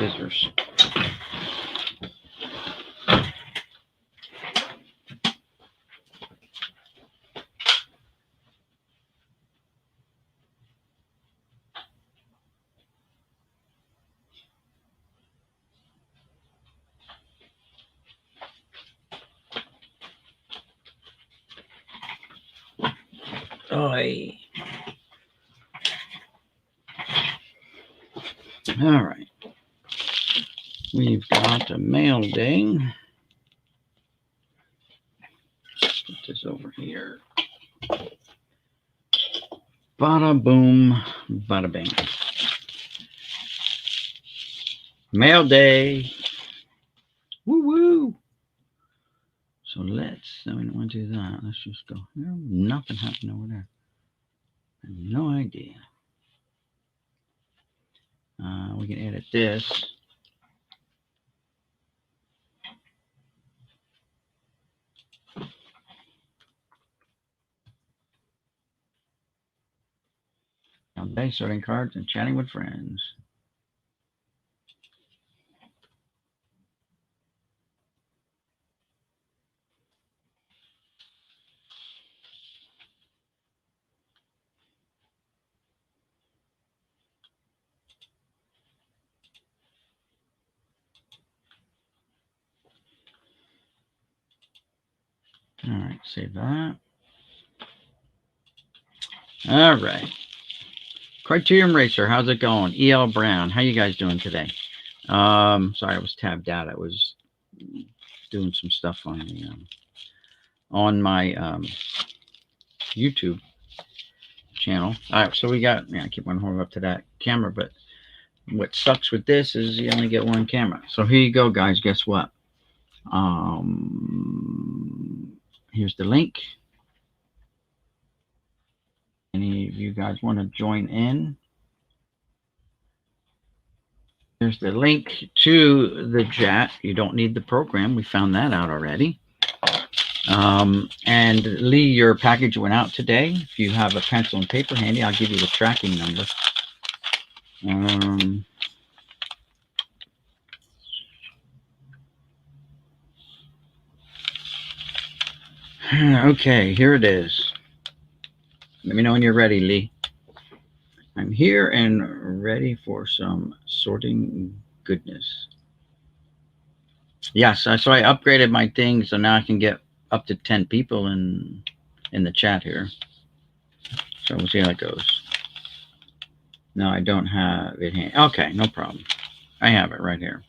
scissors. Oi. All right. We've got a mail day. Put this over here. Bada boom, bada bing. Mail day. Woo woo. So we don't want to do that. Let's just go here. Nothing happened over there. I have no idea. We can edit this. Okay, sorting cards and chatting with friends. All right, save that. All right. Criterion Racer, how's it going? E.L. Brown, how you guys doing today? Sorry, I was tabbed out. I was doing some stuff on my YouTube channel. All right, so we got, I keep on holding up to that camera, but what sucks with this is you only get one camera. So here you go, guys. Guess what? Here's the link. Any of you guys want to join in? There's the link to the chat. You don't need the program. We found that out already. And Lee, your package went out today. If you have a pencil and paper handy, I'll give you the tracking number. Okay, here it is. Let me know when you're ready, Lee. I'm here and ready for some sorting goodness. Yes, so I upgraded my thing, so now I can get up to 10 people in the chat here. So we'll see how it goes. No, I don't have it handy. Okay, no problem. I have it right here.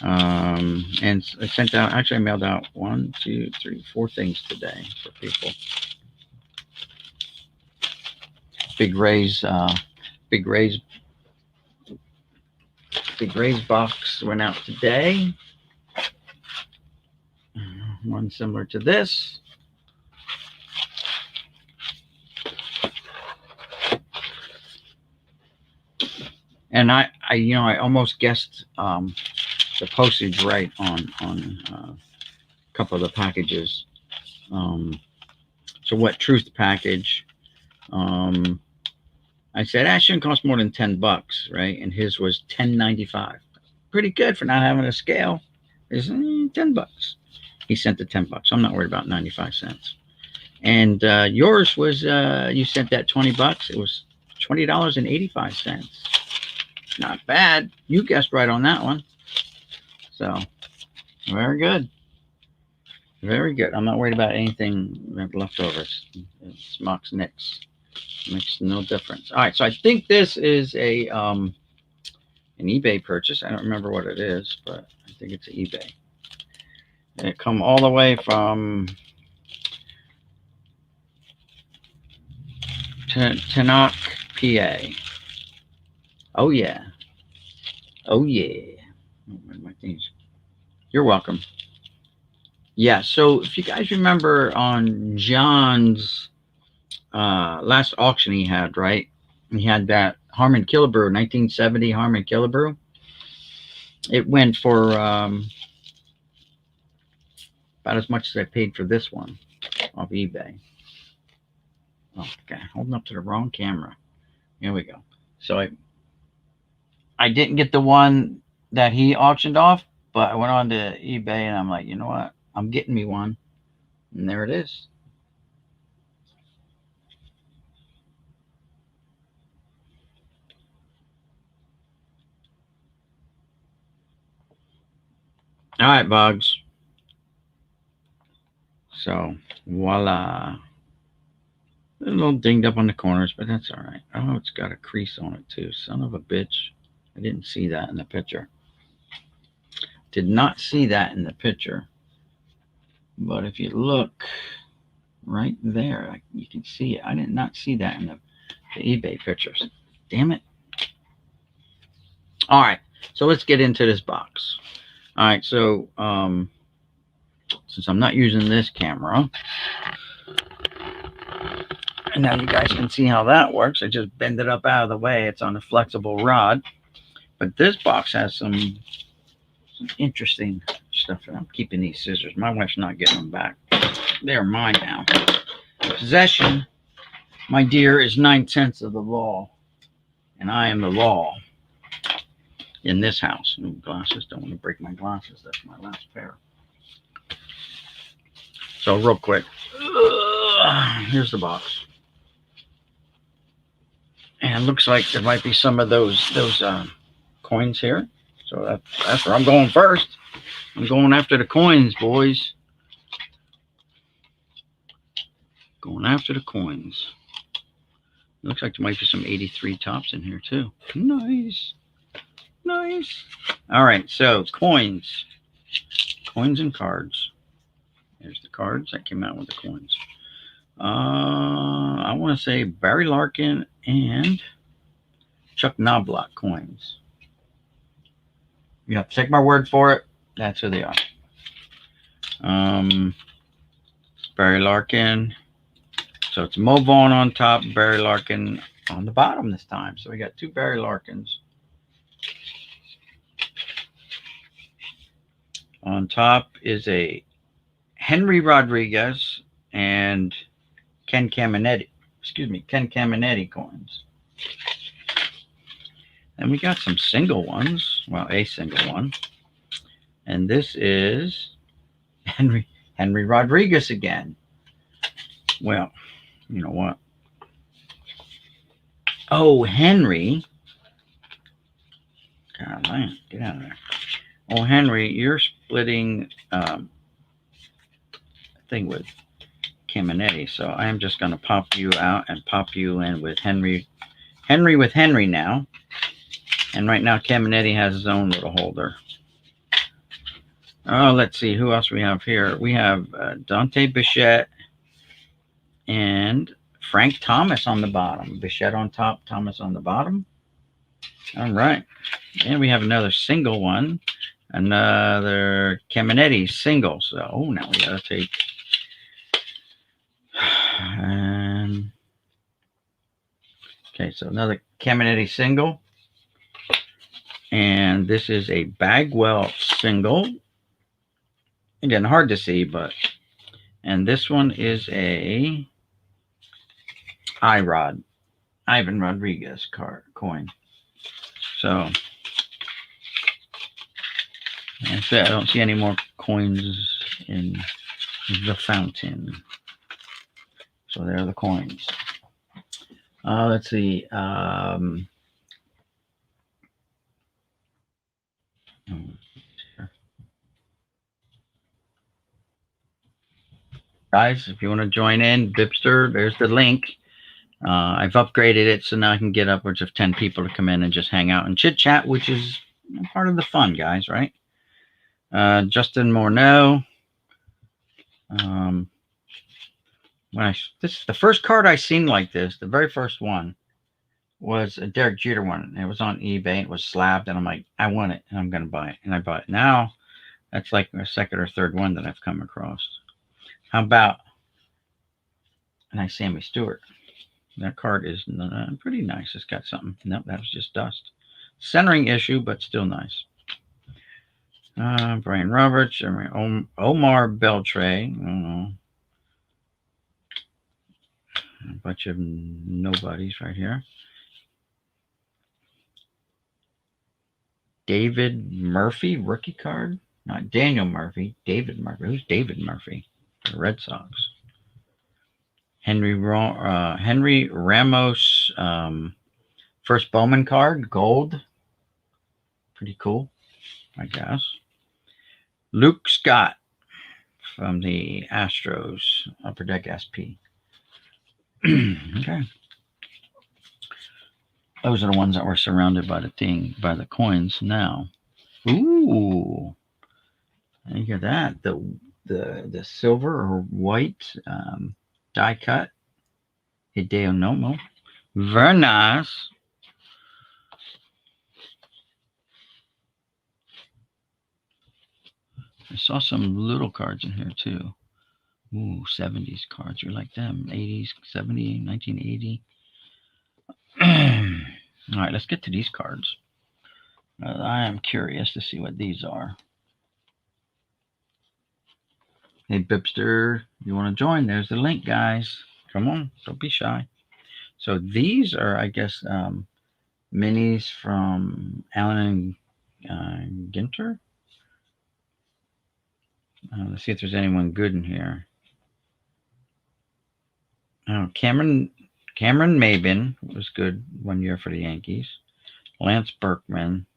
And I sent out, actually I mailed out 1, 2, 3, 4 things today for people. Big Ray's box went out today. One similar to this. And I almost guessed the postage right on a couple of the packages. So what Truth package? I said that shouldn't cost more than $10, right? And his was $10.95. Pretty good for not having a scale. It's $10. He sent the $10. I'm not worried about 95 cents. And yours was you sent that $20. It was $20.85. Not bad. You guessed right on that one. So very good. Very good. I'm not worried about anything leftovers. It's Mox Nix. Makes no difference. All right, so I think this is a an eBay purchase. I don't remember what it is, but I think it's eBay. And it come all the way from Tannock, PA. Oh yeah. Oh yeah. My things. You're welcome. Yeah, so if you guys remember on John's last auction he had, right? He had that Harman Killebrew, 1970 Harman Killebrew. It went for about as much as I paid for this one off eBay. Oh, okay, holding up to the wrong camera. Here we go. So I didn't get the one that he auctioned off, but I went on to eBay and I'm like, you know what? I'm getting me one. And there it is. All right, Bugs. So, voila. A little dinged up on the corners, but that's all right. Oh, it's got a crease on it too. Son of a bitch. I didn't see that in the picture. Did not see that in the picture. But if you look right there, you can see it. I did not see that in the eBay pictures. Damn it. All right. So let's get into this box. All right. So since I'm not using this camera, and now you guys can see how that works. I just bend it up out of the way. It's on a flexible rod. But this box has some interesting stuff. I'm keeping these scissors. My wife's not getting them back. They're mine now. Possession, my dear, is 9/10 of the law. And I am the law in this house. Ooh, glasses. Don't want to break my glasses. That's my last pair. So real quick. Here's the box. And it looks like there might be some of those coins here. So that's where I'm going first. I'm going after the coins, boys. Going after the coins. Looks like there might be some 83 tops in here too. Nice. Nice. All right, so coins. Coins and cards. There's the cards that came out with the coins. I want to say Barry Larkin and Chuck Knobloch coins. You have to take my word for it. That's who they are. Barry Larkin. So it's Mo Vaughn on top, Barry Larkin on the bottom this time. So we got two Barry Larkins. On top is a Henry Rodriguez and Ken Caminetti. Ken Caminetti coins. And we got some single ones. Well, a single one. And this is Henry Rodriguez again. Well, you know what? Oh, Henry. God, man, get out of there. Oh, Henry, you're splitting thing with Caminetti. So I am just going to pop you out and pop you in with Henry. Henry with Henry now. And right now, Caminetti has his own little holder. Oh, let's see. Who else we have here? We have Dante Bichette and Frank Thomas on the bottom. Bichette on top, Thomas on the bottom. All right. And we have another single one. Another Caminetti single. So, oh, now we got to take... okay, so another Caminetti single. And this is a Bagwell single. Again, hard to see, but... and this one is a Ivan Rodriguez coin. So that's it. I don't see any more coins in the fountain. So there are the coins. Let's see. Guys, if you want to join in, Bipster, there's the link. I've upgraded it so now I can get upwards of 10 people to come in and just hang out and chit chat, which is part of the fun, guys, right? Justin Morneau. This is the first card I seen like this. The very first one was a Derek Jeter one. It was on eBay. It was slabbed, and I'm like, I want it, and I'm gonna buy it, and I bought it. Now that's like a second or third one that I've come across. How about a nice Sammy Stewart? That card is pretty nice. It's got something. Nope, that was just dust. Centering issue, but still nice. Brian Roberts, Omar Beltre. I don't know. A bunch of nobodies right here. David Murphy rookie card. Not Daniel Murphy. David Murphy. Who's David Murphy? The Red Sox. Henry Ramos. First Bowman card. Gold. Pretty cool, I guess. Luke Scott from the Astros. Upper Deck SP. Okay. Those are the ones that were surrounded by the coins now. Ooh. Look at that. The silver or white die cut. Hideo Nomo. Very nice. I saw some little cards in here too. Ooh, 70s cards. You like them? 80s, 70, 1980. All right, let's get to these cards. I am curious to see what these are. Hey, Bipster, you want to join? There's the link, guys. Come on, don't be shy. So these are, I guess, minis from Allen and Ginter. Let's see if there's anyone good in here. Oh, Cameron Maybin was good 1 year for the Yankees. Lance Berkman,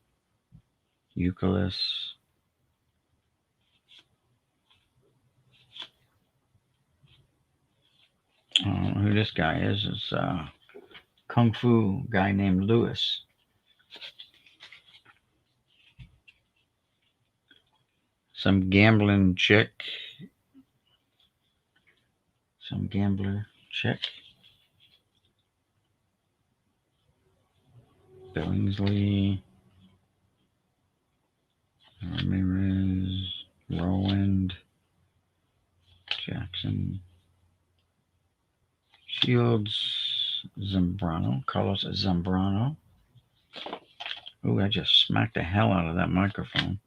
Euclid. I don't know who this guy is. It's a kung fu guy named Lewis. Some gambling chick. Some gambler chick. Billingsley. Ramirez. Rowland. Jackson. Shields. Zambrano. Carlos Zambrano. Ooh, I just smacked the hell out of that microphone.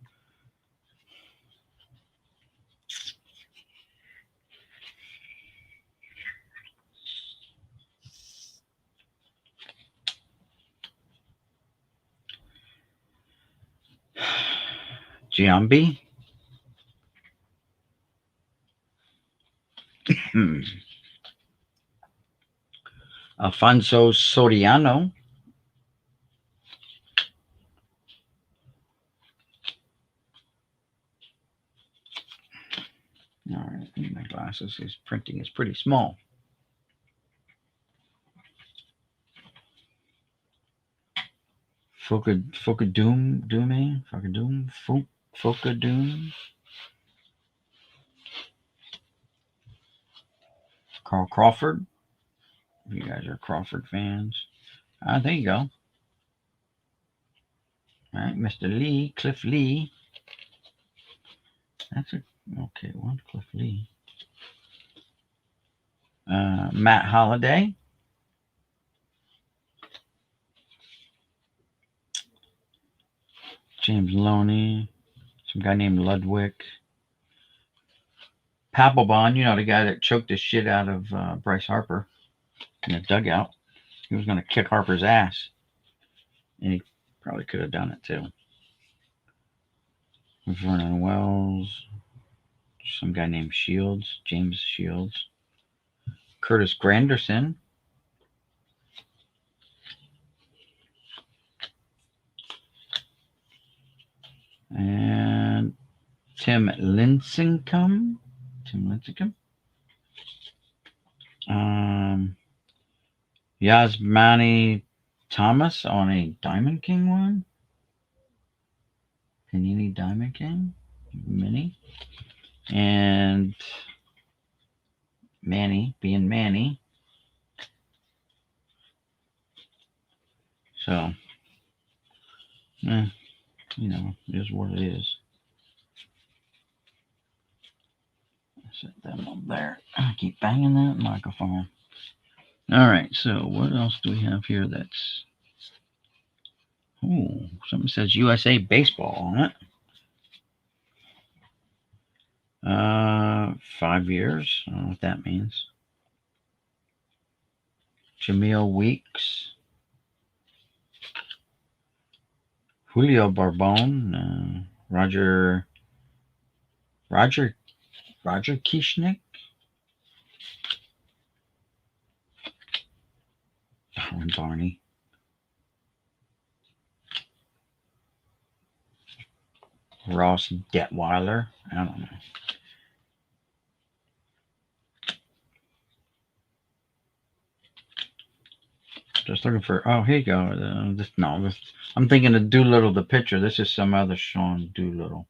Giambi. Alfonso Soriano. All right, my glasses. His printing is pretty small. Fokadoom. Carl Crawford. If you guys are Crawford fans. There you go. All right, Mr. Lee, Cliff Lee. That's a okay one, Cliff Lee. Matt Holliday. James Loney. Some guy named Ludwig. Papelbon, you know, the guy that choked the shit out of Bryce Harper in the dugout. He was going to kick Harper's ass. And he probably could have done it too. Vernon Wells. Some guy named Shields. James Shields. Curtis Granderson. And Tim Lincecum. Yasmani Thomas on a Diamond King one. Panini Diamond King mini. And Manny being Manny. So, you know, it is what it is. Set them up there. I keep banging that microphone. All right, so what else do we have here that's... Oh, something says USA Baseball on it. 5 years. I don't know what that means. Jamil Weeks. Julio Barbone, Roger Kishnick, Darwin Barney, Ross Detweiler. I don't know. Just looking for. Oh, here you go. I'm thinking of Doolittle, the pitcher. This is some other Sean Doolittle.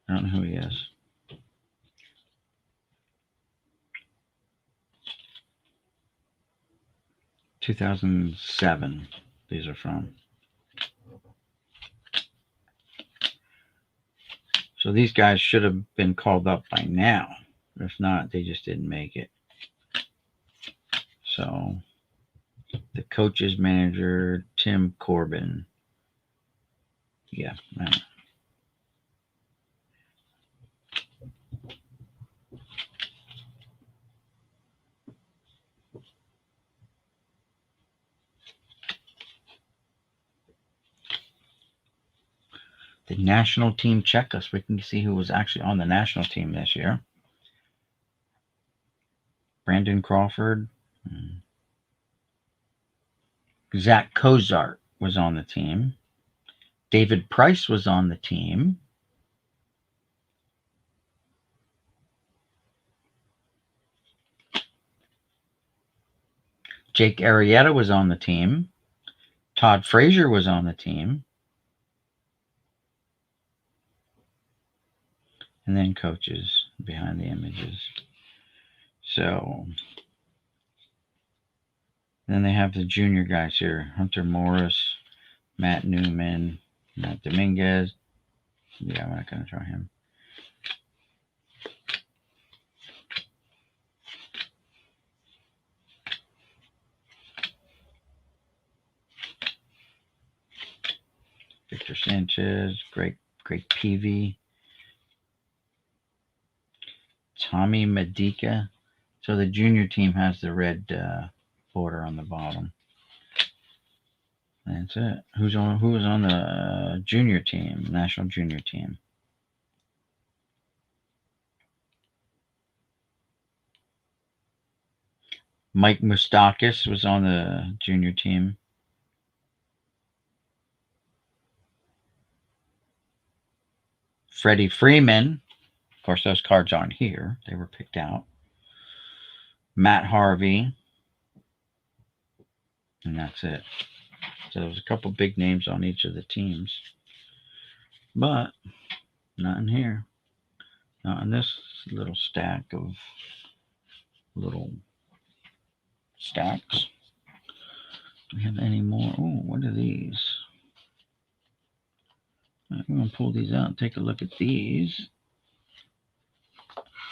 I don't know who he is. (2007). These are from. So these guys should have been called up by now. If not, they just didn't make it. So the coach's manager, Tim Corbin. Yeah. The national team checklist. We can see who was actually on the national team this year. Brandon Crawford. Zach Cozart was on the team. David Price was on the team. Jake Arrieta was on the team. Todd Frazier was on the team. And then coaches behind the images. So then they have the junior guys here. Hunter Morris, Matt Newman, Matt Dominguez. Yeah, I'm not going to try him. Victor Sanchez, Greg Peavy, Tommy Medica. So the junior team has the red border on the bottom. That's it. Who was on the junior team, national junior team? Mike Moustakas was on the junior team. Freddie Freeman. Of course, those cards aren't here. They were picked out. Matt Harvey. And that's it. So there's a couple big names on each of the teams. But not in here. Not in this little stack of little stacks. Do we have any more? Oh, what are these? I'm going to pull these out and take a look at these.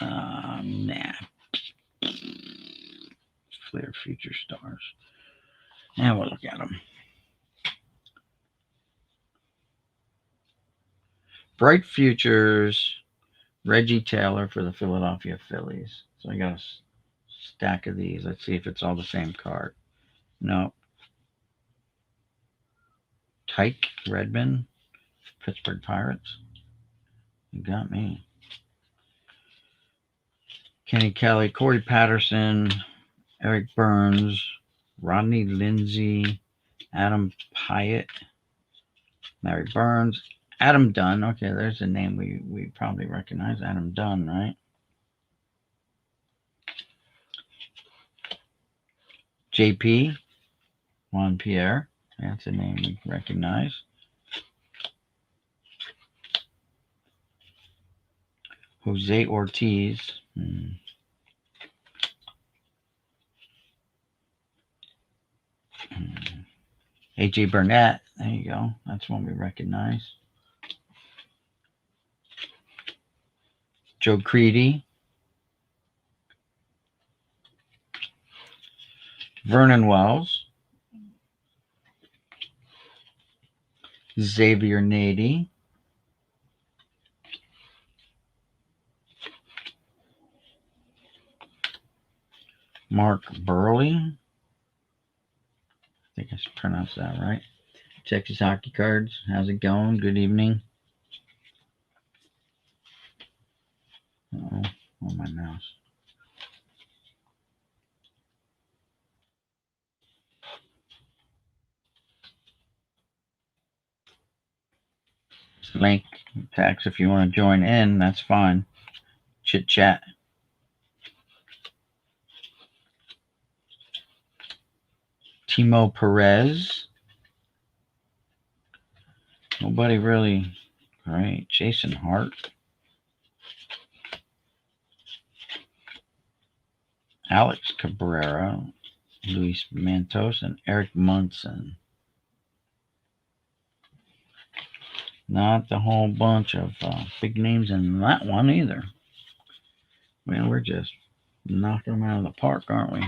Nah. Flair Future Stars. Now we'll look at them. Bright Futures, Reggie Taylor for the Philadelphia Phillies. So I got a stack of these. Let's see if it's all the same card. No. Tyke Redmond, Pittsburgh Pirates. You got me. Kenny Kelly, Corey Patterson, Eric Burns, Rodney Lindsay, Adam Pyatt, Larry Burns, Adam Dunn. Okay, there's a name we probably recognize. Adam Dunn, right? JP, Juan Pierre. That's a name we recognize. Jose Ortiz. AJ Burnett. There you go. That's one we recognize. Joe Creedy. Vernon Wells. Xavier Nady. Mark Burley. I think I pronounced that right. Texas Hockey Cards. How's it going? Good evening. Oh, on my mouse. Link text if you want to join in. That's fine. Chit chat. Timo Perez. Nobody really. All right. Jason Hart. Alex Cabrera. Luis Mantos and Eric Munson. Not the whole bunch of big names in that one either. Man, we're just knocking them out of the park, aren't we?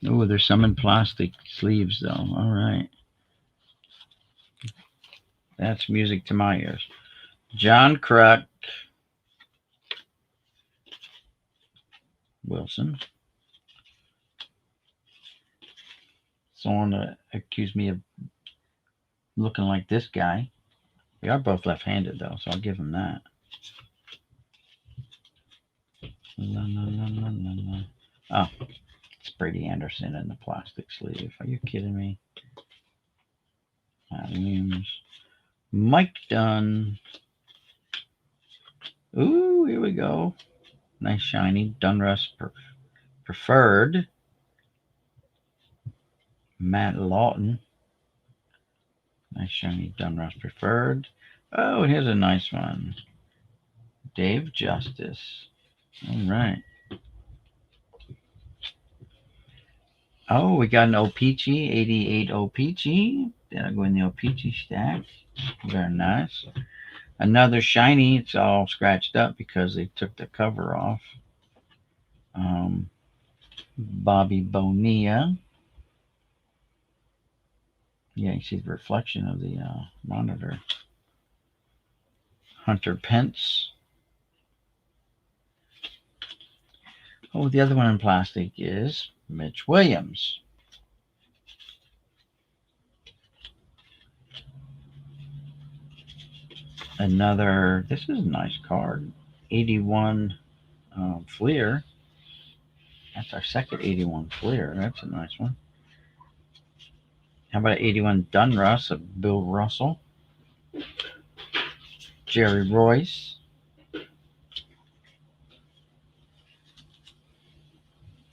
Oh, there's some in plastic sleeves, though. All right. That's music to my ears. John Kruk. Wilson. Someone accused me of looking like this guy. We are both left-handed, though, so I'll give him that. La, la, la, la, la, la. Oh, it's Brady Anderson in the plastic sleeve. Are you kidding me? Williams. Mike Dunn. Ooh, here we go. Nice shiny. Donruss preferred. Matt Lawton. Nice shiny Donruss preferred. Oh, here's a nice one. Dave Justice. All right. Oh, we got an O-Pee-Chee, 88 O-Pee-Chee. That'll go in the O-Pee-Chee stack. Very nice. Another shiny. It's all scratched up because they took the cover off. Bobby Bonilla. Yeah, you see the reflection of the monitor. Hunter Pence. Oh, the other one in plastic is Mitch Williams. Another, this is a nice card. 81 Fleer. That's our second 81 Fleer. That's a nice one. How about 81 Donruss of Bill Russell? Jerry Royce.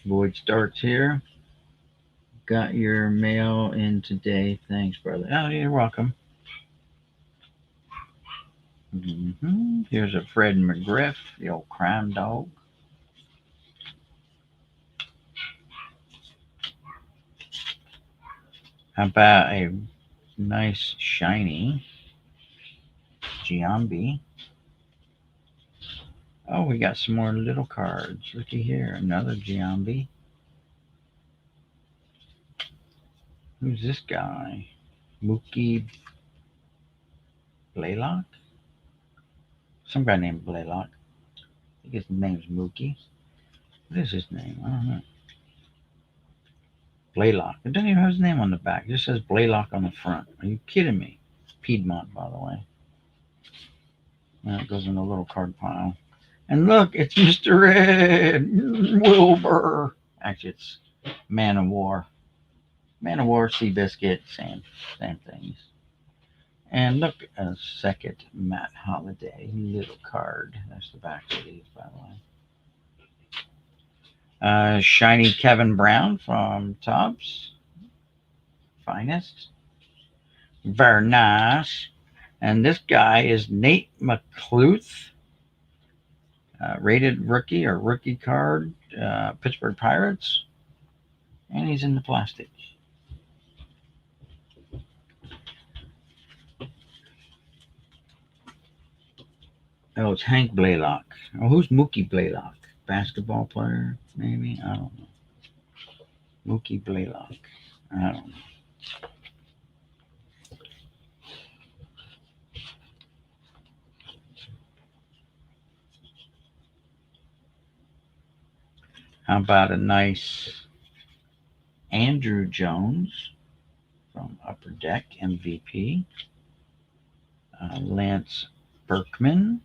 Void starts here. Got your mail in today. Thanks, brother. Oh, you're welcome. Here's a Fred McGriff, the old crime dog. How about a nice shiny Giambi? Oh, we got some more little cards. Looky here, another Giambi. Who's this guy? Mookie Blaylock? Some guy named Blaylock. I think his name's Mookie. What is his name? I don't know. Blaylock. It doesn't even have his name on the back. It just says Blaylock on the front. Are you kidding me? Piedmont, by the way. That goes in a little card pile. And look, it's Mr. Ed Wilbur. Actually, it's Man of War. Man of War, Seabiscuit, same things. And look, a second Matt Holliday little card. That's the back of these, by the way. Shiny Kevin Brown from Topps. Finest. Very nice. And this guy is Nate McCluth. Rated rookie or rookie card. Pittsburgh Pirates. And he's in the plastic. Oh, it's Hank Blaylock. Oh, who's Mookie Blaylock? Basketball player, maybe? I don't know. Mookie Blaylock. I don't know. How about a nice Andrew Jones from Upper Deck, MVP. Lance Berkman.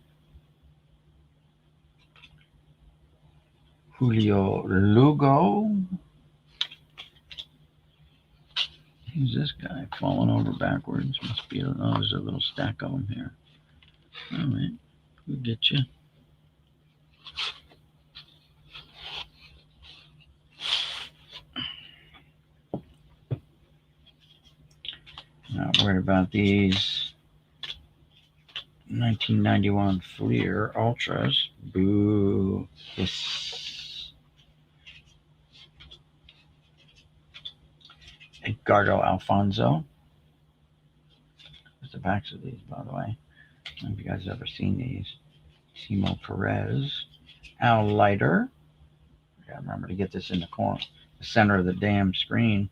Julio Lugo. Who's this guy falling over backwards? Must be there's a little stack of them here. All right, we'll get you. Not worried about these 1991 Fleer Ultras. Boo. Yes. Edgardo Alfonso. What's the backs of these, by the way? I don't know if you guys have ever seen these. Simo Perez. Al Leiter. I gotta remember to get this in the corner, the center of the damn screen.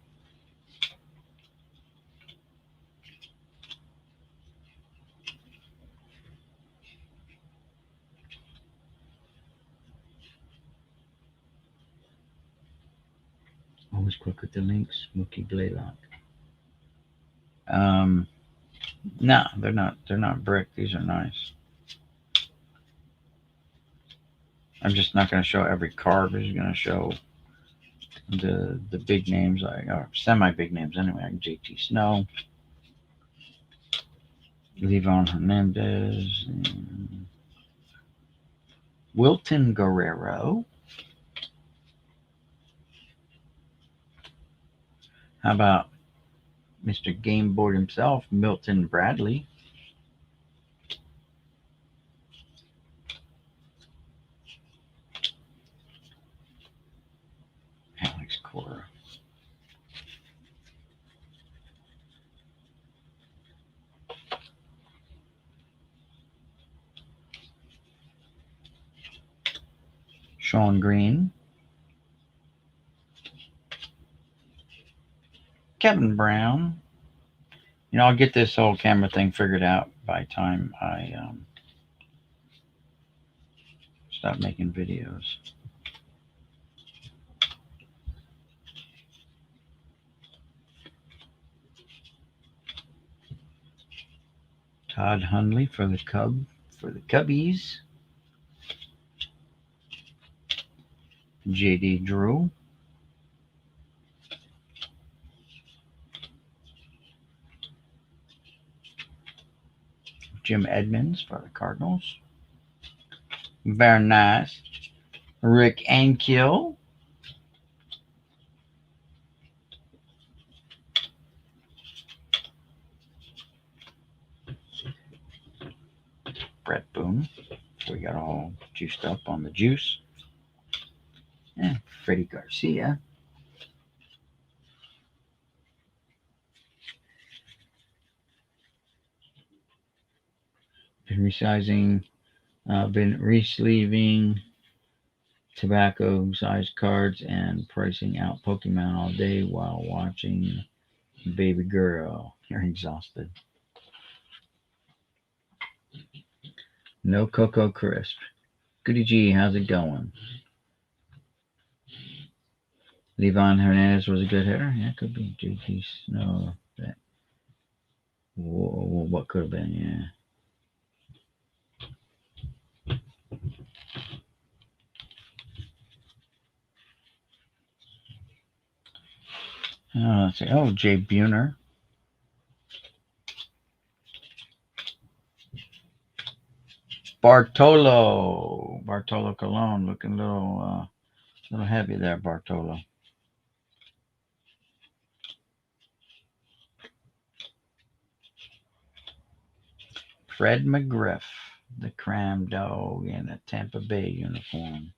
Always quick with the links. Mookie Blaylock. No, they're not. They're not brick. These are nice. I'm just not going to show every card. I'm just going to show the big names, or semi big names anyway. Like JT Snow, Livan Hernandez, Wilton Guerrero. How about Mr. Game Board himself, Milton Bradley? Alex Cora. Sean Green. Kevin Brown. You know, I'll get this whole camera thing figured out by time I stop making videos. Todd Hundley for the Cubbies. JD Drew. Jim Edmonds for the Cardinals. Very nice. Rick Ankiel. Brett Boone. We got all juiced up on the juice. Yeah, Freddie Garcia. Been resizing, been resleeving tobacco size cards and pricing out Pokemon all day while watching Baby Girl. You're exhausted. No Cocoa Crisp. Goody G, how's it going? Livan Hernandez was a good hitter. Yeah, could be. JT Snow. That. Whoa, what could have been? Yeah. Let's see. Oh, Jay Buhner. Bartolo Colon, looking a little heavy there, Bartolo. Fred McGriff, the Cram Dog in a Tampa Bay uniform.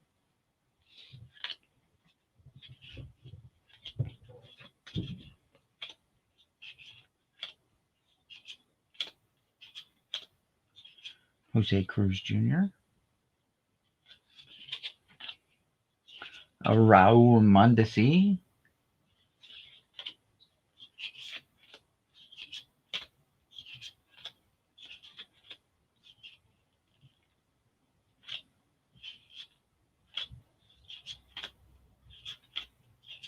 Jose Cruz Jr. Raul Mondesi.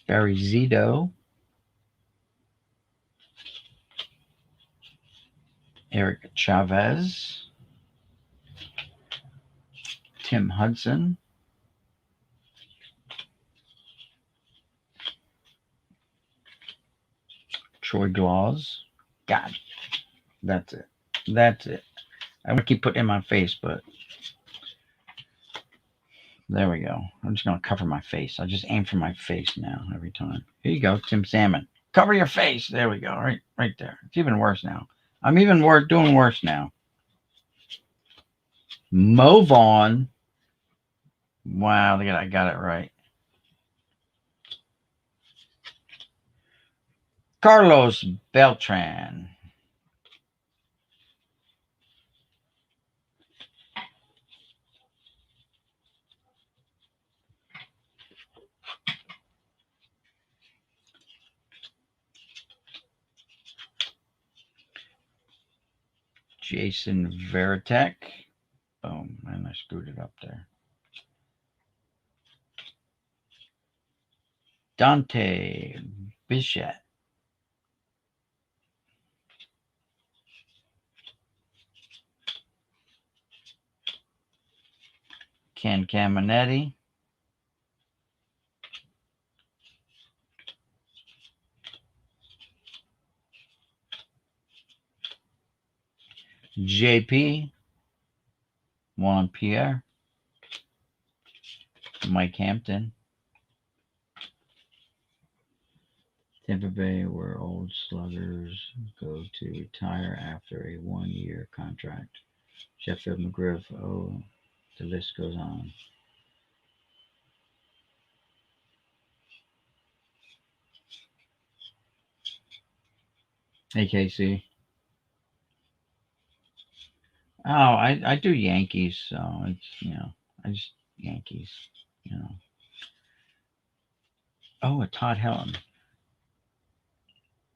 Barry Zito. Eric Chavez, Tim Hudson, Troy Glaus. God, that's it. That's it. I want to keep putting it in my face, but there we go. I'm just going to cover my face. I just aim for my face now every time. Here you go, Tim Salmon. Cover your face. There we go. Right there. It's even worse now. I'm even doing worse now. Mo Vaughn. Wow, I got it right. Carlos Beltran. Jason Varitek. Oh, man, I screwed it up there. Dante Bichette. Ken Caminetti. JP. Juan Pierre. Mike Hampton. Tampa Bay, where old sluggers go to retire after a 1-year contract. Sheffield McGriff. Oh, the list goes on. Hey, Casey. Oh, I do Yankees, so it's, I just Yankees. Oh, a Todd Helton.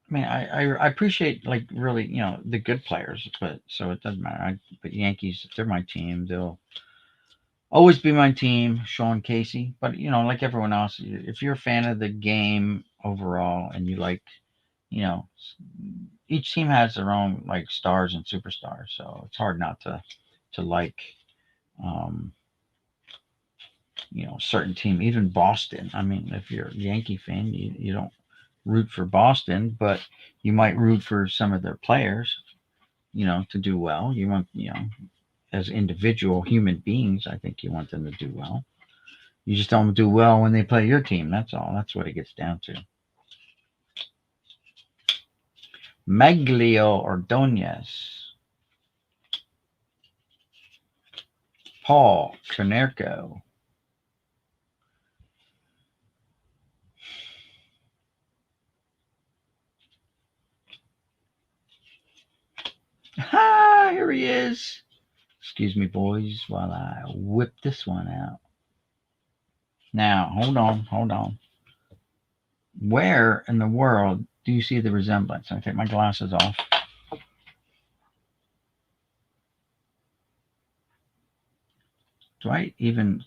I mean, I appreciate, like, really, the good players, but so it doesn't matter. But Yankees, they're my team. They'll always be my team, Sean Casey. But like everyone else, if you're a fan of the game overall and you like, you know, each team has their own, like, stars and superstars. So it's hard not to like, um, certain team, even Boston. I mean, if you're a Yankee fan, you don't root for Boston, but you might root for some of their players, to do well. You want, as individual human beings, I think you want them to do well. You just don't do well when they play your team. That's all. That's what it gets down to. Maglio Ordonez. Paul Konerko. Ha! Here he is. Excuse me, boys, while I whip this one out. Now, hold on. Where in the world do you see the resemblance? I take my glasses off. Do I even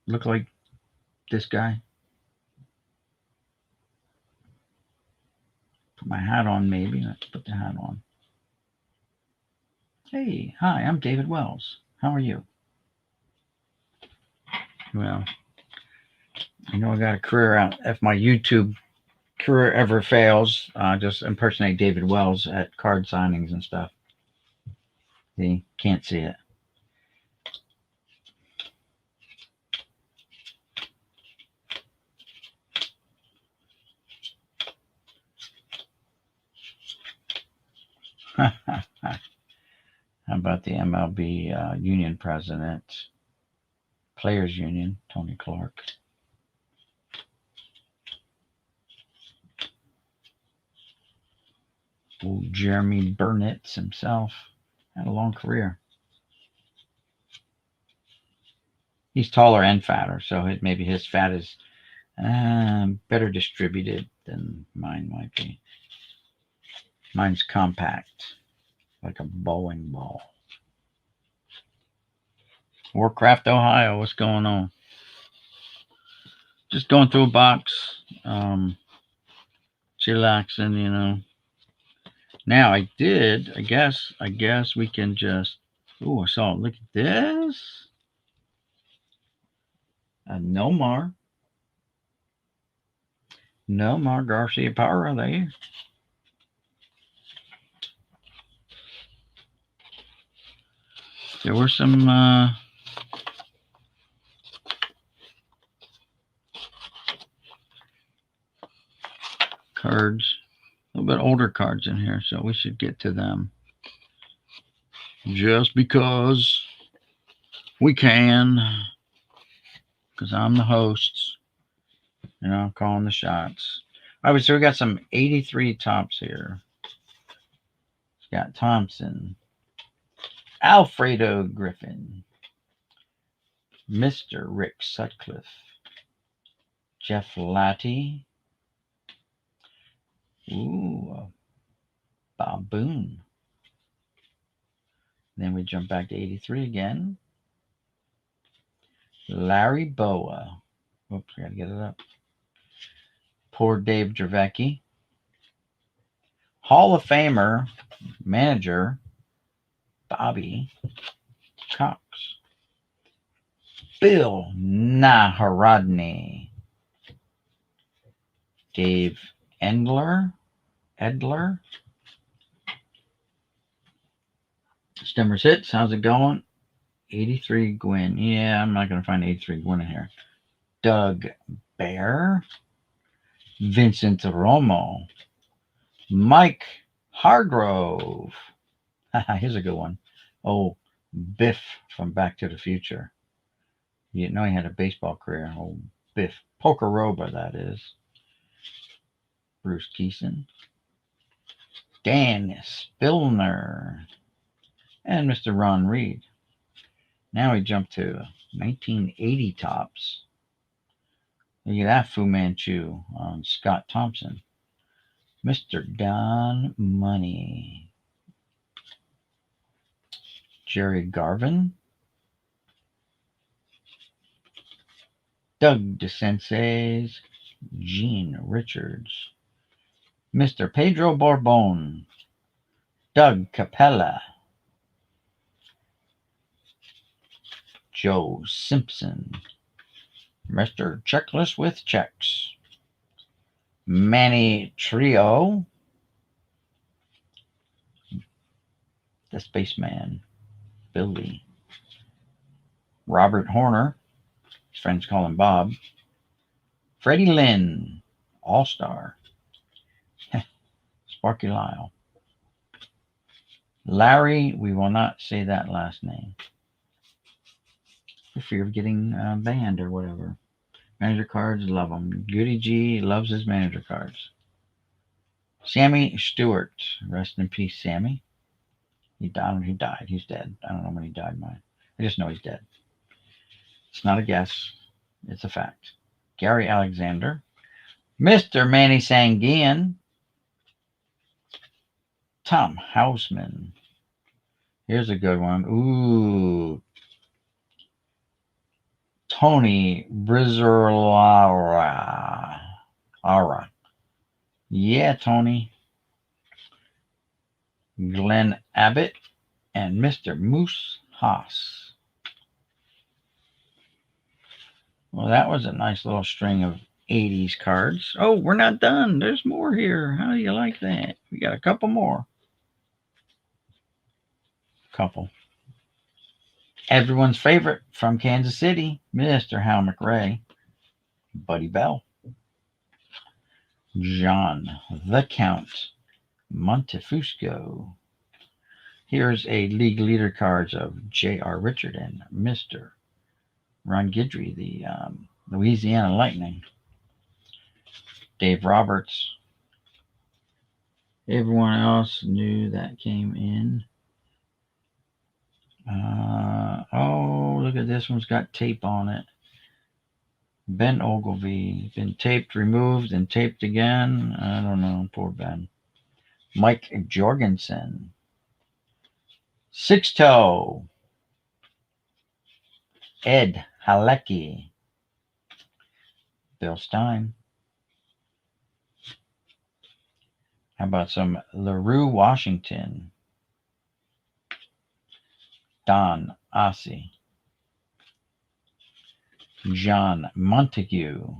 look like this guy? Put my hat on, maybe. Let's put the hat on. Hey, hi, I'm David Wells. How are you? Well, I know I got a career out. If my YouTube career ever fails, just impersonate David Wells at card signings and stuff. See, can't see it. How about the MLB union president, Players Union, Tony Clark? Old Jeremy Burnitz himself had a long career. He's taller and fatter, so maybe his fat is better distributed than mine might be. Mine's compact, like a bowling ball. Warcraft, Ohio, what's going on? Just going through a box, chillaxing, Now I guess we can just, oh, I saw it. Look at this. Nomar Garcia Parra there. There were some cards, a little bit older cards in here, so we should get to them. Just because we can, because I'm the host, and I'm calling the shots. All right, so we got some 83 tops here. Scott Thompson, Alfredo Griffin, Mr. Rick Sutcliffe, Jeff Latty, Bob Boone. Then we jump back to 83 again. Larry Boa. Oops, I gotta get it up. Poor Dave Dravecki. Hall of Famer, manager, Bobby Cox. Bill Naharodny. Dave Edler. Stimmers Hits, how's it going? 83 Gwyn. Yeah, I'm not going to find 83 Gwyn in here. Doug Bear. Vincent Romo. Mike Hargrove. Here's a good one. Oh, Biff from Back to the Future. You know he had a baseball career. Oh, Biff. Pocoroba, that is. Bruce Keeson. Dan Spillner. And Mr. Ron Reed. Now we jump to 1980 tops. Look at that Fu Manchu on Scott Thompson. Mr. Don Money. Jerry Garvin. Doug DeSense's. Gene Richards. Mr. Pedro Borbon. Doug Capella. Joe Simpson. Mr. Checklist with Checks. Manny Trio. The Spaceman. Billy. Robert Horner. His friends call him Bob. Freddie Lynn. All-Star. Sparky Lyle. Larry, we will not say that last name. For fear of getting banned or whatever. Manager cards, love them. Goody G loves his manager cards. Sammy Stewart. Rest in peace, Sammy. He died. He's dead. I don't know when he died, man. I just know he's dead. It's not a guess. It's a fact. Gary Alexander. Mr. Manny Sanguian. Tom Houseman. Here's a good one. Ooh. Tony Brizolara. Yeah, Tony. Glenn Abbott and Mr. Moose Haas. Well, that was a nice little string of 80s cards. Oh, we're not done. There's more here. How do you like that? We got a couple more. Everyone's favorite from Kansas City, Mr. Hal McRae. Buddy Bell. John the Count Montefusco. Here's a league leader cards of J.R. Richard and Mr. Ron Guidry, the Louisiana Lightning. Dave Roberts. Everyone else knew that came in. Oh, look at this one's got tape on it. Ben Ogilvy. Been taped, removed, and taped again. I don't know. Poor Ben. Mike Jorgensen. Sixto. Ed Halecki. Bill Stein. How about some LaRue Washington? Don Ossie. John Montague.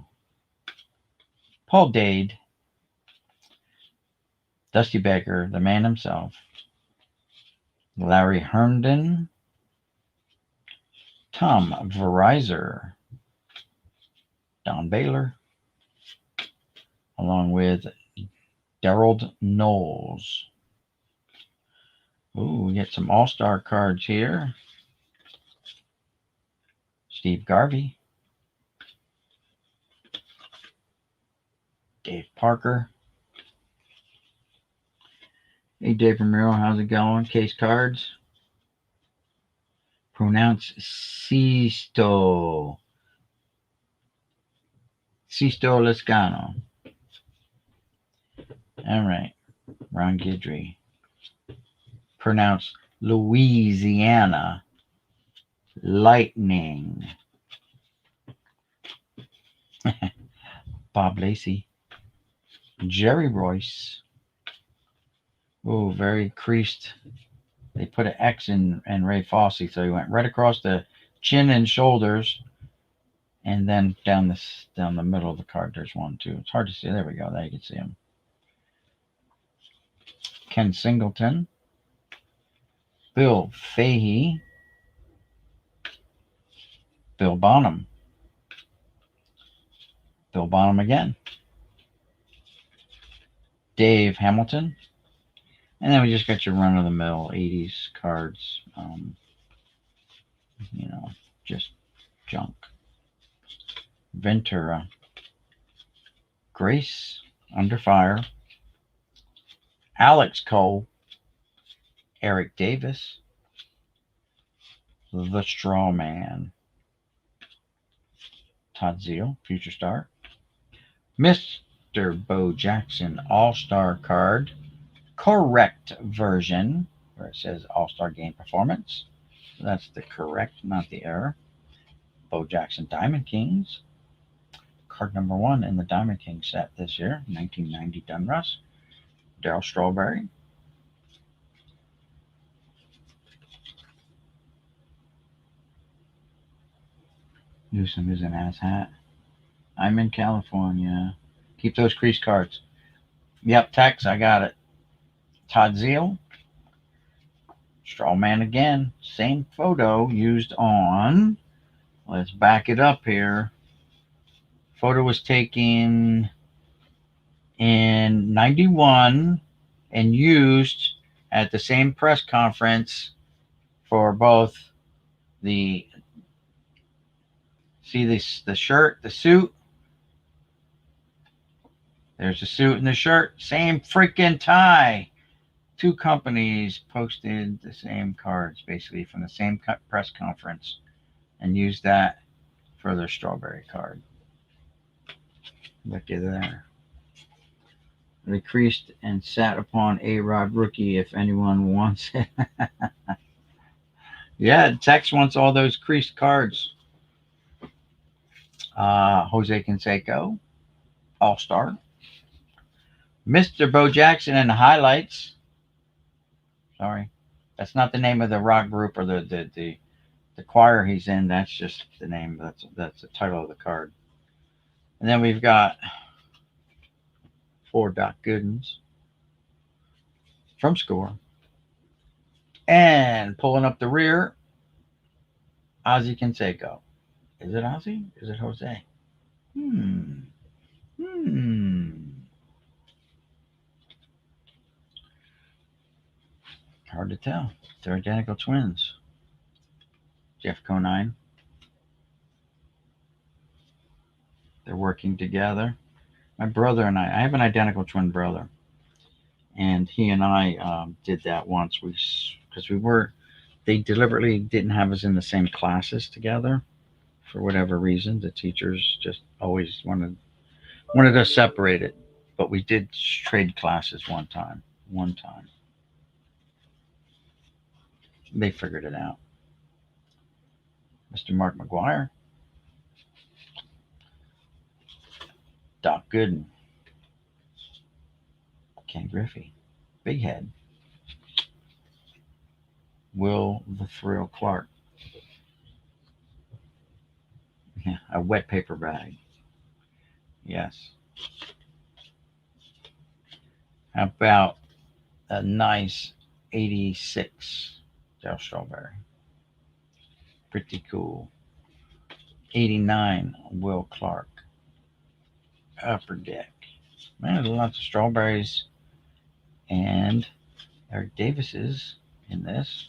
Paul Dade. Dusty Baker, the man himself. Larry Herndon. Tom Verizer. Don Baylor. Along with Darold Knowles. Ooh, we get some all-star cards here. Steve Garvey. Dave Parker. Hey, Dave Ramiro, how's it going? Case cards. Pronounce Sisto. Sisto Lescano. All right. Ron Guidry. Pronounce Louisiana Lightning. Bob Lacey. Jerry Royce. Oh, very creased. They put an X in Ray Fosse, so he went right across the chin and shoulders, and then down the middle of the card. There's one too. It's hard to see. There we go. There you can see him. Ken Singleton. Bill Fahey. Bill Bonham. Bill Bonham again. Dave Hamilton. And then we just got your run-of-the-mill 80s cards. Just junk. Ventura. Grace Under Fire. Alex Cole. Eric Davis. The Straw Man. Todd Zeal, Future Star. Mr. Bo Jackson All-Star card. Correct version, where it says All-Star Game Performance. That's the correct, not the error. Bo Jackson Diamond Kings. Card number 1 in the Diamond King set this year, 1990 Donruss. Darryl Strawberry. Newsom is an asshat. I'm in California. Keep those crease cards. Yep, Tex, I got it. Todd Zeal. Strawman again. Same photo used on. Let's back it up here. Photo was taken in 91 and used at the same press conference for both the the shirt, the suit. There's the suit and the shirt. Same freaking tie. 2 companies posted the same cards, basically, from the same press conference and used that for their Strawberry card. Looky there. They creased and sat upon A-Rod rookie if anyone wants it. Yeah, Tex wants all those creased cards. Jose Canseco, All-Star. Mr. Bo Jackson and the highlights. Sorry. That's not the name of the rock group or the choir he's in. That's just the name. That's the title of the card. And then we've got 4 Doc Goodens from Score. And pulling up the rear, Ozzie Canseco. Is it Ozzie? Is it Jose? Hard to tell. They're identical twins. Jeff Conine. They're working together. My brother and I have an identical twin brother. And he and I did that once. Because they deliberately didn't have us in the same classes together. For whatever reason, the teachers just always wanted us separated. But we did trade classes one time. They figured it out. Mr. Mark McGuire. Doc Gooden. Ken Griffey. Big head. Will the Thrill Clark. Yeah, a wet paper bag. Yes. How about a nice 86 Darryl Strawberry? Pretty cool. 89 Will Clark. Upper Deck. Man, there's lots of strawberries and Eric Davis's in this.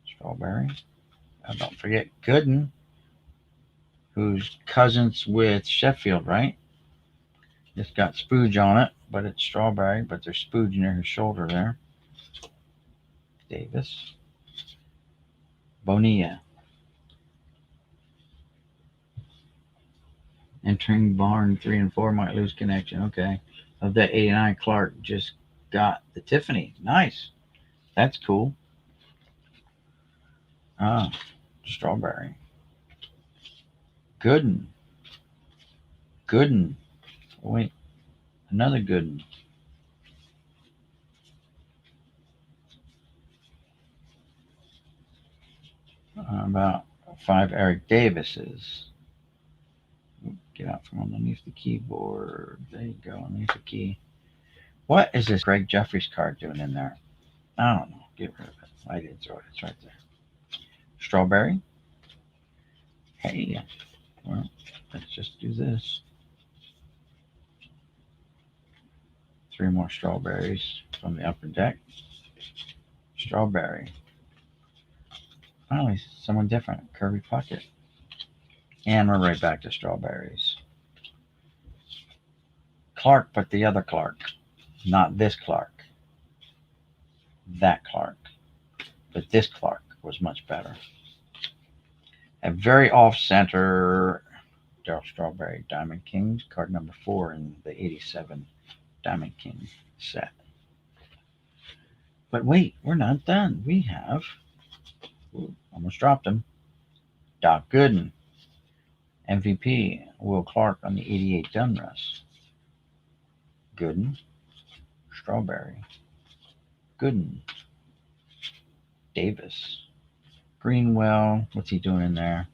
Strawberry. Don't forget Gooden, who's cousins with Sheffield, right? It's got spooge on it, but it's strawberry, but there's spooge near his shoulder there. Davis. Bonilla. Entering barn 3 and 4 might lose connection. Okay. Of that 89, Clark just got the Tiffany. Nice. That's cool. Ah, strawberry. Gooden. Gooden. Oh, wait. Another Gooden. About 5 Eric Davis's. Get out from underneath the keyboard. There you go, underneath the key. What is this Greg Jeffries card doing in there? I don't know. Get rid of it. I didn't throw it. It's right there. Strawberry. Hey, well, let's just do this. 3 more strawberries from the upper deck. Strawberry. Finally, someone different. Kirby Puckett. And we're right back to strawberries. Clark, but the other Clark. Not this Clark. That Clark. But this Clark was much better. A very off-center Darryl Strawberry Diamond Kings, card number 4 in the 87 Diamond King set. But wait, we're not done. We have, almost dropped him, Doc Gooden, MVP, Will Clark on the 88 Donruss. Gooden, Strawberry, Gooden, Davis, Greenwell, what's he doing in there?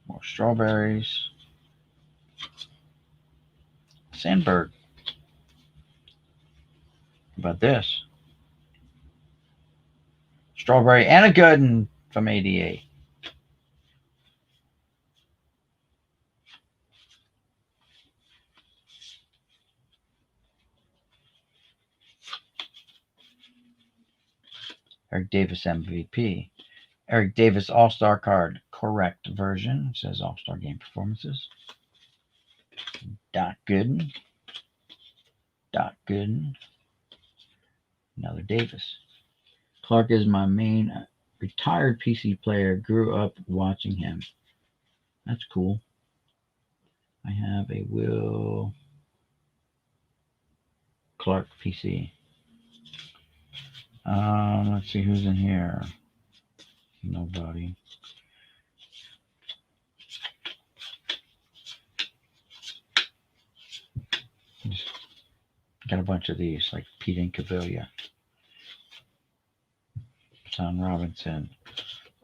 More strawberries. Sandberg. How about this? Strawberry and a Gooden from 88. Eric Davis MVP. Eric Davis All-Star card, correct version. It says All-Star Game Performances. Doc Gooden. Doc Gooden. Another Davis. Clark is my main retired PC player. Grew up watching him. That's cool. I have a Will Clark PC. Let's see who's in here. Nobody. Just got a bunch of these, like Pete Incaviglia, Tom Robinson,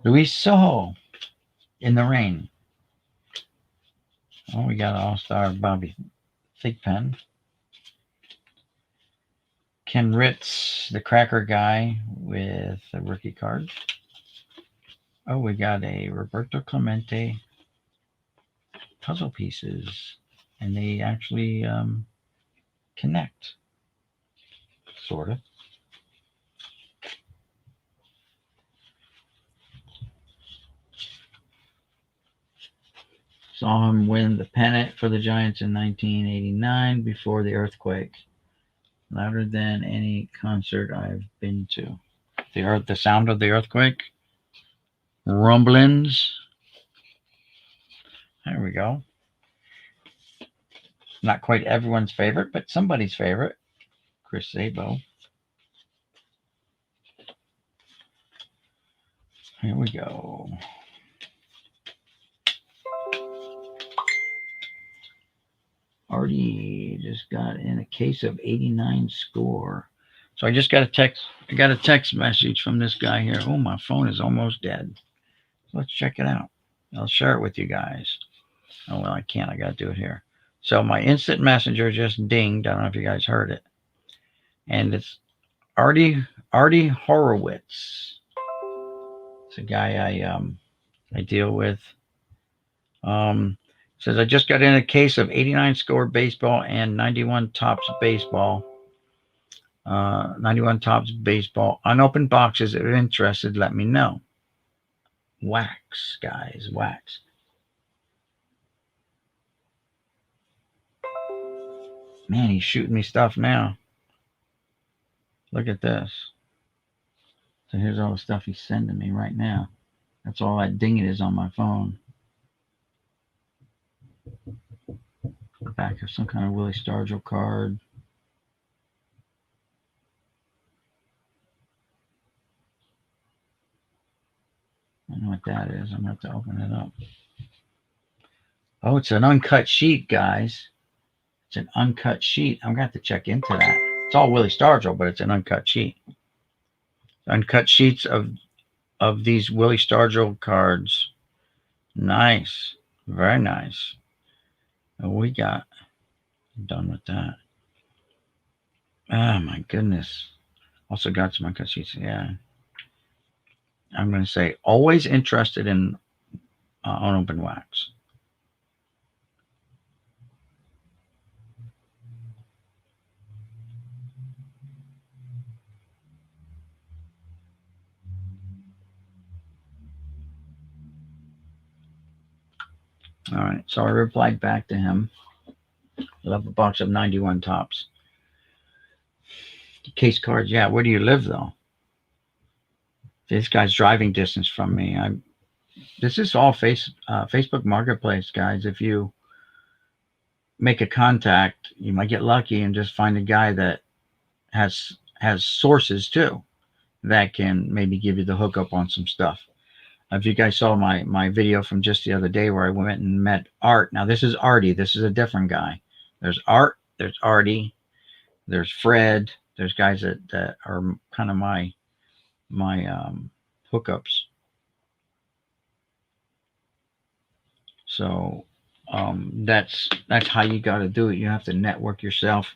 Luis Soho in the rain. Oh, we got All-Star Bobby Thigpen. Ken Ritz, the cracker guy with a rookie card. Oh, we got a Roberto Clemente puzzle pieces, and they actually connect, sort of. Saw him win the pennant for the Giants in 1989 before the earthquake. Louder than any concert I've been to. The sound of the earthquake. Rumblings. There we go. Not quite everyone's favorite, but somebody's favorite. Chris Sabo. Here we go. Artie just got in a case of 89 score. So I just got a text. I got a text message from this guy here. Oh, my phone is almost dead. Let's check it out. I'll share it with you guys. Oh, well, I can't. I got to do it here. So my instant messenger just dinged. I don't know if you guys heard it. And it's Artie Horowitz. It's a guy I deal with. Says I just got in a case of 89 score baseball and 91 tops baseball. 91 tops baseball. Unopened boxes. If you're interested, let me know. Wax, guys, wax. Man, he's shooting me stuff now. Look at this. So here's all the stuff he's sending me right now. That's all that ding it is on my phone. Back of some kind of Willie Stargell card. I don't know what that is. I'm going to have to open it up. Oh, it's an uncut sheet, guys. It's an uncut sheet. I'm going to have to check into that. It's all Willie Stargell, but it's an uncut sheet. Uncut sheets of these Willie Stargell cards. Nice. Very nice. What we got? I'm done with that. Oh, my goodness. Also got some uncut sheets. Yeah. I'm going to say always interested in unopened wax. All right. So I replied back to him. Love a box of 91 tops. Case cards. Yeah. Where do you live, though? This guy's driving distance from me. This is all Facebook Marketplace, guys. If you make a contact, you might get lucky and just find a guy that has sources too that can maybe give you the hookup on some stuff. If you guys saw my video from just the other day where I went and met Art. Now this is Artie. This is a different guy. There's Art. There's Artie. There's Fred. There's guys that are kind of my hookups. So that's how you got to do it. You have to network yourself,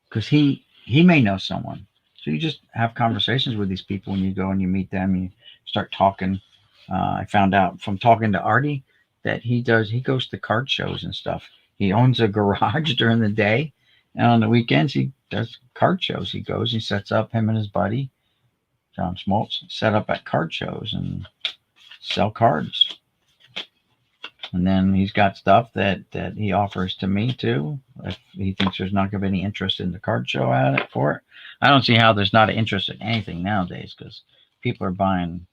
because he may know someone. So you just have conversations with these people when you go and you meet them. You start talking. I found out from talking to Artie that he goes to card shows and stuff. He owns a garage during the day, and on the weekends he does card shows. He goes, he sets up, him and his buddy John Schmaltz set up at card shows and sell cards. And then he's got stuff that he offers to me too. If he thinks there's not going to be any interest in the card show at it for it. I don't see how there's not an interest in anything nowadays, because people are buying,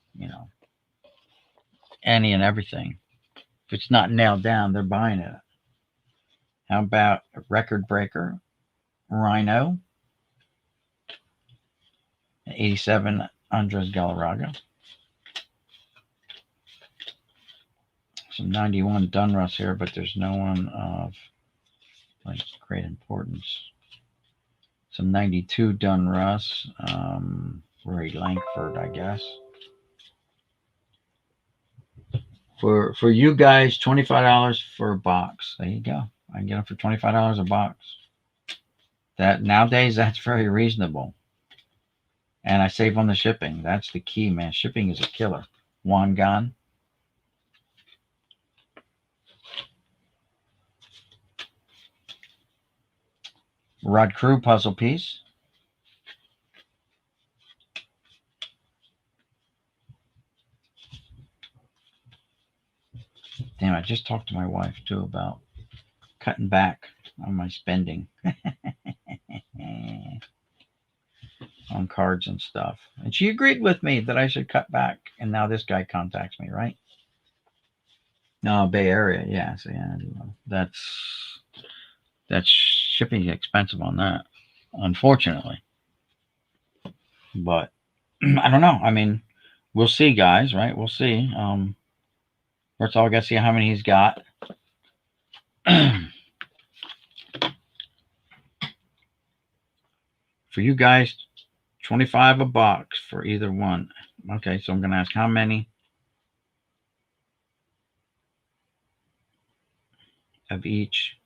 any and everything. If it's not nailed down, they're buying it. How about a record breaker? Rhino. 87 Andres Galarraga. Some 91 Donruss here, but there's no one of great importance. Some 92 Donruss. Rory Langford, I guess. For you guys, $25 for a box. There you go. I can get them for $25 a box. That nowadays, that's very reasonable. And I save on the shipping. That's the key, man. Shipping is a killer. Juan Gan. Rod Crew puzzle piece. Damn, I just talked to my wife too about cutting back on my spending on cards and stuff. And she agreed with me that I should cut back. And now this guy contacts me, right? No, Bay Area. Yeah. So yeah, that's shipping expensive on that, unfortunately. But I don't know. I mean, we'll see, guys, right? We'll see. First of all, I got to see how many he's got. For you guys, 25 a box for either one. Okay, so I'm going to ask how many of each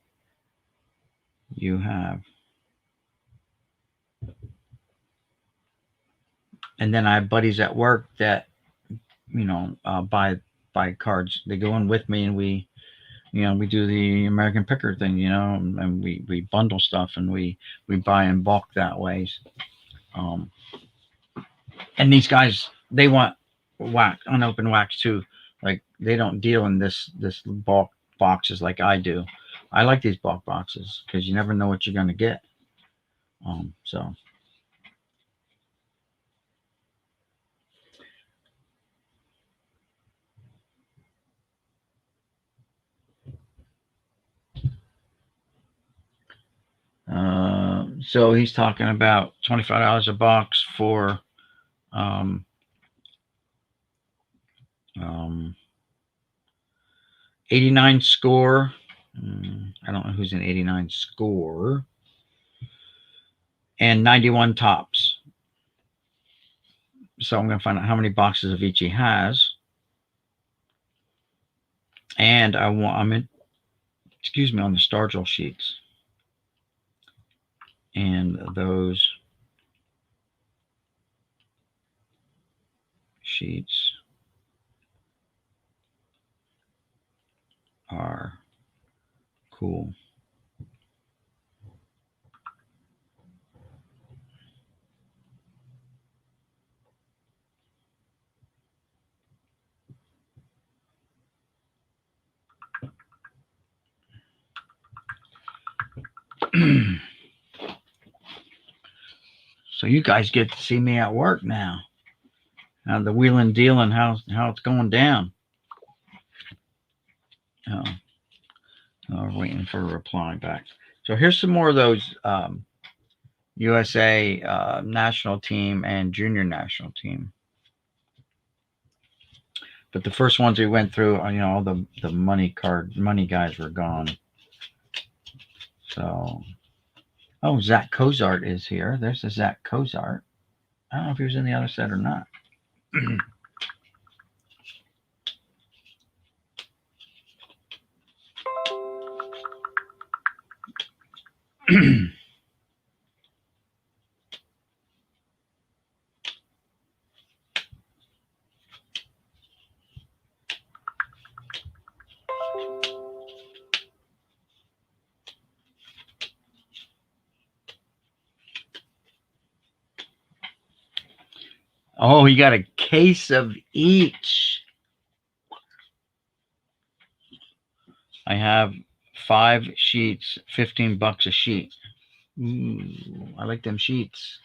you have. And then I have buddies at work that, buy cards. They go in with me, and we do the American Picker thing, and we bundle stuff, and we buy in bulk that way. And these guys, they want wax, unopened wax too. Like, they don't deal in this bulk boxes like I do. I like these bulk boxes because you never know what you're going to get. So. So he's talking about $25 a box for 89 score. I don't know who's an 89 score. And 91 tops. So I'm going to find out how many boxes of each he has. And I'm on the Stargell sheets. And those sheets are cool. So you guys get to see me at work now. The wheeling dealing, how it's going down. We're waiting for a reply back. So here's some more of those USA national team and junior national team. But the first ones we went through, all the money guys were gone. So, Zach Cozart is here. There's the Zach Cozart. I don't know if he was in the other set or not. Oh, you got a case of each. I have 5 sheets, $15 a sheet. Ooh, I like them sheets.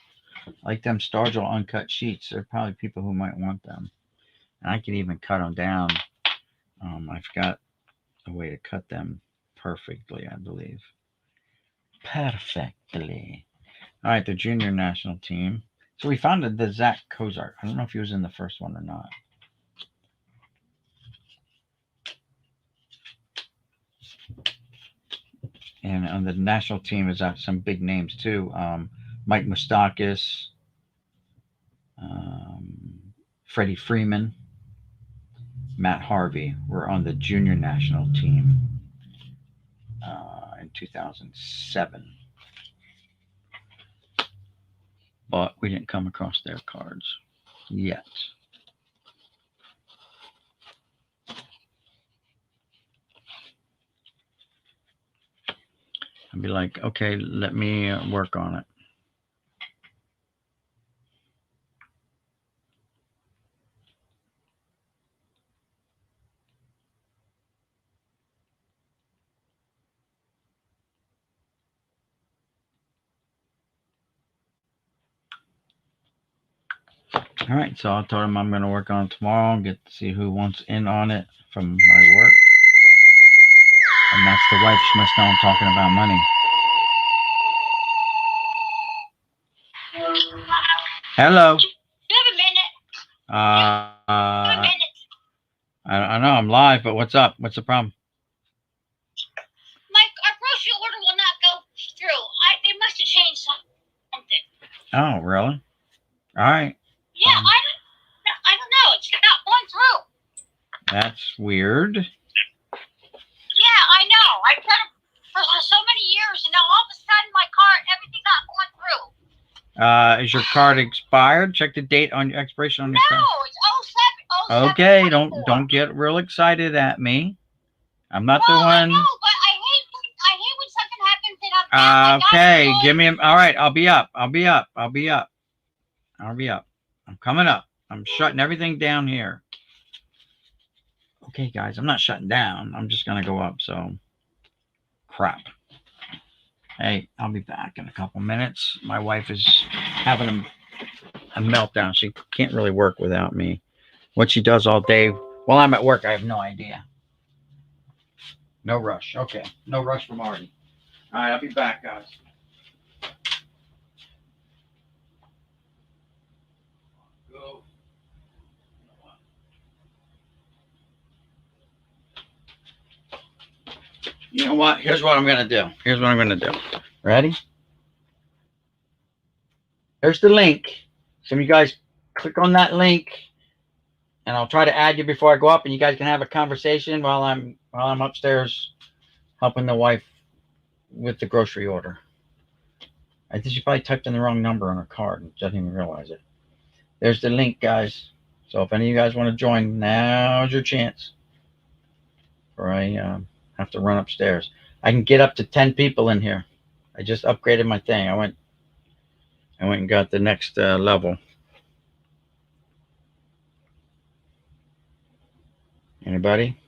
I like them Stargell uncut sheets. There are probably people who might want them. And I can even cut them down. I've got a way to cut them perfectly, I believe. Perfectly. All right, the junior national team. So we found the Zach Cozart. I don't know if he was in the first one or not. And on the national team is some big names too. Mike Moustakas, Freddie Freeman, Matt Harvey were on the junior national team in 2007. But we didn't come across their cards yet. I'd be like, okay, let me work on it. All right, so I told him I'm going to work on it tomorrow and get to see who wants in on it from my work. And that's the wife. She must know I'm talking about money. Hello. Do you have a minute? I know I'm live, but what's up? What's the problem? Our grocery order will not go through. They must have changed something. Oh, really? All right. Yeah, I don't know. It's not going through. That's weird. Yeah, I know. I've done it for so many years, and now all of a sudden my card, everything got going through. Is your card expired? Check the date on your expiration on your card. No, it's 07. Okay, don't get real excited at me. I'm not the one. I know, but I hate when something happens and I'm okay, give me. All right, I'll be up. I'll be up. I'm coming up. I'm shutting everything down here. Okay, guys, I'm not shutting down. I'm just gonna go up. So, crap. Hey, I'll be back in a couple minutes. My wife is having a meltdown. She can't really work without me. What she does all day while I'm at work, I have no idea. No rush. Okay. No rush for Marty. All right, I'll be back, guys. Go. You know what? Here's what I'm going to do. Ready? There's the link. Some of you guys click on that link, and I'll try to add you before I go up, and you guys can have a conversation while I'm upstairs helping the wife with the grocery order. I think she probably typed in the wrong number on her card and didn't even realize it. There's the link, guys. So if any of you guys want to join, now's your chance. Or I have to run upstairs. I can get up to 10 people in here. I just upgraded my thing. I went and got the next level. Anybody?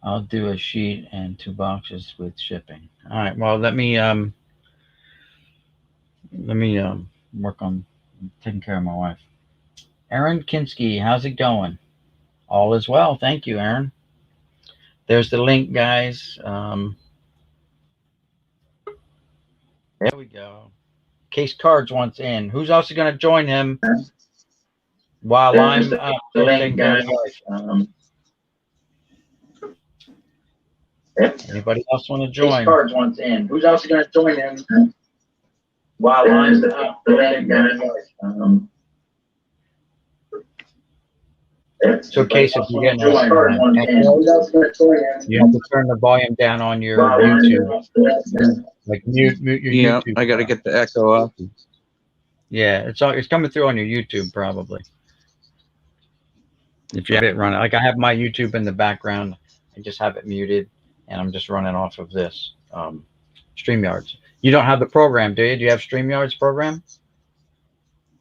I'll do a sheet and 2 boxes with shipping. All right. Well, let me work on taking care of my wife. Aaron Kinsky, how's it going? All is well. Thank you, Aaron. There's the link, guys. There we go. Case Cards wants in. Who's also going to join him while I'm taking care of my wife? Anybody else want to join? Case Cards wants in. Who's also going to join him while I'm taking care of my wife? So, Case, if you're getting you have to turn the volume down on your YouTube. Like mute your YouTube. I got to get the echo off. Yeah, it's coming through on your YouTube probably. If you have it running, like I have my YouTube in the background, I just have it muted, and I'm just running off of this StreamYards. You don't have the program, do you? Do you have StreamYards program?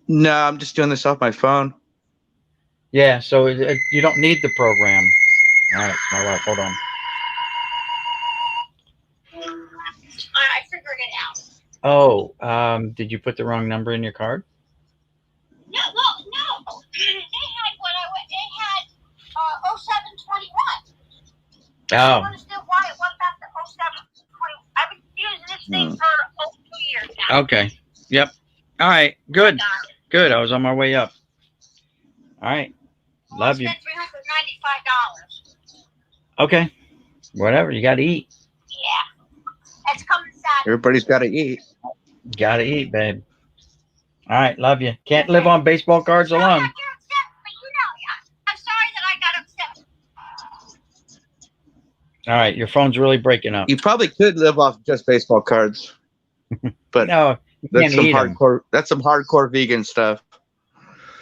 No, I'm just doing this off my phone. Yeah, so you don't need the program. All right, my wife, hold on. I figured it out. Oh, did you put the wrong number in your card? No. They had 0721. Oh. I don't understand why it went back to 0720. I've been using this thing for 2 years now. Okay. Yep. All right. Good. Good. I was on my way up. All right. Love you. I spent $395. Okay. Whatever. You got to eat. Yeah. That's coming Saturday. Everybody's got to eat. Got to eat, babe. All right. Love you. Can't live on baseball cards alone. You're upset, but I'm sorry that I got upset. All right. Your phone's really breaking up. You probably could live off just baseball cards, but no, that's some hardcore. That's some hardcore vegan stuff.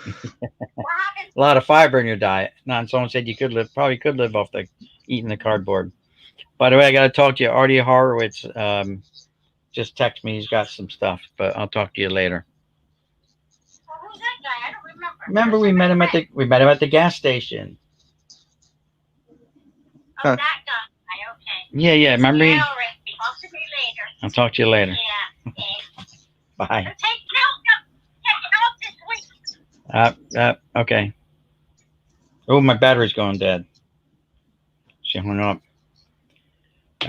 A lot of fiber in your diet. And someone said you probably could live off eating the cardboard. By the way, I got to talk to you. Artie Horowitz just text me. He's got some stuff, but I'll talk to you later. Well, who's that guy? I don't remember. Remember, we met him at the gas station. Oh, that guy. Okay. Yeah. Remember? Yeah, all right. Talk to me later. I'll talk to you later. Yeah. Okay. Bye. Take help this week. Okay. Oh, my battery's going dead. She hung up.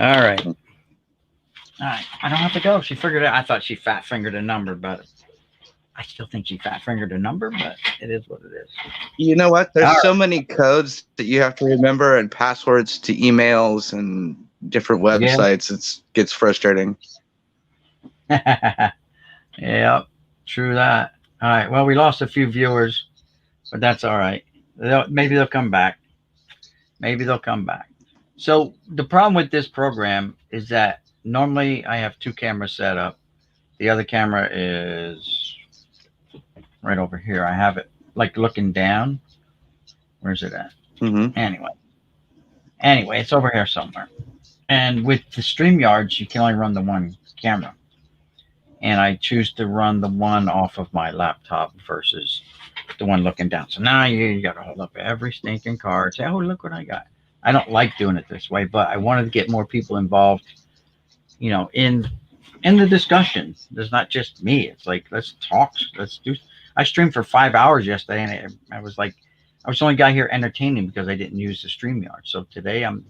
All right. I don't have to go. She figured it out. I thought she fat fingered a number, but I still think she fat fingered a number, but it is what it is. You know what? There's so many codes that you have to remember and passwords to emails and different websites. Yeah. It gets frustrating. Yeah. True that. All right. Well, we lost a few viewers, but that's all right. Maybe they'll come back. Maybe they'll come back. So the problem with this program is that normally I have two cameras set up. The other camera is right over here. I have it like looking down. Where's it at? Mm-hmm. Anyway, it's over here somewhere. And with the StreamYards, you can only run the one camera. And I choose to run the one off of my laptop versus the one looking down. So now you got to hold up every stinking card. Say, oh, look what I got. I don't like doing it this way, but I wanted to get more people involved, you know, in the discussion. There's not just me. It's like, let's talk. Let's do. I streamed for 5 hours yesterday, and I was like, I was the only guy here entertaining because I didn't use the StreamYard. So today I'm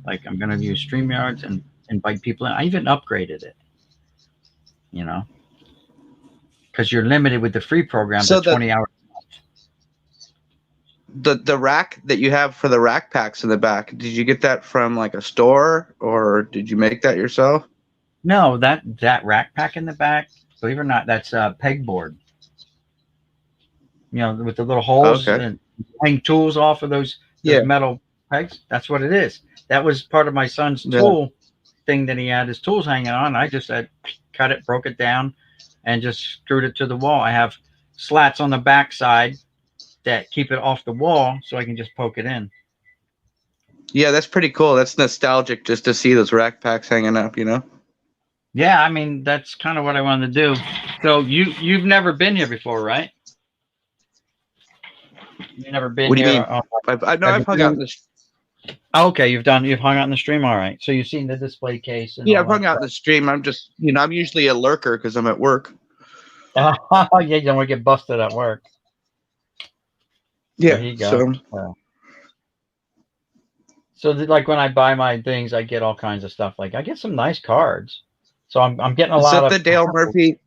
going to use StreamYards and invite people in. I even upgraded it, you know, because you're limited with the free program to 20 hours. The rack that you have for the rack packs in the back, did you get that from like a store or did you make that yourself? No, that rack pack in the back, believe it or not, that's a pegboard. You know, with the little holes and hang tools off of those metal pegs. That's what it is. That was part of my son's tool thing that he had his tools hanging on. I just said, cut it, broke it down, and just screwed it to the wall. I have slats on the back side that keep it off the wall so I can just poke it in. Yeah, that's pretty cool. That's nostalgic just to see those rack packs hanging up, you know? Yeah, I mean, that's kind of what I wanted to do. So you've never been here before, right? You've never been what do you here. mean? I've hung out in the okay, you've hung out in the stream. All right. So you've seen the display case. And I've hung out in the stream. I'm just, you know, I'm usually a lurker because I'm at work. Yeah, you don't want to get busted at work. Yeah. There you go. So like when I buy my things, I get all kinds of stuff. Like I get some nice cards. So I'm getting a lot of. Is that the Dale Murphy?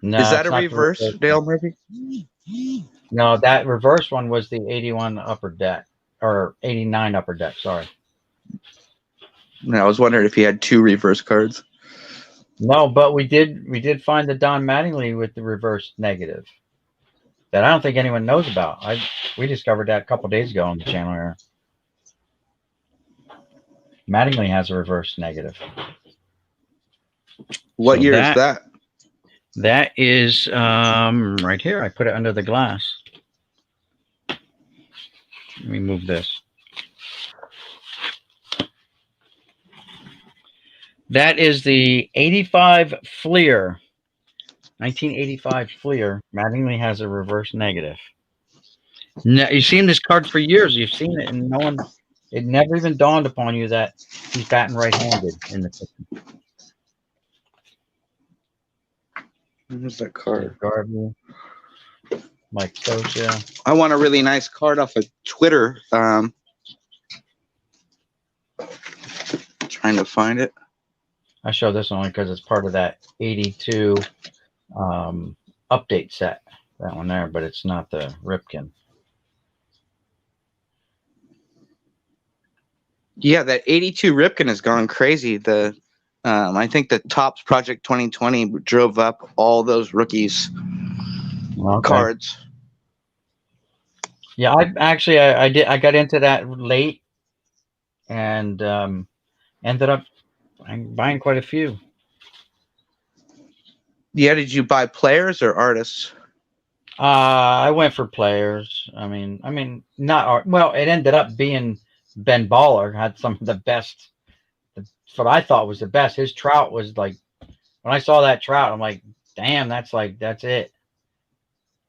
No, is that a reverse Dale Murphy? No, that reverse one was the 81 Upper Deck or 89 Upper Deck. Sorry. No, I was wondering if he had two reverse cards. No, but we did find the Don Mattingly with the reverse negative that I don't think anyone knows about. We discovered that a couple of days ago on the channel here. Mattingly has a reverse negative. What year is that? That is right here. I put it under the glass. Let me move this. That is the 85 Fleer. 1985 Fleer. Mattingly has a reverse negative. Now, you've seen this card for years. You've seen it, and it never even dawned upon you that he's batting right-handed in the picture. Where's that card? Garvey, Mike Scioscia. I want a really nice card off of Twitter. Trying to find it. I show this only because it's part of that 82 update set. That one there, but it's not the Ripken. Yeah, that 82 Ripken has gone crazy. I think the Topps Project 2020 drove up all those rookies cards. Yeah, I got into that late and ended up buying quite a few. Yeah, did you buy players or artists? I went for players. I mean, not art. Well, it ended up being Ben Baller had some of the best. What I thought was the best. His Trout was like, when I saw that Trout, I'm like, damn, that's it.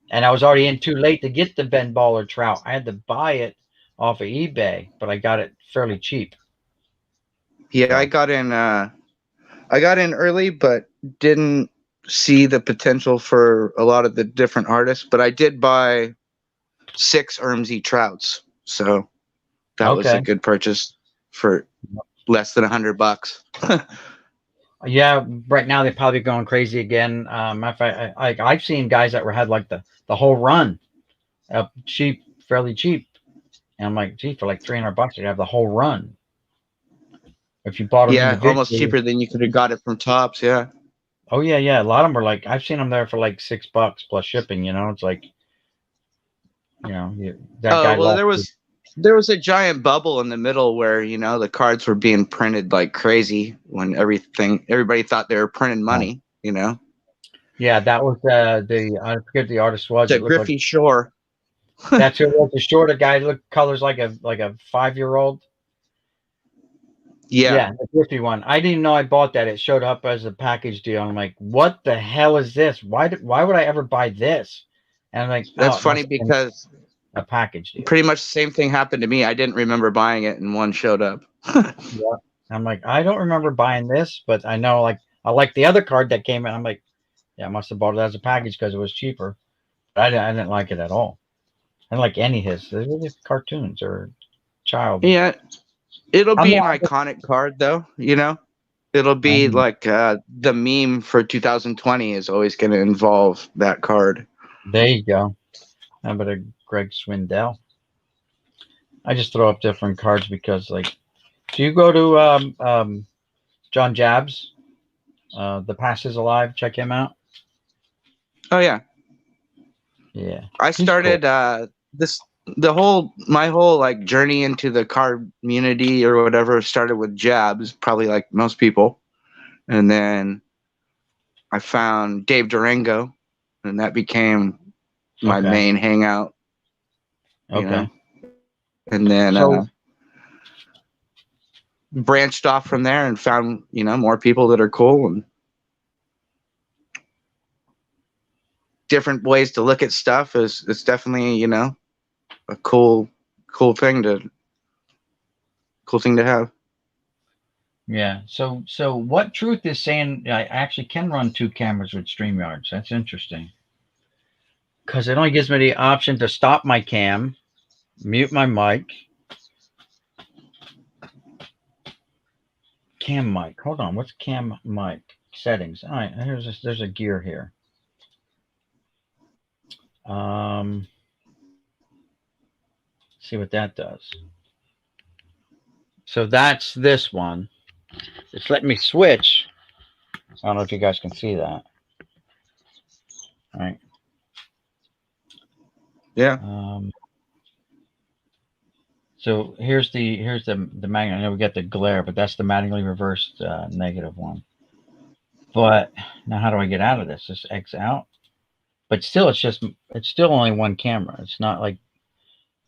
And I was already in too late to get the Ben Baller Trout. I had to buy it off of eBay, but I got it fairly cheap. Yeah, I got in early, but didn't see the potential for a lot of the different artists. But I did buy 6 Ermsey Trouts, so that was a good purchase for less than $100. Yeah, right now they're probably going crazy again. I've seen guys that had like the whole run, cheap, fairly cheap, and I'm like, gee, for like $300 you have the whole run. If you bought them, almost cheaper than you could have got it from Topps. Yeah. Oh yeah, yeah. A lot of them are like I've seen them there for like $6 plus shipping. You know, it's like that guy Oh well, left. there was a giant bubble in the middle where the cards were being printed like crazy when everybody thought they were printing money. Yeah, that was the I forget the artist was. The It looked like Griffey Shore. that's who it was. The shorter guy looked colors like a 5-year-old. Yeah, Yeah, the Griffey one. I didn't know I bought that. It showed up as a package deal. I'm like, what the hell is this? Why would I ever buy this? And I'm like, oh, that's it must funny have been because a package deal. pretty much the same thing happened to me. I didn't remember buying it, and one showed up. Yeah. I'm like, I don't remember buying this, but I know like I like the other card that came in. I'm like, yeah, I must have bought it as a package because it was cheaper. But I didn't like it at all. I didn't like any of his. They were just cartoons or child. Yeah, it'll I'm be an not. iconic card, though. It'll be like the meme for 2020 is always going to involve that card. There you go. How about a Greg Swindell? I just throw up different cards because, like, do you go to John Jabs? The Past is Alive. Check him out. Oh yeah, Yeah, I he's started my whole like journey into the card community or whatever started with Jabs, probably like most people, and then I found Dave Durango, and that became my Okay. main hangout. Okay. And then So branched off from there and found more people that are cool and different ways to look at stuff. It's definitely a cool thing to have. yeah. So what Truth is saying? I actually can run 2 cameras with StreamYards. That's interesting because it only gives me the option to stop my cam, mute my mic. Cam mic. Hold on. What's cam mic settings? All right. There's a gear here. See what that does. So that's this one. It's letting me switch. I don't know if you guys can see that. All right. Yeah. So here's the magnet. I know we got the glare, but that's the manually reversed negative one. But now how do I get out of this? Just X out. But still, it's still only one camera. It's not like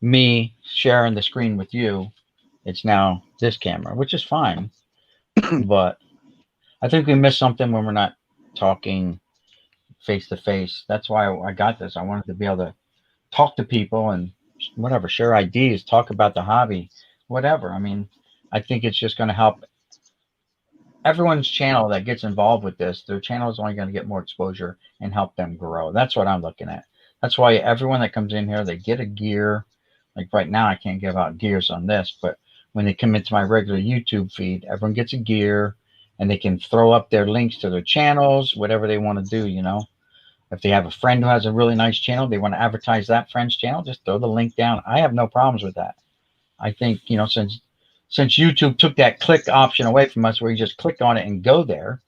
me sharing the screen with you. It's now this camera, which is fine. But I think we missed something when we're not talking face to face. That's why I got this. I wanted to be able to talk to people and whatever, share ideas, talk about the hobby, whatever. I mean, I think it's just going to help everyone's channel that gets involved with this. Their channel is only going to get more exposure and help them grow. That's what I'm looking at. That's why everyone that comes in here, they get a gear. Like right now, I can't give out gears on this, but when they come into my regular YouTube feed, everyone gets a gear and they can throw up their links to their channels, whatever they want to do, If they have a friend who has a really nice channel, they want to advertise that friend's channel, just throw the link down. I have no problems with that. I think, since YouTube took that click option away from us where you just click on it and go there.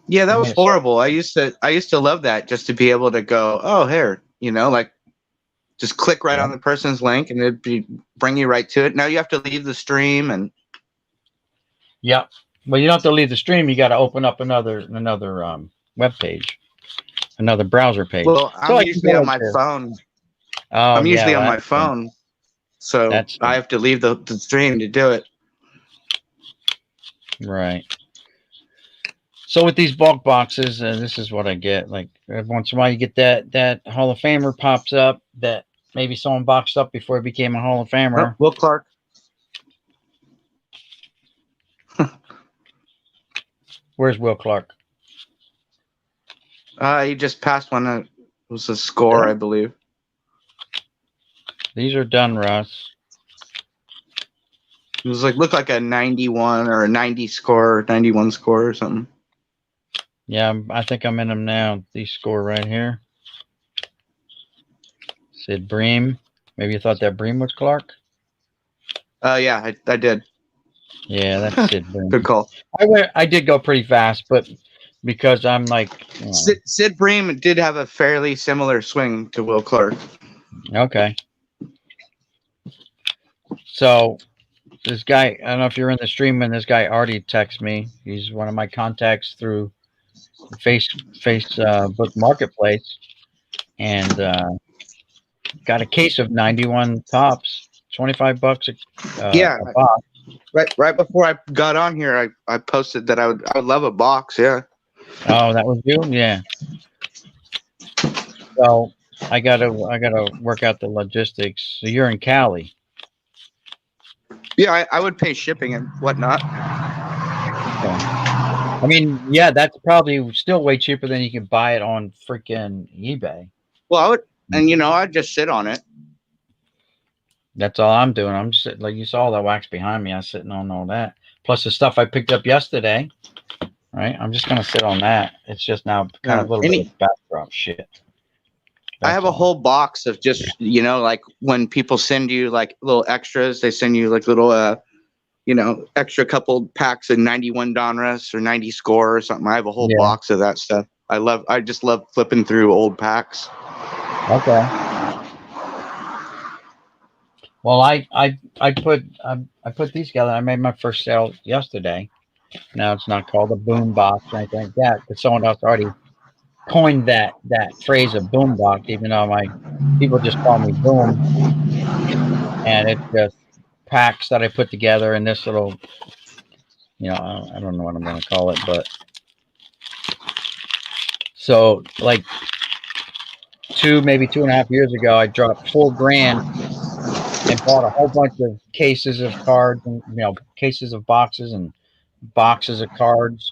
Yeah, that was horrible. I used to love that, just to be able to go, oh, here, like just click right on the person's link and it'd bring you right to it. Now you have to leave the stream and. Yeah. Well, you don't have to leave the stream. You got to open up another web page, another browser page. Well, I'm usually on my phone. Oh, I'm usually on my phone, so I have to leave the stream to do it. Right. So with these bulk boxes, this is what I get. Like every once in a while, you get that Hall of Famer pops up that maybe someone boxed up before he became a Hall of Famer. Oh, Will Clark. Where's Will Clark? He just passed one. It was a score, I believe. These are done, Russ. It was looked like a 91 or a 90 score, 91 score or something. Yeah, I think I'm in them now. These score right here. Sid Bream. Maybe you thought that Bream was Clark? Yeah, I did. Yeah, that's Sid Bream. Good call. I did go pretty fast, but because I'm like, you know, Sid Bream did have a fairly similar swing to Will Clark. okay. So this guy, I don't know if you're in the stream when this guy Artie texts me. He's one of my contacts through Facebook Marketplace, and got a case of 91 tops, $25 Yeah, a box. right before I got on here, I posted that I would love a box. Yeah. Oh, that was you, yeah. So I gotta work out the logistics. So you're in Cali. Yeah, I would pay shipping and whatnot. I mean, yeah, that's probably still way cheaper than you can buy it on freaking eBay. Well, I would, and I'd just sit on it. That's all I'm doing. I'm just like you saw the wax behind me. I'm sitting on all that. Plus the stuff I picked up yesterday. Right? I'm just gonna sit on that. It's just now kind of a little bit of backdrop shit. I have a whole box of just, like when people send you like little extras, they send you like little, extra couple packs of 91 Donruss or 90 Score or something. I have a whole box of that stuff. I just love flipping through old packs. Okay. Well, I put these together. I made my first sale yesterday. Now it's not called a boom box or anything like that, but someone else already coined that phrase of boom box, even though my people just call me boom. And it's just packs that I put together in this little, I don't know what I'm going to call it, but so like maybe 2.5 years ago, I dropped $4,000 and bought a whole bunch of cases of cards and, cases of boxes and boxes of cards,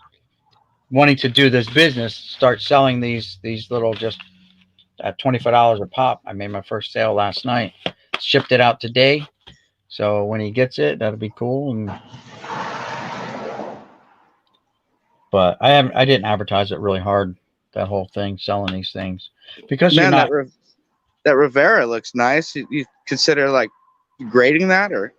wanting to do this business, start selling these little just at $25 a pop. I made my first sale last night, shipped it out today. So when he gets it, that'll be cool. But I didn't advertise it really hard, that whole thing, selling these things, because that Rivera looks nice. You consider like grading that, or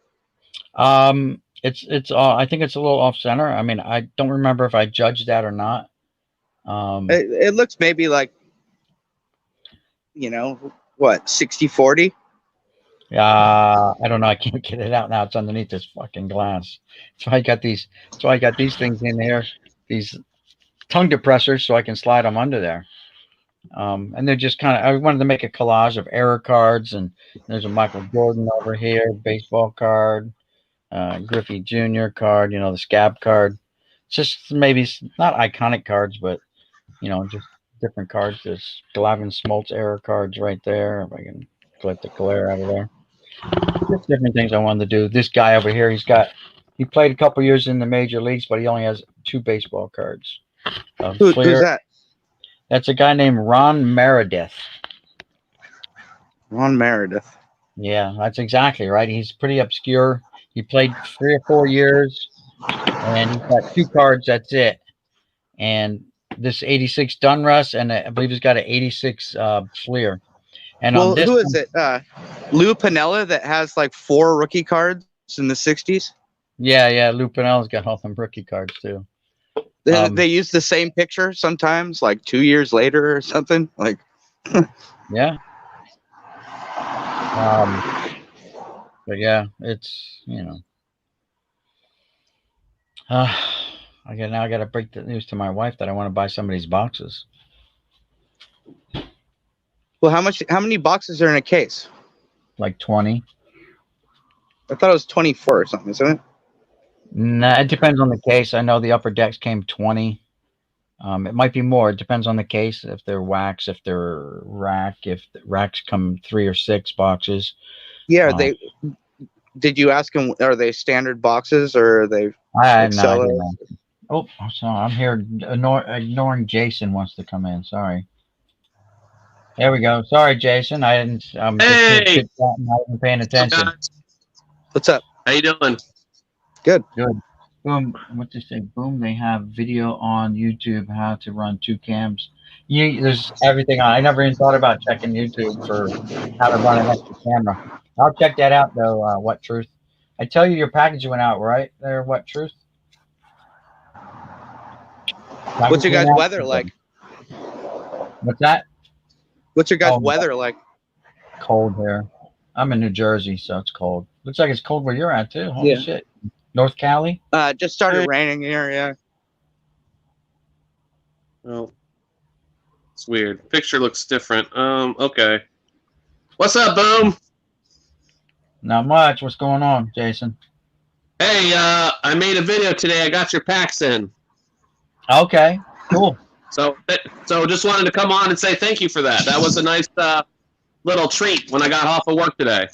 it's I think it's a little off center. I mean, I don't remember if I judged that or not. It looks maybe like, what, 60-40? I don't know. I can't get it out now. It's underneath this fucking glass. So I got these things in there, these tongue depressors, so I can slide them under there. And they're just kind of, I wanted to make a collage of error cards, and there's a Michael Jordan over here, baseball card, Griffey Jr. card, the scab card. It's just maybe not iconic cards, but, just different cards. There's Glavine Smoltz error cards right there. If I can collect the glare out of there. Just different things I wanted to do. This guy over here, he played a couple years in the major leagues, but he only has 2 baseball cards. Who's that? That's a guy named Ron Meredith. Ron Meredith. Yeah, that's exactly right. He's pretty obscure. He played 3 or 4 years, and he's got 2 cards. That's it. And this 86 Donruss, and I believe he's got an 86 Fleer. And well, who is it? Lou Piniella that has like 4 rookie cards in the 60s? Yeah. Lou Piniella's got all them rookie cards too. They use the same picture sometimes, like 2 years later or something. Like, yeah. But yeah, it's I got to break the news to my wife that I want to buy some of these boxes. Well, how many boxes are in a case? Like 20. I thought it was 24 or something, isn't it? Nah, it depends on the case. I know the upper decks came 20. It might be more. It depends on the case. If they're wax, if they're rack, if the racks come 3 or 6 boxes. Yeah, did you ask them, are they standard boxes or are they no, oh, sorry, I'm here ignoring Jason wants to come in. Sorry. There we go. Sorry, Jason. I didn't. Hey, I wasn't paying attention. What's up? How you doing? Good. Boom. What to say? Boom. They have video on YouTube how to run 2 cams. There's everything on. I never even thought about checking YouTube for how to run an extra camera. I'll check that out though. What Truth? I tell you, your package went out right there. What Truth? What's your guys' weather like? What's that? What's your guys' Oh, weather like? Cold here. I'm in New Jersey, so it's cold. Looks like it's cold where you're at too. Holy Yeah. shit. North Cali? Just started raining here, yeah. Well, it's weird. Picture looks different. Okay. What's up, Boom? Not much. What's going on, Jason? Hey, I made a video today. I got your packs in. Okay, cool. So just wanted to come on and say thank you for that. That was a nice little treat when I got off of work today.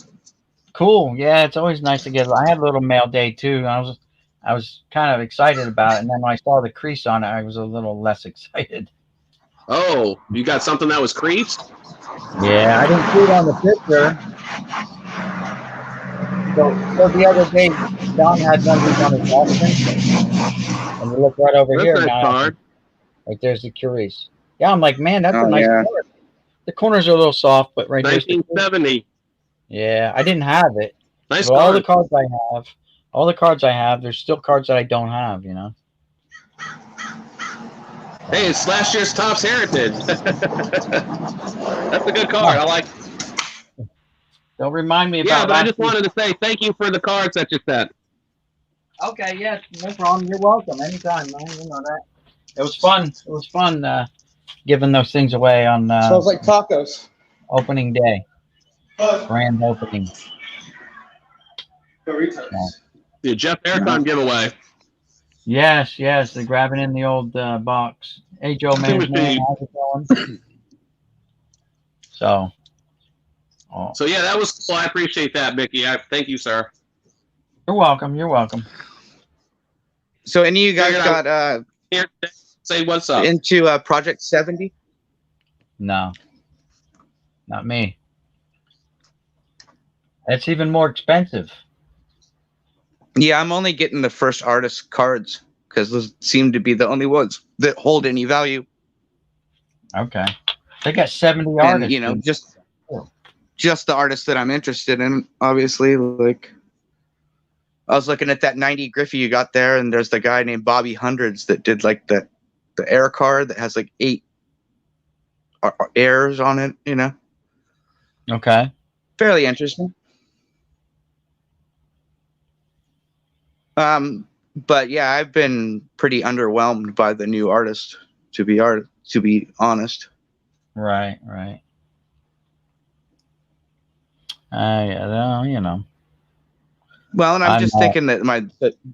Cool. Yeah, it's always nice to get. I had a little mail day too. I was kind of excited about it, and then when I saw the crease on it, I was a little less excited. Oh, you got something that was creased? Yeah, I didn't see it on the picture. So the other day, Don had one of these on his Austin, and you look right over That's here nice now. card. Like there's the crease. Yeah, I'm like, man, that's Oh, a nice yeah. corner. The corners are a little soft, but right there's the crease. 1970. Yeah, I didn't have it. Nice But card. all the cards I have, there's still cards that I don't have, you know. Hey, it's last year's Topps Heritage. That's a good card. I like. Don't remind me about Yeah, but I last just year. wanted to say thank you for the cards that you sent. Okay, yeah, no problem. You're welcome anytime, man. You know that. It was fun. It was fun giving those things away on Smells like tacos. opening day, grand opening. The Jeff Aircon giveaway. Yes, they're grabbing in the old box. Hey, Joe, man, how's it going? So Yeah, that was cool. I appreciate that, Mickey. Thank you, sir. you're welcome. You're welcome. So any of you guys Figured got Here, say what's up. into Project 70? No, not me. It's even more expensive. Yeah, I'm only getting the first artist cards because those seem to be the only ones that hold any value. Okay, they got 70 artists. And, you know, just the artists that I'm interested in, obviously. Like, I was looking at that 90 Griffey you got there, and there's the guy named Bobby Hundreds that did like the air card that has like 8 airs on it, you know. Okay. Fairly interesting. But yeah, I've been pretty underwhelmed by the new artist, to be honest. Right. Yeah, you know. Well, and I'm just thinking that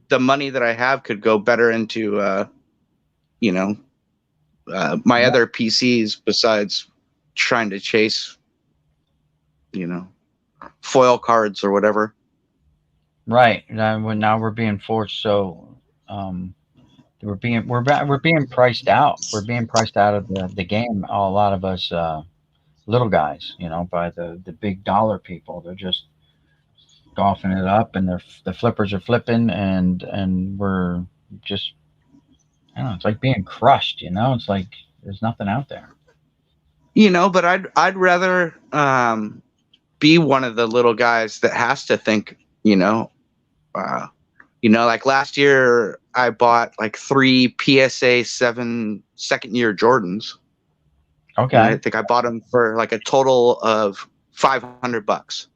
the money that I have could go better into, my other PCs besides trying to chase, foil cards or whatever. Right. Now we're being forced. So, we're being priced out. We're being priced out of the game. A lot of us, little guys, you know, by the big dollar people. They're just golfing it up, and the flippers are flipping, and we're just, I don't know. It's like being crushed. You know, it's like there's nothing out there. You know, but I'd rather be one of the little guys that has to think. Like last year I bought like 3 PSA 7 second-year Jordans. Okay. And I think I bought them for like a total of $500,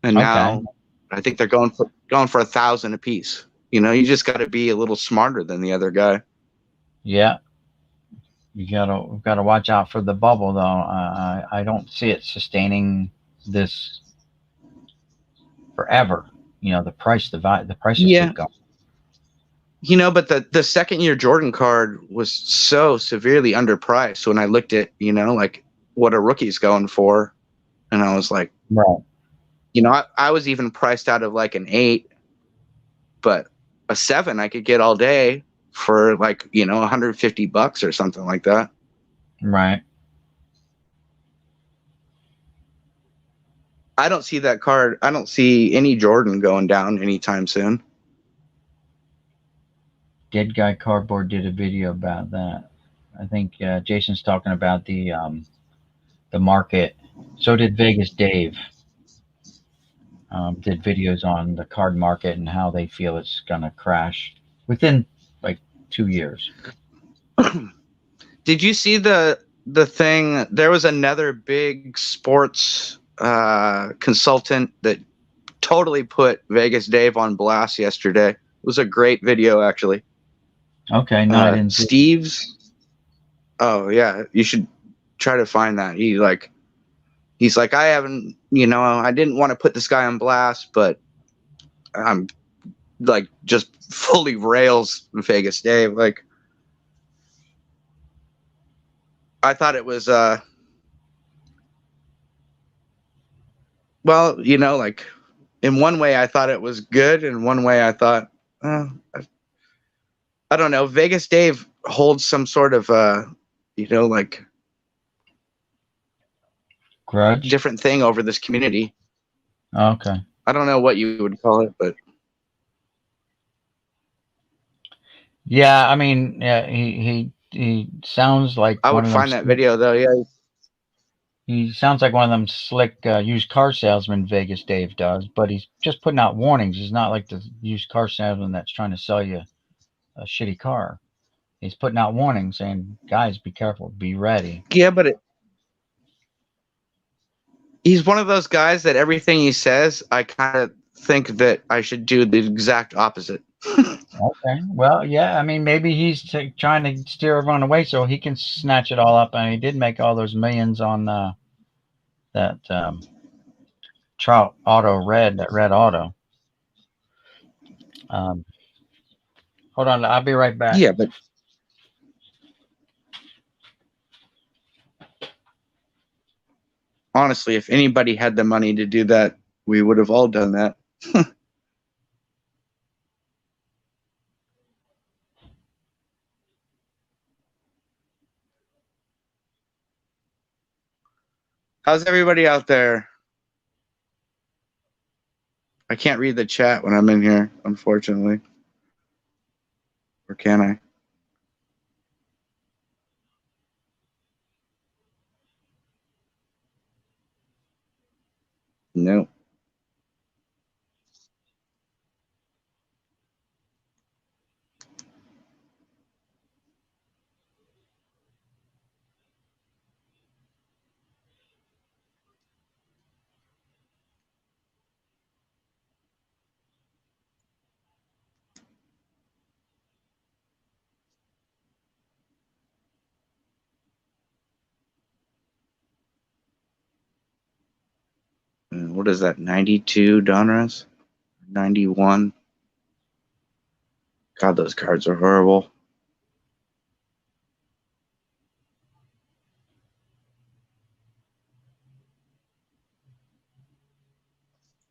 and now I think they're going for $1,000 a piece. You know, you just got to be a little smarter than the other guy. Yeah. You gotta watch out for the bubble, though. I don't see it sustaining this forever. You know, the price is keep going. You know, but the second-year Jordan card was so severely underpriced when I looked at, like what a rookie's going for, and I was like, right. You know, I was even priced out of like an 8, but a 7 I could get all day for like, $150 or something like that. Right. I don't see that card. I don't see any Jordan going down anytime soon. Dead Guy Cardboard did a video about that. I think Jason's talking about the market. So did Vegas Dave. Did videos on the card market and how they feel it's gonna crash within like 2 years. Did you see the thing? There was another big sports consultant that totally put Vegas Dave on blast yesterday. It was a great video, actually. Okay, no, I didn't see. Steve's. Oh yeah, you should try to find that. He's like, I haven't, I didn't want to put this guy on blast, but I'm like just fully rails Vegas Dave. Like, I thought it was well, like in one way I thought it was good, in one way I thought, I don't know. Vegas Dave holds some sort of like Grudge. different thing over this community. Okay. I don't know what you would call it, but Yeah, I mean, yeah, he sounds like I one would of them find that video though. Yeah, He sounds like one of them slick used car salesmen Vegas Dave does, but he's just putting out warnings. He's not like the used car salesman that's trying to sell you a shitty car. He's putting out warnings saying, guys, be careful, be ready. yeah, but he's one of those guys that everything he says, I kind of think that I should do the exact opposite. Okay. Well, yeah, I mean, maybe he's trying to steer everyone away so he can snatch it all up. And he did make all those millions on that Trout Auto Red, that red auto. Hold on, I'll be right back. Yeah, but honestly, if anybody had the money to do that, we would have all done that. How's everybody out there? I can't read the chat when I'm in here, unfortunately. Or can I? No. What is that? 92 Donruss? 91. God, those cards are horrible.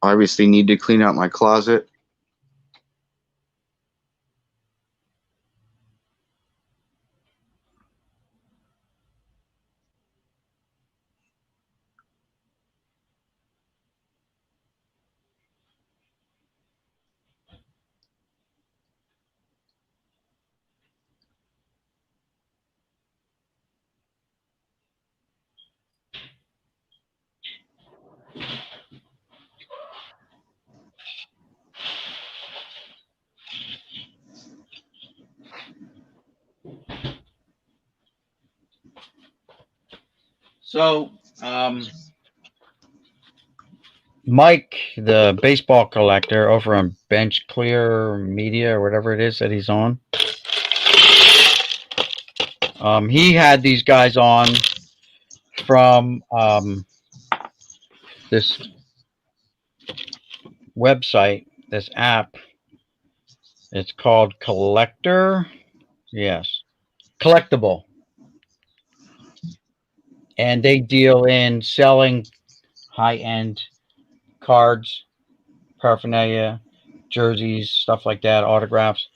Obviously need to clean out my closet. So, Mike, the baseball collector over on Bench Clear Media or whatever it is that he's on, he had these guys on from this website, this app. It's called Collector. Yes. Collectible. And they deal in selling high-end cards, paraphernalia, jerseys, stuff like that, autographs.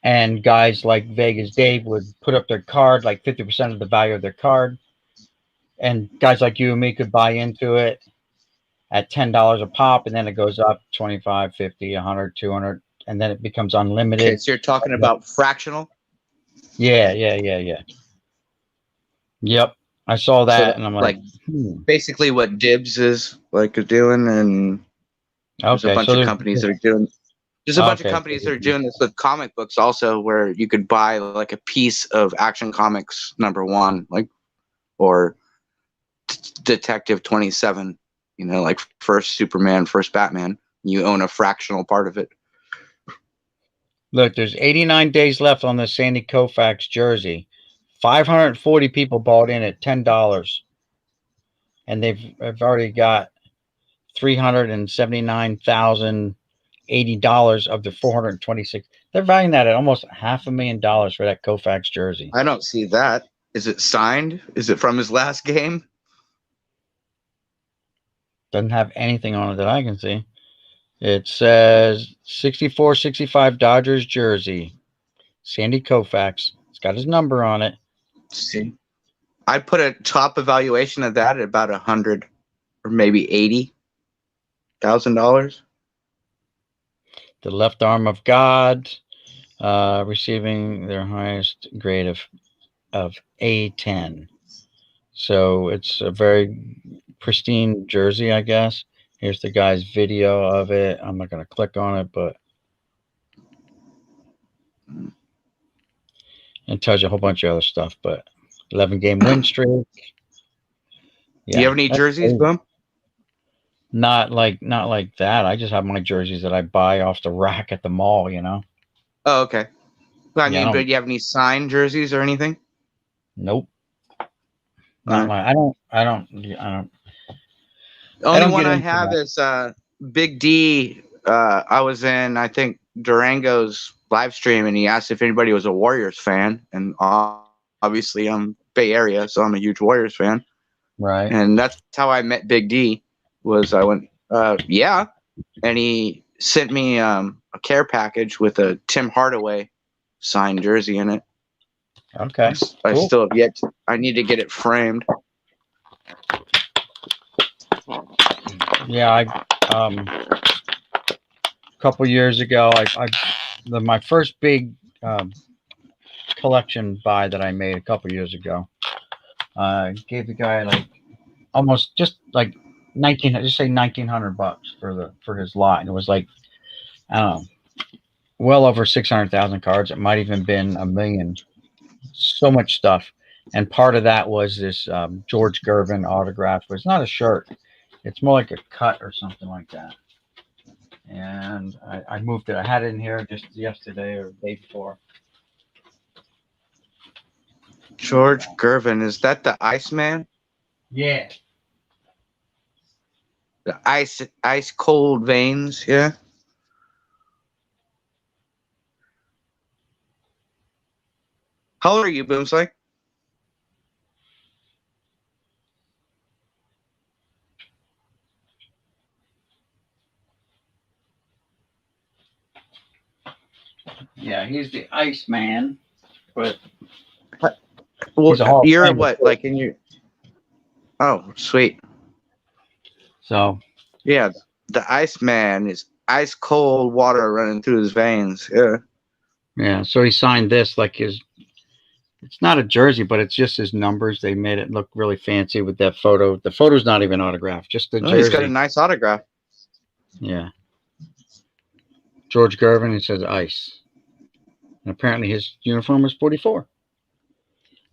And guys like Vegas Dave would put up their card, like 50% of the value of their card. And guys like you and me could buy into it at $10 a pop, and then it goes up 25, 50, 100, 200, and then it becomes unlimited. Okay, so you're talking about fractional? Yeah. Yep. I saw that, and I'm like basically what Dibs is like doing, and there's a bunch of companies that are There's a bunch of Okay. companies that are doing this with comic books also, where you could buy like a piece of Action Comics #1, like, or Detective 27, you know, like first Superman, first Batman. You own a fractional part of it. Look, there's 89 days left on the Sandy Koufax jersey. 540 people bought in at $10, and they've already got $379,080 of the 426. They're valuing that at almost $500,000 for that Koufax jersey. I don't see that. Is it signed? Is it from his last game? Doesn't have anything on it that I can see. It says 64-65 Dodgers jersey. Sandy Koufax. It's got his number on it. See, I'd put a top evaluation of that at about 100 or maybe $80,000. The left arm of God, receiving their highest grade of A10. So it's a very pristine jersey, I guess. Here's the guy's video of it. I'm not going to click on it, but it tells you a whole bunch of other stuff. But 11-game win streak. Yeah, Do you have any jerseys, cool. Boom? Not like that. I just have my jerseys that I buy off the rack at the mall. You know. Oh, okay. Well, I Yeah, mean, but do you have any signed jerseys or anything? Nope. Not like I don't. The only don't one get I into have that. is Big D. I was in, I think, Durango's live stream, and he asked if anybody was a Warriors fan, and obviously I'm Bay Area, so I'm a huge Warriors fan, Right. and that's how I met Big D. Was I went, yeah, and he sent me a care package with a Tim Hardaway signed jersey in it. Okay. I Cool. still have yet. I need to get it framed. Yeah, a couple years ago, my first big collection buy that I made a couple years ago, gave the guy like almost just like $1,900 for his lot, and it was like, I don't know, well over 600,000 cards. It might even been 1 million. So much stuff, and part of that was this George Gervin autograph. But it's not a shirt. It's more like a cut or something like that. And I moved it. I had it in here just yesterday or the day before. George Gervin, is that the Iceman? Yeah. The ice cold veins, yeah. How old are you, Boomsley? Yeah, he's the Iceman. But Well, He's a Hall of you're Famer, what, too. like in your? Oh, sweet. so Yeah, the Iceman is ice cold water running through his veins. Yeah. yeah, so he signed this like his. It's not a jersey, but it's just his numbers. They made it look really fancy with that photo. The photo's not even autographed, just the Oh, jersey. he's got a nice autograph. Yeah. George Gervin, it says ice. And apparently his uniform was 44.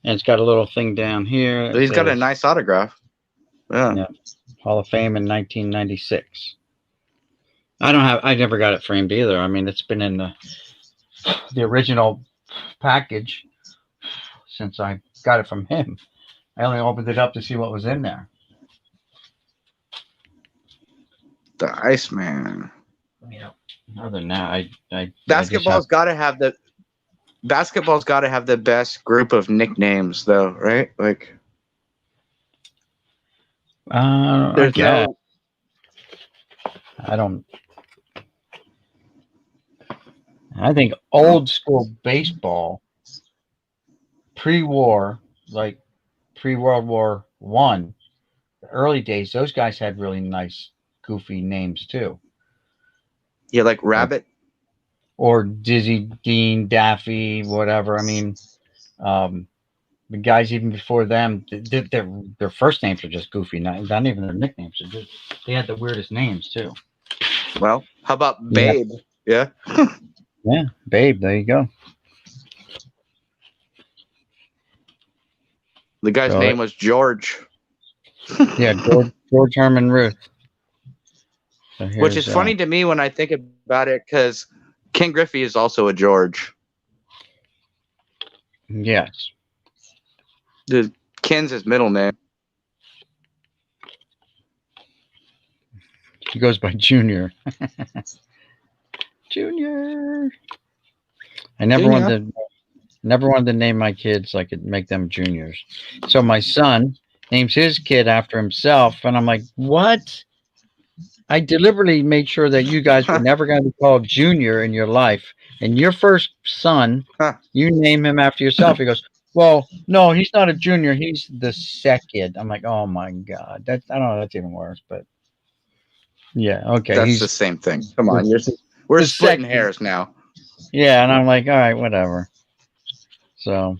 And it's got a little thing down here. So he's got a nice autograph. Yeah. Yeah. Hall of Fame in 1996. I never got it framed either. I mean, it's been in the original package since I got it from him. I only opened it up to see what was in there. The Iceman. You know, other than that, I Basketball's got to have the best group of nicknames, though, right? Like, there's no. I think old school baseball, pre-war, like pre-World War I, the early days, those guys had really nice, goofy names too. Yeah, like Rabbit. Or Dizzy, Dean, Daffy, whatever. I mean, the guys even before them, their first names were just goofy. Not even their nicknames. They had the weirdest names too. Well, how about Babe? Yeah. Yeah, Babe. There you go. The guy's So, name was George. Yeah, George Herman Ruth. So Which is funny to me when I think about it, because Ken Griffey is also a George. Yes. Ken's his middle name. He goes by Junior. Junior. I never wanted to name my kids so I could make them juniors. So my son names his kid after himself, and I'm like, what? I deliberately made sure that you guys were never going to be called Junior in your life. And your first son, you name him after yourself. He goes, well, no, he's not a junior. He's the second. I'm like, oh my God. I don't know. That's even worse, but yeah. Okay. That's the same thing. Come on. We're splitting hairs now. Yeah. And I'm like, all right, whatever. So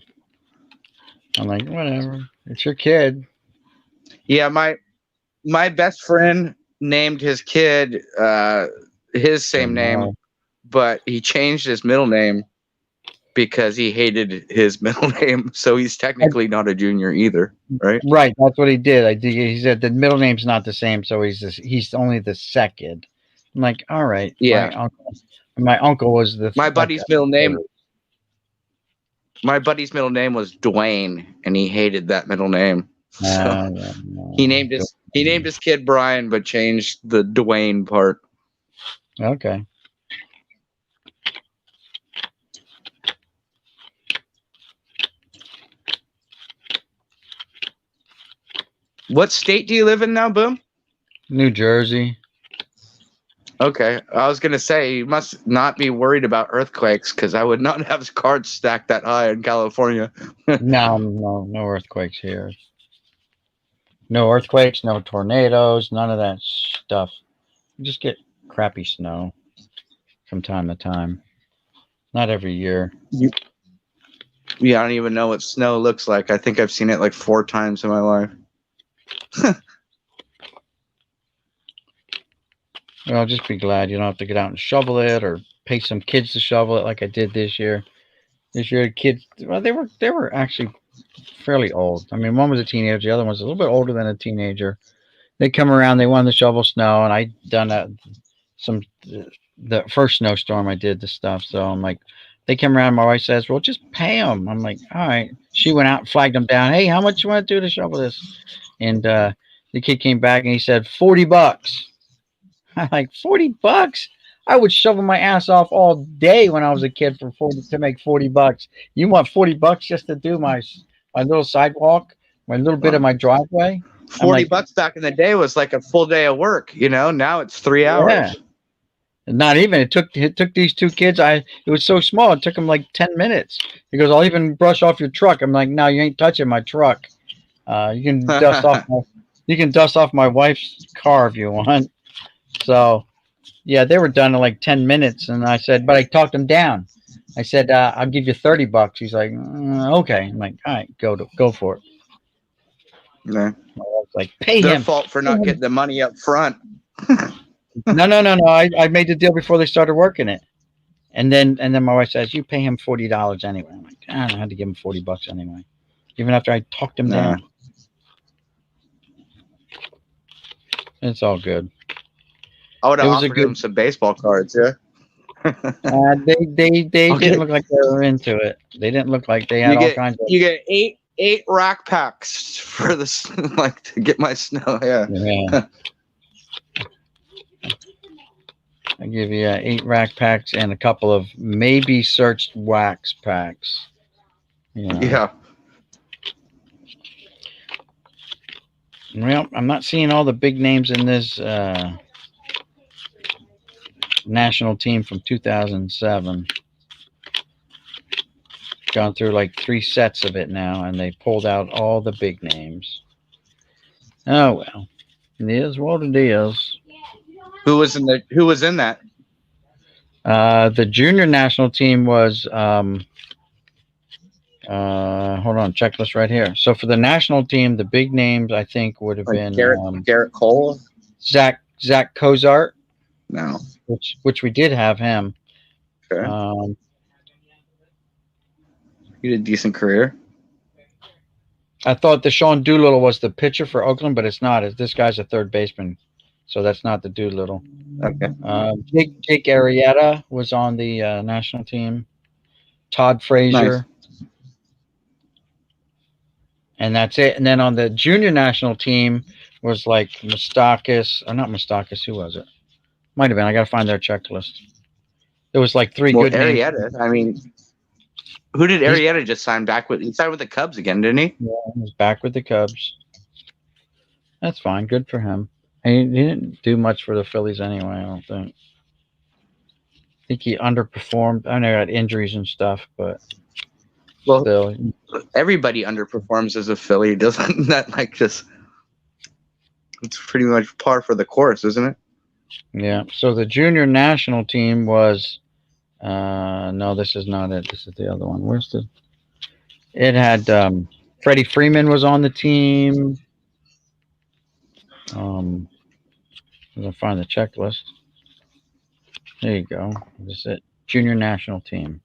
I'm like, whatever. It's your kid. Yeah. My best friend named his kid his same name, but he changed his middle name because he hated his middle name. So he's technically not a junior either, right? Right. That's what he did. He said the middle name's not the same, so he's only the second. I'm like, all right. Yeah. My uncle was my buddy's middle name. My buddy's middle name was Dwayne, and he hated that middle name. So he named his kid Brian, but changed the Dwayne part. Okay. What state do you live in now, Boom? New Jersey. Okay. I was going to say, you must not be worried about earthquakes, because I would not have cards stacked that high in California. No earthquakes here. No earthquakes, no tornadoes, none of that stuff. You just get crappy snow from time to time. Not every year. Yeah, I don't even know what snow looks like. I think I've seen it like 4 times in my life. Well, just be glad you don't have to get out and shovel it or pay some kids to shovel it like I did this year. This year, kids, well, they were actually fairly old. I mean, one was a teenager, the other one's a little bit older than a teenager. They come around, they wanted to shovel snow, and I done the first snowstorm I did the stuff. So I'm like, they come around, my wife says, well, just pay them. I'm like, all right. She went out and flagged them down. Hey, how much you want to do to shovel this? And the kid came back and he said, $40. I'm like, $40? I would shovel my ass off all day when I was a kid to make $40. You want $40 just to do my little sidewalk, my little bit of my driveway? $40 back in the day was like a full day of work, Now it's 3 hours. Yeah. Not even. It took these 2 kids. It was so small. It took them like 10 minutes. He goes, I'll even brush off your truck. I'm like, no, you ain't touching my truck. You can dust off my wife's car if you want. So, yeah, they were done in like 10 minutes. And I said, but I talked him down. I said, I'll give you $30. He's like, okay. I'm like, all right, go for it. Yeah. I was like, pay Their him. fault for not getting the money up front. No. I made the deal before they started working it. And then my wife says, you pay him $40 anyway. I'm like, I had to give him $40 anyway. Even after I talked him down. It's all good. I would have offered him some baseball cards, yeah. They didn't look like they were into it. They didn't look like they had all kinds of. You get eight rack packs for this, like to get my snow. Yeah. I give you 8 rack packs and a couple of maybe searched wax packs. Yeah. Well, I'm not seeing all the big names in this national team from 2007. Gone through like 3 sets of it now, and they pulled out all the big names. Oh well, it is what it is. Who was in that? The junior national team was hold on, checklist right here. So for the national team, the big names I think would have been Garrett Cole, Zach Cozart. No. which we did have him. Okay. He had a decent career. I thought Deshaun Doolittle was the pitcher for Oakland, but it's not. This guy's a third baseman, so that's not the Doolittle. Okay. Jake Arrieta was on the national team. Todd Frazier. Nice. And that's it. And then on the junior national team was like Moustakis, or not Moustakis, who was it? Might have been. I got to find their checklist. There was like three good names. Arrieta, I mean, who did Arrieta just sign back with? He signed with the Cubs again, didn't he? Yeah, he was back with the Cubs. That's fine. Good for him. He didn't do much for the Phillies anyway, I don't think. I think he underperformed. I know he had injuries and stuff, but Well, still. everybody underperforms as a Philly, doesn't that? Like, just it's pretty much par for the course, isn't it? Yeah. So the junior national team was no, this is not it. This is the other one. Where's the it had Freddie Freeman was on the team. I'm gonna find the checklist. There you go. This is it. Junior national team.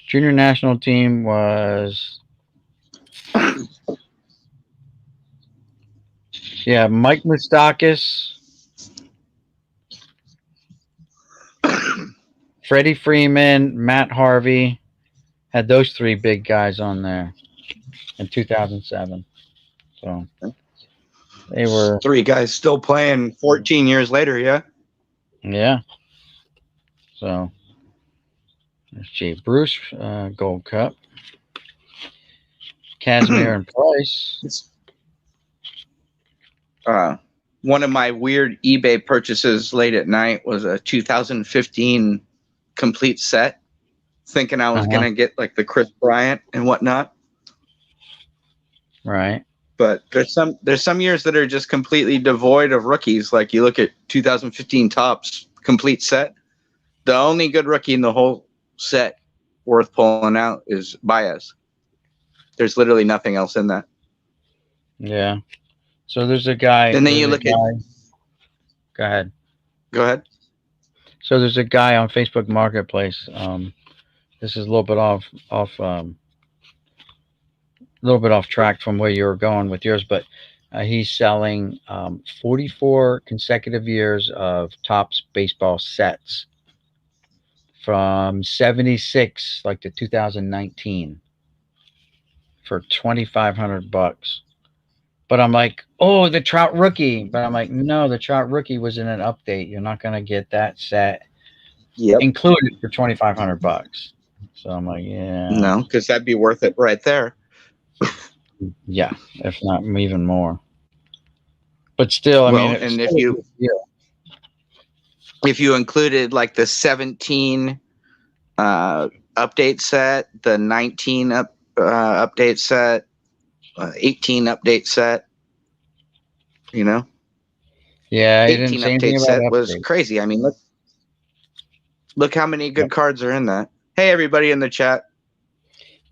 Junior national team was Mike Moustakis, Freddie Freeman, Matt Harvey, had those three big guys on there in 2007. So they were three guys still playing 14 years later, yeah? Yeah. So there's Jay Bruce, Gold Cup. Casimir and Price. One of my weird eBay purchases late at night was a 2015 complete set, thinking I was gonna get like the Chris Bryant and whatnot. Right. But there's some years that are just completely devoid of rookies. Like you look at 2015 Topps complete set, the only good rookie in the whole set worth pulling out is Baez. There's literally nothing else in that. Yeah. So there's a guy. And then you look at. Go ahead. Go ahead. So there's a guy on Facebook Marketplace. This is a little bit off track from where you were going with yours, but he's selling 44 consecutive years of Topps baseball sets from 76 like to 2019 for $2,500. But I'm like, oh, the Trout rookie. But I'm like, no, the Trout rookie was in an update. You're not gonna get that set included for $2,500. So I'm like, yeah, no, because that'd be worth it right there. Yeah, if not even more. But still, I mean, and if you included like the 17 update set, the 19 update set, 18 update set, you know, 18 update set was crazy. I mean, look how many good cards are in that. Hey, everybody in the chat.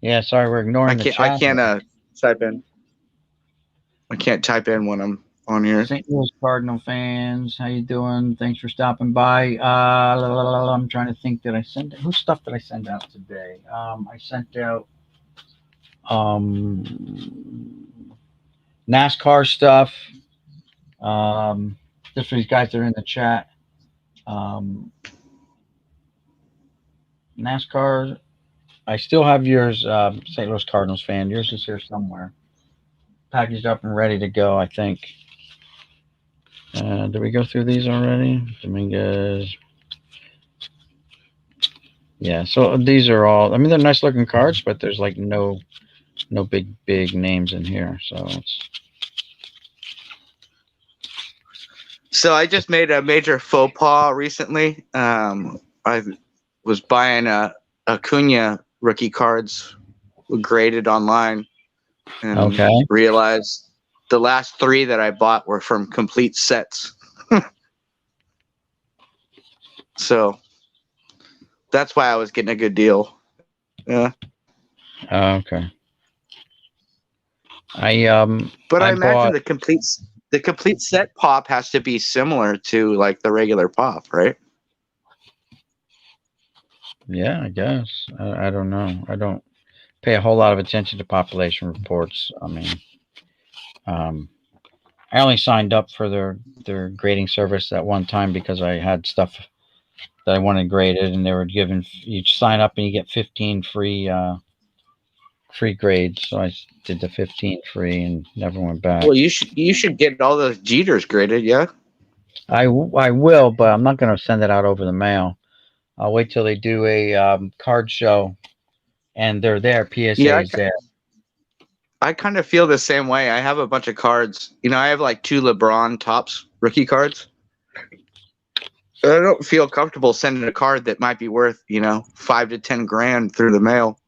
Yeah, sorry, we're ignoring the chat. I can't type in. I can't type in when I'm on here. St. Louis Cardinal fans, how you doing? Thanks for stopping by. I'm trying to think. Did I send whose stuff did I send out today? I sent out NASCAR stuff. Just for these guys that are in the chat. NASCAR. I still have yours, St. Louis Cardinals fan. Yours is here somewhere. Packaged up and ready to go, I think. Did we go through these already? Dominguez. Yeah, so these are all, I mean, they're nice looking cards, but there's like no big names in here. So I just made a major faux pas recently. I was buying Acuna rookie cards graded online and realized the last 3 that I bought were from complete sets. So that's why I was getting a good deal. Yeah. Okay. I imagine the complete set pop has to be similar to like the regular pop, right? Yeah, I guess. I don't know. I don't pay a whole lot of attention to population reports. I mean, um, I only signed up for their grading service at one time because I had stuff that I wanted graded, and they were giving you sign up and you get 15 free grades. So I did the 15 free and never went back. Well, you should get all the Jeters graded, yeah. I will, but I'm not going to send it out over the mail. I'll wait till they do a card show, and they're there. PSA Yeah, is there. I kind of feel the same way. I have a bunch of cards. I have like 2 LeBron Topps rookie cards. I don't feel comfortable sending a card that might be worth, 5 to 10 grand through the mail,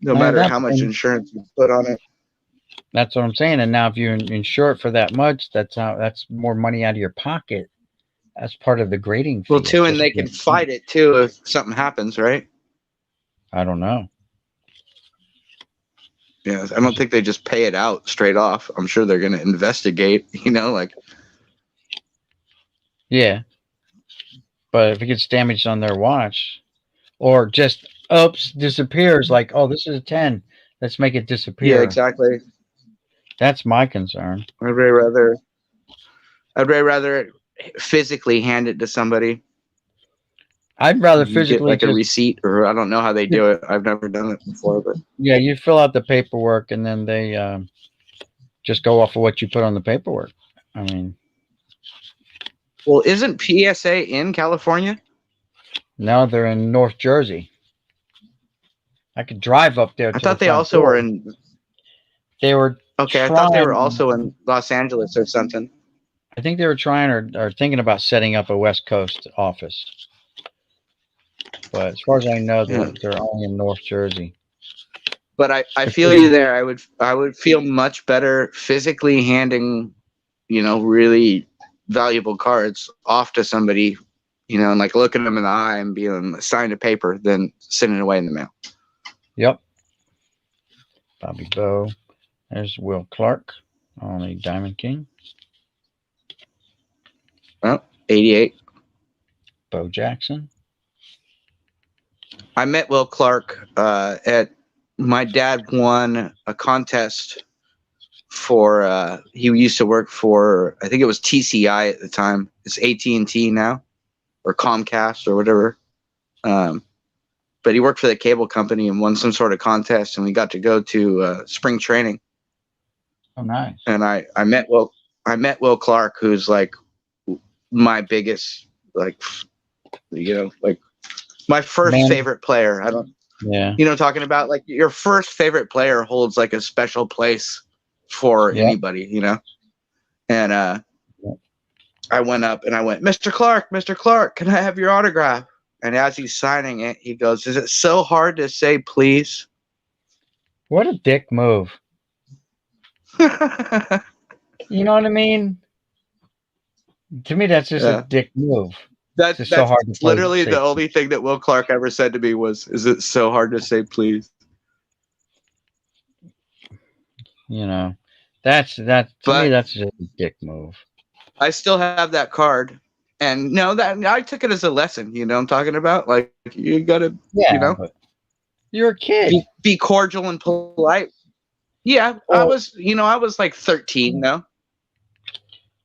no matter how much insurance you put on it. That's what I'm saying. And now, if you insure it for that much, that's more money out of your pocket as part of the grading fee. Well, too, and they can fight it too if something happens, right? I don't know. Yeah, I don't think they just pay it out straight off. I'm sure they're going to investigate, Yeah. But if it gets damaged on their watch, or just oops disappears, like, oh, this is a 10, let's make it disappear. Yeah, exactly. That's my concern. I'd way rather physically hand it to somebody. I'd rather You physically get like a receipt, or I don't know how they do it. I've never done it before, but yeah, you fill out the paperwork and then they just go off of what you put on the paperwork. I mean, well, isn't PSA in California? now they're in North Jersey. I could drive up there. I thought they also were in. They were okay. I thought they were also in Los Angeles or something. I think they were trying or thinking about setting up a West Coast office. But as far as I know, they're only in North Jersey. But I feel you there. I would feel much better physically handing, really valuable cards off to somebody, and like looking them in the eye and being signed a paper than sending it away in the mail. Yep. Bobby Bowe. There's Will Clark, only Diamond King. Well, 88. Bo Jackson. I met Will Clark at my dad won a contest for he used to work for, I think it was TCI at the time. It's AT&T now, or Comcast or whatever. But he worked for the cable company and won some sort of contest, and we got to go to spring training. Oh, nice. And I met Will Clark, who's like my biggest, like my first favorite player. Talking about like your first favorite player holds like a special place for anybody, And I went up and I went, Mr. Clark, can I have your autograph? And as he's signing it, he goes, "Is it so hard to say please?" What a dick move. You know what I mean? To me, that's just a dick move. That's so hard to literally the only thing that Will Clark ever said to me was, "Is it so hard to say please?" That's me, that's just a dick move. I still have that card, and that I took it as a lesson. I'm talking about, like, you gotta, you're a kid. Be cordial and polite. Yeah, I was like 13 now.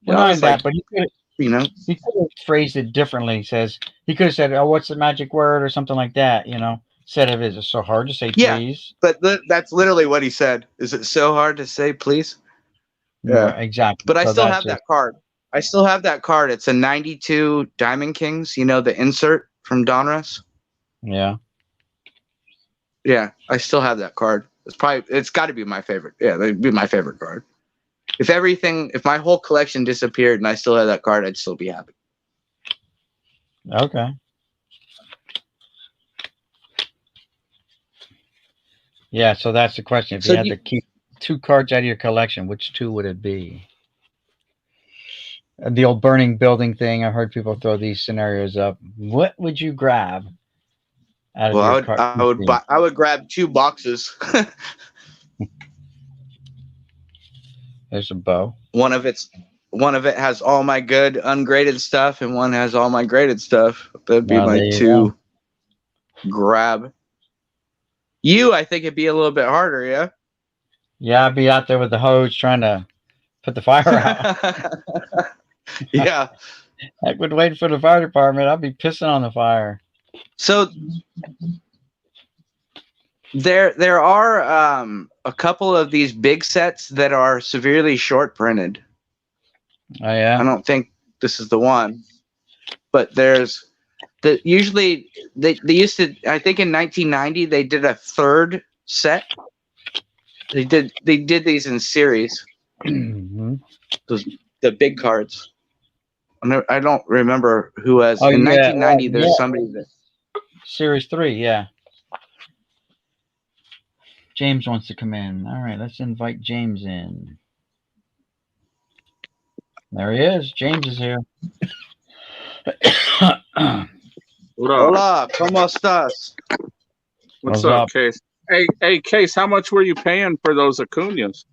Well, but he could. He could have phrased it differently. He could have said, "Oh, what's the magic word?" or something like that. Instead of, "Is it so hard to say please?" But that's literally what he said. Is it so hard to say please? Yeah, exactly. But I still have that card. It's a 92 Diamond Kings. The insert from Donruss. Yeah. Yeah, I still have that card. It's got to be my favorite. Yeah, that'd be my favorite card. If my whole collection disappeared and I still had that card, I'd still be happy. Okay. Yeah, so that's the question. If you had to keep 2 cards out of your collection, which 2 would it be? The old burning building thing. I heard people throw these scenarios up. What would you grab? I would grab 2 boxes. There's a bow. One of it has all my good ungraded stuff, and one has all my graded stuff. That'd be my 2. grab. You, I think it'd be a little bit harder, yeah? Yeah, I'd be out there with the hose trying to put the fire out. Yeah. I would wait for the fire department. I'd be pissing on the fire. So there are a couple of these big sets that are severely short printed. Oh yeah. I don't think this is the one, but there's usually they used to. I think in 1990 they did a third set. They did these in series. Mm-hmm. The big cards. I don't remember who has. Oh, in yeah, 1990, there's yeah. somebody that. Series 3, yeah. James wants to come in. All right, let's invite James in. There he is. James is here. What up? Hola, ¿cómo estás? What's What's up, up? Case? Hey, Case, how much were you paying for those Acuñas?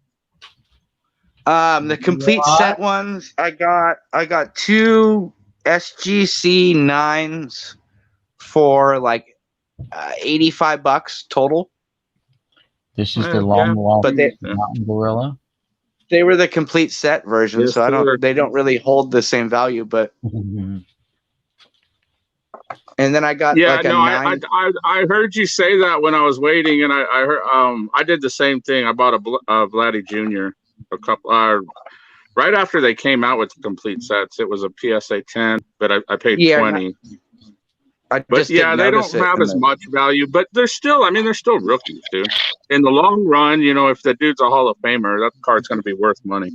The complete set ones. I got two SGC 9s for like $85 total. This is Yeah, the long but they- mountain gorilla. They were the complete set version, Yes, so sir. they don't really hold the same value. But and then I got Yeah, like a no, 9. I heard you say that when I was waiting, and I heard I did the same thing. I bought a Vladdy Jr. a couple right after they came out with the complete sets. It was a PSA 10, but I paid Yeah, 20. I But just yeah, didn't they notice don't it have in as the- much value, but they're still rookies, dude. In the long run, if the dude's a Hall of Famer, that card's going to be worth money.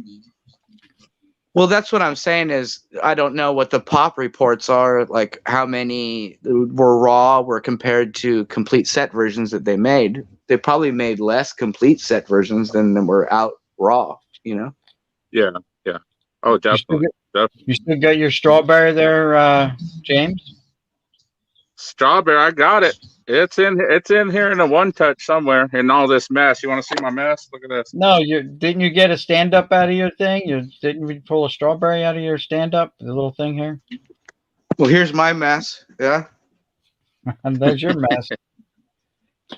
Well, that's what I'm saying is I don't know what the pop reports are, like how many were compared to complete set versions that they made. They probably made less complete set versions than were out raw, Yeah. Oh, definitely. You still got your strawberry there, James? Strawberry, I got it. It's in here in a one touch somewhere in all this mess. You want to see my mess? Look at this. No, didn't you get a stand up out of your thing? Didn't you pull a strawberry out of your stand up? The little thing here? Well, here's my mess. Yeah. And there's your mess.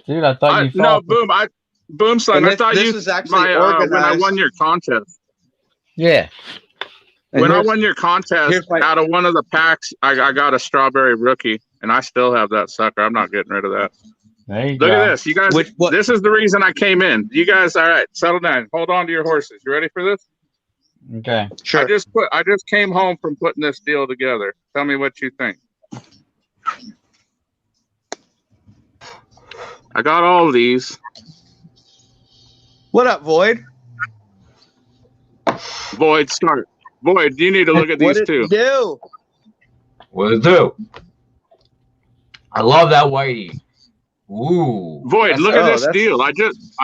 Dude, I thought you No, fell. boom, son. And I this- thought this you was actually when I organized. won your contest. Yeah. And When I here's- won your contest, here's my- out of one of the packs, I got a strawberry rookie, and I still have that sucker. I'm not getting rid of that. There you Look go. at this, you guys. What- This is the reason I came in. You guys, all right? Settle down. Hold on to your horses. You ready for this? Okay. Sure. I just came home from putting this deal together. Tell me what you think. I got all of these. What up, Void? Void, start. Void, you need to look at What these did too. you do? What does it do? I love that whitey. Ooh. Void, look at oh, this that's- deal. I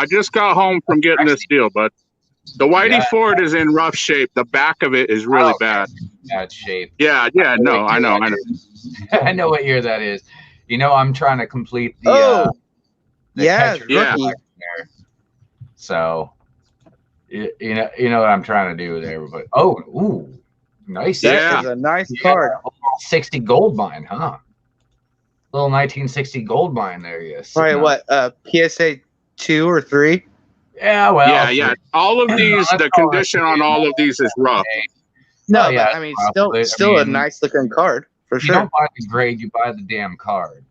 just got home from getting this deal, but the Whitey Yeah. Ford is in rough shape. The back of it is really Oh, bad. Bad shape. Yeah, no, I know. I know what year that is. I'm trying to complete the. Oh, the yeah, catcher Yeah. rookie. there. So, you know what I'm trying to do there, but ooh, nice. That Yeah. is a nice Yeah, card. a little 60 gold mine, huh? Little 1960 gold mine there, yes. Probably what? PSA 2 or 3? Yeah, well. Yeah. All of these, That's the all condition I on see. all of these is rough. No, yeah, but I mean, probably. still I a mean, nice looking card for You sure. don't buy the grade, you buy the damn card.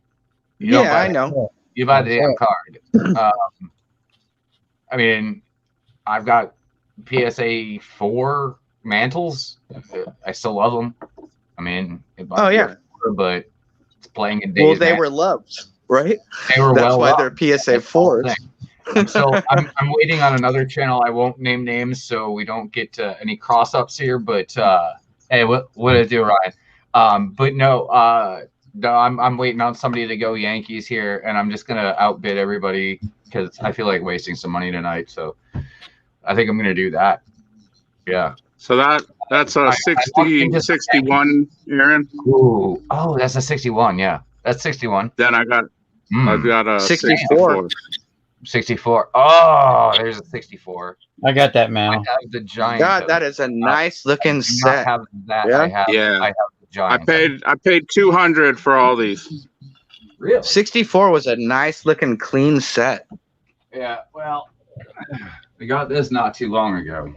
You don't Yeah, buy I know. You buy the damn card. I mean, I've got PSA 4 mantles. I still love them. I mean, Oh, yeah. but it's playing in days. Well, they were loved, right? They were That's well why loved. they're PSA 4s. So I'm waiting on another channel. I won't name names so we don't get any cross ups here. But hey, what did I do, Ryan? But no, I'm waiting on somebody to go Yankees here, and I'm just gonna outbid everybody because I feel like wasting some money tonight. So I think I'm gonna do that. Yeah. So that's a I 60, 61, Aaron. Ooh. Oh, that's a 61. Yeah, that's 61. Then I've got a 64. 64. Oh, there's a 64. I got that, I man. have the giant. God, that is a nice looking I do not set. have that. Yeah? I have Yeah. the giant. I paid 200 for all these. Really? 64 was a nice looking clean set. Yeah. Well, we got this not too long ago.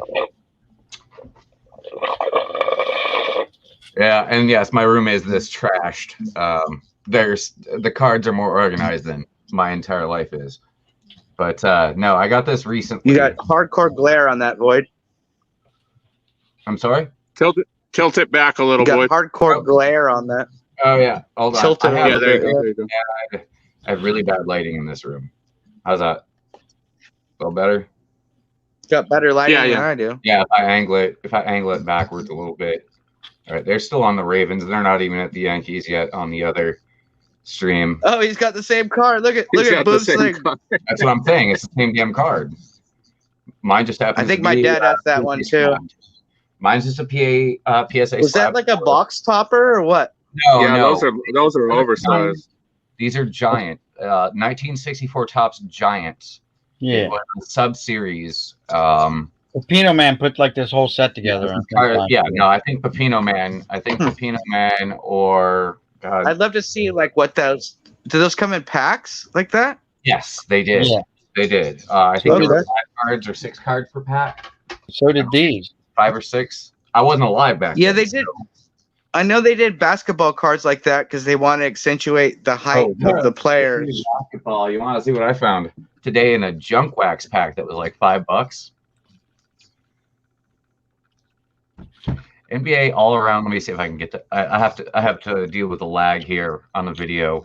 Yeah, and yes, my room is this trashed. There's the cards are more organized than my entire life is. But no, I got this recently. You got hardcore glare on that, Void. I'm sorry? Tilt it back a little, You boy. got hardcore glare on that. Oh yeah. Hold on. Tilt it I have, Yeah, there you go. There you go. I have really bad lighting in this room. How's that? A little better? Got better lighting Yeah, yeah. than I do. Yeah, if I angle it backwards a little bit. All right, they're still on the Ravens. They're not even at the Yankees yet on the other stream. Oh, he's got the same card. Look He's at got the Boom's same thing. color. That's what I'm saying. It's the same damn card. Mine just happens. I think to my be, dad has that one too. Mine's just a PSA. Was that slab. like a box topper or what? No, Yeah, no. those are oversized. These are giant. 1964 Topps Giants. Yeah. It was a sub-series. Pepino Man put like this whole set together. I think Pepino Man. I think Pepino Man or I'd love to see like what those. Do those come in packs like that? yes, they did. Yeah. They did. I think there were Okay. 5 cards or 6 cards per pack. So did these. 5 or 6. I wasn't alive back Yeah, then. they did. I know they did basketball cards like that because they want to accentuate the height of the players. Basketball. You want to see what I found today in a junk wax pack that was like $5. NBA all around. Let me see if I can get to. I have to deal with the lag here on the video.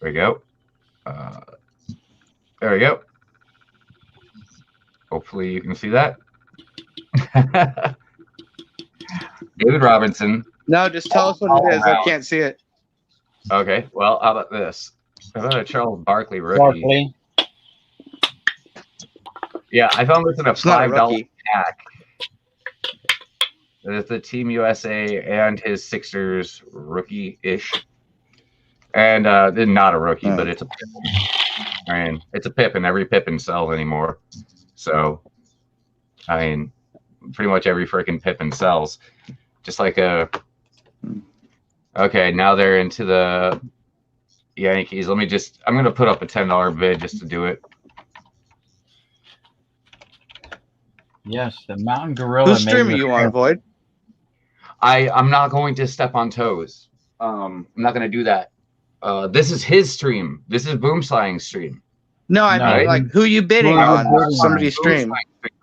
There we go. There we go. Hopefully you can see that. David Robinson. No, just tell us what it is. I can't see it. Okay. Well, how about this? How about a Charles Barkley rookie? Barkley. Yeah, I found this in a It's not a $5 rookie. pack. It's the Team USA and his Sixers rookie-ish. And they're not a rookie, but it's a Pippen. I mean, it's a Pippen. Every Pippen sells anymore. So, I mean, pretty much every freaking Pippen sells. Just like a... Okay, now they're into the Yankees. I'm going to put up a $10 bid just to do it. Yes, the Mountain Gorilla. Whose stream are you on, Void? I'm not going to step on toes. I'm not going to do that. This is his stream. This is Boomslang's stream. No, I mean No. like who you bidding Well, on? I'm Somebody's stream.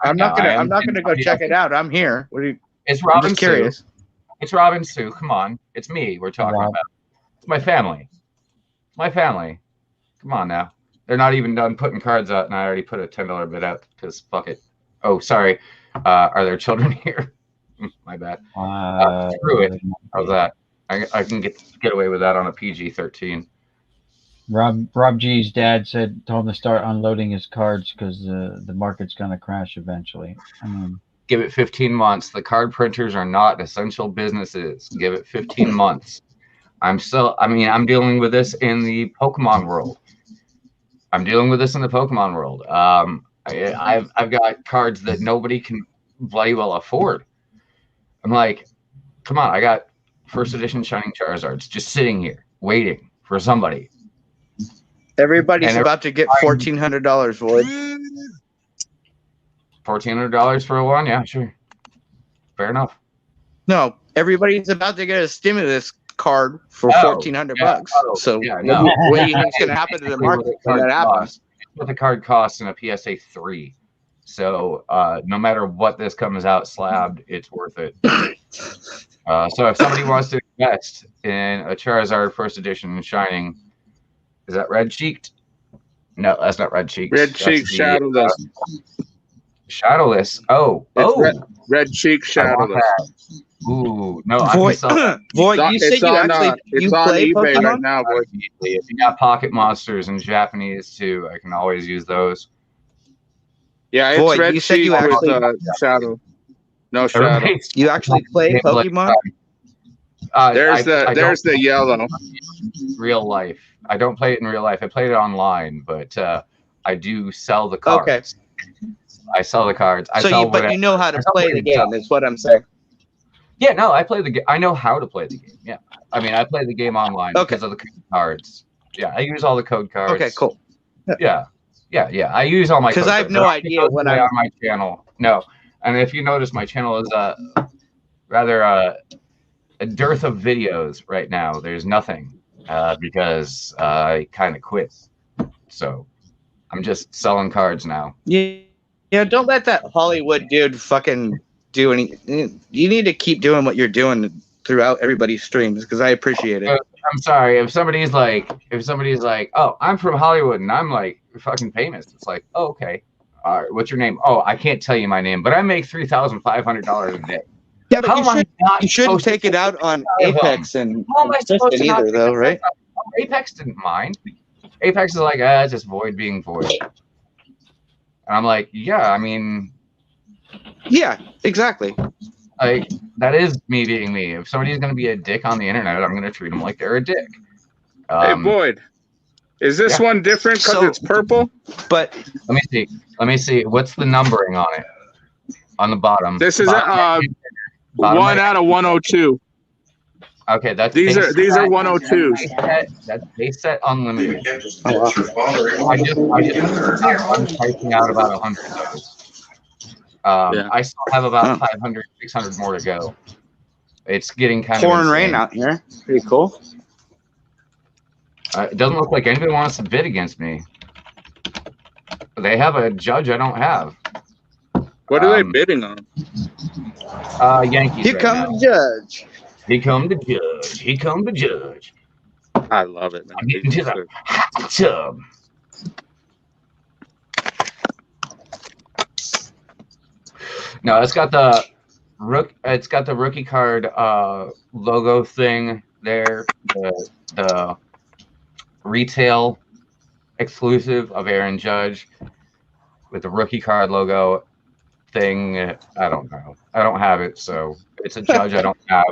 I'm not I gonna go check it out. I'm here. What are you? It's I'm Robin just curious. Sue. It's Robin Sue. Come on, it's me. We're talking Rob. about. It's my family. My family. Come on now. They're not even done putting cards out, and I already put a $10 bid out because fuck it. Oh, sorry. Are there children here? My bad. Screw it. How's that? I can get away with that on a PG-13. Rob G's dad told him to start unloading his cards because the market's gonna crash eventually. I mean, Give it 15 months. The card printers are not essential businesses. Give it 15 months. I'm dealing with this in the Pokemon world. I've got cards that nobody can bloody well afford. I'm like, come on, I got first edition Shining Charizards just sitting here waiting for somebody. Everybody's And about to get $1,400, Void. $1,400 for a one? Yeah, sure. Fair enough. No, everybody's about to get a stimulus card for Oh, $1,400 yeah. bucks. Oh, So yeah, what, no. what do you think's gonna happen to the market when that happens? What the card costs in a PSA 3. So no matter what this comes out slabbed, it's worth it. So if somebody wants to invest in a Charizard first edition Shining, is that red cheeked? No, that's not red cheeked. Red cheek shadowless. Shadowless. Oh, It's red cheek I want shadowless. that. Ooh, no, I can Void, sell that Void, you said you actually it's on play eBay Pokemon? right now, boy. immediately. If you got Pocket Monsters in Japanese too, I can always use those. Yeah, it's Void, red you said cheek you with actually- shadow. No shadow. Everybody's- You actually play Pokemon? There's I there's don't the yellow. real life. I don't play it in real life. I played it online, but I do sell the cards. Okay. I sell the cards. I So sell but whatever. you know how to I sell play what the you game, sell. is what I'm saying. Yeah, no, I play the game. I know how to play the game. Yeah, I mean, I play the game online because of the code cards. Yeah, I use all the code cards. Okay, cool. Yeah. I use all my Because code I have cards. no They're idea on when I'm. my channel. No, and if you notice, my channel is rather a dearth of videos right now. There's nothing because I kind of quit. So I'm just selling cards now. Yeah, don't let that Hollywood dude fucking do any. You need to keep doing what you're doing throughout everybody's streams because I appreciate it. I'm sorry if somebody's like, oh, I'm from Hollywood and I'm like fucking famous. It's like, oh, okay. All right, what's your name? Oh, I can't tell you my name, but I make $3,500 a day. Yeah, but you shouldn't supposed to take it out on Apex and How am I supposed to not either, though, right? Apex didn't mind. Apex is like, it's just void being void. And I'm like, yeah, I mean, yeah, exactly. like that is me being me. If somebody's gonna be a dick on the internet, I'm gonna treat them like they're a dick. Hey, Boyd, is this one different because it's purple? But let me see. What's the numbering on it? On the bottom. This is bottom 1 out of 102. Okay, that's these are 102s. That's base set unlimited. Oh, wow. I'm typing out about 100 of those. I still have about 500, 600 more to go. It's getting kind of pouring insane. rain out here. Pretty cool. It doesn't look like anybody wants to bid against me. They have a judge I don't have. What are they bidding on? Yankees. Here right comes now. the judge. Here come the judge. Here come the judge. I love it, man. I'm getting to the hot tub. No, it's got the rookie card logo thing there. The retail exclusive of Aaron Judge with the rookie card logo thing. I don't know. I don't have it, so it's a judge I don't have.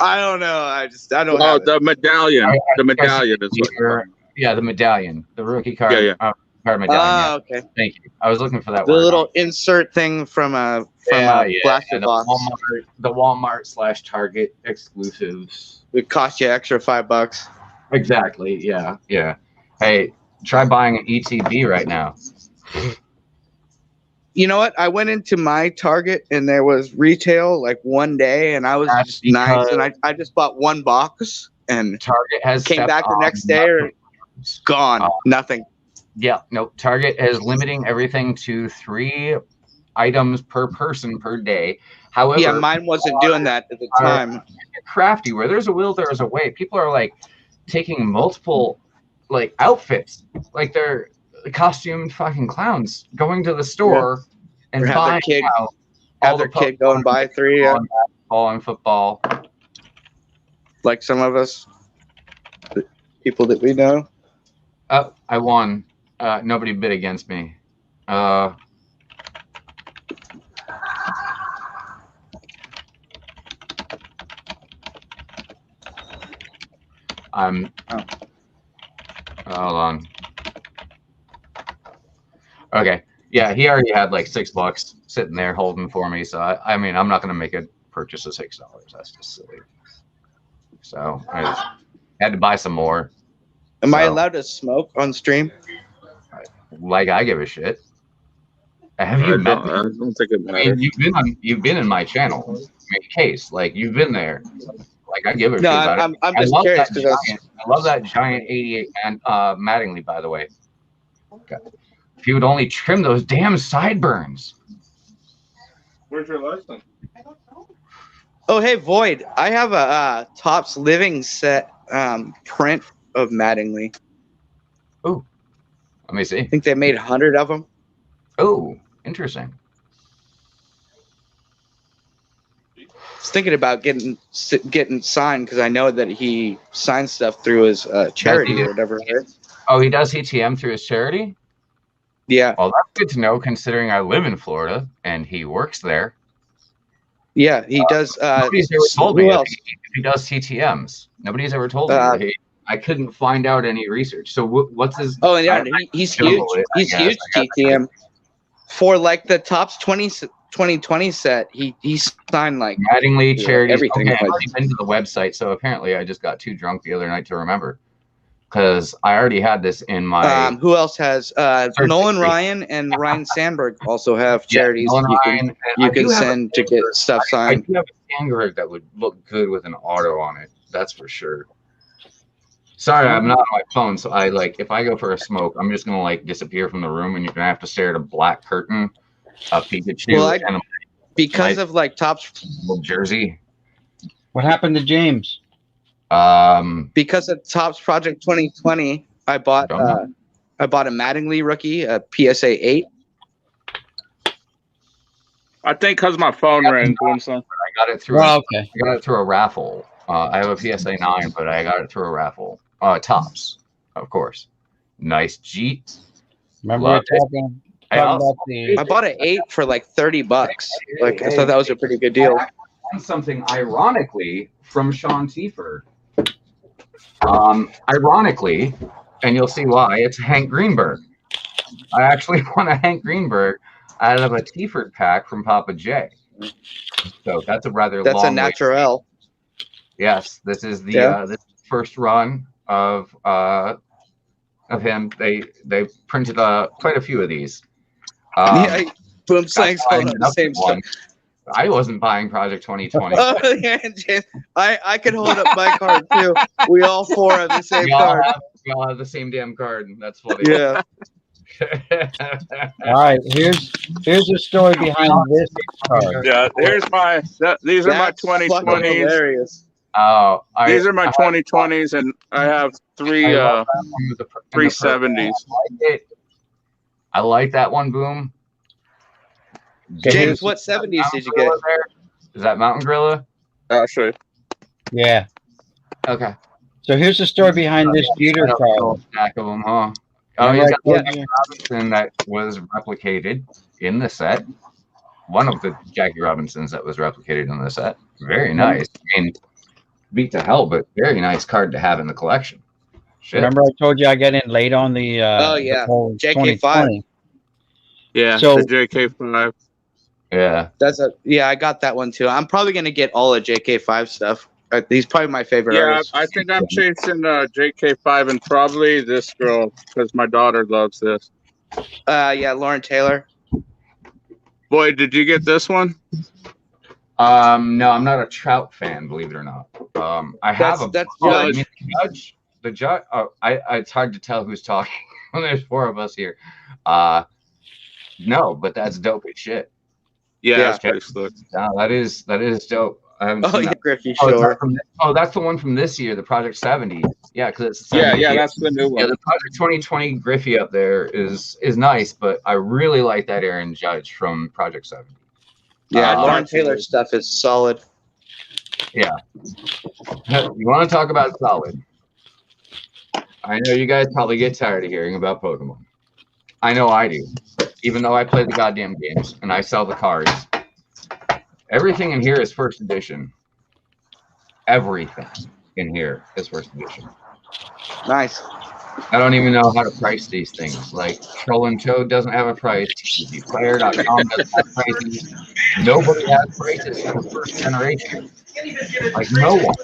I don't know. I don't Oh, have it. the medallion. The medallion is what. Yeah, the medallion, the rookie card. Yeah. Card medallion. Ah, okay. Thank you. I was looking for that The word. little insert thing from a blaster the box. Walmart / Target exclusives. It cost you extra $5. Exactly. Yeah. Hey, try buying an ETB right now. You know what? I went into my Target and there was retail like one day, and I was That's just nice, because- and I just bought one box and Target has came stepped back the on next day, or gone, nothing. Yeah, no. Target is limiting everything to 3 items per person per day. However, Yeah, mine wasn't doing that at the time. crafty. Where there's a will, there's a way. People are like taking multiple like outfits, like they're costumed fucking clowns, going to the store and Or have their buying kid- out Have all their the kid go and buy 3, basketball and football. like some of us, the people that we know. Oh, I won. Nobody bid against me. Hold on. Okay. Yeah, he already had like $6 sitting there holding for me. So I mean, I'm not gonna make a purchase of $6. That's just silly. So I just had to buy some more. Am I So- allowed to smoke on stream? Like I give a shit. Have I you met me? don't think it I matters. mean, you've been in my channel. I mean, Case, like you've been there. Like I give a shit No, about it. I'm I just love curious that because giant. I love that giant 88 and Mattingly, by the way. God. If you would only trim those damn sideburns. Where's your license? Oh, hey, Void. I have a Topps Living set print of Mattingly. Let me see. I think they made 100 of them. Oh, interesting. I was thinking about getting signed because I know that he signs stuff through his charity he? or whatever. Right? Oh, he does ETM through his charity? Yeah, Well, that's good to know considering I live in Florida and he works there. yeah, he does. Nobody's ever told who me else? if he does TTMs. Nobody's ever told me that I couldn't find out any research. So what's his? Oh, and yeah, I he's Google huge. it, I He's guess. huge I got TTM. For like the Topps 2020 set, he signed like Mattingly charity. everything. Okay, I've already been to the website, so apparently I just got too drunk the other night to remember. Because I already had this in my. Who else has? Nolan Ryan and Ryan Sandberg also have charities you can send to get stuff I signed. do have a Sandberg that would look good with an auto on it. That's for sure. Sorry, I'm not on my phone, so I like if I go for a smoke, I'm just gonna like disappear from the room, and you're gonna have to stare at a black curtain, a Pikachu, Well, and a because of like Topps, little jersey. What happened to James? because of Topps Project 2020, I bought a Mattingly rookie, a PSA 8. I think because my phone rang. So. I got it through. Well, okay. I got it through a raffle. I have a PSA 9, but I got it through a raffle. Topps, of course. Nice Jeet. Remember Love we were talking about the. I bought an 8 for like $30. Like I thought that was a pretty good deal. I found something ironically from Sean Tiefer. Ironically, and you'll see why, it's Hank Greenberg. I actually won a Hank Greenberg out of a Tiefer pack from Papa J. So that's a rather That's long a natural. Yes, this is the this first run of him. They printed quite a few of these. Boom Slang's holding up the same stuff. I wasn't buying Project 2020. Oh yeah, James. I could hold up my card too. We all four have the same card. We all have the same damn card. That's funny. Yeah. All right, here's the story behind this card. Yeah, here's these are my 2020s. Hilarious. Oh, These are my 2020s, and I have three 370s. I like that one, Boom. James, what 70s did you get? Is that Mountain Gorilla? I'll show you. Yeah. Okay. So here's the story behind this Jeter card. Stack of them, huh? Oh, Remember he's I got told you- Robinson that was replicated in the set. One of the Jackie Robinsons that was replicated in the set. Very nice. I mean, beat to hell, but very nice card to have in the collection. Shit. Remember I told you I got in late on the Oh, yeah. the whole JK5. 2020. Yeah, So- the JK5. Yeah. I got that one too. I'm probably gonna get all of JK5 stuff. He's probably my favorite Yeah, artist. I think I'm chasing JK5 and probably this girl because my daughter loves this. Yeah, Lauren Taylor. Boy, did you get this one? No, I'm not a Trout fan, believe it or not. I have That's I Judge. mean, the judge. Oh, it's hard to tell who's talking when there's four of us here. No, but that's dope as shit. Yeah, Yeah. it's pretty slick. No, that is dope. I haven't Oh seen yeah, that. Griffey Oh, Shore. that's the one from this year, the Project 70. Yeah, because it's the Yeah, 70th. that's the new Yeah, one. the Project 2020 Griffey up there is nice, but I really like that Aaron Judge from Project 70. Yeah, Uh, Lauren Taylor stuff is solid. You want to talk about solid? I know you guys probably get tired of hearing about Pokemon. I know I do. Even though I play the goddamn games and I sell the cards. Everything in here is first edition. Everything in here is first edition. Nice. I don't even know how to price these things. Like Troll and Toad doesn't have a price. TCGplayer.com doesn't have prices. Nobody has prices for the first generation. Like no one.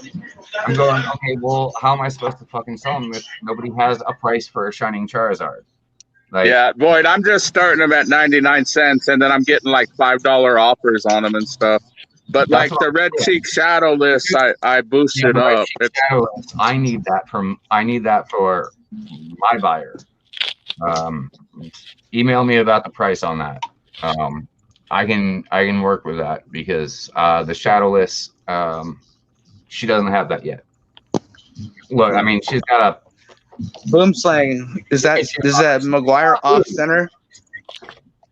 I'm going, okay, well, how am I supposed to fucking sell them if nobody has a price for a Shining Charizard? Like, Yeah, Boyd, I'm just starting them at 99 cents, and then I'm getting like $5 offers on them and stuff. But That's like what the I'm Red saying. Cheek Shadow list, I boosted the Red up. Cheek Shadow List, I need that for my buyer. Email me about the price on that. I can work with that because the Shadow List, she doesn't have that yet. Look, I mean, she's got a Boom Slang. Is that McGuire off center?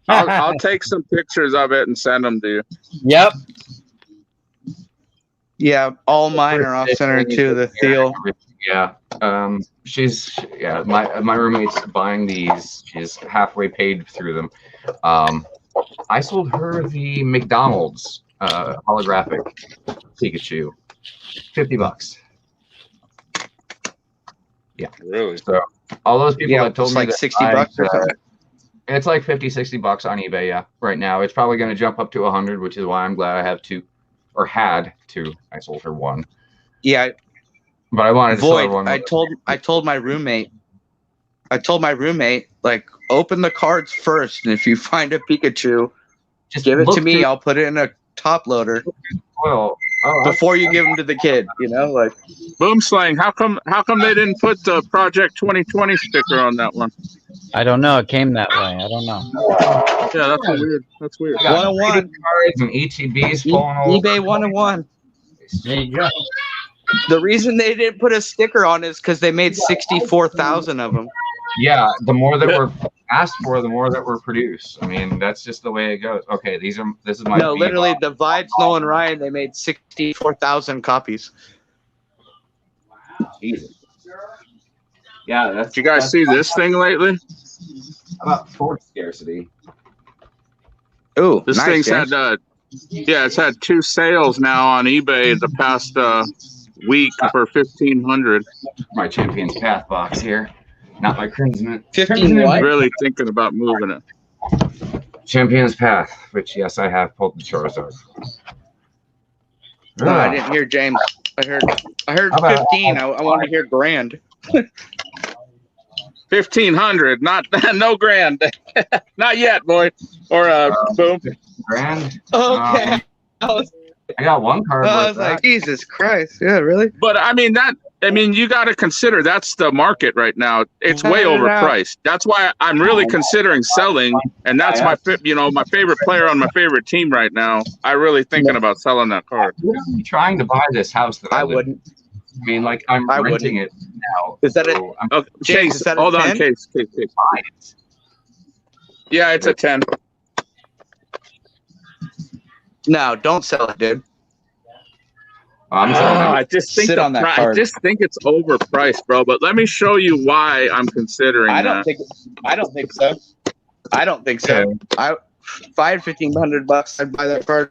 I'll take some pictures of it and send them to you. Yep. Yeah, all mine are off center too. The Thiel. Yeah. My roommate's buying these. She's halfway paid through them. I sold her the McDonald's holographic Pikachu. $50. Yeah. Really? So all those people Yeah, that told it's me like that $60 or something. It's like 50, 60 bucks on eBay. Yeah, right now it's probably going to jump up to 100, which is why I'm glad I have two, or had two. I sold her one, Yeah, but I wanted to sell her Void. one. I told my roommate. Like, open the cards first, and if you find a Pikachu, Just give it look to me. through I'll put it in a top loader the foil. Oh, before you give them to the kid. You know, like Boomslang, how come they didn't put the Project 2020 sticker on that one? I don't know. It came that way. I don't know. Yeah, that's weird. That's weird. I got 101. cards and ETBs falling all over. eBay 101. There you go. The reason they didn't put a sticker on is because they made 64,000 of them. Yeah, the more that were asked for, the more that were produced. I mean, that's just the way it goes. Okay, this is my No, Bebop. literally, Divide, Snow, and Ryan, they made 64,000 copies. Jesus. Yeah, that's. Did you guys see this thing lately? about sword scarcity? Ooh, This nice, thing's James. had it's had 2 sales now on eBay the past week for 1,500. My Champion's Path box here, not my Crimson. 15 what? Really thinking about moving it. Champion's Path, which yes, I have pulled the Charizard. No, I didn't hear James. I heard How about- 15. I want to hear grand. 1,500, not no grand, not yet, boy. Or boom. Grand. Okay. I was I got one card. I worth was like, that. Jesus Christ. Yeah, really? But I mean you got to consider that's the market right now. It's way No, no, no. overpriced. That's why I'm really considering selling, and that's my favorite player on my favorite team right now. I really thinking about selling that card. I'm trying to buy this house that I I live in. wouldn't. I mean, like I'm I renting it now. Is that so I'm Okay, James, Case, is that a hold on, 10? Case. buying it. Yeah, it's a 10. No, don't sell it, dude. I'm selling it. I just think Sit on that I card. just think it's overpriced, bro. But let me show you why I'm considering I that. don't think so. I don't think so. If I had $1,500, I'd buy that card.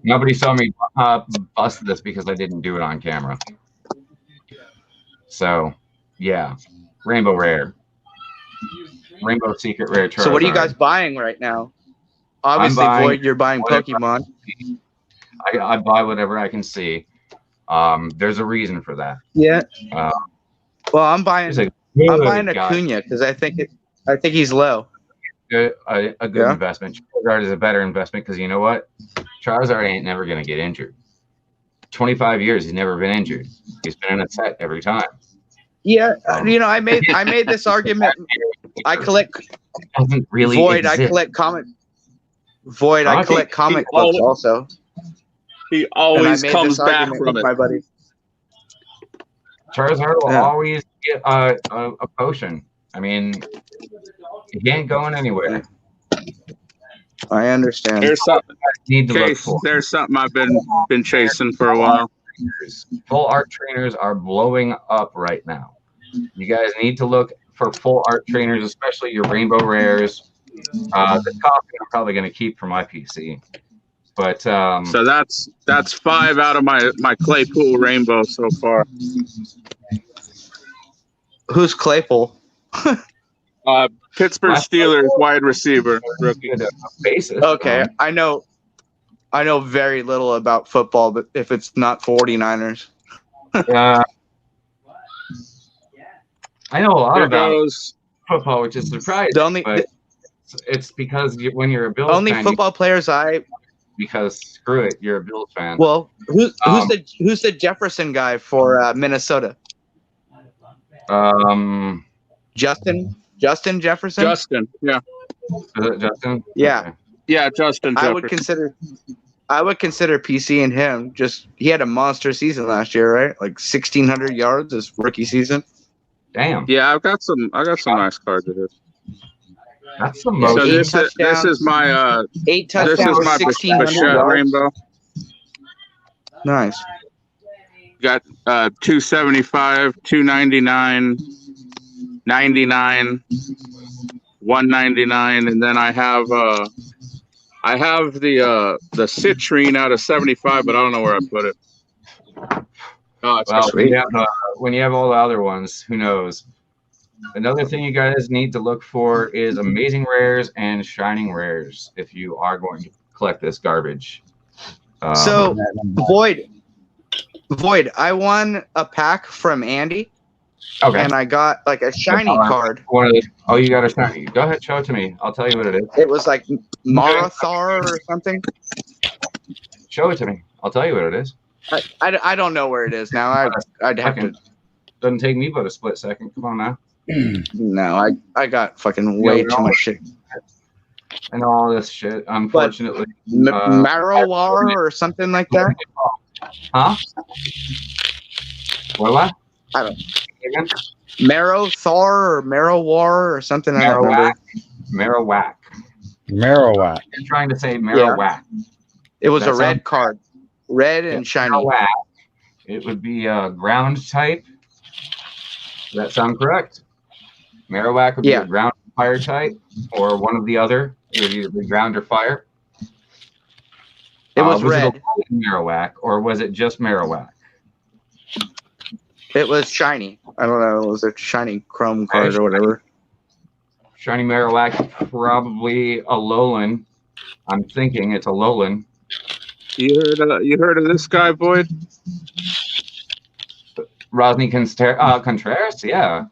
Nobody saw me bust this because I didn't do it on camera. So, yeah, Rainbow Rare, Rainbow Secret Rare. So what are you Charizard. guys buying right now? Obviously, buying Void, you're buying whatever. Pokemon. I buy whatever I can see. There's a reason for that. Yeah. Uh, Well, I'm buying He's a good guy. Acuna because I think he's low. A good Yeah. investment. Charizard is a better investment because you know what? Charizard ain't never going to get injured. 25 years, he's never been injured. He's been in a set every time. Yeah, I made this argument. I collect Doesn't really Void. exist. I collect comic. Void. I collect comic Oh, books also. He And I always made comes this back argument from with it. my buddy. Charizard will Yeah. always get a potion. I mean, he ain't going anywhere. I understand. There's something, Need to look Case, for. there's something I've been chasing for a while. Full art trainers are blowing up right now. You guys need to look for full art trainers, especially your rainbow rares. The top I'm probably going to keep for my PC. But So that's 5 out of my Claypool Rainbow so far. Who's Claypool? Pittsburgh My- Steelers wide receiver rookie. good basis. Okay, I know very little about football, but if it's not 49ers, I know a lot Here about goes. football, which is surprising. the only but it's because when you're a Bills only fan, football players because screw it, you're a Bills fan. who's Um, the Jefferson guy for Minnesota? Justin Jefferson. Justin. Yeah. Is it Justin? Yeah. Okay. Yeah, Justin I would Jefferson. consider PC and him. Just he had a monster season last year, right? Like 1,600 yards his rookie season. Damn. Yeah, I got some nice cards of his. That's the So most. So eight this touchdowns. is my 8 this touchdowns, is my 1,600 Bichette yards. Rainbow. Nice. Got 275, 299, 99, 199, and then I have the citrine out of 75, but I don't know where I put it. Oh, it's Well, got- when you have all the other ones, who knows? Another thing you guys need to look for is amazing rares and shining rares if you are going to collect this garbage. So Void, I won a pack from Andy, okay. and I got like a shiny card. Oh, you got a shiny. Go ahead, show it to me. I'll tell you what it is. It was like Marathar or something. Show it to me. I'll tell you what it is. I don't know where it is now. I'd have to. Doesn't take me but a split second. Come on now. No, I got fucking way too much shit. And all this shit, unfortunately. Marowar or something like that? Huh? What? I don't know. Marothar or Marowar or something. I don't remember. Marowak. Marowak. I'm trying to say Marowak. It was a red card. Red and shiny. Marowak. It would be a ground type. Does that sound correct? Marowak would be a ground fire type, or one of the other. It would either be ground or fire. It was red. It Marowak, or was it just Marowak? It was shiny. I don't know. It was a shiny chrome card or whatever. Shiny Marowak, probably a Alolan. I'm thinking it's a Alolan. You heard of this guy, Void? Rosny Contreras, yeah.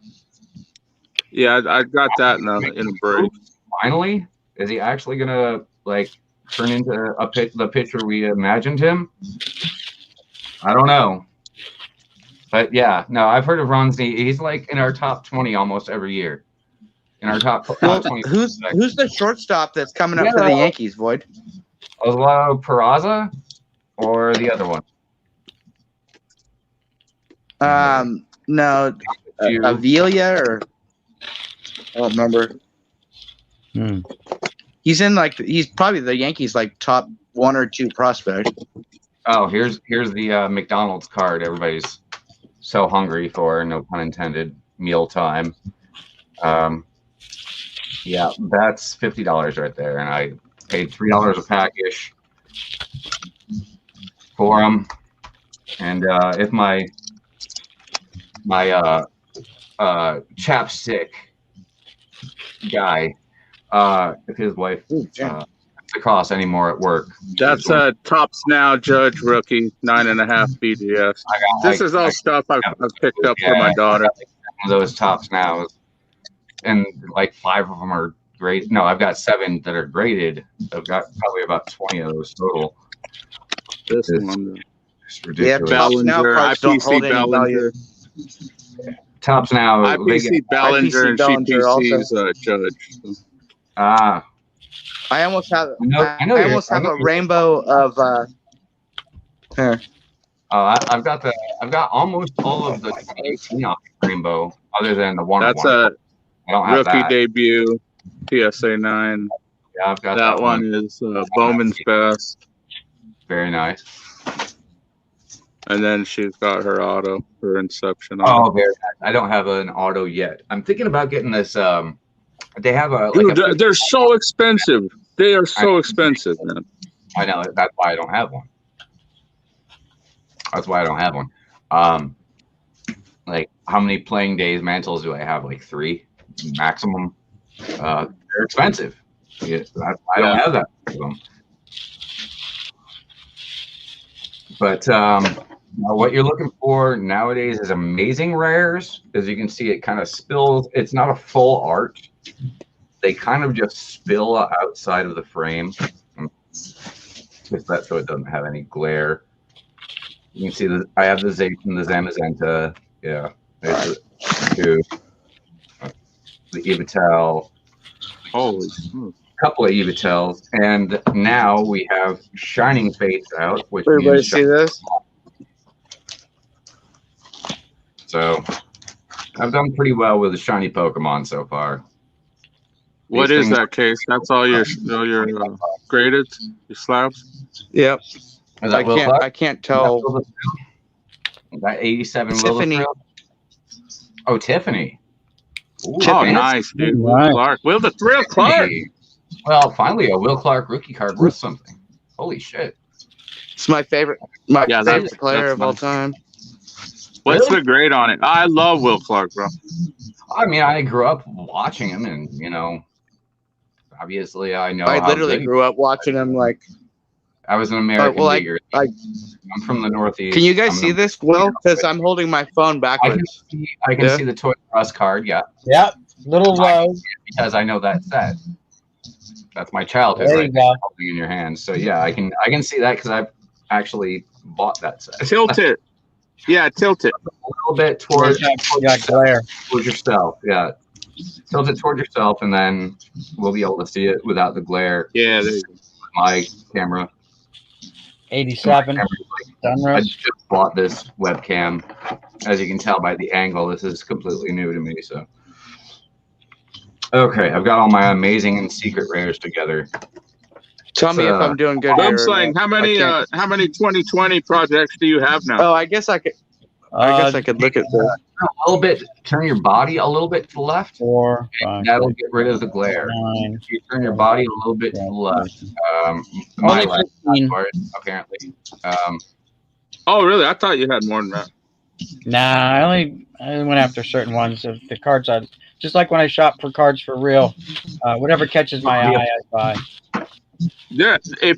Yeah, I got that in a break. Finally, is he actually gonna like turn into the pitcher we imagined him? I don't know, but yeah, no, I've heard of Ronsny. He's like in our top 20 almost every year. In our top 20. Who's the shortstop that's coming up for the Yankees, Void? Oswaldo Peraza or the other one? No, Avila or I don't remember. He's probably the Yankees like top 1 or 2 prospect. Oh, here's the McDonald's card. Everybody's so hungry for, no pun intended, mealtime. Yeah, that's $50 right there, and I paid $3 a pack-ish for them. And if my chapstick guy, if his wife the cost anymore at work. That's Tops Now Judge rookie 9.5 BGS. This is all stuff I've picked up for my daughter. Those Tops Now, and like 5 of them are graded. No, I've got 7 that are graded. I've got probably about 20 of those total. This one, yeah, Bellinger, IPC Bellinger. Tops Now, IPC Bellinger and GPC's Judge. I almost have. I almost have a rainbow of. I've got almost all of the 2018 rainbow, other than the one. That's a rookie debut, PSA 9. Yeah, I've got that one. Is Bowman's Best. Very nice. And then she's got her auto, her Inception auto. Oh, very nice. I don't have an auto yet. I'm thinking about getting this. They have a. Dude, they're so expensive. They are so expensive, man. I know. That's why I don't have one. That's why I don't have one. Like, how many playing days mantles do I have? Like 3 maximum. They're expensive. Yeah, I don't have that for them. But what you're looking for nowadays is amazing rares. As you can see, it kind of spills. It's not a full arch. They kind of just spill outside of the frame. Just that so it doesn't have any glare. You can see that I have the Zacian, the Zamazenta. Yeah. There's the Evitel. Holy. Couple of Evitels, and now we have Shining Fates out. Which everybody see this? So I've done pretty well with the shiny Pokemon so far. What is that case? That's all your graded, your slabs? Yep. I can't tell. That 87 Tiffany. Oh, Tiffany. Ooh, Tiffany. Oh, nice, dude. Will Clark. Will the Thrill Clark. Well, finally, a Will Clark rookie card worth something. Holy shit. It's my favorite. Favorite player of all time. What's the grade on it? I love Will Clark, bro. I mean, I grew up watching him, and obviously, I know. I how literally good- grew up watching him. Like, I was an American well, digger. I'm from the Northeast. can you guys I'm see an- this? Well, because I'm holding my phone I can backwards. see. I can Yeah. see the Toys R Us card. Yeah, Yep. Little low. because I know that set. That's my childhood, There right you there, go. holding in your hands. So yeah, I can see that because I've actually bought that set. Tilt it. Yeah, tilt it. A little bit towards You got glare. yourself. Yeah, tilt it towards yourself, and then we'll be able to see it without the glare. Yeah, there you go. My camera. 87. I Sunroof. just bought this webcam. As you can tell by the angle, this is completely new to me. So, okay, I've got all my amazing and secret rares together. Tell me if I'm doing good here. or Boomslang, not. how many 2020 projects do you have now? Oh, I guess I could. I guess I could look at this. A little bit. Turn your body a little bit to the left. 4, 5, That'll get rid of the glare. 9. If you turn your body a little bit to the left. My Only left, 15. apparently. Oh, really? I thought you had more than that. Nah, I only went after certain ones of the cards. I just like when I shop for cards for real. Whatever catches my eye, I buy. Yeah, if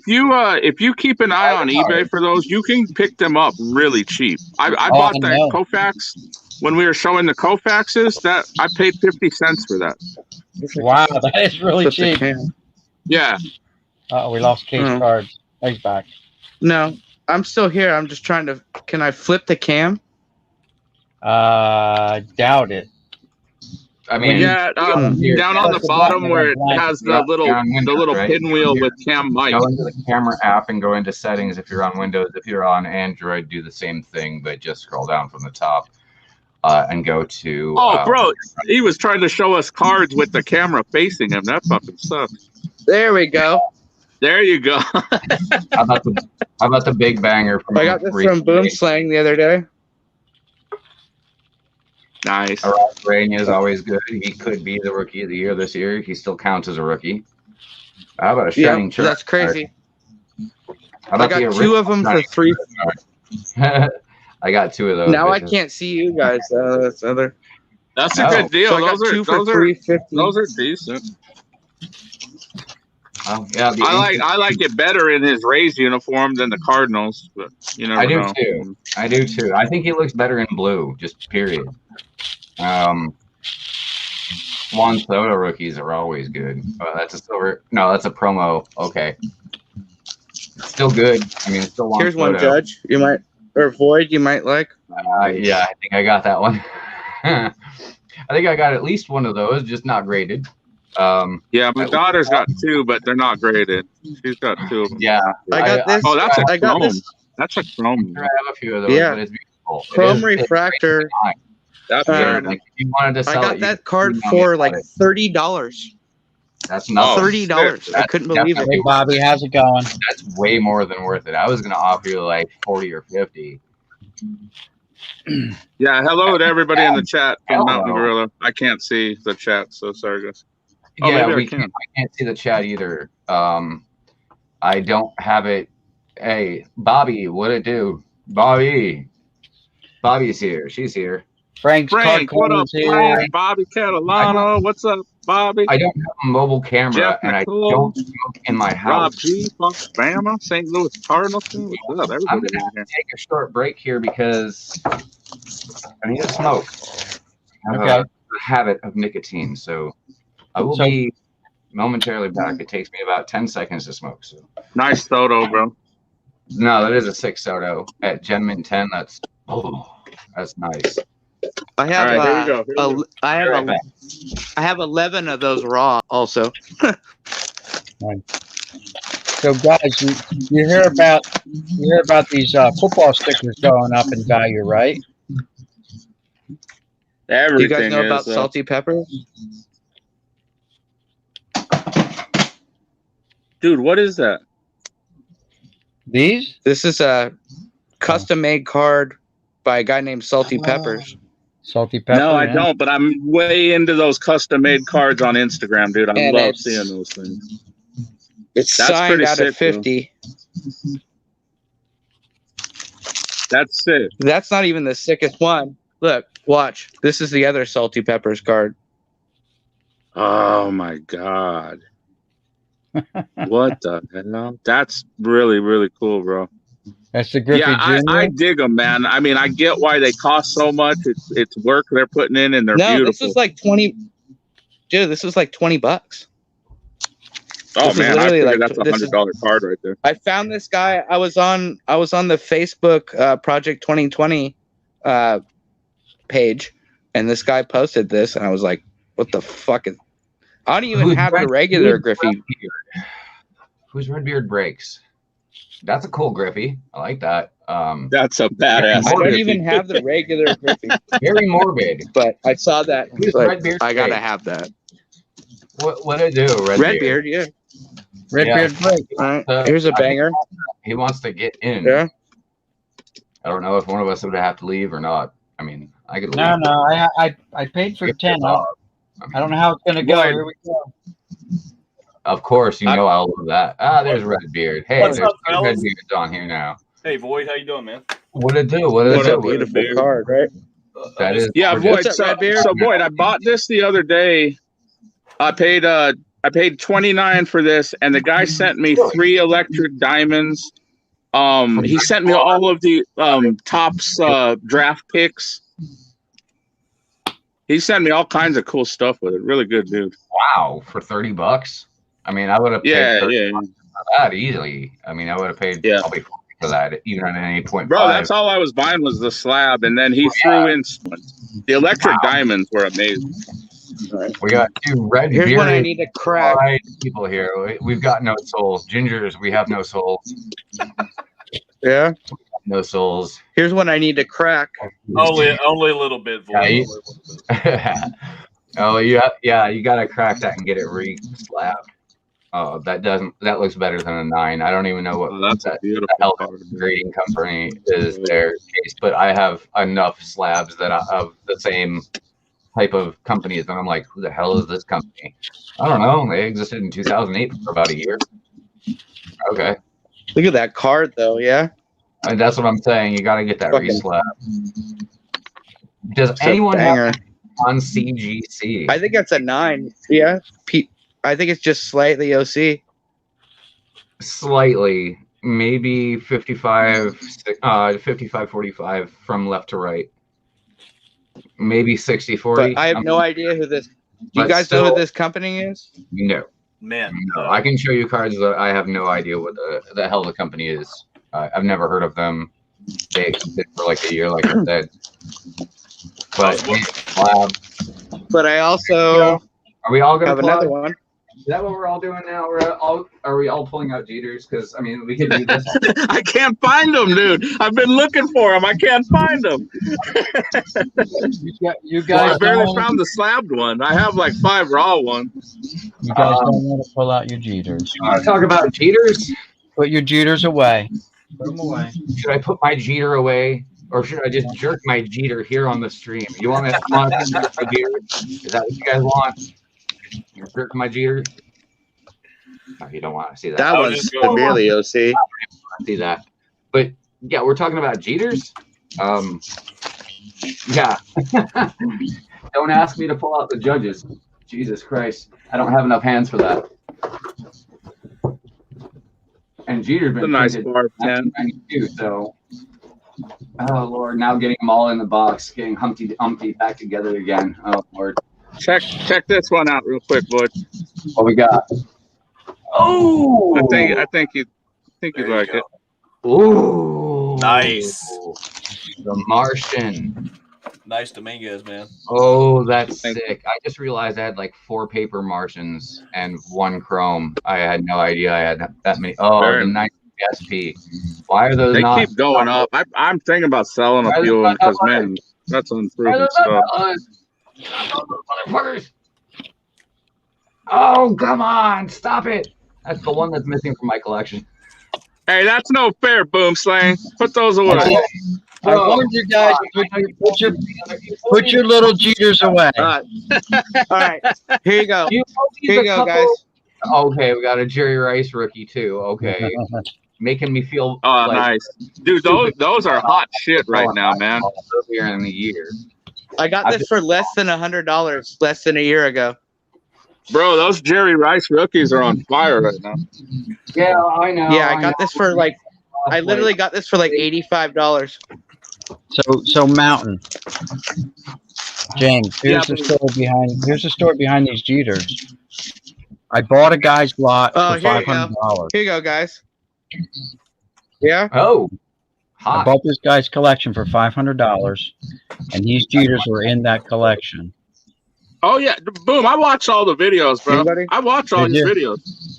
you keep an eye on eBay for those, you can pick them up really cheap. I bought I that know. Koufax when we were showing the Koufaxes. That I paid 50 cents for that. Wow, that is really Flip the cheap. cam. Yeah, Oh, we lost Case Hmm. cards. Oh, he's back. No, I'm still here. I'm just trying to. Can I flip the cam? Doubt it. I mean, yeah. Down on the bottom where it has the little pinwheel with Cam Mike. go into the camera app and go into settings if you're on Windows. If you're on Android, do the same thing, but just scroll down from the top and go to. Oh, bro, he was trying to show us cards with the camera facing him. That fucking sucks. There we go. There you go. How about the big banger from? I got this from Boomslang the other day. Nice. Rainier is always good. He could be the rookie of the year this year. He still counts as a rookie. How about a Yeah, shining chart? that's crazy. How I about got the 2 of them for original 3. shining? I got 2 of those. Now I bitches. can't see you guys. That's other. That's a No. good deal. So I got Those 2 for are $3.50. those are decent. Yeah, I like it better in his Rays uniform than the Cardinals, but you never I do know. too. I do too. I think he looks better in blue, just period. Juan Soto rookies are always good. That's a silver. No, that's a promo. Okay. It's still good. I mean, it's still Juan Here's one, Soto. Judge. You might, or Void, you might like. Yeah, I think I got that one. I think I got at least one of those, just not graded. Yeah, my daughter's got 2, but they're not graded. She's got 2 of them. Yeah. I got this. Oh, that's a I got chrome. this That's a chrome. I have a few of those, Yeah. but it's beautiful. chrome It is- refractor. That's Uh, Like, if you wanted to I sell got it, that you card could for about like it. $30. That's not $30. I couldn't believe it. Hey, Bobby, how's it going? That's way more than worth it. I was gonna offer you like 40 or 50. Yeah, hello to everybody in the chat from Hello. Mountain Gorilla. I can't see the chat, so sorry guys. Oh, Yeah, maybe I I can't see the chat either. I don't have it. Hey, Bobby, what it do? Bobby's here. She's here. Frank's Frank, card what up, corner's here. Frank? Bobby Catalano, what's up, Bobby? I don't have a mobile camera, Jeff and I McCool. don't smoke in my Rob house. G, Fox Bama, St. Louis Cardinals. What's up, I'm everybody gonna in here? take a short break here because I need to smoke. I have Okay. a habit of nicotine, so I will So- be momentarily back. It takes me about 10 seconds to smoke. So Nice photo, bro. no, that is a 6 Soto at Genmin 10. That's nice. I All have. right, here we go. Here we go. I have. Right back. I have 11 of those raw. Also. So, guys, you hear about these football stickers going up in value, right? Everything Do you guys know about is, salty peppers? Dude, what is that? These This is a custom-made card by a guy named Salty Peppers. salty pepper. No, I yeah. don't, but I'm way into those custom-made cards on Instagram, dude. I And love it's- seeing those things. It's That's signed pretty out sick, of 50. That's sick. That's not even the sickest one. Look, Watch. This is the other Salty Peppers card. Oh my god. What the hell? That's really, really cool, bro. That's the Griffey Yeah, Jr. I dig them, man. I mean, I get why they cost so much. It's work they're putting in, and they're No, beautiful. this is like 20. Dude, this is like $20. Oh this is man, I literally figured like- that's $100 card right there. I found this guy. I was on the Facebook Project 2020 page, and this guy posted this, and I was like, "What the fuck is?" I don't even have the regular Griffey. Who's Redbeard Breaks? That's a cool Griffey. I like that. That's a badass. I don't Griffey. even have the regular Griffey, Very morbid. but I saw that. Who's Like, Redbeard I gotta Breaks? have that. What did it do? Redbeard, yeah. Redbeard Break. All right, here's a banger. He wants to get in. Yeah. I don't know if one of us would have to leave or not. I mean, I could leave. No. I paid for 10. I don't know how it's gonna go. Boyd. Here we go. Of course, you know I'll love that. There's Redbeard. Hey, What's there's up, fellas? Redbeards on here now. Hey, Void, how you doing, man? What did it do? What did What it a do? beautiful Card, right? That is Yeah, gorgeous. Void. What's up, So, Redbeard? so Void, I bought this the other day. I paid $29 for this, and the guy sent me 3 electric diamonds. He sent me all of the Topps draft picks. He sent me all kinds of cool stuff with it. Really good, dude. Wow, for $30. I mean, I would have paid Yeah, 30 yeah. for that easily. I mean, I would have paid Yeah. probably 40 for that, even at an 8.5. Bro, that's all I was buying was the slab, and then he threw in the electric diamonds were amazing. We got 2 red Here's bearded what I need to crack. people here. We've got no souls. Gingers, we have no souls. Yeah. No souls. Here's what I need to crack. Only a little bit, Void. Yeah, oh, you gotta crack that and get it re-slabbed. Oh, that looks better than a 9. I don't even know what Oh, that's a that beautiful hell card. grading company is their case, but I have enough slabs that of the same type of companies, and I'm like, who the hell is this company? I don't know. They existed in 2008 for about a year. Okay. Look at that card, though. Yeah. And that's what I'm saying. You got to get that Fucking- re-slab. Does It's a anyone banger. have on CGC? I think that's a 9. Yeah. I think it's just slightly OC. Slightly, maybe 55, 45 from left to right. Maybe 60-40. But I have no idea who this. Do you But guys know still- who this company is? No. Man, No, I can show you cards that I have no idea what the hell the company is. I've never heard of them. They existed for like a year, like I said. But But I also are we all gonna have pull another out- one. Is that what we're all doing now? Are we all pulling out Jeters? Because I mean, we could do this. I can't find them, dude. I've been looking for them. I can't find them. You I guys barely don't, found the slabbed one. I have like 5 raw ones. you guys don't want to pull out your Jeters. You want to talk about Jeters? Put your Jeters away. Put them away. Should I put my Jeter away, or should I just jerk my Jeter here on the stream? You want me to come on and jerk my Jeter? Is that what you guys want? Jerk my Jeter? No, you don't want to see that. That I'll one's just go- severely OC. See that. But yeah, we're talking about Jeters. Yeah. Don't ask me to pull out the judges. Jesus Christ. I don't have enough hands for that. And Jeter's It's a been nice printed bar 10. 1992, so oh Lord, now getting them all in the box, getting Humpty Dumpty back together again. Oh Lord. Check this one out real quick, bud. What we got? Oh, I think you'd There like you it. Ooh, Nice. The Martian. Nice Dominguez, man. Oh, that's Thank sick. I just realized I had like 4 paper Martians and 1 chrome. I had no idea I had that many. Oh, Very the nice SP. Why are those They not? keep going up. I'm thinking about selling a Why few of them they're because, not man, that's Why are unproven those stuff. not motherfuckers? Oh, come on. Stop it. That's the one that's missing from my collection. Hey, that's no fair, Boom Slang. Put those away. I warned you guys. Put your little Jeters away. All right. Here you go. You Here you go, guys. Okay, we got a Jerry Rice rookie too. Okay, making me feel Oh, nice. Dude, those are hot shit right now, man. Earlier in the year. I got this for less than $100 less than a year ago. Bro, those Jerry Rice rookies are on fire right now. Yeah, I know. Yeah, I got this for like I literally got this for like $85. So Mountain. James, here's the story behind these Jeters. I bought a guy's lot Oh, for here you go. $500. Here you go, guys. Yeah. Oh, I hot. bought this guy's collection for $500, and these Jeters were in that collection. Oh yeah, boom! I watch all the videos, bro. Anybody? I watch all Did your you? videos.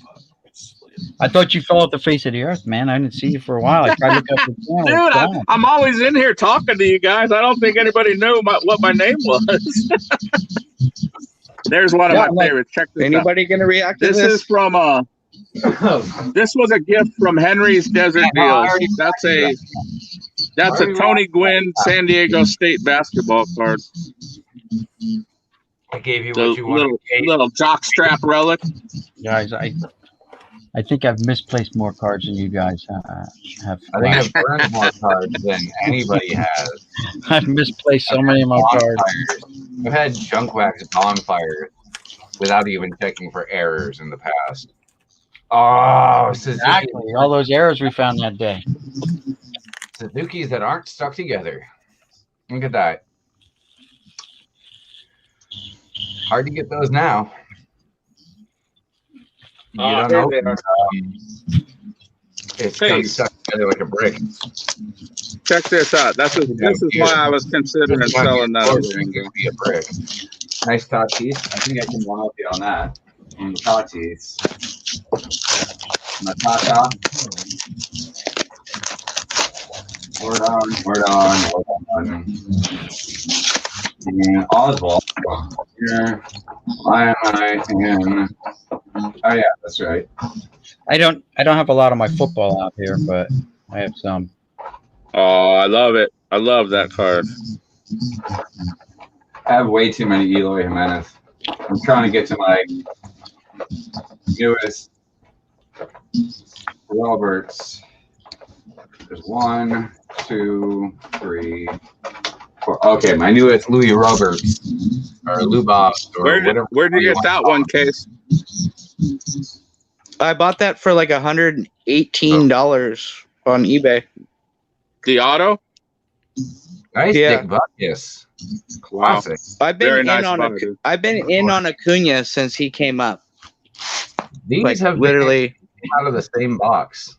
I thought you fell off the face of the earth, man. I didn't see you for a while. I tried to look up the channel. Dude, It's gone. I'm always in here talking to you guys. I don't think anybody knew what my name was. There's one of Yeah, my like- favorites. Check this out. Anybody gonna react to This this? is from this was a gift from Henry's Desert Deals. That's a Tony Gwynn San Diego State basketball card. I gave you The what you wanted. little jockstrap relic. Guys, I think I've misplaced more cards than you guys have. I think I've burned more cards than anybody has. I've misplaced so many of my cards. Bonfires. I've had junk wax bonfires without even checking for errors in the past. Oh, Exactly. All those errors we found that day. Suzuki's that aren't stuck together. Look at that. Hard to get those now. You don't there know. they are. It's Hey. gonna be stuck together like a brick. Check this out. This is why I was considering selling that other one. Gonna be a brick. Nice Tatis. I think I can one up you on that. On the Tatis. Matata. Word on. And Oswald. Here. Why am I in? Oh yeah, that's right. I don't have a lot of my football out here, but I have some. Oh, I love it. I love that card. I have way too many Eloy Jimenez. I'm trying to get to my newest Roberts. There's 1, 2, 3, 4. Okay, my newest Louis Roberts or Lubos or whatever. Where'd you get that one, Case? I bought that for like $118 on eBay. The auto? Nice, Yeah. Dick Butkus. Wow. Classic. I've Very been nice in on body. I've been in on Acuna since he came up. These Like have literally, been out of the same box.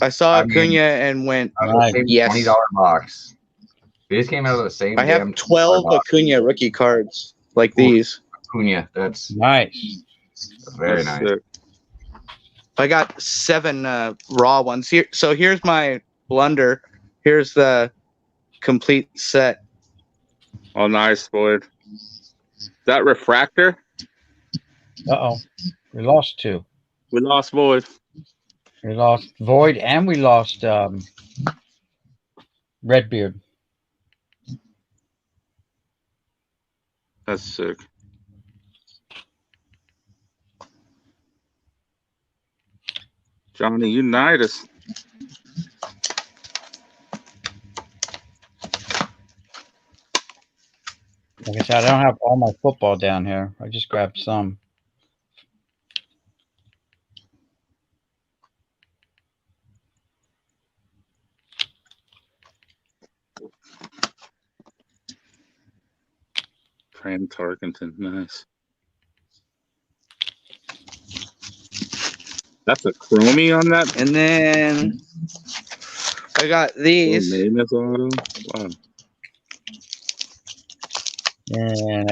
I saw I mean, Acuna and went, Out of the same yes. $20 box. These came out of the same. I have damn 12 box. Acuna rookie cards like Cool. these. Acuna. That's Nice. very That's nice. sick. I got 7 raw ones here. So here's my blunder. Here's the complete set. Oh, nice, Boyd. That refractor? Uh-oh. We lost 2. We lost Boyd. We lost Void and we lost Redbeard. That's sick. Johnny Unitas. Like I said, I don't have all my football down here. I just grabbed some. Fran Tarkenton. Nice. That's a chromie on that. And then I got these. Name is auto. Wow. And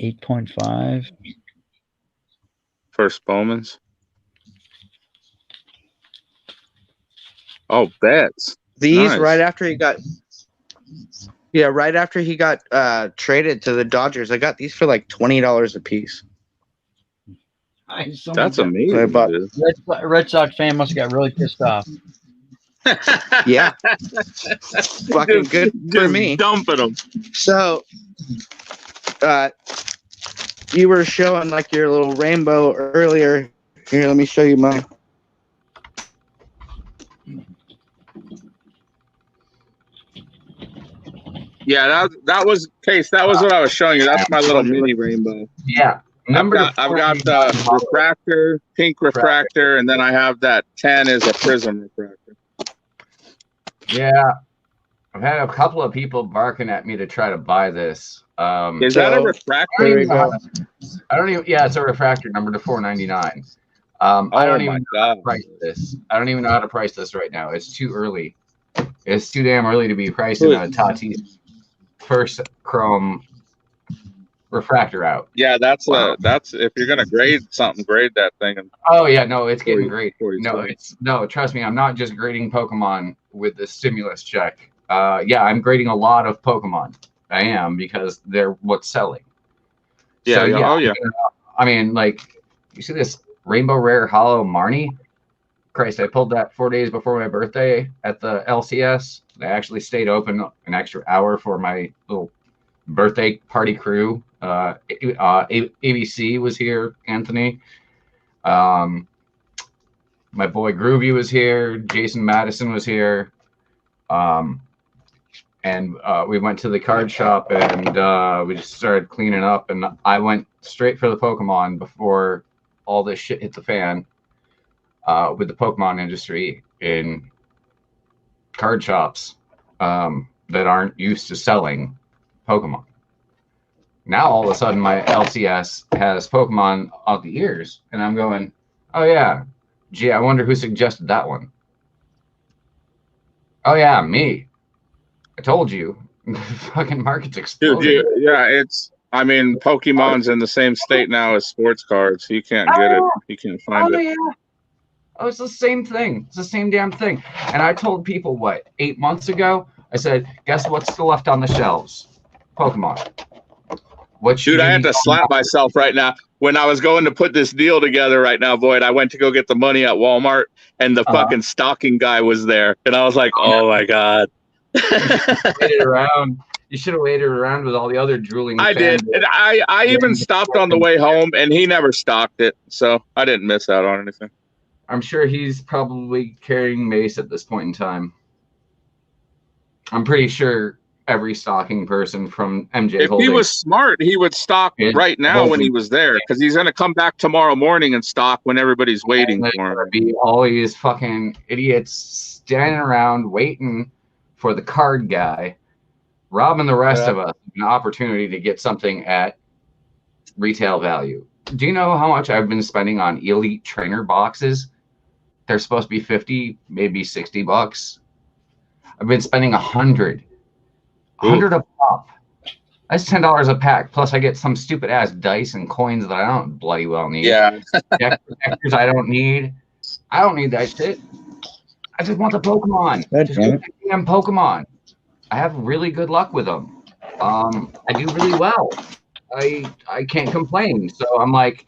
8.5. First Bowman's. Oh, bets. These Nice. right after he got traded to the Dodgers. I got these for like $20 a piece. Nice. That's amazing. I bought- dude. Red Sox fan must have got really pissed off. Yeah. Fucking good for Just me. dumping them. So you were showing like your little rainbow earlier. Here, let me show you mine. Yeah, that was Case. That was what I was showing you. That's my little mini rainbow. Yeah. I've got the refractor, pink refractor, and then I have that 10 is a prism refractor. Yeah. I've had a couple of people barking at me to try to buy this. Is that a refractor? I don't even. Yeah, it's a refractor number to $4.99. I don't even know how to price this. I don't even know how to price this right now. It's too early. It's too damn early to be pricing a Tatis first chrome refractor out. Yeah, that's if you're gonna grade something, grade that thing. Oh yeah, no, it's getting great. No, trust me, I'm not just grading Pokemon with the stimulus check. Yeah, I'm grading a lot of Pokemon. I am, because they're what's selling. Yeah, so, yeah. Oh yeah. I mean, like, you see this Rainbow Rare Hollow Marnie? Christ, I pulled that 4 days before my birthday at the LCS. I actually stayed open an extra hour for my little birthday party crew. ABC was here, Anthony. My boy Groovy was here. Jason Madison was here. And we went to the card shop and we just started cleaning up. And I went straight for the Pokemon before all this shit hit the fan with the Pokemon industry in card shops that aren't used to selling Pokemon. Now all of a sudden my LCS has Pokemon out the ears, and I'm going, oh yeah, gee, I wonder who suggested that one. Oh yeah, me. I told you. Fucking market's exploding. Dude, yeah, I mean, Pokemon's in the same state now as sports cards. You can't get it. You can't find it. Yeah. Oh, it's the same thing. It's the same damn thing. And I told people, 8 months ago? I said, guess what's still left on the shelves? Pokemon. Dude, I had to slap myself right now. When I was going to put this deal together right now, Void, I went to go get the money at Walmart, and the fucking stocking guy was there. And I was like, oh my God. You should have waited around with all the other drooling. I did. And I even stopped on the way home, and he never stocked it. So I didn't miss out on anything. I'm sure he's probably carrying mace at this point in time. I'm pretty sure every stocking person from MJ If he was smart, he would stock right now when he was there, because he's going to come back tomorrow morning and stock when everybody's waiting for him. Be all these fucking idiots standing around waiting for the card guy, robbing the rest of us an opportunity to get something at retail value. Do you know how much I've been spending on Elite Trainer boxes? They're supposed to be 50, maybe $60. I've been spending 100 a pop. That's $10 a pack. Plus, I get some stupid ass dice and coins that I don't bloody well need. Yeah, deck protectors I don't need. I don't need that shit. I just want the Pokemon. Just get the damn Pokemon. I have really good luck with them. I do really well. I can't complain. So I'm like,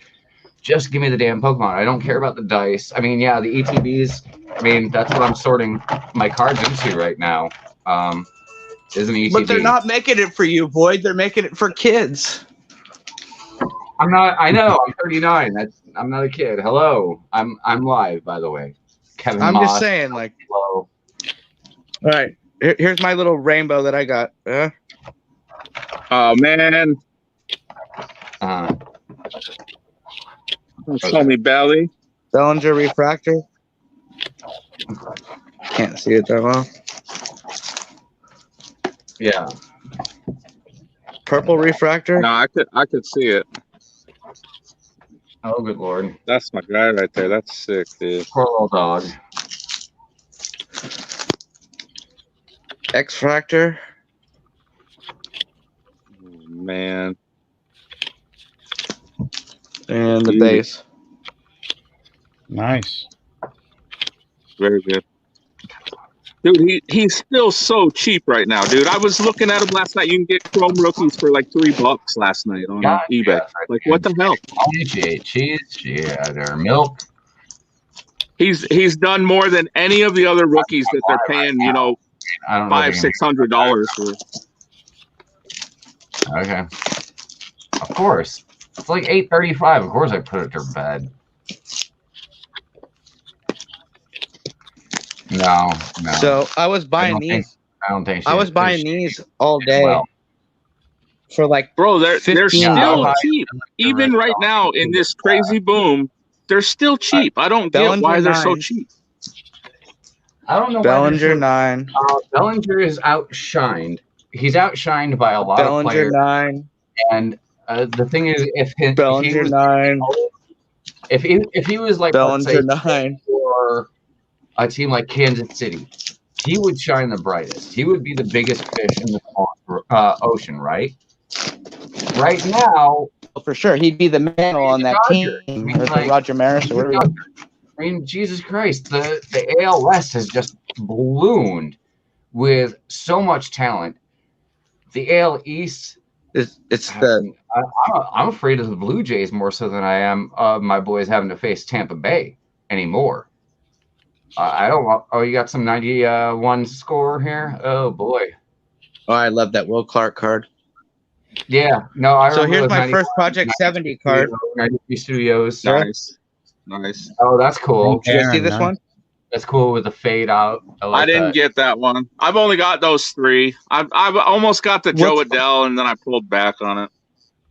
just give me the damn Pokemon. I don't care about the dice. I mean, yeah, the ETBs. I mean, that's what I'm sorting my cards into right now. Is an ETB. But they're not making it for you, Void. They're making it for kids. I'm not. I know. I'm 39. I'm not a kid. Hello. I'm live, by the way. Kevin. I'm Moss. just saying, like. Hello. All right. Here's my little rainbow that I got. Oh man. Call me Belly. Bellinger refractor. Can't see it that well. Yeah. Purple refractor. No, I could see it. Oh, good lord. That's my guy right there. That's sick, dude. Poor little dog. X-Fractor. Man. And the base. Nice. Very good. Dude, he's still so cheap right now, dude. I was looking at him last night. You can get Chrome rookies for like $3 last night on eBay. Yeah, like, what the hell? She ate cheese. She had her milk. He's done more than any of the other rookies that they're paying, you know, $500-600 for. Okay. Of course. It's like $835. Of course I put it to bed. No. So I was buying these I don't think I was buying these all day for like Bro, they're still $15. cheap. Even right now in this crazy boom, they're still cheap. I don't get why they're so cheap. I don't know Bellinger why 9. Bellinger is outshined. He's outshined by a lot of Bellinger players. 9. And the thing is, if Bellinger 9. If he was like Bellinger let's say, 9 for a team like Kansas City, he would shine the brightest. He would be the biggest fish in the ocean, right? Right now, for sure, he'd be the man on that Roger. team, I mean, or like, Roger Maris, or whatever. I mean, Jesus Christ, the AL West has just ballooned with so much talent. The AL East, I'm afraid of the Blue Jays more so than I am of my boys having to face Tampa Bay anymore. I don't want. Oh, you got some 91 score here. Oh boy. Oh, I love that Will Clark card. Yeah, no, I So remember here's those my first Project 70 card. 93 Studios. Nice. Oh, that's cool. Did you guys see this one? That's cool with the fade out. I didn't get that one. I've only got those 3. I've almost got the Joe Adele, and then I pulled back on it.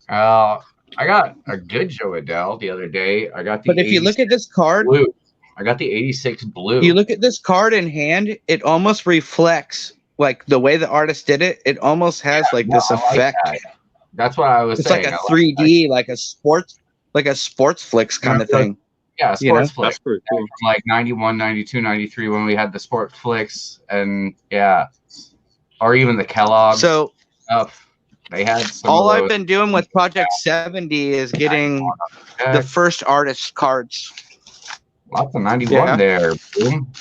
I got a good Joe Adele the other day. I got the. But if you look at this card, blue. I got the 86 blue. You look at this card in hand, it almost reflects like the way the artist did it. It almost has this effect. Like that. That's what I was saying. It's like a 3D, like a sports flicks kind of thing. Yeah, sports flicks. That's pretty cool. Like 91, 92, 93 when we had the sport flicks, and or even the Kellogg stuff. They had some all I've been doing with Project 70 is getting the first artist cards. Lots of 91 there. Boom.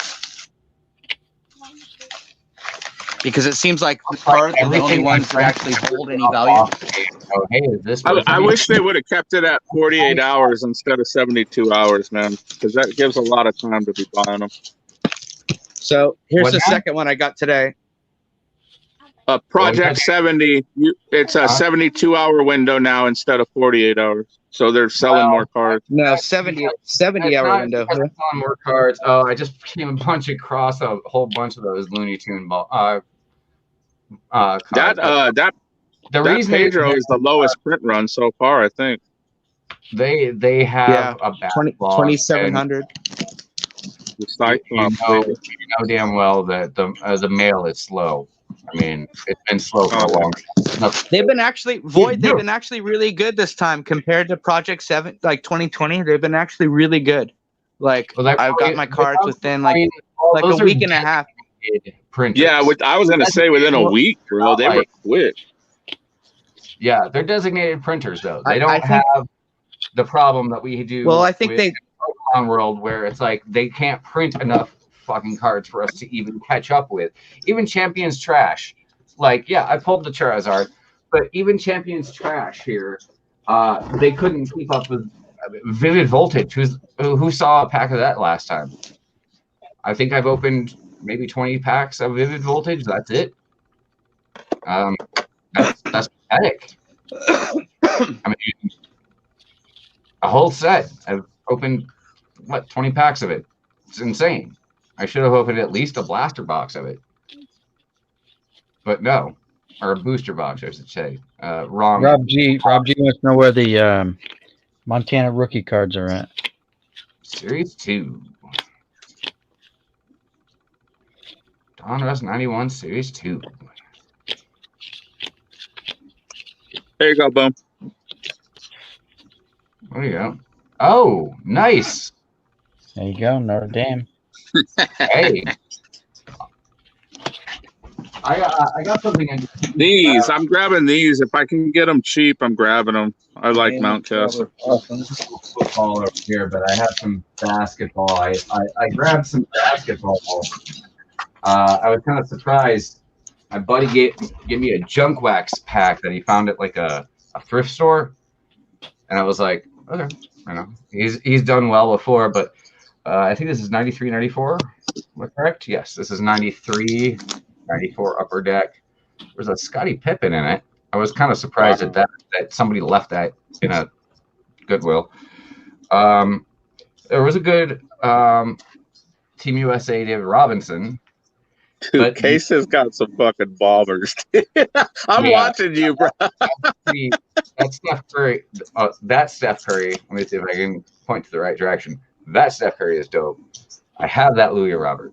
Because it seems like the cards are the only ones that actually hold any value. Oh, hey, is this? I wish they would have kept it at 48 hours instead of 72 hours, man, because that gives a lot of time to be buying them. So here's the second one I got today. Project 70, it's a 72-hour window now instead of 48 hours. So they're selling more cards. No, 70-hour window. Selling more cards. Oh, I just came a bunch across a whole bunch of those Looney Tune cards. That Pedro is the lowest print run so far, I think. They have a backlog. 2,700. You know damn well that the mail is slow. I mean, it's been slow for a long time. They've been actually really good this time compared to Project 7, like 2020. They've been actually really good. Like I've got my cards within like a week and a half. Printers. Yeah, I was gonna say within a week, bro. They were quick. Yeah, they're designated printers though. They don't have the problem that we do. Well, I think they Pokemon World where it's like they can't print enough fucking cards for us to even catch up with. Even Champions Trash. Like, yeah, I pulled the Charizard, but even Champions Trash here, they couldn't keep up with Vivid Voltage. Who saw a pack of that last time? I think I've opened maybe 20 packs of Vivid Voltage. That's it. That's pathetic. I mean, a whole set. I've opened 20 packs of it. It's insane. I should have opened at least a blaster box of it, but no, or a booster box, I should say. Wrong. Rob G wants to know where the Montana rookie cards are at. Series 2. Donruss 91 Series 2. There you go, boom. There you go. Oh, nice. There you go, Notre Dame. Hey. I got something in these. I'm grabbing these. If I can get them cheap, I'm grabbing them. I like Mountcastle. Football over here, but I have some basketball. I grabbed some basketball. I was kind of surprised. My buddy gave me a junk wax pack that he found at like a thrift store, and I was like, okay, I know he's done well before, but I think this is 93, 94. Am I correct? Yes, this is 93, 94 Upper Deck. There's a Scottie Pippen in it. I was kind of surprised at that somebody left that in a Goodwill. There was a good Team USA David Robinson. Dude, But- Case has got some fucking bombers. I'm Yeah. watching you, bro. That's Steph Curry. That Steph Curry. Let me see if I can point to the right direction. That Steph Curry is dope. I have that Louis Robert.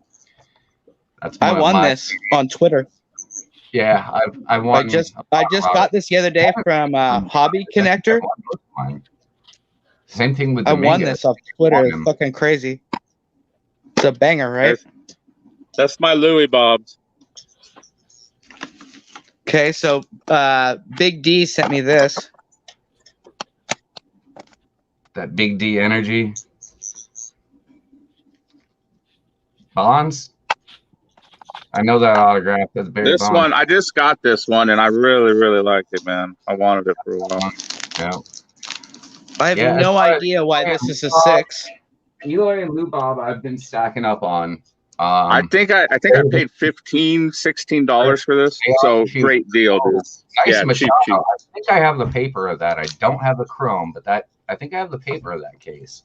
That's I one of won my- this on Twitter. Yeah, I won. I just got this the other day from Hobby Connector. Same thing with I Dominguez. won this off Twitter. Won It's him. fucking crazy. It's a banger, right? That's my Louis Bobs. Okay, so Big D sent me this. That Big D energy. Bonds. I know that autograph. That's Barry This Bonds. one, I just got this one, and I really, really like it, man. I wanted it for a while. Yeah. I have Yeah, no as far as- idea why this is a 6. Eloy and Lou Bob, I've been stacking up on. I think I paid $15-16 for this. So great deal, dude. Nice Yeah, Machado. cheap. I think I have the paper of that. I don't have the chrome, but I think I have the paper of that case.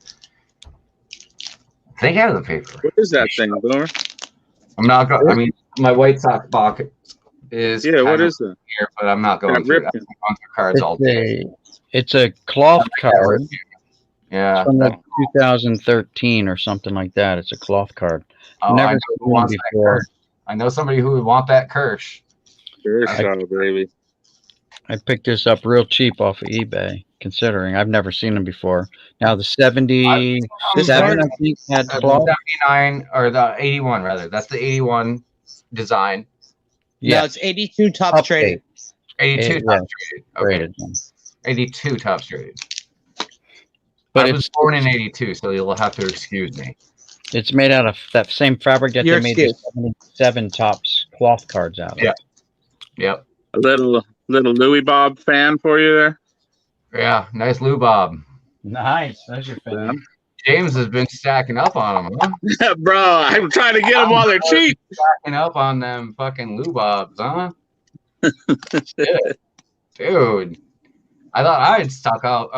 I think I have the paper. What is that thing, Boomer? I'm not going. I mean, my White Sox box is Yeah, what kind of is that? here, but I'm not going Kinda through that. ripped I'm going through cards all day. It's a cloth card Yeah. from like 2013 or something like that. It's a cloth card. Oh, Never I know seen who wants it that before. Kirsch. I know somebody who would want that Kirsch. Sure, baby. I picked this up real cheap off of eBay, considering I've never seen them before. Now the 77, I think, had The cloth. 79 or the 81 rather. That's the 81 design. Yeah, Yeah, it's 82 top traded. 82 Yeah, top traded. Okay. rated. 82 top traded. But I it's was born in 82, so you'll have to excuse me. it's made out of that same fabric that Your they made the excuse. 77 tops cloth cards out of. Yeah. Yep. A little Louis Bob fan for you there. Yeah. Nice Lou Bob. Nice. That's your fan. James has been stacking up on them, huh? Bro, I'm trying to get them while they're cheap. Stacking up on them fucking Lou Bobs, huh? Shit. Dude. I thought I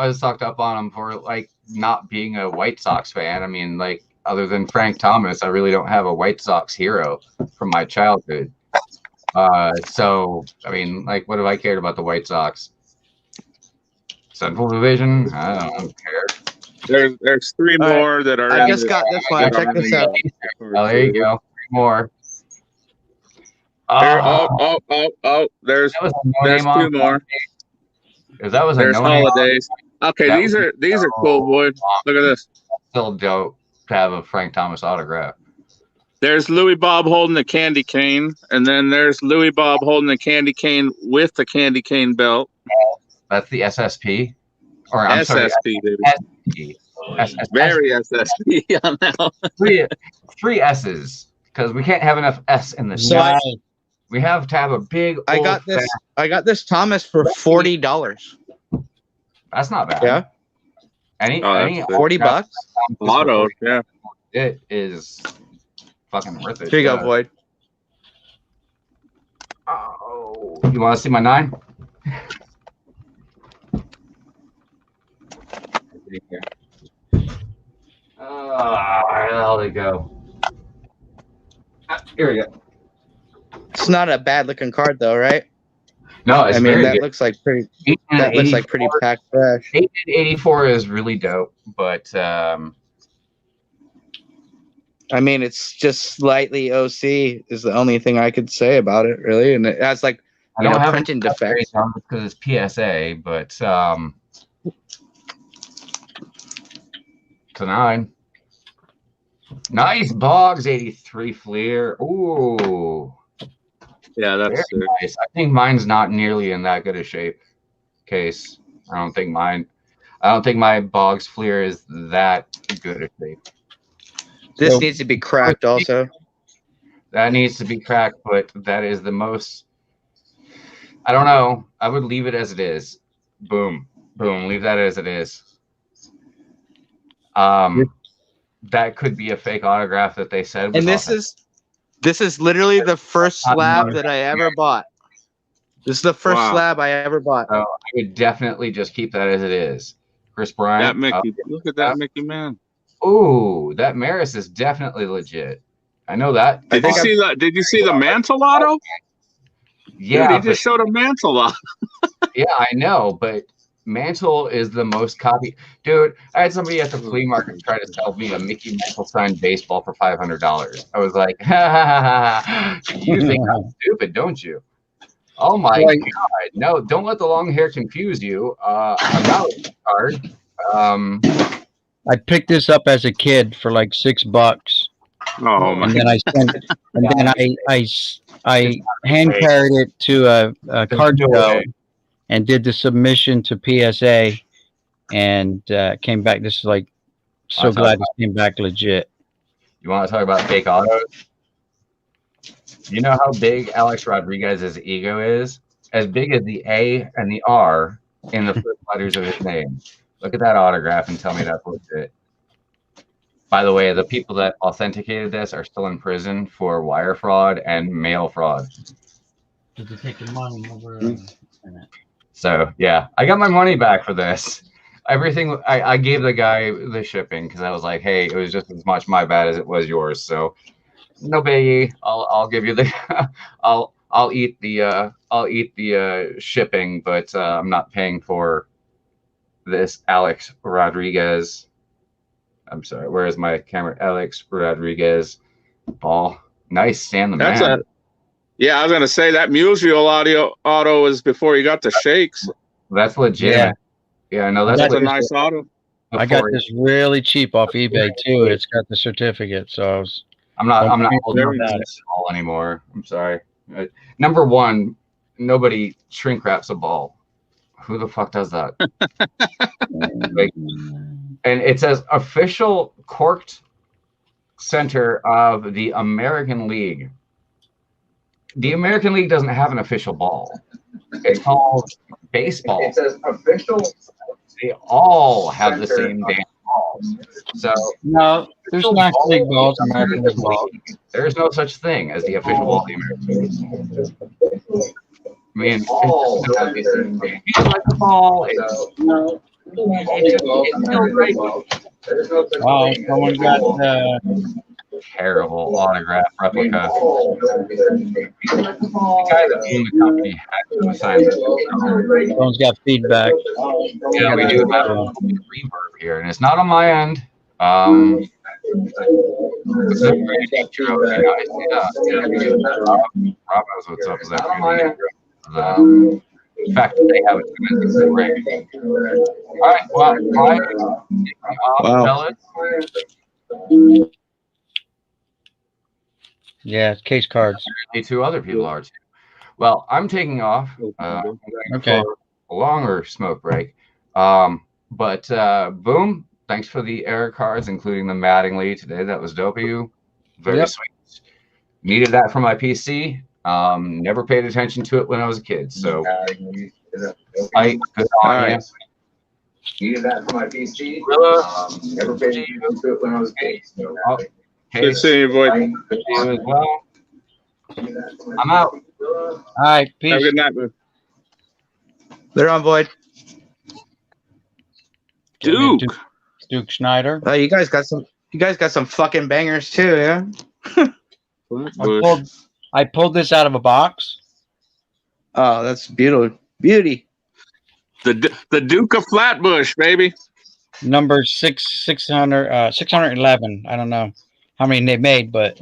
was stocked up on them for like not being a White Sox fan. I mean, like other than Frank Thomas, I really don't have a White Sox hero from my childhood. So I mean, like, what have I cared about the White Sox? Central Division? I don't care. There's 3 All right. more that are. I in just the- got this one. that are Check in this the- out. Oh, there you go. 3 more. There, Oh, there's that was a no there's name 2 on more. If that was a There's no name, holidays. Okay, That these would are be cool, boys. Look at this. still dope to have a Frank Thomas autograph. There's Louis Bob holding the candy cane, and then there's Louis Bob holding the candy cane with the candy cane belt. That's the SSP, or I'm sorry, SSP, baby. SSP. SS Very SSP on that one. three S's because we can't have enough S in the So name. I, We have to have a big. I old got this. fat- I got this Thomas for $40. That's not bad. Yeah, Any Oh, that's any good. $40. Lotto, yeah. It is fucking worth it. Here you go, Yeah. Void. Oh, you want to see my 9? Where they go? Here we go. It's not a bad looking card though, right? No, it's I mean, very that good. looks like pretty. 8 and That looks like 84 pretty packed fresh. 8 and 84 is really dope, but I mean, it's just slightly OC is the only thing I could say about it, really, and it has like I you don't know, have printing defects. because it's PSA, but it's a 9. Nice Boggs 83 Fleer. Ooh, Yeah, that's very sick. nice. I think mine's not nearly in that good a shape. Case, I don't think my Boggs Fleer is that good a shape. This So- needs to be cracked also. That needs to be cracked, but that is the most. I don't know. I would leave it as it is. Boom, boom. Leave that as it is. That could be a fake autograph that they said. And was this is literally the first Not slab another- that I ever bought. This is the first Wow. slab I ever bought. So I would definitely just keep that as it is. Chris That Bryant. Mickey. Look at that Mickey man. Ooh, that Maris is definitely legit. I know that. Did you see that? Did you see the Mantle auto? Yeah, Dude, he just showed a Mantle auto. yeah, I know, but Mantle is the most copied. Dude, I had somebody at the flea market try to sell me a Mickey Mantle signed baseball for $500. I was like, you think I'm stupid, don't you? Oh my Right. God. No, don't let the long hair confuse you. I'm not a card. I picked this up as a kid for like $6, Oh my! and then I sent, and then I hand carried it to a card show and did the submission to PSA, and came back. This is like so glad this came back legit. You want to talk about fake autos? You know how big Alex Rodriguez's ego is? As big as the A and the R in the first letters of his name. Look at that autograph and tell me that's legit. By the way, the people that authenticated this are still in prison for wire fraud and mail fraud. Did you take your money over? So yeah, I got my money back for this. Everything I gave the guy the shipping because I was like, hey, it was just as much my bad as it was yours. So no biggie. I'll give you the I'll eat the shipping, but I'm not paying for this Alex Rodriguez. I'm sorry, where is my camera? Alex Rodriguez ball. Nice, Stan the man. Yeah, I was gonna say that Musial auto was before you got the shakes. That's legit. Yeah, no, that's a nice auto. I got this really cheap off eBay too. It's got the certificate, so I'm not holding on to this ball anymore. I'm sorry. Number one, nobody shrink wraps a ball. Who the fuck does that? Like, and it says official corked center of the American League. The American League doesn't have an official ball. It's called baseball. It says official. They all have the same damn balls. So no, there's National League balls, American League balls. There's no such thing as the official ball of the American League. I mean, all have the same damn. You like the ball? No. It's still great. Wow, someone got terrible autograph replica. The guy that owned the company had to sign this. Someone's got feedback. Yeah, we do have a reverb here, and it's not on my end. This is a great intro. Rob knows what's up with that. The fact that they have it is great. All right, well, yeah, it's case cards. Two other people are too. Well, I'm taking off. Okay. For a longer smoke break. But boom, thanks for the error cards, including the Mattingly today. That was dope of you. Very sweet. Needed that for my PC. Never paid attention to it when I was a kid. So I good on you. Needed that for my PC. Never paid attention to it when I was a kid. So, good seeing you, Void. Good to you as well. I'm out. All right, peace. Have a good night, man. They're on Void. Duke Schneider. Oh, you guys got some fucking bangers too, yeah. I pulled this out of a box. Oh, that's beautiful. Beauty. The Duke of Flatbush, baby. Number 611. I don't know how many they made, but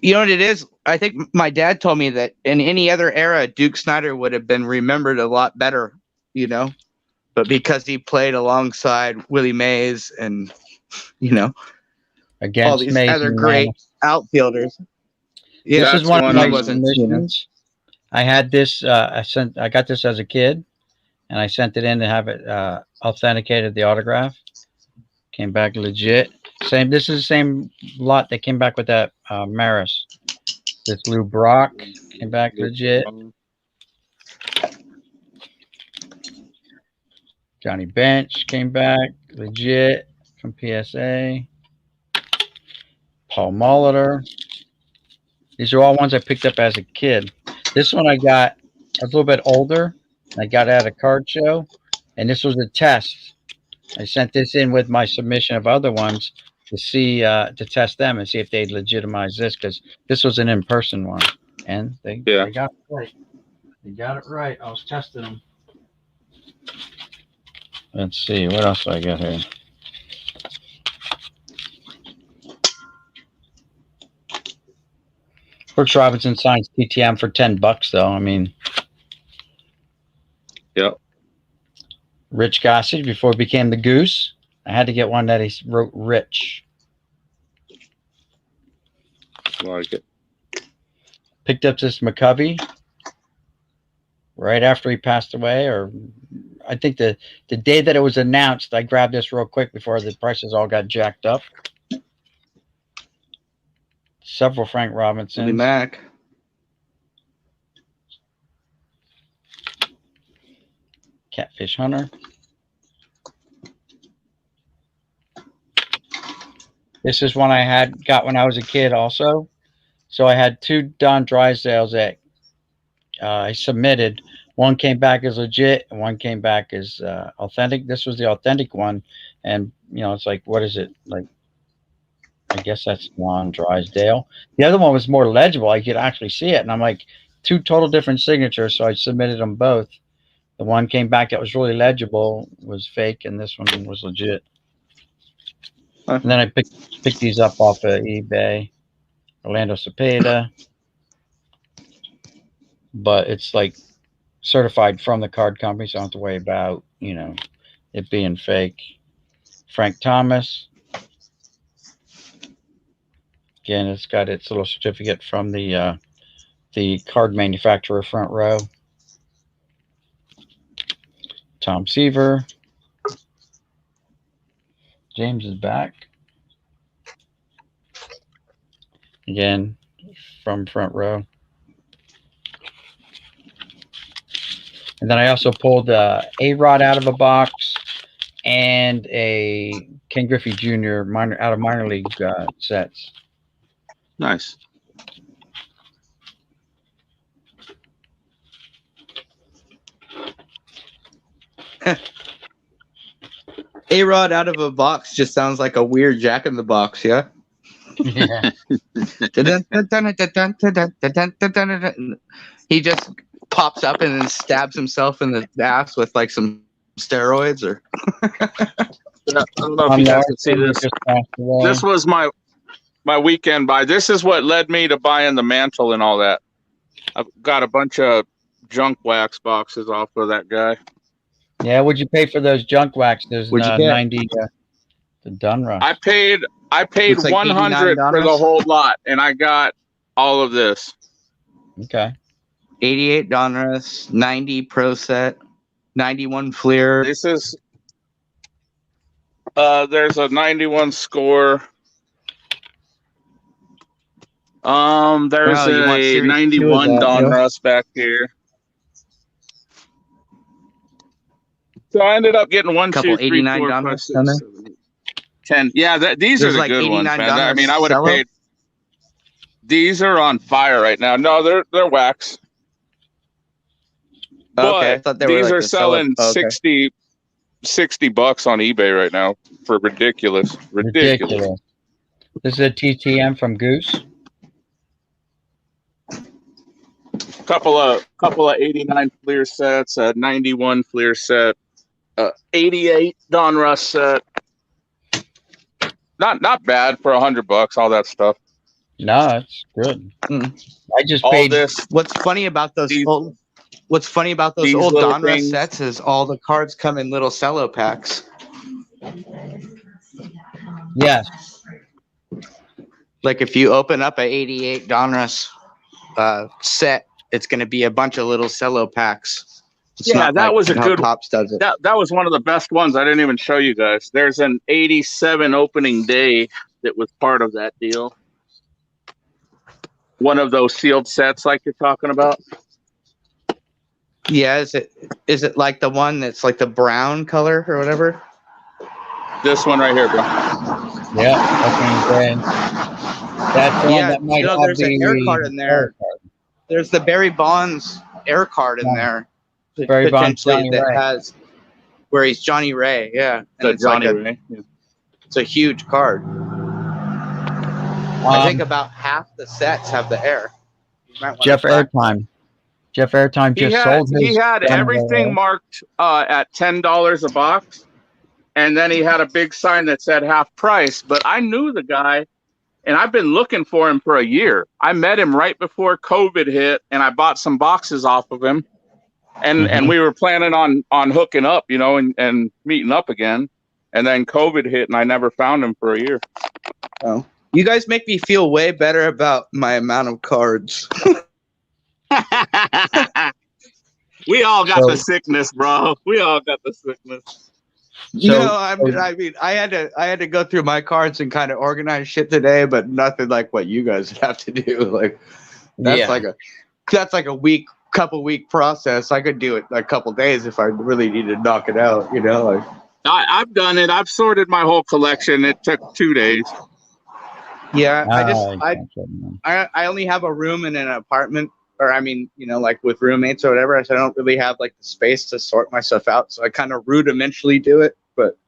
you know what it is? I think my dad told me that in any other era, Duke Snyder would have been remembered a lot better, you know, but because he played alongside Willie Mays and, you know, against all these Mays other great outfielders. Yeah, this is one of my wasn't, submissions. I had this. I got this as a kid, and I sent it in to have it authenticated. The autograph came back legit. Same. This is the same lot that came back with that Maris. This Lou Brock came back legit. Johnny Bench came back legit from PSA. Paul Molitor. These are all ones I picked up as a kid. This one I got a little bit older. I got at a card show, and this was a test. I sent this in with my submission of other ones to see to test them and see if they'd legitimize this, because this was an in-person one, and they got it right. They got it right. I was testing them. Let's see what else do I got here. Brooks Robinson signs TTM for $10 though. I mean, Yep. Rich Gossage before he became the Goose. I had to get one that he wrote Rich. Like it. Picked up this McCovey right after he passed away, or I think the day that it was announced, I grabbed this real quick before the prices all got jacked up. Several Frank Robinsons. Mac. Catfish Hunter. This is one I got when I was a kid also. So I had 2 Don Drysdales that I submitted. One came back as legit and one came back as authentic. This was the authentic one. And, you know, it's like, what is it? Like, I guess that's Don Drysdale. The other one was more legible. I could actually see it. And I'm like, 2 total different signatures. So I submitted them both. The one came back that was really legible was fake, and this one was legit. And then I picked these up off of eBay. Orlando Cepeda. But it's like certified from the card company, so I don't have to worry about, you know, it being fake. Frank Thomas. Again, it's got its little certificate from the card manufacturer, Front Row. Tom Seaver. James is back. Again, from Front Row. And then I also pulled A-Rod out of a box and a Ken Griffey Jr. out of minor league sets. Nice. A-Rod out of a box just sounds like a weird Jack in the Box, yeah? Yeah. He just pops up and then stabs himself in the ass with like some steroids, or I don't know if you guys can see this. This was my weekend buy. This is what led me to buying the mantle and all that. I've got a bunch of junk wax boxes off of that guy. Yeah, what'd you pay for those junk wax? There's What'd you get? 90 the Dunrush. I paid Looks like 100 for the $89. whole lot, and I got all of this. Okay. 88 Donruss, 90 Pro Set, 91 Fleer. This is there's a 91 score. There's Wow, you want a Series 2 of 91 that, Don yeah? Russ back here. So I ended up getting 1, Couple 2, 3, 89 4, Don 5, Russ 6, on there? 7, 8, 10. Yeah, these There's are the like good ones, 89 man. Don I mean, I Russ would have Cello? paid. These are on fire right now. No, they're wax. Okay, I But thought they were these like are the Cello. selling Okay. $60 on eBay right now for ridiculous. Ridiculous. This is a TTM from Goose. Couple of 89 Fleer sets, a 91 Fleer set, 88 Don Russ set. Not bad for $100. All that stuff. No, it's good. Mm. I just All paid. this. What's funny about those These- old these old little Donruss things. sets is all the cards come in little cello packs. Yes. Like if you open up a 88 Donruss set, it's going to be a bunch of little cello packs. It's Yeah, not that like was a how good- Topps does it. That was one of the best ones. I didn't even show you guys. There's an 87 opening day that was part of that deal. One of those sealed sets like you're talking about. Yeah, is it like the one that's like the brown color or whatever? This one right here, bro. Yeah. Okay. That's the one Yeah, that might you know, have there's an the air card in there. air card. There's the Barry Bonds air card in there. Barry Bonds, potentially, Johnny that Ray. has where he's Johnny Ray. Yeah, and The it's like Johnny a, Ray. Yeah. it's a huge card. I think about half the sets have the air. You might wanna Jeff track- Airtime. Jeff Airtime just sold his. He had everything marked at $10 a box, and then he had a big sign that said half price. But I knew the guy, and I've been looking for him for a year. I met him right before COVID hit, and I bought some boxes off of him, and we were planning on hooking up, you know, and meeting up again. And then COVID hit, and I never found him for a year. Oh. You guys make me feel way better about my amount of cards. We all got the sickness, bro. We all got the sickness. I mean, I had to go through my cards and kind of organize shit today, but nothing like what you guys have to do. Like that's like a couple week process. I could do it a couple days if I really need to knock it out. You know, like I've done it. I've sorted my whole collection. It took 2 days. Yeah, I only have a room in an apartment, or I mean, you know, like with roommates or whatever. So I don't really have like the space to sort my stuff out. So I kind of rudimentally do it, but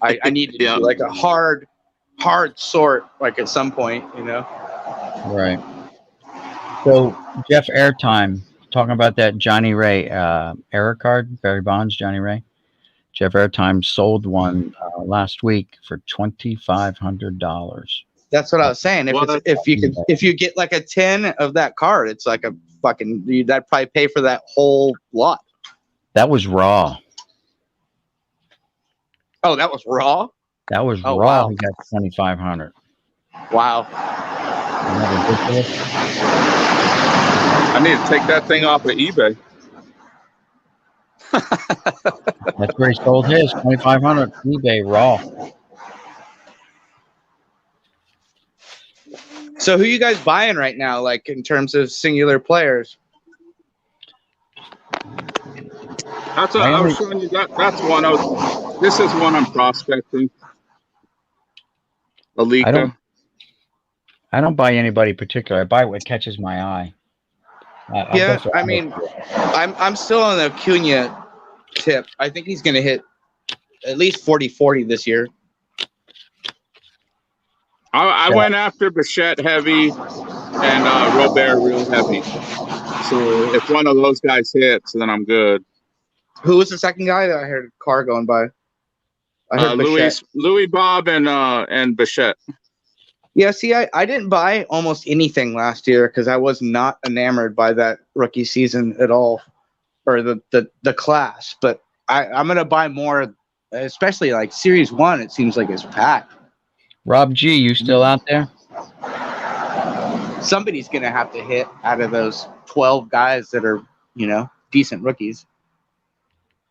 I need to do like a hard sort, like at some point, you know. Right. So Jeff Airtime talking about that Johnny Ray error card, Barry Bonds, Johnny Ray. Jeff Airtime sold one last week for $2,500. That's what I was saying. If you get like a 10 of that card, it's like a fucking that'd probably pay for that whole lot. That was raw. Oh, that was raw? That was raw. Wow. He got $2,500. Wow. I need to take that thing off of eBay. That's where he sold his $2,500 eBay raw. So who you guys buying right now, like in terms of singular players? That's I was showing you that's one of. This is one I'm prospecting. Alika. I don't buy anybody particular. I buy what catches my eye. I mean, I'm still on the Acuna tip. I think he's going to hit at least 40-40 this year. I went after Bichette heavy and Robert real heavy. So if one of those guys hits, then I'm good. Who was the second guy that I heard a car going by? I heard Louis Bob and Bichette. Yeah, see, I didn't buy almost anything last year because I was not enamored by that rookie season at all, or the class. But I'm gonna buy more, especially like Series 1. It seems like it's packed. Rob G, you still out there? Somebody's gonna have to hit out of those 12 guys that are, you know, decent rookies.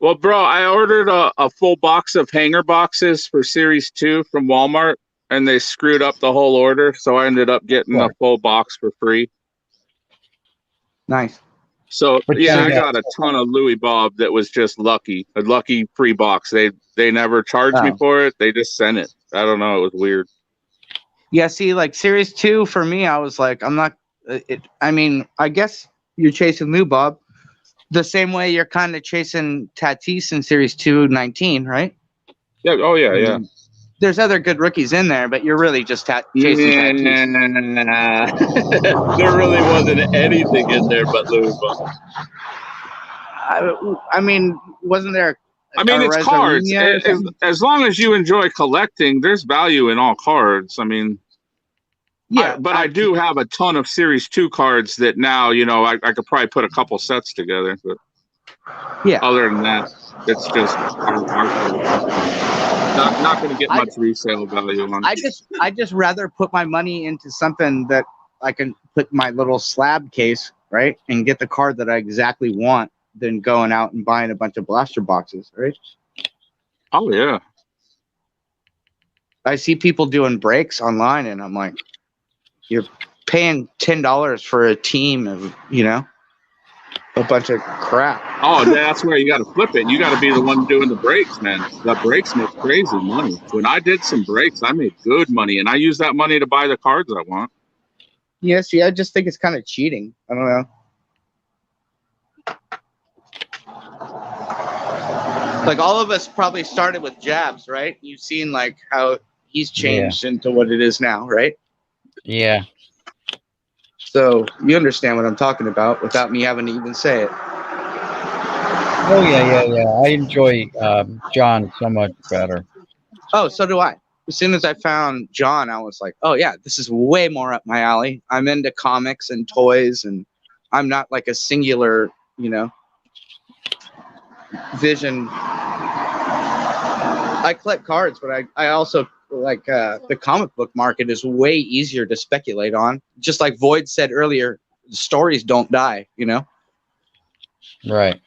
Well, bro, I ordered a full box of hanger boxes for Series 2 from Walmart, and they screwed up the whole order, so I ended up getting a full box for free. Nice. So I got a ton of Louis Bob that was just lucky, a lucky free box. They never charged me for it. They just sent it. I don't know. It was weird. Yeah, see, like Series 2 for me, I was like, I'm not. I mean, I guess you're chasing Lou Bob the same way you're kind of chasing Tatis in Series 219, right? Yeah. Oh yeah, yeah. There's other good rookies in there, but you're really just chasing Tatis. There really wasn't anything in there but Louis Bob. I mean, wasn't there? I mean, it's cards. As long as you enjoy collecting, there's value in all cards. I mean, yeah, but I do have a ton of Series 2 cards that now, you know, I could probably put a couple sets together. But yeah, other than that, it's just not going to get much resale value on it. I just rather put my money into something that I can put my little slab case, right, and get the card that I exactly want than going out and buying a bunch of blaster boxes, right? Oh yeah. I see people doing breaks online, and I'm like, you're paying $10 for a team of, you know, a bunch of crap. Oh, that's where you got to flip it. You got to be the one doing the breaks, man. The breaks make crazy money. When I did some breaks, I made good money, and I use that money to buy the cards I want. Yeah, see, I just think it's kind of cheating. I don't know. Like, all of us probably started with Jabs, right? You've seen, like, how he's changed into what it is now, right? Yeah. So you understand what I'm talking about without me having to even say it. Oh yeah. I enjoy John so much better. Oh, so do I. As soon as I found John, I was like, oh yeah, this is way more up my alley. I'm into comics and toys, and I'm not like a singular, vision. I collect cards, but I also like the comic book market is way easier to speculate on. Just like Void said earlier, stories don't die, Right.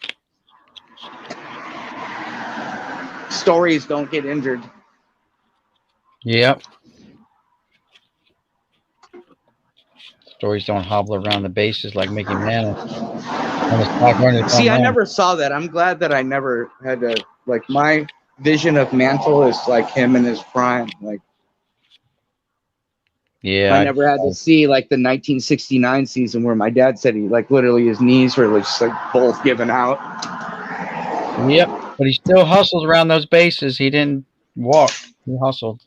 Stories don't get injured. Yep. Stories don't hobble around the bases like Mickey Mantle. See, I never saw that. I'm glad that I never had to, like, my vision of Mantle is like him in his prime. Like, yeah, I never had to see like the 1969 season where my dad said he, like, literally his knees were just like both given out. Yep, but he still hustles around those bases. He didn't walk. He hustled.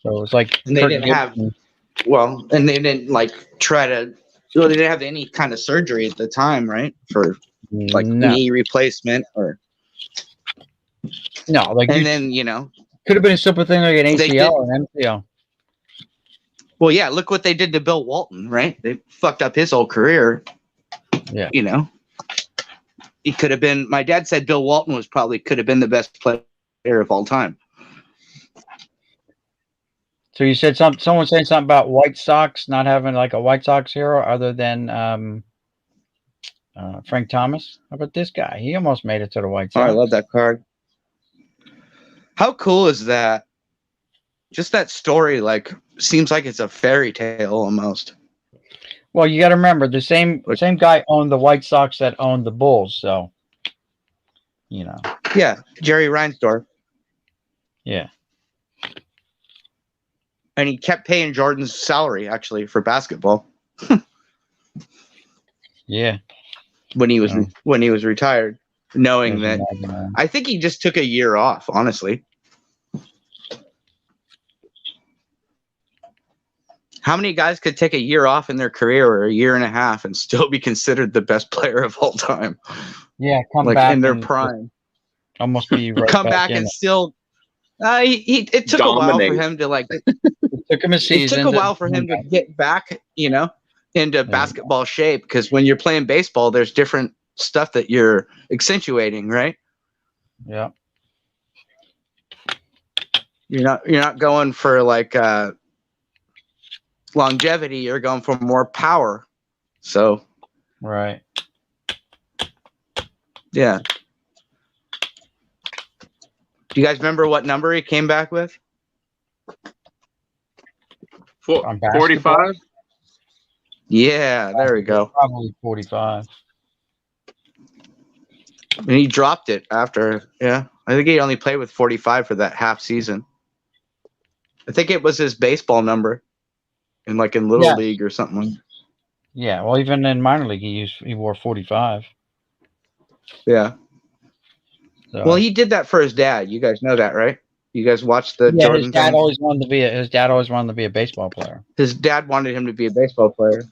So it was like, and they didn't have, and they didn't like try to. Well, they didn't have any kind of surgery at the time, right? For like knee replacement or no, like, and then could have been a simple thing like an ACL or an MCL. Well, yeah, look what they did to Bill Walton, right? They fucked up his whole career. Yeah. He could have been, my dad said Bill Walton could have been the best player of all time. So you said someone saying something about White Sox not having like a White Sox hero other than Frank Thomas. How about this guy? He almost made it to the White Sox. Oh, I love that card. How cool is that? Just that story, like, seems like it's a fairy tale almost. Well, you got to remember the same guy owned the White Sox that owned the Bulls, so Yeah, Jerry Reinsdorf. Yeah. And he kept paying Jordan's salary actually for basketball. Yeah. When he was retired, knowing that I think he just took a year off, honestly. How many guys could take a year off in their career or a year and a half and still be considered the best player of all time? Yeah, come like back in their prime. Almost be right come back and still. It took a while for him to like. It took him a season. It took a while for him to get back, into basketball shape, because when you're playing baseball, there's different stuff that you're accentuating, right? Yeah. You're not going for like longevity. You're going for more power. So. Right. Yeah. Do you guys remember what number he came back with? 45? Yeah, there we go. Probably 45. And he dropped it after. Yeah. I think he only played with 45 for that half season. I think it was his baseball number in Little League or something. Yeah, well, even in minor league, he wore 45. Yeah. So. Well, he did that for his dad. You guys know that, right? You guys watched the Jordan his dad thing? always wanted to be a baseball player. His dad wanted him to be a baseball player.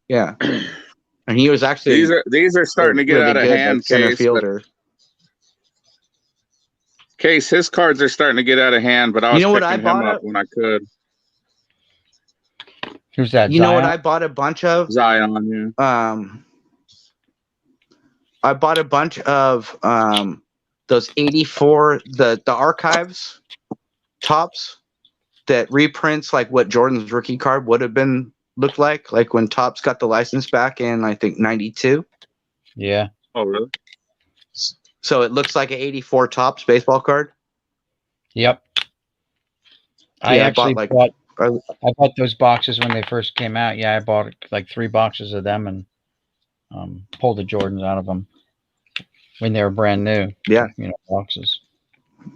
Yeah. And he was actually these are starting to get really out of hand, center Case. fielder. Case, his cards are starting to get out of hand, but I was picking him up when I could. Who's that? You know what I bought a bunch of? Zion, yeah. I bought a bunch of those 84 the archives tops that reprints like what Jordan's rookie card would have been looked like when Topps got the license back in I think 92. Yeah. Oh really? So it looks like an 84 Topps baseball card. Yep. I bought those boxes when they first came out. Yeah, I bought like 3 boxes of them and pulled the Jordans out of them when they were brand new. Yeah. Boxes.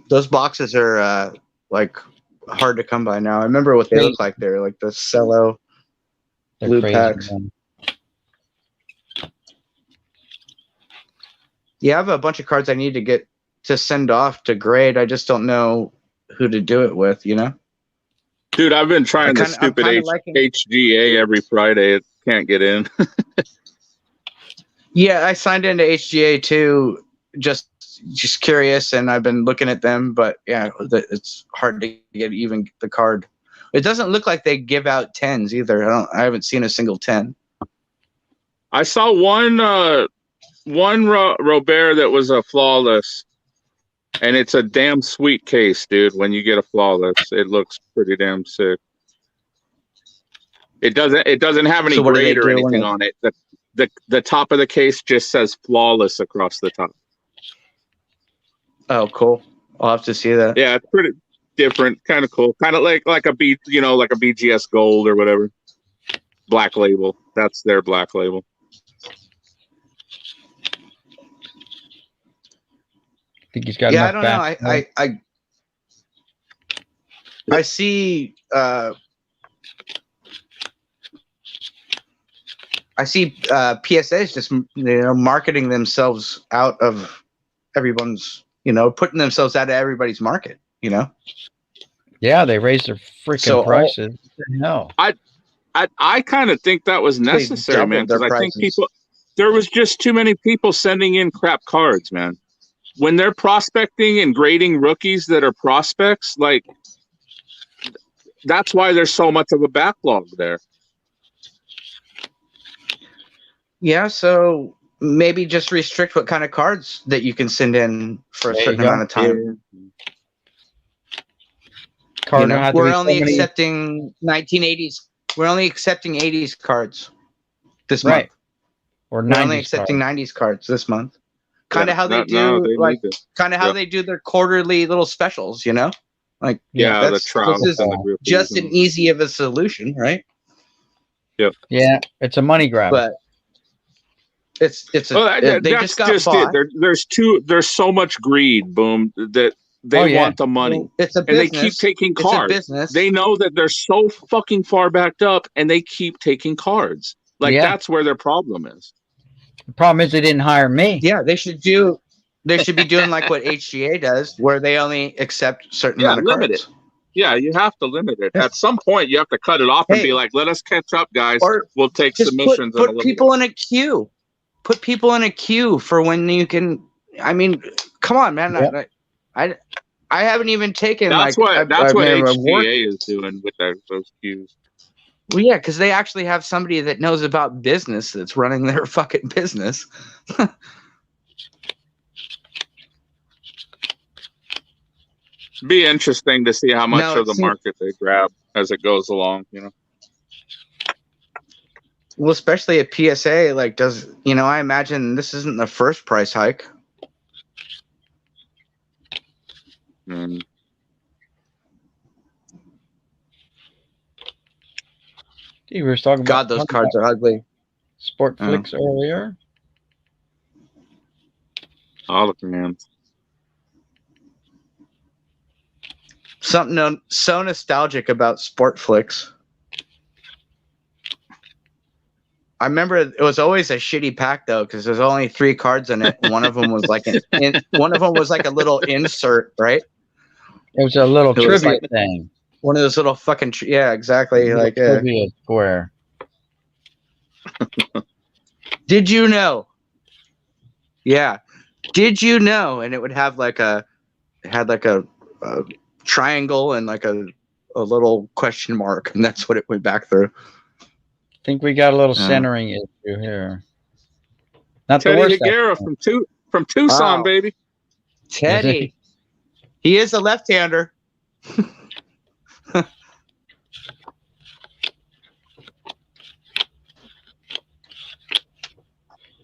Those boxes are like hard to come by now. I remember what they look like. They're like the cello blue packs. Yeah, I have a bunch of cards I need to get to send off to grade. I just don't know who to do it with, Dude, I've been trying the I'm stupid kinda liking- HGA every Friday. It can't get in. Yeah, I signed into HGA too, just curious, and I've been looking at them, but yeah, it's hard to get even the card. It doesn't look like they give out 10s either. I haven't seen a single 10. I saw one Robert that was a flawless, and it's a damn sweet case, dude. When you get a flawless, it looks pretty damn sick. It doesn't have any So what do they grade or do when anything it- on it. The top of the case just says flawless across the top. Oh, cool. I'll have to see that. Yeah, it's pretty different, kind of cool, kind of like a like a BGS Gold or whatever. Black Label. That's their Black Label. I think he's got Yeah, I enough don't know. back. I see. I see PSAs just marketing themselves out of everyone's, putting themselves out of everybody's market. Yeah, they raised their freaking So all- prices. No. I kind of think that was necessary, doubled man, their because I think prices. there was just too many people sending in crap cards, man. When they're prospecting and grading rookies that are prospects, like, that's why there's so much of a backlog there. Yeah, so maybe just restrict what kind of cards that you can send in for a There you certain go. amount of time. Cardinal had to We're be so only many- accepting 1980s. We're only accepting 80s cards this Right. month. Or We're only 90s accepting cards. 90s cards this month. Kind of Yeah, how they no, do, they like, need to- kind of how yeah. they do their quarterly little specials. Like Yeah, the that's- trials this is and the group just and- an easy of a solution, right? Yeah, it's a money grab. But it's Well, they that's just got bought. it. There's so much greed, boom, that they Oh, yeah. want the money. It's a And they business. keep taking It's a cards. business. They know that they're so fucking far backed up, and they keep taking cards. Like, Yeah. that's where their problem is. The problem is they didn't hire me. Yeah, they should be doing like what HGA does, where they only accept certain Yeah, amount of limit cards. Yeah, you have to limit it. Yeah. At some point, you have to cut it off and Hey. be like, let us catch up, guys. Or We'll take Just submissions. put people in a queue. Put people in a queue for when you can. I mean, come on, man. Yeah. I haven't even taken That's like what what HGA is doing with those queues. Well, yeah, because they actually have somebody that knows about business that's running their fucking business. Be interesting to see how much No, of the market they grab as it goes along. Well, especially at PSA, like I imagine this isn't the first price hike. Mm. We were talking God, about those cards are ugly. Sport Oh. Flicks earlier. Holograms. Something so nostalgic about Sport Flicks. I remember it was always a shitty pack though, because there's only 3 cards in it. And one of them was like one of them was like a little insert, right? It was a little It was trivia like- thing. One of those little fucking yeah, exactly. Like, Trivia square. did you know? Yeah, did you know? And it would have like a triangle and like a little question mark, and that's what it went back through. I think we got a little Yeah. centering issue here. Not the Teddy worst. Higuera from Tucson, Wow. baby. Teddy, he is a left-hander.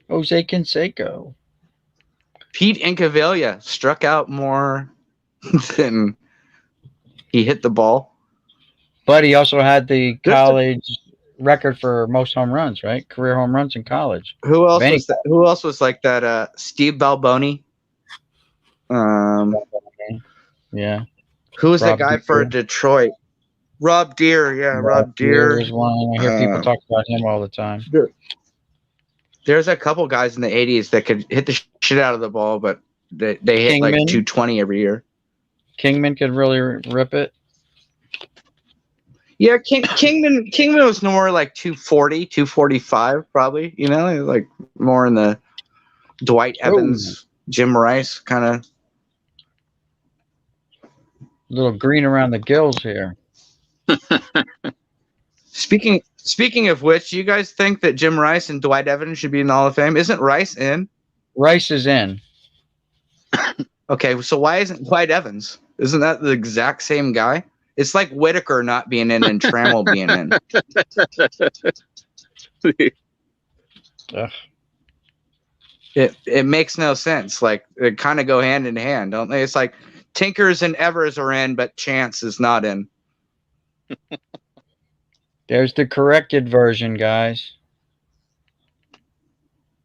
Jose Canseco. Pete Incaviglia struck out more than he hit the ball. But he also had the Just a- college record for most home runs, right? Career home runs in college. Who else Benny- was that? Who else was like that? Steve Balboni. Yeah. Who was the Rob guy Deere. for Detroit? Rob Deere. Yeah, Rob Deere. is one. I hear people Uh, talk about him all the time. There's a couple guys in the 80s that could hit the shit out of the ball, but they hit like Kingman. 220 every year. Kingman could really rip it. Yeah, Kingman was more like 240, 245 probably. You know, like more in the Dwight Evans, Jim Rice kind of. Little green around the gills here. Speaking of which, do you guys think that Jim Rice and Dwight Evans should be in the Hall of Fame? Isn't Rice in? Rice is in. Okay, so why isn't Dwight Evans? Isn't that the exact same guy? It's like Whitaker not being in and Trammell being in. Ugh. It makes no sense. Like they kind of go hand in hand, don't they? It's like Tinkers and Evers are in, but Chance is not in. There's the corrected version, guys.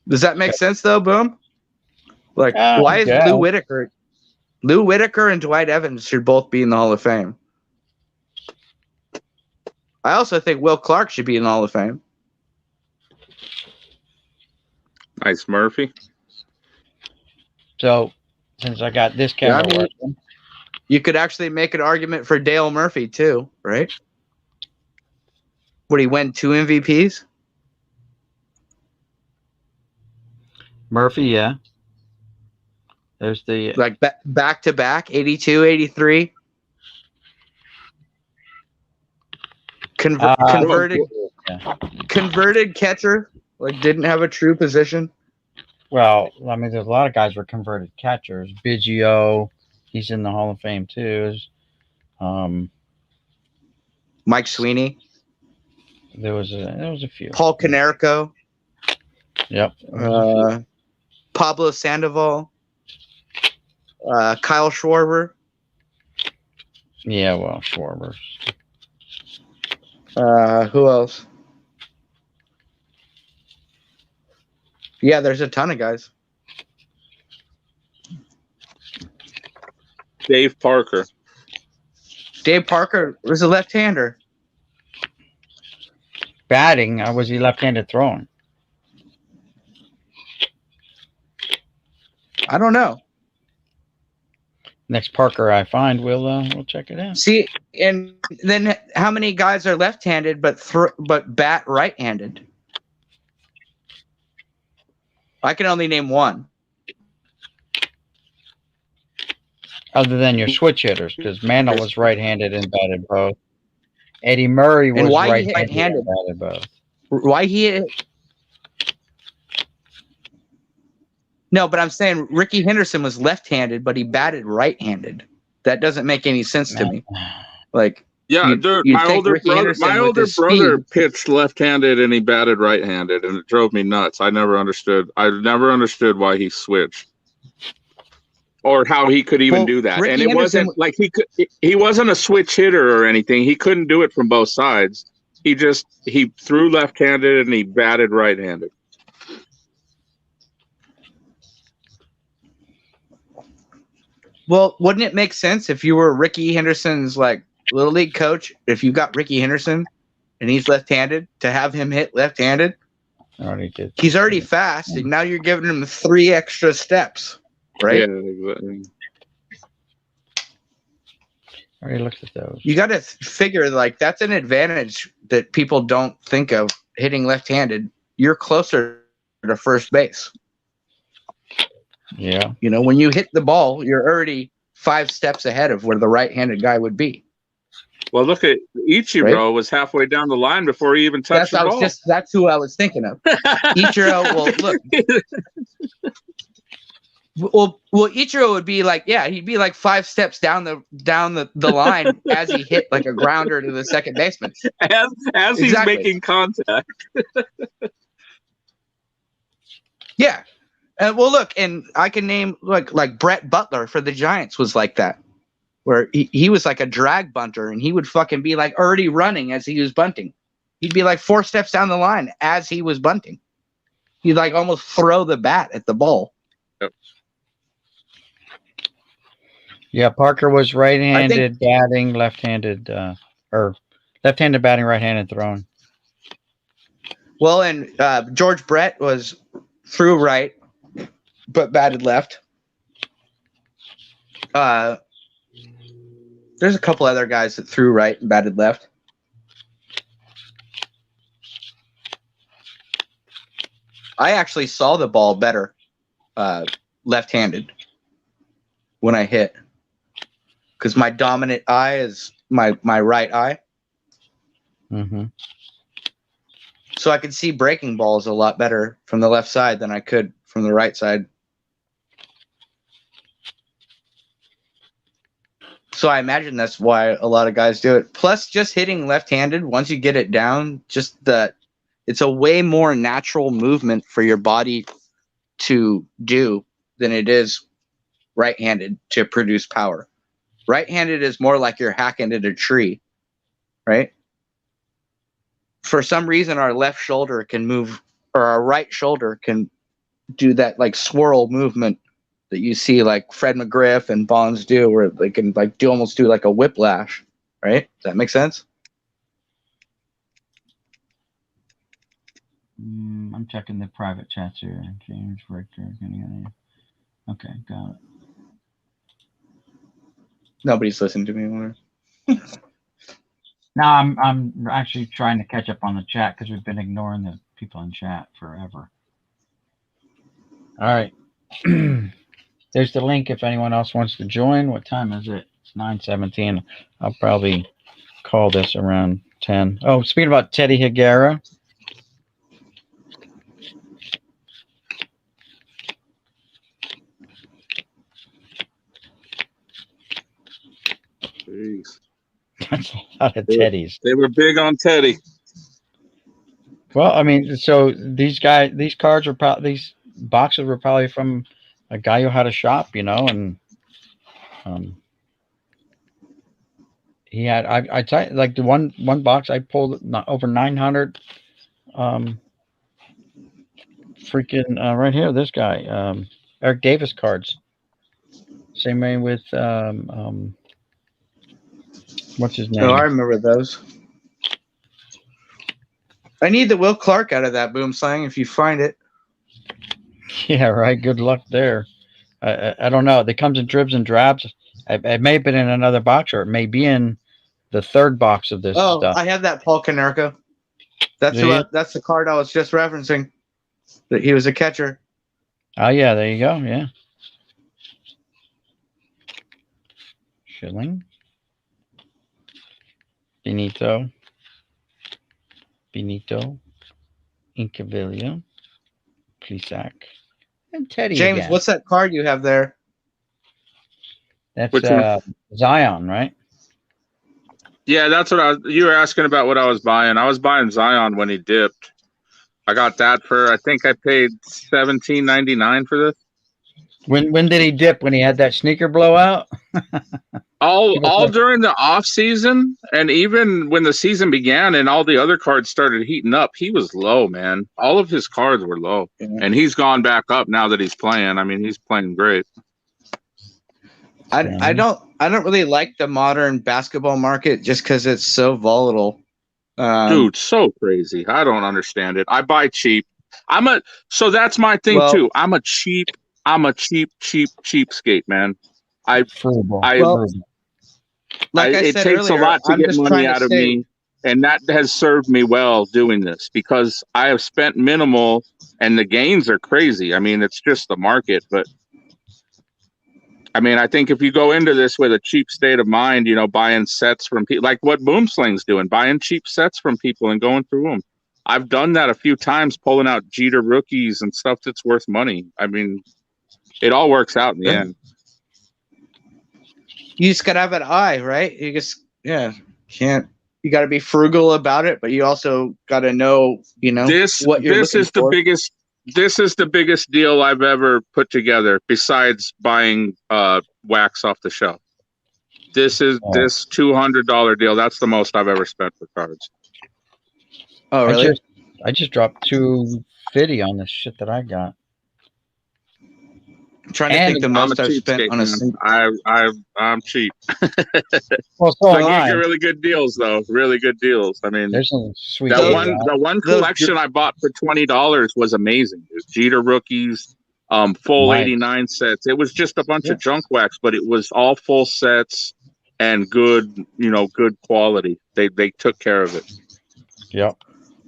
Does that make sense though, Boom? Like why is yeah. Lou Whitaker and Dwight Evans should both be in the Hall of Fame. I also think Will Clark should be in the Hall of Fame. Nice, Murphy. So, since I got this camera working, You could actually make an argument for Dale Murphy too, right? Would he win 2 MVPs? Murphy, yeah. There's the Like back to back, 82, 83. Converted catcher, like didn't have a true position. well, I mean, there's a lot of guys were converted catchers. Biggio, he's in the Hall of Fame too. Mike Sweeney, There was a few. Paul Konerko, Yep. Pablo Sandoval, Kyle Schwarber. Yeah, well, Schwarber. Who else? Yeah, there's a ton of guys. Dave Parker. Dave Parker was a left-hander. Batting, was he left-handed throwing? I don't know. Next Parker I find, we'll check it out. See, and then how many guys are left-handed but bat right-handed? I can only name one. Other than your switch hitters, because Mantle was right-handed and batted both. Eddie Murray was right-handed and batted both. Why he? No, but I'm saying Ricky Henderson was left-handed, but he batted right-handed. That doesn't make any sense to me. Like, Yeah, my older brother speed. pitched left-handed and he batted right-handed, and it drove me nuts. I never understood why he switched or how he could even do that. Ricky And it Henderson, wasn't like he wasn't a switch hitter or anything. He couldn't do it from both sides. He threw left-handed and he batted right-handed. Well, wouldn't it make sense if you were Ricky Henderson's like little league coach? If you got Ricky Henderson and he's left-handed, to have him hit left-handed, he's already fast, and now you're giving him 3 extra steps, right? Yeah, exactly. I already looked at those. You got to figure like that's an advantage that people don't think of. Hitting left-handed, you're closer to first base. Yeah. You know, when you hit the ball, you're already 5 steps ahead of where the right-handed guy would be. Well, look at Ichiro was halfway down the line before he even touched the ball. That's who I was thinking of. Ichiro, well, look. Well, Ichiro would be like, yeah, he'd be like 5 steps down the line as he hit like a grounder to the second baseman. As he's making contact. Yeah. Well, look, and I can name like Brett Butler for the Giants was like that, where he was like a drag bunter, and he would fucking be like already running as he was bunting. He'd be like 4 steps down the line as he was bunting. He'd like almost throw the bat at the ball. Yep. Yeah, Parker was right-handed batting, left-handed, or left-handed batting, right-handed throwing. Well, and George Brett was threw right, but batted left. There's a couple other guys that threw right and batted left. I actually saw the ball better left-handed when I hit, because my dominant eye is my right eye. Mm-hmm. So I could see breaking balls a lot better from the left side than I could from the right side. So I imagine that's why a lot of guys do it. Plus, just hitting left-handed, once you get it down, just that it's a way more natural movement for your body to do than it is right-handed to produce power. Right-handed is more like you're hacking at a tree, right? For some reason, our left shoulder can move, or our right shoulder can do that like swirl movement that you see like Fred McGriff and Bonds do, where they can like almost do like a whiplash, right? Does that make sense? I'm checking the private chats here. James Richter. Okay, got it. Nobody's listening to me anymore. Now I'm actually trying to catch up on the chat because we've been ignoring the people in chat forever. All right. There's the link if anyone else wants to join. What time is it? It's 9:17. I'll probably call this around 10. Oh, speaking about Teddy Higuera. Jeez. That's a lot of Teddies. They were big on Teddy. Well, I mean, so these cards were probably, these boxes were probably from a guy who had a shop, you know, and he had, I tell you, like the one box I pulled over 900, freaking right here, this guy, Eric Davis cards. Same way with what's his name? Oh, I remember those. I need the Will Clark out of that boom slang if you find it. Yeah, right. Good luck there. I don't know. It comes in dribs and drabs. It may have been in another box, or it may be in the third box of this stuff. I have that Paul Konerko. That's that's the card I was just referencing. That he was a catcher. Oh yeah, there you go. Yeah. Schilling. Benito. Incaviglia. Plesac. And Teddy James, again. what's that card you have there? That's Which one? Zion, right? Yeah, that's what you were asking about what I was buying. I was buying Zion when he dipped. I got that for, I think I paid $17.99 for this. When did he dip? When he had that sneaker blowout? All during the off season, and even when the season began and all the other cards started heating up, he was low, man. All of his cards were low, and he's gone back up now that he's playing. I mean, he's playing great. I don't really like the modern basketball market just because it's so volatile. Dude, so crazy. I don't understand it. I buy cheap. So that's my thing too. I'm a cheapskate, man. Like I it said takes earlier, a lot to I'm get just money trying to out of say- me, and that has served me well doing this because I have spent minimal, and the gains are crazy. I mean, it's just the market, but I mean, I think if you go into this with a cheap state of mind, you know, buying sets from people, like what Boomsling's doing, buying cheap sets from people and going through them. I've done that a few times, pulling out Jeter rookies and stuff that's worth money. I mean, it all works out in the end. You just gotta have an eye, right? You just you gotta be frugal about it, but you also gotta know, you know, what you're looking for. This is the biggest deal I've ever put together besides buying wax off the shelf. This $200 deal. That's the most I've ever spent for cards. Oh, really? I just dropped $250 on this shit that I got. I'm trying to think the most I've spent on a single. I'm cheap. Well, so you get really good deals, though. Really good deals. I mean, there's some sweet. The one collection I bought for $20 was amazing. It was Jeter rookies, full 89 sets. It was just a bunch of junk wax, but it was all full sets and good, good quality. They took care of it. Yep.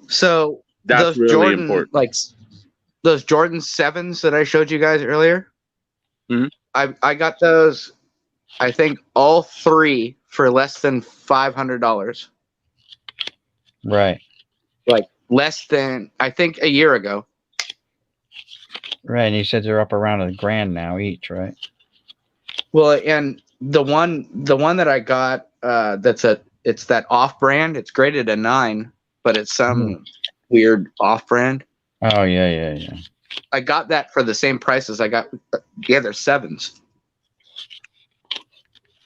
So that's really important. Like those Jordan 7s that I showed you guys earlier. Mhm. I got those, I think all 3 for less than $500. Right. Like less than, I think, a year ago. Right. And you said they're up around $1,000 now each, right? Well, and the one that I got, it's that off brand. It's graded a 9, but it's some weird off brand. Oh yeah. I got that for the same price as I got the other 7s.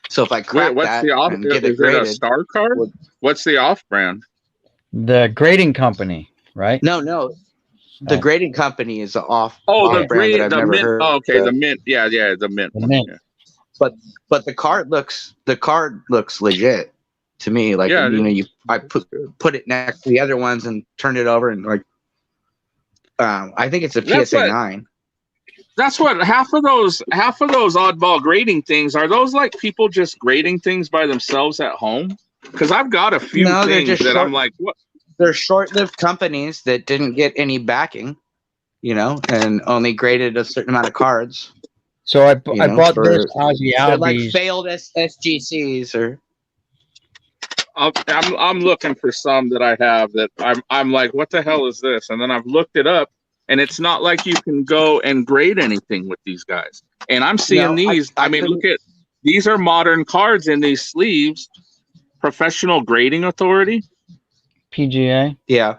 So if I crack Wait, what's that the off? and get it Is it a graded, Star card? What's the off brand? The grading company, right? no, the Oh. grading company is an off. Oh, off the brand green, that I've the never mint. heard. Oh, okay, of. the mint. Yeah, the mint. The mint. Yeah. But the card looks legit to me. Like Yeah, I put it next to the other ones and turned it over and like. I think it's a That's PSA what- 9. That's what half of those oddball grading things are. Those like people just grading things by themselves at home. Because I've got a few No, they're things just that short- I'm like, what? They're short-lived companies that didn't get any backing, and only graded a certain amount of cards. So I bought for- this Ozzy They're like Albies. failed SGCs or. I'm looking for some that I have that I'm like, what the hell is this? And then I've looked it up, and it's not like you can go and grade anything with these guys. And I'm seeing No, these. I mean, couldn't- look at these are modern cards in these sleeves. Professional Grading Authority. PGA. Yeah.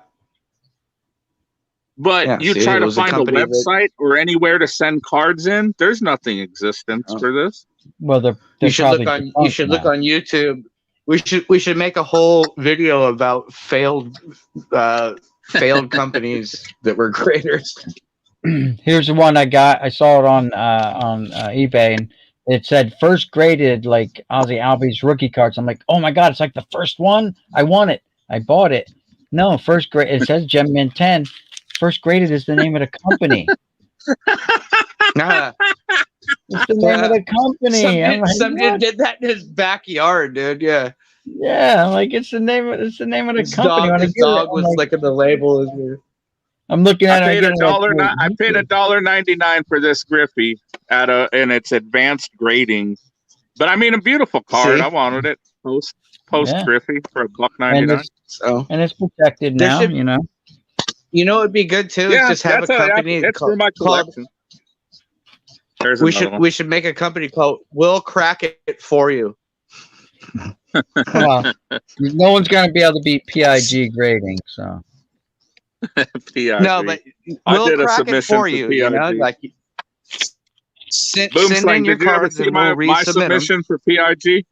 But Yeah, you see, try it to was a find a company that- website or anywhere to send cards in. There's nothing existence Oh. for this. Well, they're You should probably look on. You defunct should look now. on YouTube. We should make a whole video about failed companies that were graders. Here's the one I got. I saw it on eBay, and it said first graded like Ozzy Albies rookie cards. I'm like, oh my god, it's like the first one. I want it. I bought it. No, first grade. It says Gem Mint 10. First graded is the name of the company. Nah, It's the name of the company. I'm like, some dude what? did that in his backyard, dude. Yeah, Yeah, I'm like it's the name of the his company. When I dog, get it, was I'm like- licking the label. I'm looking at I it. paid I'm getting like, I paid $1.99 for this Griffey and it's advanced grading. But I mean, a beautiful card. See? I wanted it post Yeah. Griffey for and $1.99. it's, So and it's protected There now. should- it'd be good too. Yeah, is just have a company. It's for my called. collection. There's We another should one. make a company called "We'll Crack It For You." Well, no one's gonna be able to beat PIG grading. So PIG. No, but I we'll did a crack it submission for for you. PIG. Like send Boom in Slang, your did you ever cards see and my we'll resubmit them. submission for PIG?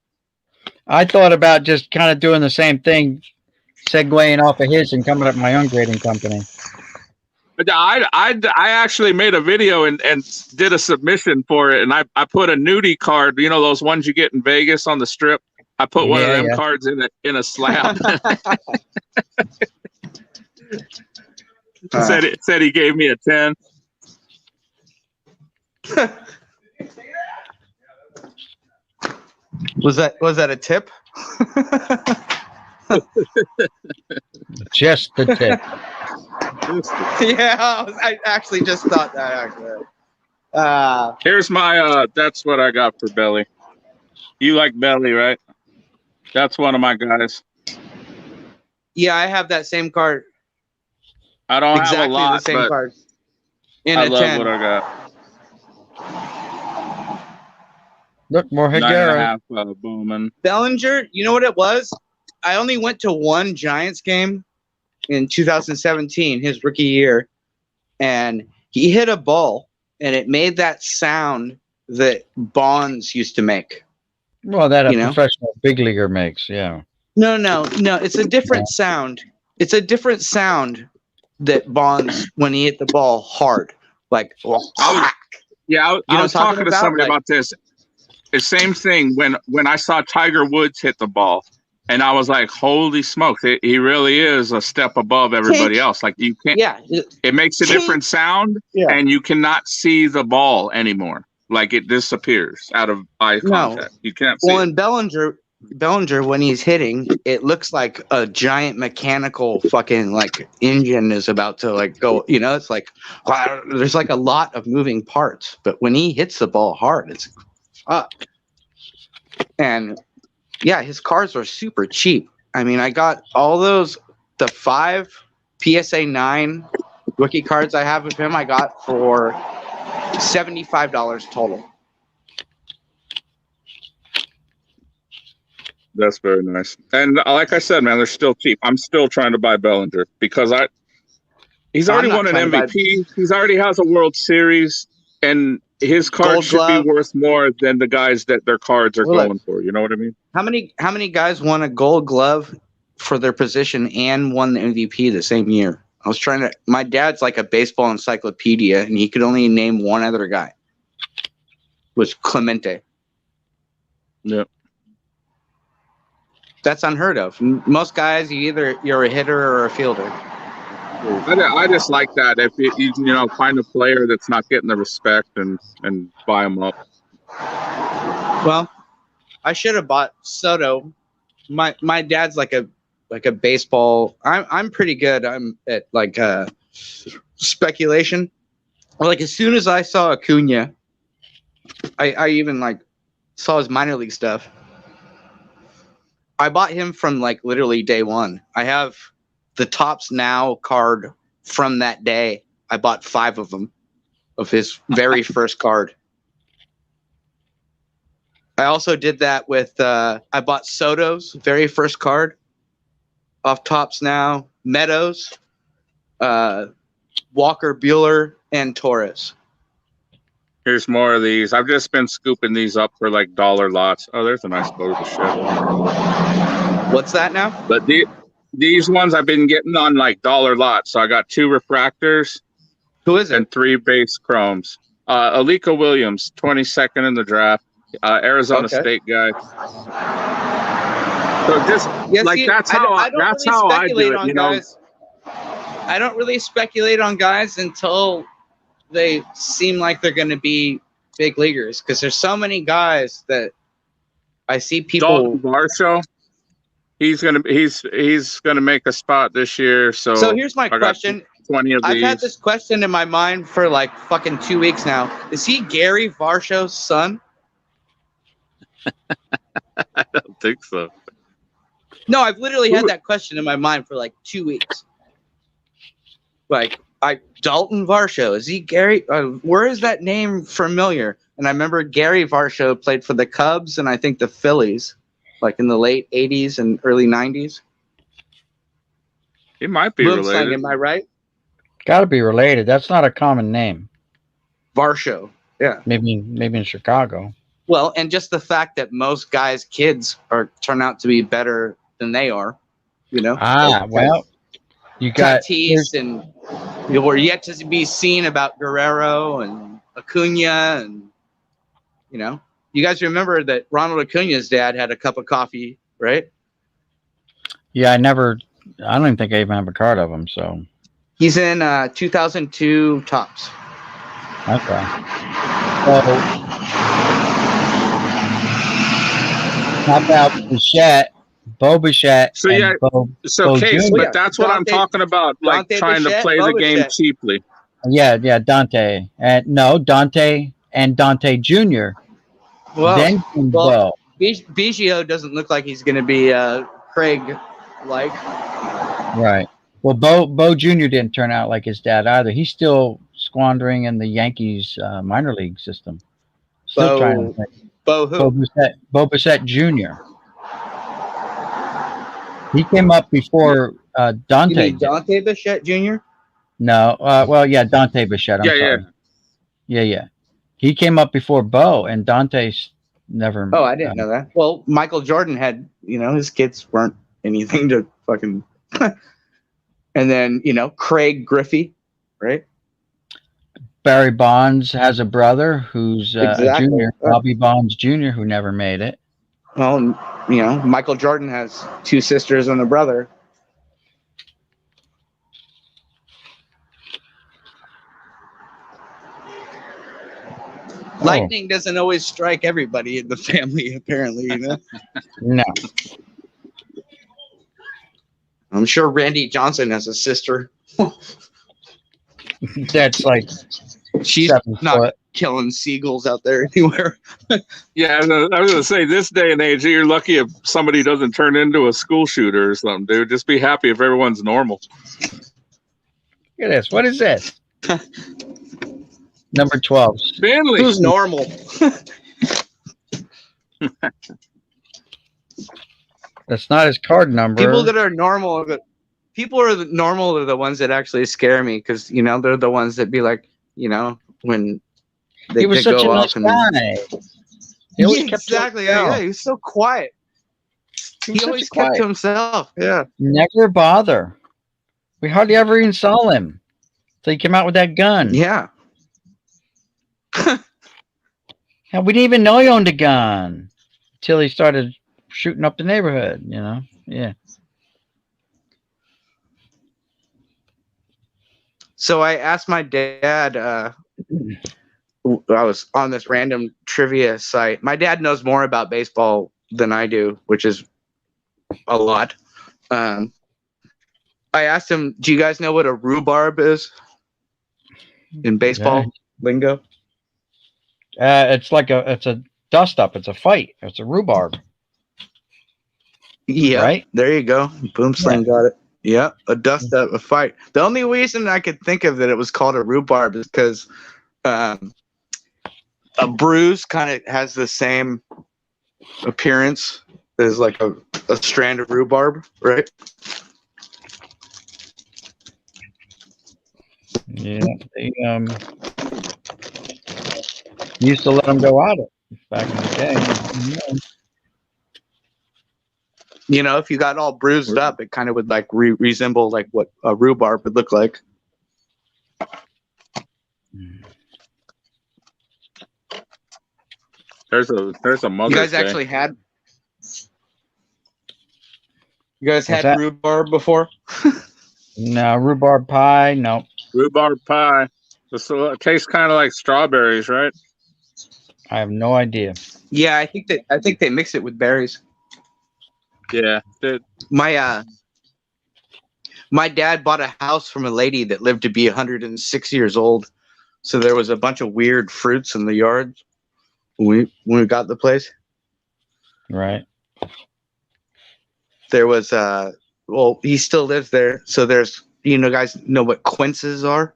I thought about just kind of doing the same thing, segueing off of his and coming up with my own grading company. But I actually made a video and did a submission for it, and I put a nudie card, those ones you get in Vegas on the strip. I put one of Yeah, them yeah. cards in a slab. said he gave me a 10. Was that a tip? Just the tip. Yeah, I actually just thought that. Actually, Here's my that's what I got for Belly. You like Belly, right? That's one of my guys. yeah, I have that same card. I don't have a Exactly lot, the same but card. In I a love 10. what I got. Look, more 9.5 Higuera. Bowman. Bellinger, you know what it was? I only went to one Giants game in 2017, his rookie year, and he hit a ball, and it made that sound that Bonds used to make. Well, that a You know? professional big leaguer makes. Yeah. No, it's a different sound. It's a different sound that Bonds when he hit the ball hard, like. Yeah, I know was what I'm talking talking to about? somebody Like- about this. The same thing when I saw Tiger Woods hit the ball, and I was like, "Holy smokes! He really is a step above everybody else." Like you can't. Yeah, It makes a different sound, Yeah. and you cannot see the ball anymore. Like it disappears out of eye contact. You can't see. Well, it. and Bellinger, when he's hitting, it looks like a giant mechanical fucking like engine is about to like go. You know, it's like wow, there's like a lot of moving parts. But when he hits the ball hard, it's fuck. And yeah, his cards are super cheap. I mean, I got all those the 5 PSA 9 rookie cards I have of him. I got for $75 total. That's very nice. And like I said, man, they're still cheap. I'm still trying to buy Bellinger because he's already won an MVP. He's already has a World Series, and his cards should be worth more than the guys that their cards are going for. You know what I mean? How many guys won a Gold Glove for their position and won the MVP the same year? I was trying to. My dad's like a baseball encyclopedia, and he could only name one other guy. Was Clemente. Yep. That's unheard of. Most guys, you're a hitter or a fielder. I just like that. If you find a player that's not getting the respect and buy them up. Well, I should have bought Soto. My dad's like a baseball. I'm pretty good. I'm at like speculation. Like as soon as I saw Acuna, I even like saw his minor league stuff. I bought him from like literally day one. I have the Topps Now card from that day. I bought 5 of them of his very first card. I also did that with I bought Soto's very first card off Topps Now, Meadows, Walker Buehler, and Torres. Here's more of these. I've just been scooping these up for like dollar lots. Oh, there's a nice load of shit. What's that now? But these ones I've been getting on like dollar lots. So I got 2 refractors. Who is it? And 3 base chromes. Alika Williams, 22nd in the draft. Arizona State guy. So just that's how I do it. You know, I don't really speculate on guys until they seem like they're going to be big leaguers, because there's so many guys that I see people. Dalton Varsho, he's gonna make a spot this year. So here's my question. 20 of these. I've had this question in my mind for like fucking 2 weeks now. Is he Gary Varsho's son? I don't think so. No, I've literally had that question in my mind for like 2 weeks. Like, Dalton Varsho, is he Gary? Where is that name familiar? And I remember Gary Varsho played for the Cubs and I think the Phillies, like in the late 80s and early 90s. He might be related. Am I right? Got to be related. That's not a common name. Varsho, yeah. Maybe in Chicago. Well, and just the fact that most guys' kids turn out to be better than they are, you know. Well, you got Tatis, and we're yet to be seen about Guerrero and Acuna, and you guys remember that Ronald Acuna's dad had a cup of coffee, right? Yeah, I don't even think I even have a card of him. So he's in 2002 Topps. Okay. So how about Bichette? Bo Bichette. So yeah, Bo Case, but that's what I'm talking about, like trying to play the game cheaply. Yeah, Dante. Dante and Dante Jr. Well, then Bo. Biggio doesn't look like he's going to be Craig-like. Right. Well, Bo Jr. didn't turn out like his dad either. He's still squandering in the Yankees minor league system. Still trying to Bo who? Bo Bichette Jr. He came up before Dante. You mean Dante Bichette Jr.? No. Dante Bichette. I'm sorry. Yeah. He came up before Bo, and Dante's never. Oh, I didn't know that. Well, Michael Jordan had, his kids weren't anything to fucking. And then, Craig Griffey, right? Barry Bonds has a brother who's a junior, Bobby Bonds Jr., who never made it. Well, Michael Jordan has 2 sisters and a brother. Lightning doesn't always strike everybody in the family, apparently. You know? No. I'm sure Randy Johnson has a sister. That's like She's 7 not foot. killing seagulls out there anywhere. Yeah, I was gonna say this day and age, you're lucky if somebody doesn't turn into a school shooter or something, dude. Just be happy if everyone's normal. Look at this. What is this? Number 12. Stanley, Who's normal? That's not his card number. People that are normal are the normal are the ones that actually scare me because you know they're the ones that be like, you know, when they he was could such a go nice off and guy. He always kept to exactly. himself. Yeah, he was so quiet. He was He such always a kept quiet. to himself. Yeah. Never bother. We hardly ever even saw him. So he came out with that gun. Yeah. Hell, we didn't even know he owned a gun until he started shooting up the neighborhood, you know? Yeah. So I asked my dad. I was on this random trivia site. My dad knows more about baseball than I do, which is a lot. I asked him, "Do you guys know what a rhubarb is in baseball lingo?" It's a dust up. It's a fight. It's a rhubarb. Yeah, Right? there you go. Boomslang got it. Yeah, a dust up, a fight. The only reason I could think of that it was called a rhubarb is because a bruise kind of has the same appearance as like a strand of rhubarb, right? Yeah. They used to let them go at it back in the day. Yeah. You know, if you got all bruised up, it kind of would like resemble like what a rhubarb would look like. there's a Mother's You guys Day. actually had. You guys What's had that? rhubarb before? No, rhubarb pie. No. Rhubarb pie. It tastes kind of like strawberries, right? I have no idea. Yeah, I think they mix it with berries. Yeah. My dad bought a house from a lady that lived to be 106 years old. So there was a bunch of weird fruits in the yard when we got the place. Right. There was well, he still lives there. So there's, you know, guys know what quinces are?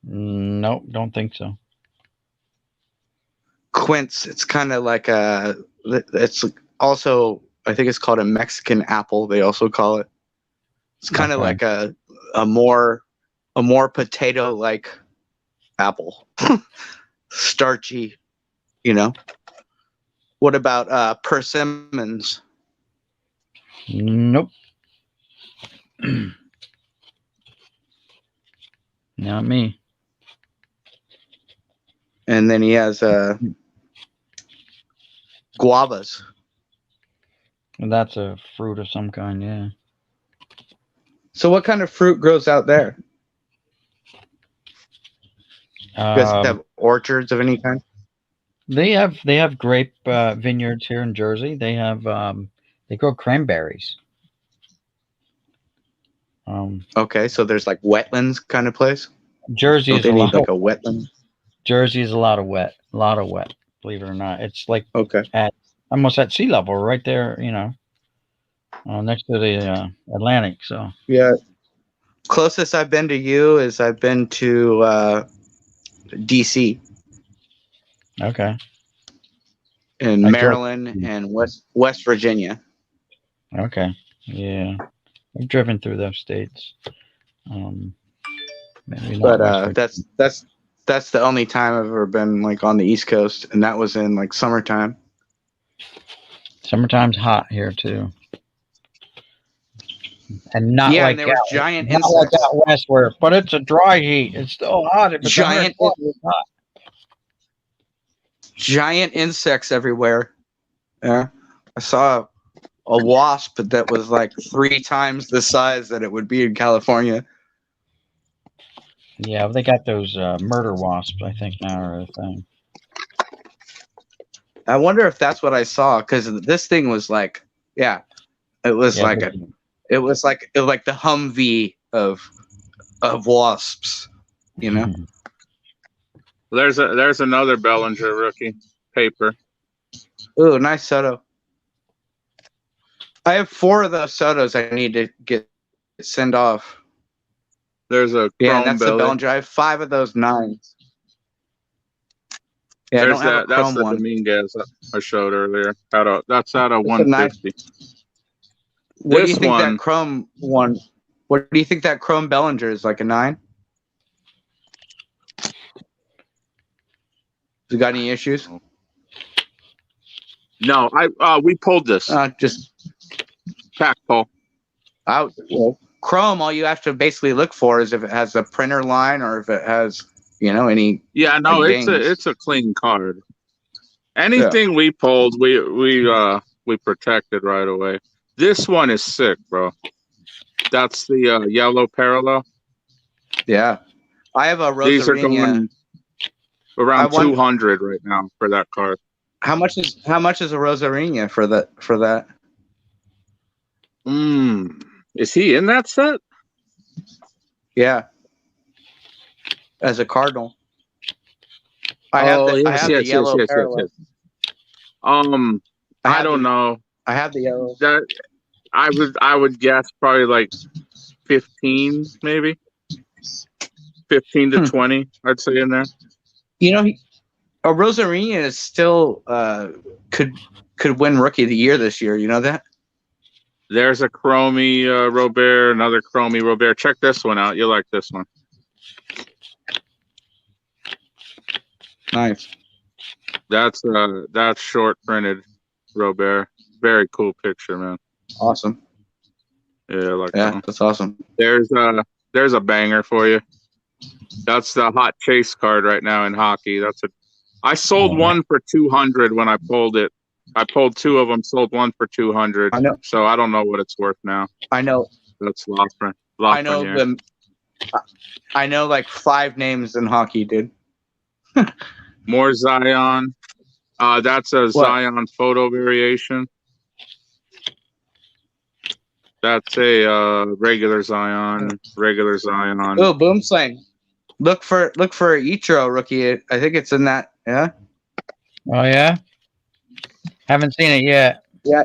Nope, don't think so. Quince, it's kind of like it's also, I think it's called a Mexican apple. They also call it. It's kind of Okay. like a more potato-like apple, starchy. You know. What about persimmons? Nope. Not me. And then he has guavas. That's a fruit of some kind, yeah. So what kind of fruit grows out there? You guys have orchards of any kind? They have grape vineyards here in Jersey. They have they grow cranberries. Okay, so there's like wetlands kind of place. Jersey Don't is they a need lot. like a wetland? Jersey is a lot of wet. Believe it or not, it's like Okay. almost at sea level, right there. You know, next to the Atlantic. So Yeah. Closest I've been to you is I've been to DC okay, and I Maryland and West Virginia. okay, yeah. I've driven through those states. Maybe not But West Virginia. that's the only time I've ever been like on the East Coast, and that was in like summertime. Summertime's hot here too, and not Yeah, like and there was out- giant not like insects. out west where, but it's a dry heat. It's still hot. If it's Giant- 140, it's hot. Giant insects everywhere. Yeah, I saw a wasp that was like 3 times the size that it would be in California. Yeah, they got those murder wasps, I think, now are a thing. I wonder if that's what I saw because this thing was like, yeah, it was Yeah, like it was like the Humvee of wasps, you know. There's another Bellinger rookie paper. Ooh, nice Soto. I have 4 of those Sotos I need to send off. There's a Yeah, Chrome and that's the Belly. Bellinger. I have 5 of those 9s. Yeah, I There's don't have a that's Chrome the one. Dominguez I showed earlier. That's at a That's a nice- 150. What do you This think one- that Chrome one? What do you think that Chrome Bellinger is, like a 9? You got any issues? No, we pulled this Just pack pull. out. Well, Chrome, all you have to basically look for is if it has a printer line or if it has, any. Yeah, no, Like it's dings. a clean card. Anything we pulled, we protected right away. This one is sick, bro. That's the yellow parallel. Yeah, I have a Rosarina. These are going around I want- 200 right now for that card. How much is a Rosarina for that? Is he in that set? Yeah, as a Cardinal. I have the yellow parallel. I don't know. I have the yellow. That I would guess probably like 15, maybe 15 to 20. I'd say in there. A Rosarina is still could win Rookie of the Year this year. You know that? There's a Chromie Robert, another Chromie Robert. Check this one out. You'll like this one. Nice. That's short printed Robert. Very cool picture, man. Awesome. Yeah, I like that one. That's awesome. There's a banger for you. That's the hot chase card right now in hockey. I sold one for 200 when I pulled it. I pulled 2 of them, sold one for 200. I know. So I don't know what it's worth now. I know. That's Lafreniere. I know them. I know like 5 names in hockey, dude. More Zion. That's a Zion photo variation. That's a regular Zion. Oh, Boom Slang. Look for Ichiro rookie. I think it's in that. Yeah. Oh yeah. Haven't seen it yet. Yeah.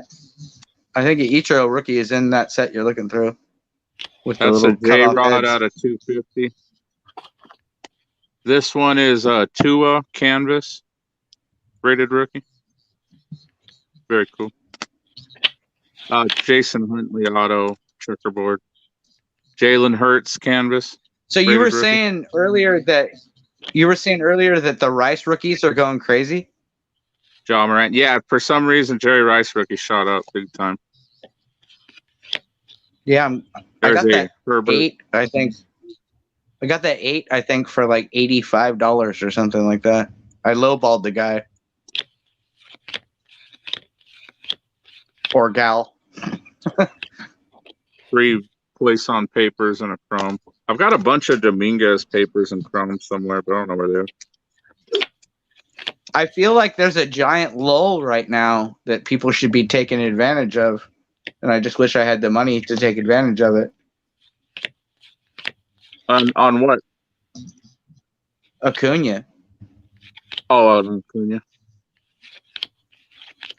I think Ichiro rookie is in that set you're looking through. With That's the a little cut-off J-Rod heads. out of 250. This one is Tua canvas rated rookie. Very cool. Jason Huntley auto checkerboard. Jalen Hurts canvas. So you were rated rookie. saying earlier that the Rice rookies are going crazy. John Morant. Yeah, for some reason Jerry Rice rookie shot up big time. Yeah, I got There's a that Herbert. 8. I think I got that 8. I think for like $85 or something like that. I lowballed the guy or gal. 3 place on papers and a chrome. I've got a bunch of Dominguez papers and chrome somewhere, but I don't know where they are. I feel like there's a giant lull right now that people should be taking advantage of, and I just wish I had the money to take advantage of it. On what? Acuna. Oh, Acuna.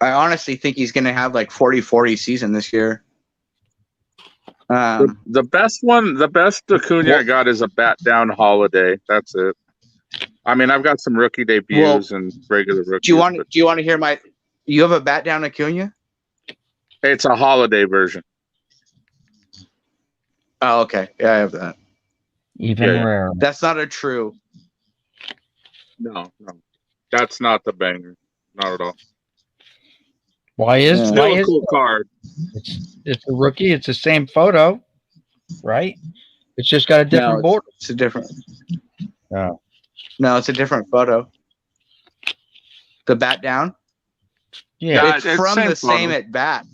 I honestly think he's going to have like 40-40 season this year. The best Acuna I got is a bat down holiday. That's it. I mean, I've got some rookie debuts and regular rookies. Do you want to hear my? You have a bat down Acuna? It's a holiday version. Oh, okay. Yeah, I have that. Even rarer. That's not a true. No, that's not the banger. Not at all. Why is Still a cool card. It's a rookie? It's the same photo, right? It's just got a different border. It's a different. Oh. No, it's a different photo. The bat down. Yeah, it's from the same at bat.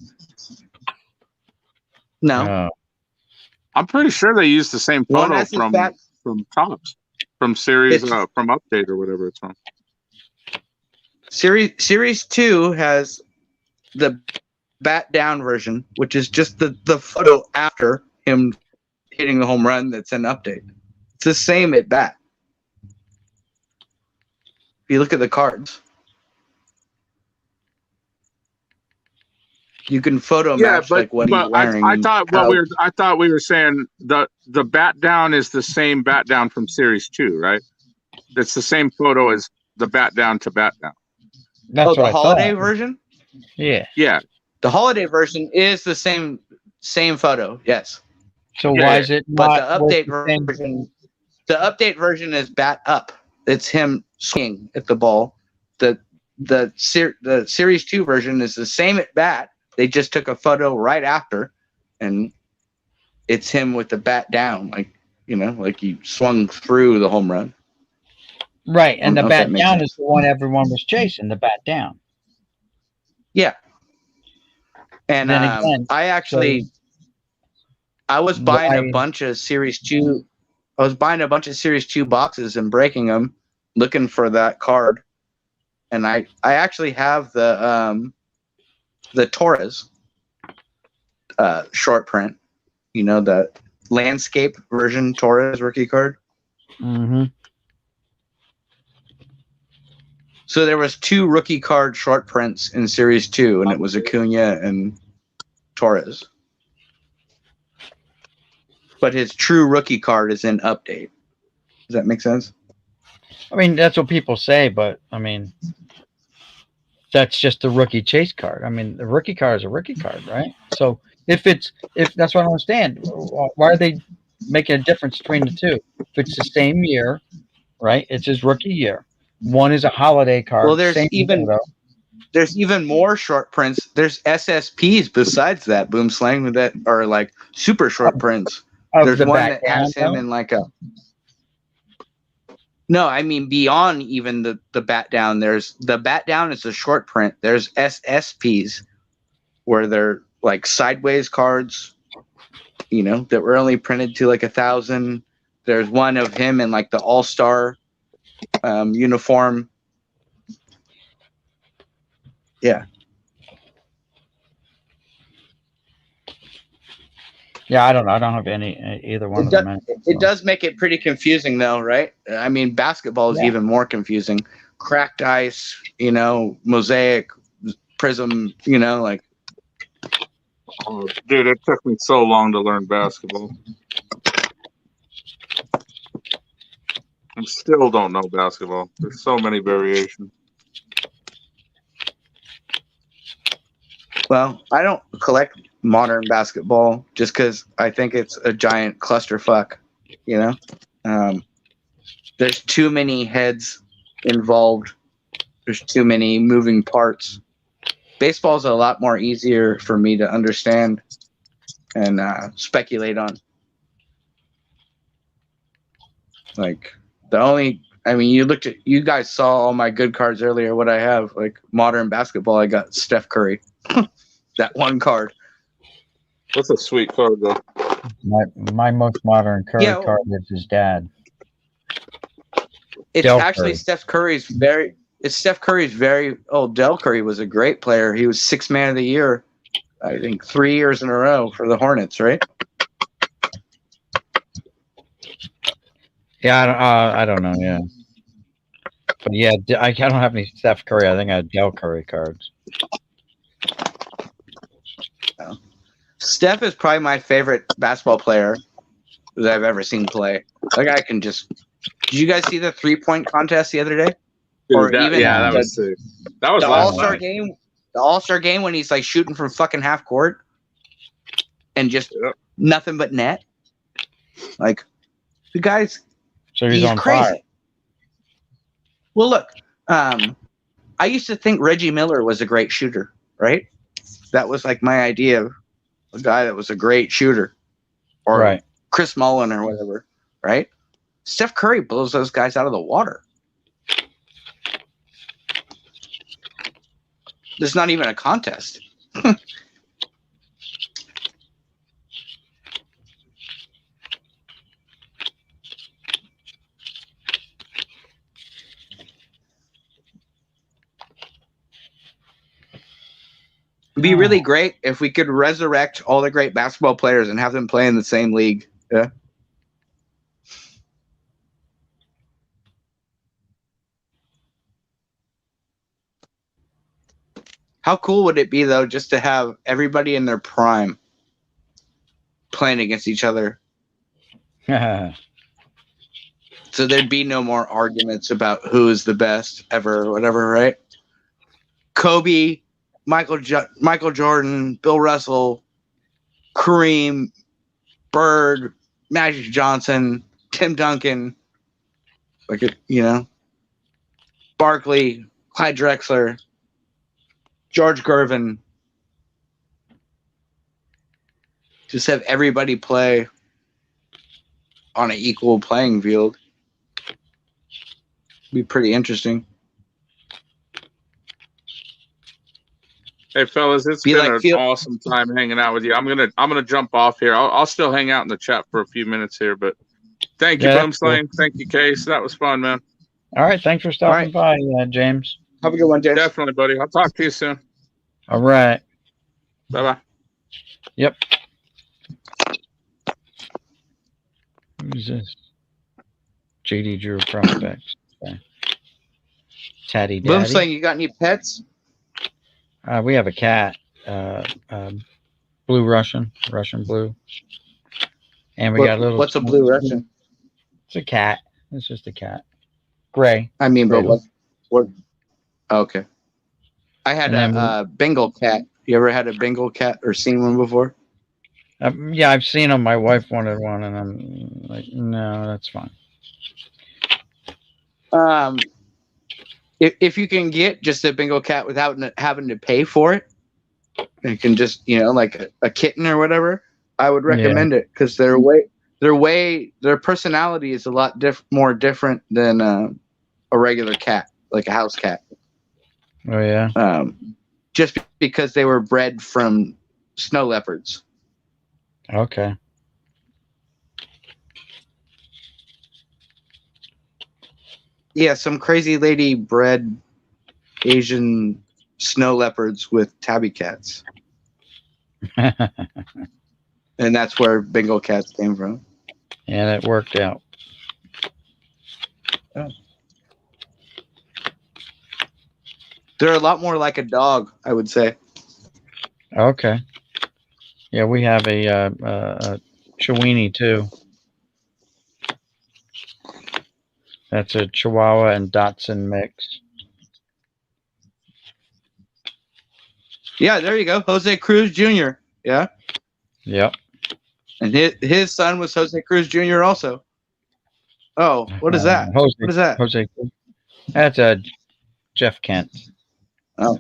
No. Oh. I'm pretty sure they used the same One photo has his from bat- Topps, from series from Update or whatever it's from. Series 2 has the bat down version, which is just the photo after him hitting the home run. That's an update. It's the same at bat. If you look at the cards, you can photo match like what he's wearing. I thought we were saying the bat down is the same bat down from Series 2, right? It's the same photo as the bat down to bat down. That's the what I holiday thought. version. Yeah. Yeah. The holiday version is the same photo. Yes. So Yeah, why is it But not the with update the same- version, the update version is bat up. It's him swinging at the ball. The Series 2 version is the same at bat. They just took a photo right after, and it's him with the bat down, like he swung through the home run. Right, and I the don't know if bat that makes down sense. is the one everyone was chasing. The bat down. Yeah. And Then again, I was buying why- a bunch of Series 2. I was buying a bunch of Series 2 boxes and breaking them, looking for that card. And I actually have the Torres short print. You know, the landscape version Torres rookie card. Mm-hmm. So there was 2 rookie card short prints in Series 2, and it was Acuna and Torres. But his true rookie card is in update. Does that make sense? I mean, that's what people say, but I mean, that's just the rookie chase card. I mean, the rookie card is a rookie card, right? So if that's what I don't understand, why are they making a difference between the two? If it's the same year, right? It's his rookie year. One is a holiday card. Well, there's same photo. there's even more short prints. There's SSPs besides that, Boom Slang, that are like super short prints. Of There's the one back that has down, him in like a. No, I mean beyond even the bat down. There's the bat down is a short print. There's SSPs where they're like sideways cards, that were only printed to like 1,000. There's one of him in like the All-Star uniform. Yeah. Yeah, I don't know. I don't have either one of them. It does make it pretty confusing, though, right? I mean, basketball is even more confusing. Cracked ice, mosaic, prism, like. Oh, dude, it took me so long to learn basketball. I still don't know basketball. There's so many variations. Well, I don't collect modern basketball just because I think it's a giant clusterfuck, There's too many heads involved. There's too many moving parts. Baseball is a lot more easier for me to understand and speculate on. Like you guys saw all my good cards earlier. What I have, like modern basketball, I got Steph Curry. That one card. That's a sweet card, though. My most modern Curry card is his dad. It's Del actually Curry. Steph Curry's very old. Del Curry was a great player. He was 6th man of the year, I think 3 years in a row for the Hornets, right? Yeah, I don't know. Yeah, but yeah, I don't have any Steph Curry. I think I had Del Curry cards. Steph is probably my favorite basketball player that I've ever seen play. Like I can just. Did you guys see the 3-point contest the other day? Dude, that was sick. That was the last All-Star night. game. The All-Star game when he's like shooting from fucking half court and just nothing but net. Like, the guy's. So he's on crazy. fire. Well, look, I used to think Reggie Miller was a great shooter, right? That was like my idea of a guy that was a great shooter, or Right. Chris Mullin or whatever, right? Steph Curry blows those guys out of the water. There's not even a contest. It'd be really great if we could resurrect all the great basketball players and have them play in the same league. Yeah. How cool would it be though, just to have everybody in their prime playing against each other? So there'd be no more arguments about who is the best ever or whatever, right? Kobe, Michael Jordan, Bill Russell, Kareem, Bird, Magic Johnson, Tim Duncan, Barkley, Clyde Drexler, George Gervin. Just have everybody play on an equal playing field. Be pretty interesting. Hey fellas, it's been an awesome time hanging out with you. I'm gonna jump off here. I'll still hang out in the chat for a few minutes here, but thank you, Boomslang. Cool. Thank you, Case. That was fun, man. All right, thanks for stopping by, James. Have a good one, James. Definitely, buddy. I'll talk to you soon. All right. Bye bye. Yep. Who's this? JD Drew Prospects. Okay. Taddy Daddy. Boomslang, you got any pets? We have a cat, blue Russian blue, and we got a little. What's a blue Russian? It's a cat. It's just a cat. Gray. I mean, but what? Okay. I had a Bengal cat. You ever had a Bengal cat or seen one before? Yeah, I've seen them. My wife wanted one, and I'm like, no, that's fine. If you can get just a Bengal cat without having to pay for it, you can just, like a kitten or whatever, I would recommend it because their personality is a lot more different than a regular cat, like a house cat. Oh yeah. Just because they were bred from snow leopards. Okay. Yeah, some crazy lady bred Asian snow leopards with tabby cats. And that's where Bengal cats came from. And it worked out. Oh. They're a lot more like a dog, I would say. Okay. Yeah, we have a Chiweenie too. That's a Chihuahua and Dachshund mix. Yeah, there you go. Jose Cruz Jr. Yeah. Yep. And his son was Jose Cruz Jr. also. Oh, what is that? What is that? Jose. That's Jeff Kent. Oh.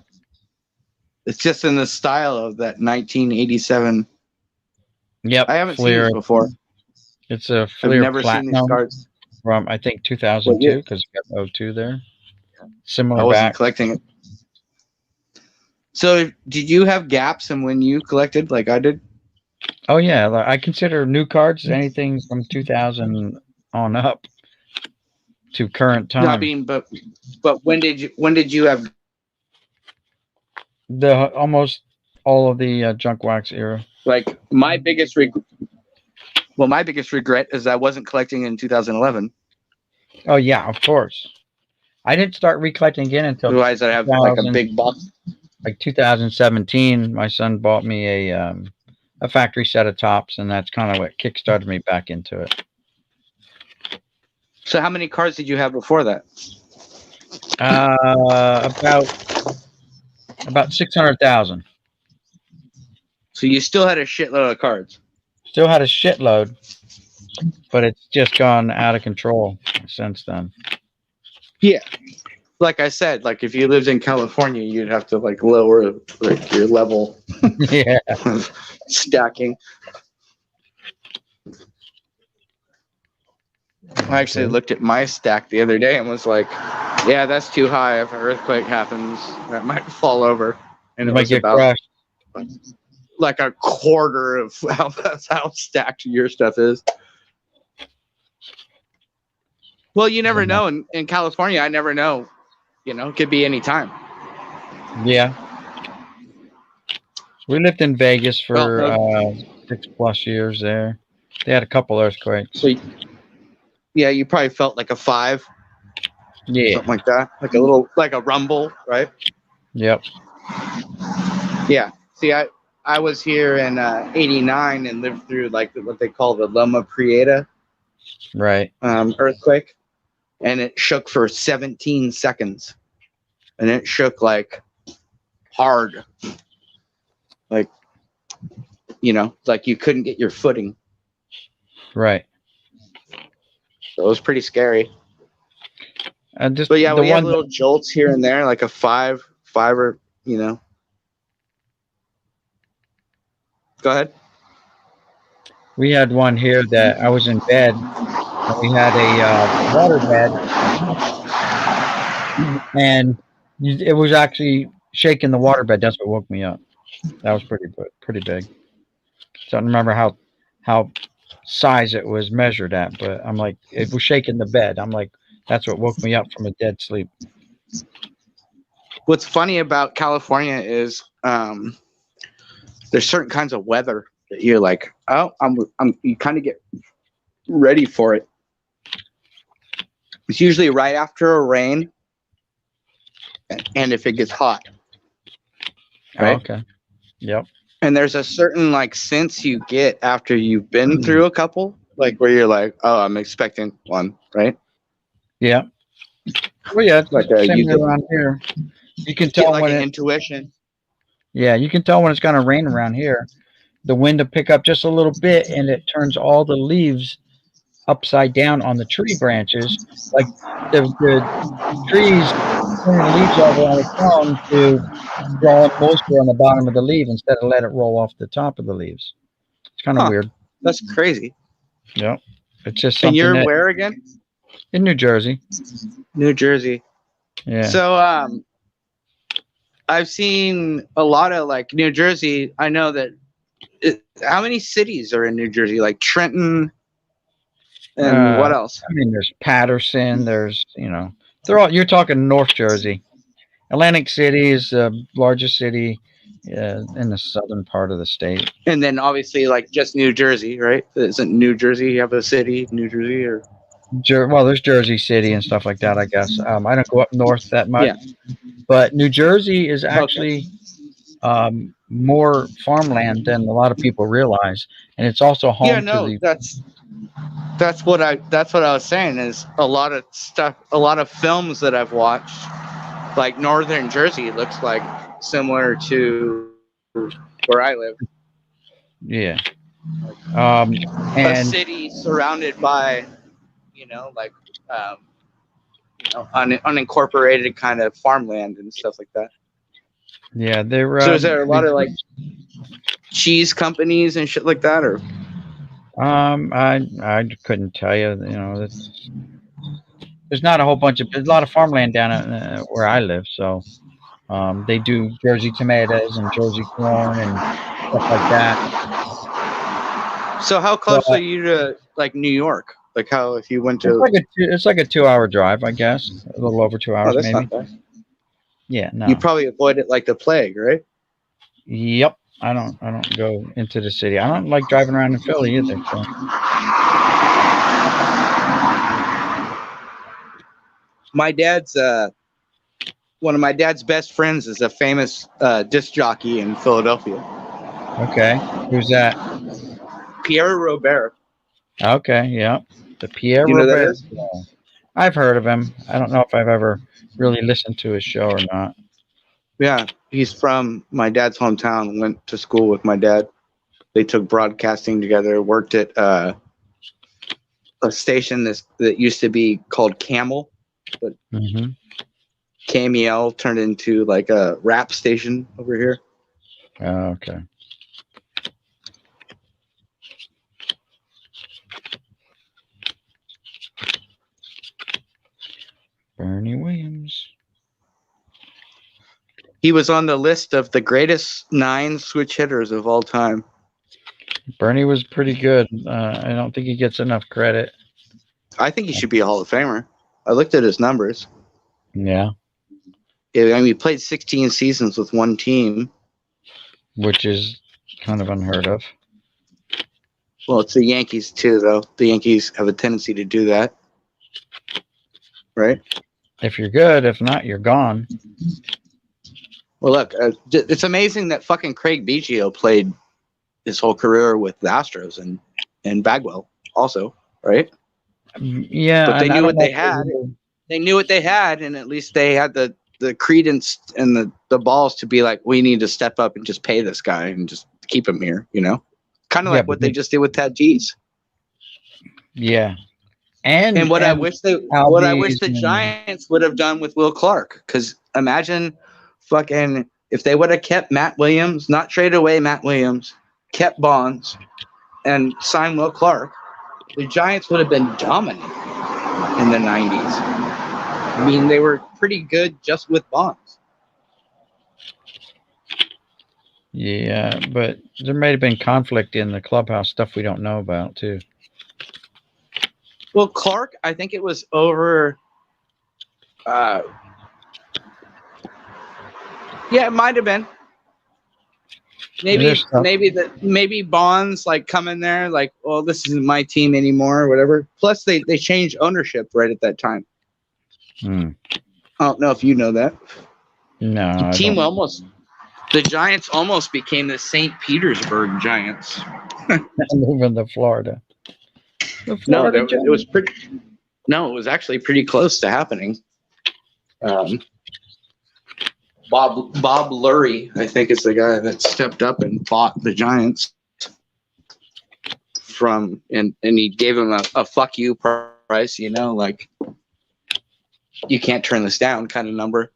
It's just in the style of that 1987. Yep. I haven't seen this before. It's a Fleer I've never Platinum seen these cards. From, I think, 2002, because we got 02 there. Similar I wasn't back. collecting it. So did you have gaps in when you collected like I did? Oh, yeah. I consider new cards anything from 2000 on up to current time. No, I mean, but when did you have almost all of the junk wax era? Like my biggest regret is I wasn't collecting in 2011. Oh yeah, of course. I didn't start recollecting again until otherwise I have like a big box. Like 2017, my son bought me a factory set of tops, and that's kind of what kickstarted me back into it. So how many cards did you have before that? About 600,000. So you still had a shitload of cards. Still had a shitload, but it's just gone out of control since then. Yeah. Like I said, like if you lived in California, you'd have to like lower like your level. Yeah. Stacking. I actually looked at my stack the other day and was like, yeah, that's too high. If an earthquake happens, that might fall over. And it might get crushed. Like a quarter of that's how stacked your stuff is. Well, you never know. In California, I never know. It could be any time. Yeah. We lived in Vegas for Well, 6+ years there. They had a couple earthquakes. So, yeah, you probably felt like a 5, Yeah. something like that, like a little, like a rumble, right? Yep. Yeah. See, I was here in '89 and lived through like what they call the Loma Prieta Right. earthquake, and it shook for 17 seconds, and it shook like hard, like like you couldn't get your footing. Right. So it was pretty scary. Just But yeah, the we have one little jolts here and there, like a five or Go ahead. we had one here that I was in bed and we had a water bed and it was actually shaking the water bed. That's what woke me up. That was pretty big. So I don't remember how size it was measured at, but I'm like, it was shaking the bed. I'm like, that's what woke me up from a dead sleep. What's funny about California is there's certain kinds of weather that you're like, oh, you kind of get ready for it. It's usually right after a rain, and if it gets hot, right? Oh, okay. Yep. And there's a certain like sense you get after you've been through a couple, like where you're like, oh, I'm expecting one, right? Yeah. Well, yeah, it's Like, same you get- around here. You can Get tell like when an it, intuition. yeah, you can tell when it's going to rain around here. The wind will pick up just a little bit, and it turns all the leaves upside down on the tree branches. Like the trees turn the leaves over on its own to draw up moisture on the bottom of the leaf instead of let it roll off the top of the leaves. It's kind of Huh. weird. That's crazy. Yep. It's just And something you're that, where again? in New Jersey. New Jersey. Yeah. So I've seen a lot of like New Jersey. I know that how many cities are in New Jersey? Like Trenton and what else? I mean, there's Patterson. There's, they're all. You're talking North Jersey. Atlantic City is the largest city in the southern part of the state. And then obviously like just New Jersey, right? Isn't New Jersey have a city, New Jersey, or Well, there's Jersey City and stuff like that, I guess. I don't go up north that much, Yeah. but New Jersey is actually more farmland than a lot of people realize, and it's also home yeah, to no, the. that's what I was saying is a lot of stuff, a lot of films that I've watched, like Northern Jersey looks like similar to where I live. Yeah. A And city surrounded by, like, unincorporated kind of farmland and stuff like that. yeah, they're. So is there a lot of like cheese companies and shit like that, or? I couldn't tell you. There's not a whole bunch of. There's a lot of farmland down where I live, so they do Jersey tomatoes and Jersey corn and stuff like that. So how close are you to like New York? Like how if you went to? It's like a 2-hour drive, I guess. A little over 2 hours, Oh, that's maybe. not bad. Yeah, no. You probably avoid it like the plague, right? Yep. I don't go into the city. I don't like driving around in Philly either. So. My dad's one of my dad's best friends is a famous disc jockey in Philadelphia. Okay. Who's that? Pierre Robert. Okay, yeah. The Pierre You know who that Robert. is? I've heard of him. I don't know if I've ever really listened to his show or not. Yeah, he's from my dad's hometown. Went to school with my dad. They took broadcasting together. Worked at a station that used to be called Camel, but Mm-hmm. KMEL turned into like a rap station over here. Oh, okay. Bernie Williams. He was on the list of the greatest 9 switch hitters of all time. Bernie was pretty good. I don't think he gets enough credit. I think he should be a Hall of Famer. I looked at his numbers. Yeah. I mean, he played 16 seasons with one team. which is kind of unheard of. Well, it's the Yankees too, though. The Yankees have a tendency to do that, right? If you're good, if not, you're gone. Well, look, it's amazing that fucking Craig Biggio played his whole career with the Astros and Bagwell also, right? Yeah, But they and I knew don't what know they if had. really- They knew what they had, and at least they had the credence and the balls to be like, we need to step up and just pay this guy and just keep him here, you know? Kind of Yeah, like what they just did with Tatis. Yeah, and what I and wish the Albies and- Giants would have done with Will Clark, because imagine fucking if they would have kept Matt Williams, not traded away Matt Williams, kept Bonds, and signed Will Clark, the Giants would have been dominant in the 90s. I mean, they were pretty good just with Bonds. Yeah, but there may have been conflict in the clubhouse stuff we don't know about too. Well, Clark, I think it was over. Yeah, it might have been. There's stuff- Maybe Bonds like come in there like, well, this isn't my team anymore or whatever. Plus, they changed ownership right at that time. Hmm. I don't know if you know that. No, I don't. The Giants almost became the St. Petersburg Giants. Moving to Florida. The No, Florida it was pretty. No, it was actually pretty close to happening. Bob Lurie, I think, is the guy that stepped up and bought the Giants and he gave him a fuck you price, you know, like you can't turn this down kind of number.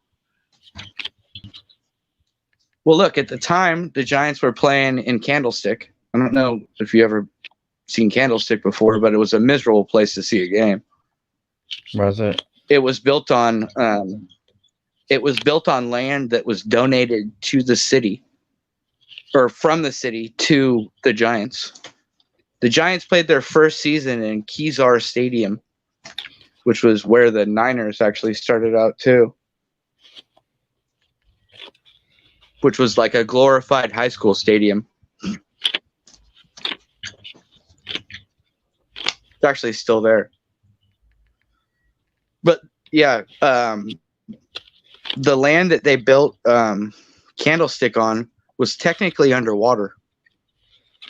Well, look, at the time, the Giants were playing in Candlestick. I don't know if you ever seen Candlestick before, but it was a miserable place to see a game. Was it? It was built on land that was donated to the city, or from the city to the Giants. The Giants played their first season in Kezar Stadium, which was where the Niners actually started out too, which was like a glorified high school stadium. It's actually still there. But yeah, the land that they built Candlestick on was technically underwater.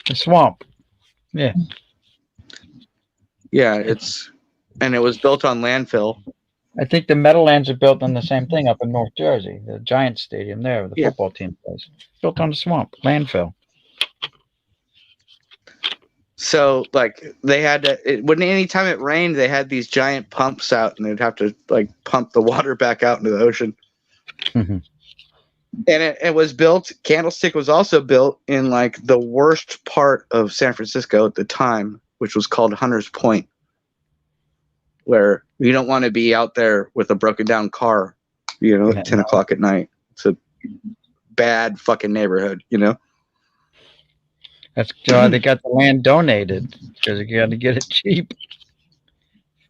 The swamp. Yeah. Yeah, it was built on landfill. I think the Meadowlands are built on the same thing up in North Jersey. The Giants Stadium there, where the football team plays. Built on the swamp, landfill. So, like, they had to, anytime it rained, they had these giant pumps out, and they'd have to, like, pump the water back out into the ocean. Mm-hmm. And it was built, Candlestick was also built in, like, the worst part of San Francisco at the time, which was called Hunters Point, where you don't want to be out there with a broken down car, you know, at 10 o'clock at night. It's a bad fucking neighborhood, you know? That's why they got the land donated, because you got to get it cheap.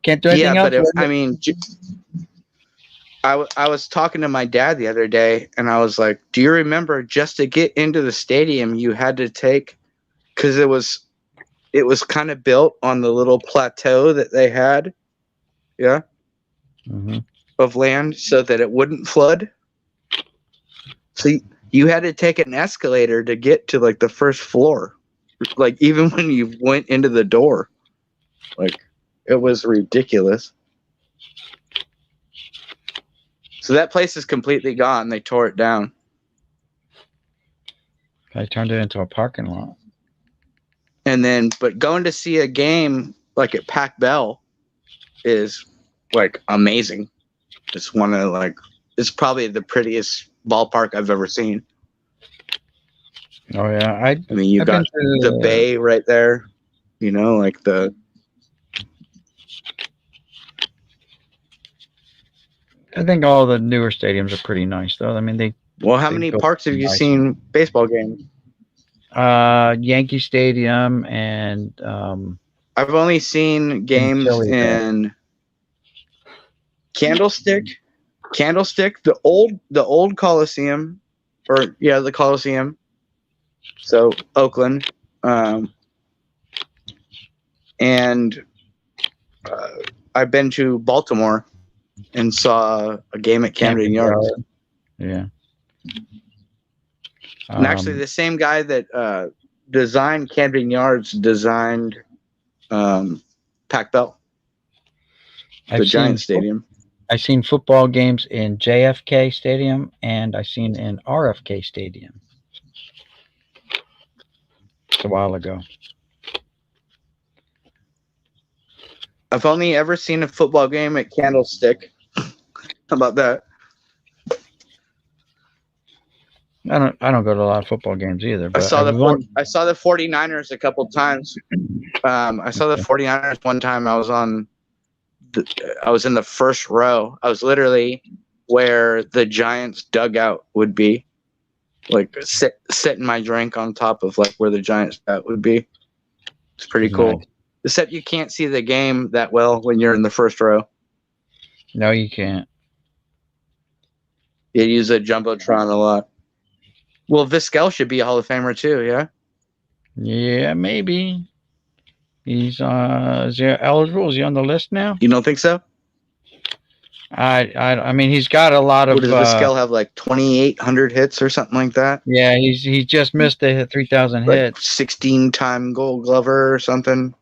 Can't do anything else. I was talking to my dad the other day, and I was like, do you remember just to get into the stadium, you had to take, because it was kind of built on the little plateau that they had, of land, so that it wouldn't flood. So you had to take an escalator to get to, like, the first floor, like, even when you went into the door. Like, it was ridiculous. So that place is completely gone. They tore it down. They turned it into a parking lot. And then, but going to see a game like at Pac Bell is, like, amazing. It's it's probably the prettiest ballpark I've ever seen. Oh yeah, I mean, you've got the bay right there, you know, like I think all the newer stadiums are pretty nice, though. I mean, how many parks have you seen baseball games? Yankee Stadium and I've only seen games in Candlestick, the old Coliseum, the Coliseum, So Oakland, and I've been to Baltimore and saw a game at Camden Yards. Yeah. And actually, the same guy that designed Camden Yards designed Pac Bell, the Giants Stadium. I've seen football games in JFK Stadium, and I've seen in RFK Stadium. It's a while ago. I've only ever seen a football game at Candlestick. How about that? I don't go to a lot of football games either. But I saw the 49ers a couple times. I saw the 49ers one time. I was in the first row. I was literally where the Giants dugout would be, like sitting my drink on top of like where the Giants dugout would be. It's pretty cool. Nice. Except you can't see the game that well when you're in the first row. No, you can't. You use a jumbotron a lot. Well, Vizquel should be a Hall of Famer too, yeah? Yeah, maybe. He's is he eligible? Is he on the list now? You don't think so? I mean, he's got a lot of. What does Vizquel have, like 2,800 hits or something like that? Yeah, he just missed the 3,000 like hits. 16-time Gold Glover or something.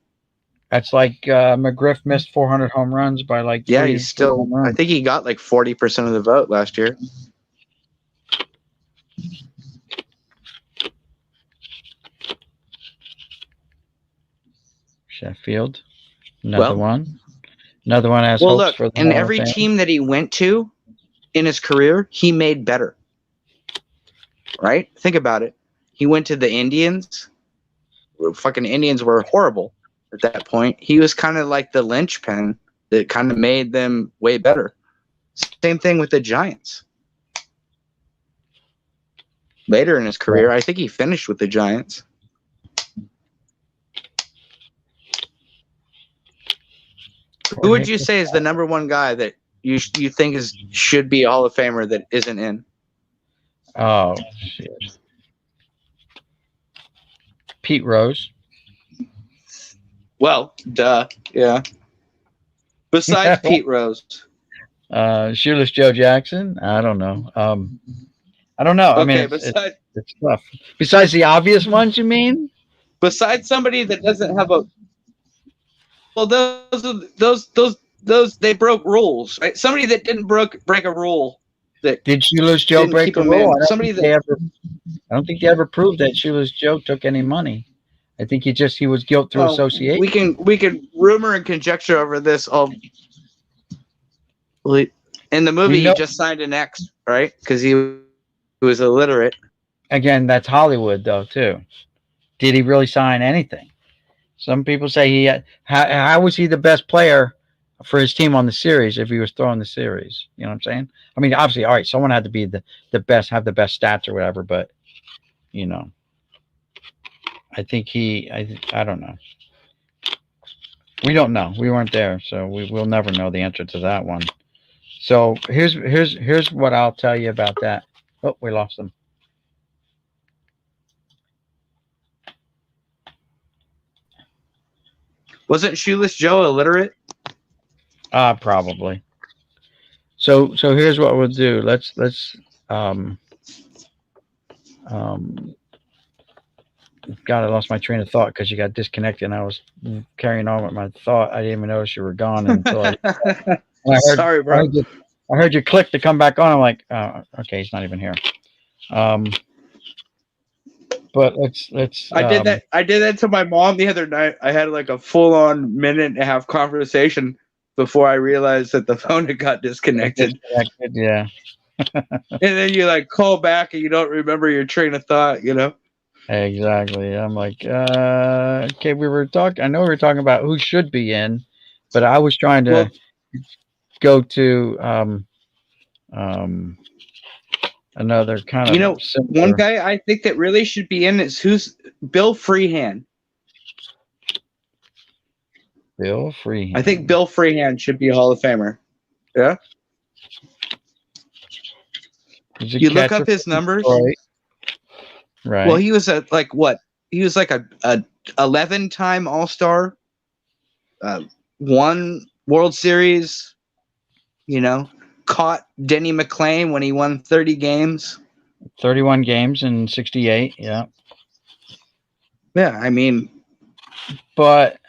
That's like McGriff missed 400 home runs by like. Yeah, he's still. I think he got like 40% of the vote last year. Sheffield, another one has well, hopes look, for the and every team that he went to in his career, he made better. Right? Think about it. He went to the Indians. Fucking Indians were horrible at that point. He was kind of like the linchpin that kind of made them way better. Same thing with the Giants. Later in his career, I think he finished with the Giants. Who would you say is the number one guy that you think should be a Hall of Famer that isn't in? Oh shit! Pete Rose. Well, duh, yeah. Besides Pete Rose, Shoeless Joe Jackson. I don't know. I don't know. Okay, I mean, it's tough. Besides the obvious ones, you mean? Besides somebody that doesn't have a. Well, those they broke rules, right? Somebody that didn't break a rule. That did Shoeless Joe break a rule? I don't think they ever proved that Shoeless Joe took any money. I think he was guilt through association. We can rumor and conjecture over this all. In the movie, he just signed an X, right? Because he was illiterate. Again, that's Hollywood, though, too. Did he really sign anything? Some people say how was he the best player for his team on the series if he was throwing the series? You know what I'm saying? I mean, obviously, all right, someone had to be the best, have the best stats or whatever, but, you know, I think I don't know. We don't know. We weren't there, so we'll never know the answer to that one. So here's what I'll tell you about that. Oh, we lost them. Wasn't Shoeless Joe illiterate? Probably. So here's what we'll do. Let's God, I lost my train of thought because you got disconnected and I was carrying on with my thought. I didn't even notice you were gone until I heard, sorry, bro. I heard you click to come back on. I'm like, oh, okay, he's not even here. But let's. I did that to my mom the other night. I had like a full-on minute and a half conversation before I realized that the phone had got disconnected. Yeah. And then you like call back and you don't remember your train of thought, you know? Exactly. I'm like, okay, we were talking. I know we were talking about who should be in, but I was trying to go to another kind of. You know, similar. One guy I think that really should be in is Bill Freehan. Bill Freehan. I think Bill Freehan should be a Hall of Famer. Yeah. You look up his numbers. Right. Well, he was a like what? He was like a 11-time All-Star, won World Series. You know, caught Denny McClain when he won 30 games. 31 games in 68. Yeah. Yeah, I mean, But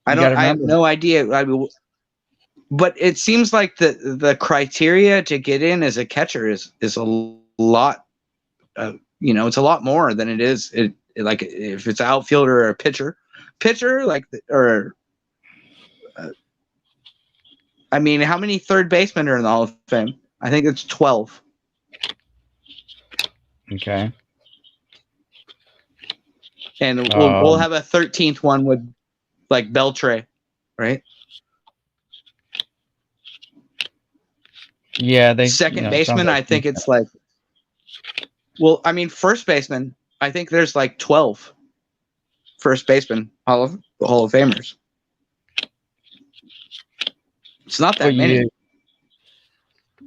I you don't. gotta I have remember, no idea. But it seems like the criteria to get in as a catcher is a lot. It's a lot more than it is. Like if it's outfielder or a pitcher like or. I mean, how many third basemen are in the Hall of Fame? I think it's 12. okay. And we'll have a 13th one with like Beltre, right? Yeah, they Second sounds baseman, like I think it's like. Well, I mean, first baseman, I think there's like 12 first baseman Hall of Famers. It's not that many.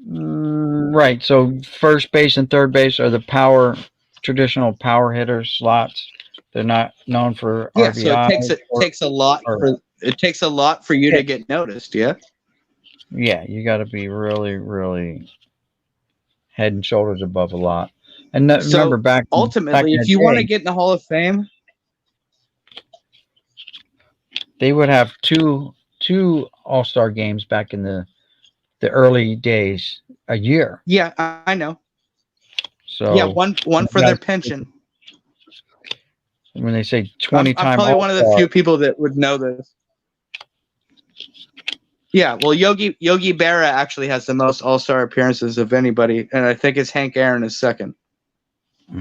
Right. So first base and third base are the traditional power hitters slots. They're not known for Yeah, RBI. so it takes a lot for you to get noticed. Yeah. Yeah, you got to be really, really head and shoulders above a lot. And remember back ultimately, in if the you want to day, get in the Hall of Fame, they would have two All-Star games back in the early days a year. yeah, I know. So yeah, one for their pension. When they say 20-time, I'm probably one of the few people that would know this. Yeah, well, Yogi Berra actually has the most All-Star appearances of anybody, and I think it's Hank Aaron is second.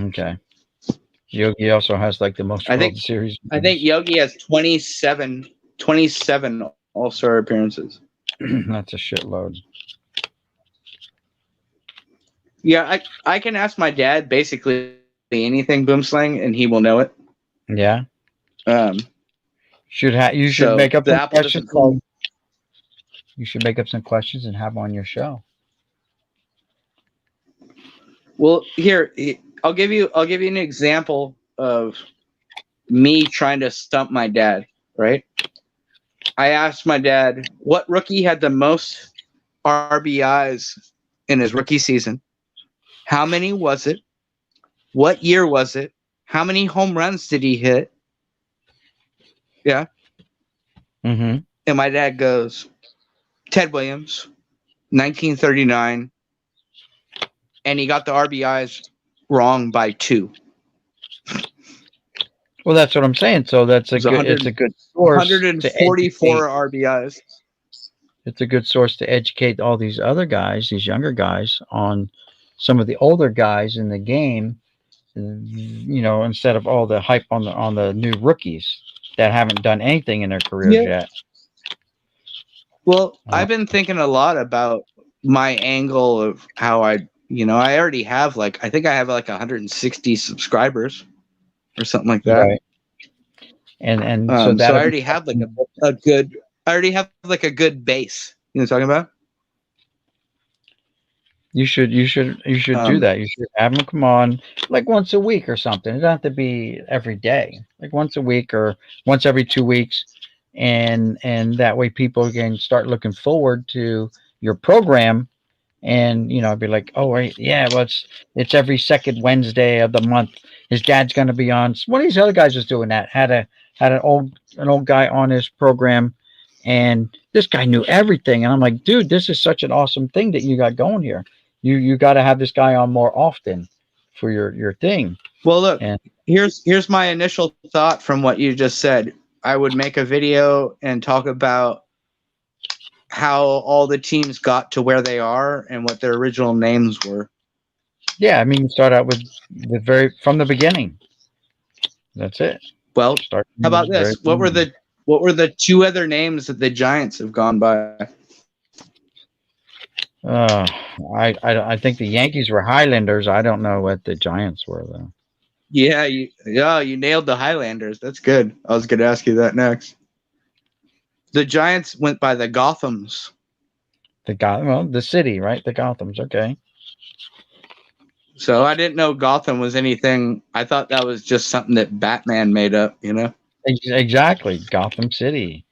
Okay. Yogi also has like the most World Series. I think Yogi has 27 All-Star appearances. That's a shitload. Yeah, I can ask my dad basically anything Boomslang, and he will know it. Yeah. You should so make up the some apple questions. You should make up some questions and have on your show. Well, here I'll give you an example of me trying to stump my dad. Right? I asked my dad what rookie had the most RBIs in his rookie season. How many was it? What year was it? How many home runs did he hit? Yeah. Mm-hmm. And my dad goes, Ted Williams, 1939. And he got the RBIs wrong by 2. Well, that's what I'm saying. So it's a good source. 144 RBIs. It's a good source to educate all these other guys, these younger guys, on some of the older guys in the game. Instead of all the hype on the new rookies that haven't done anything in their careers yet. Well, I've been thinking a lot about my angle of how I already have I think I have 160 subscribers or something like that. Right. And so that I already have a good base. You know what I'm talking about? You should do that. You should have them come on like once a week or something. It doesn't have to be every day. Like once a week or once every 2 weeks. And that way people can start looking forward to your program and be like, oh wait, yeah, well it's every second Wednesday of the month. His dad's gonna be on. One of these other guys was doing that. Had an old guy on his program, and this guy knew everything. And I'm like, dude, this is such an awesome thing that you got going here. You got to have this guy on more often for your thing. Well, look, here's my initial thought from what you just said. I would make a video and talk about how all the teams got to where they are and what their original names were. Yeah, I mean, start out with from the beginning. That's it. Well, how about this? What were the 2 other names that the Giants have gone by? I think the Yankees were Highlanders. I don't know what the Giants were though. Yeah, you nailed the Highlanders. That's good. I was going to ask you that next. The Giants went by the Gothams. The city, right? The Gothams. Okay. So I didn't know Gotham was anything. I thought that was just something that Batman made up, you know? Exactly, Gotham City,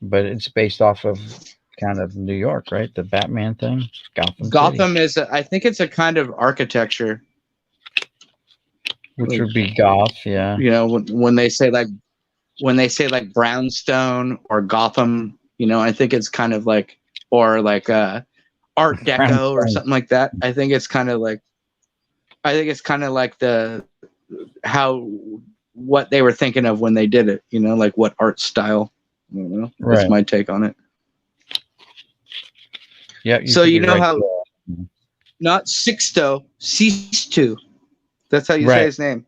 but it's based off of kind of New York, right? The Batman thing, Gotham Gotham City, is, I think it's a kind of architecture. which would be Goth, yeah. You know, when they say like brownstone or Gotham, you know, I think it's kind of like, or like Art Deco or Brownstone. something like that. I think it's kind of like what they were thinking of when they did it, you know, like what art style. I don't know. That's Right. my take on it. Yeah. So could you be know right how there. not Sixto, Sistu. That's how you Right. say his name.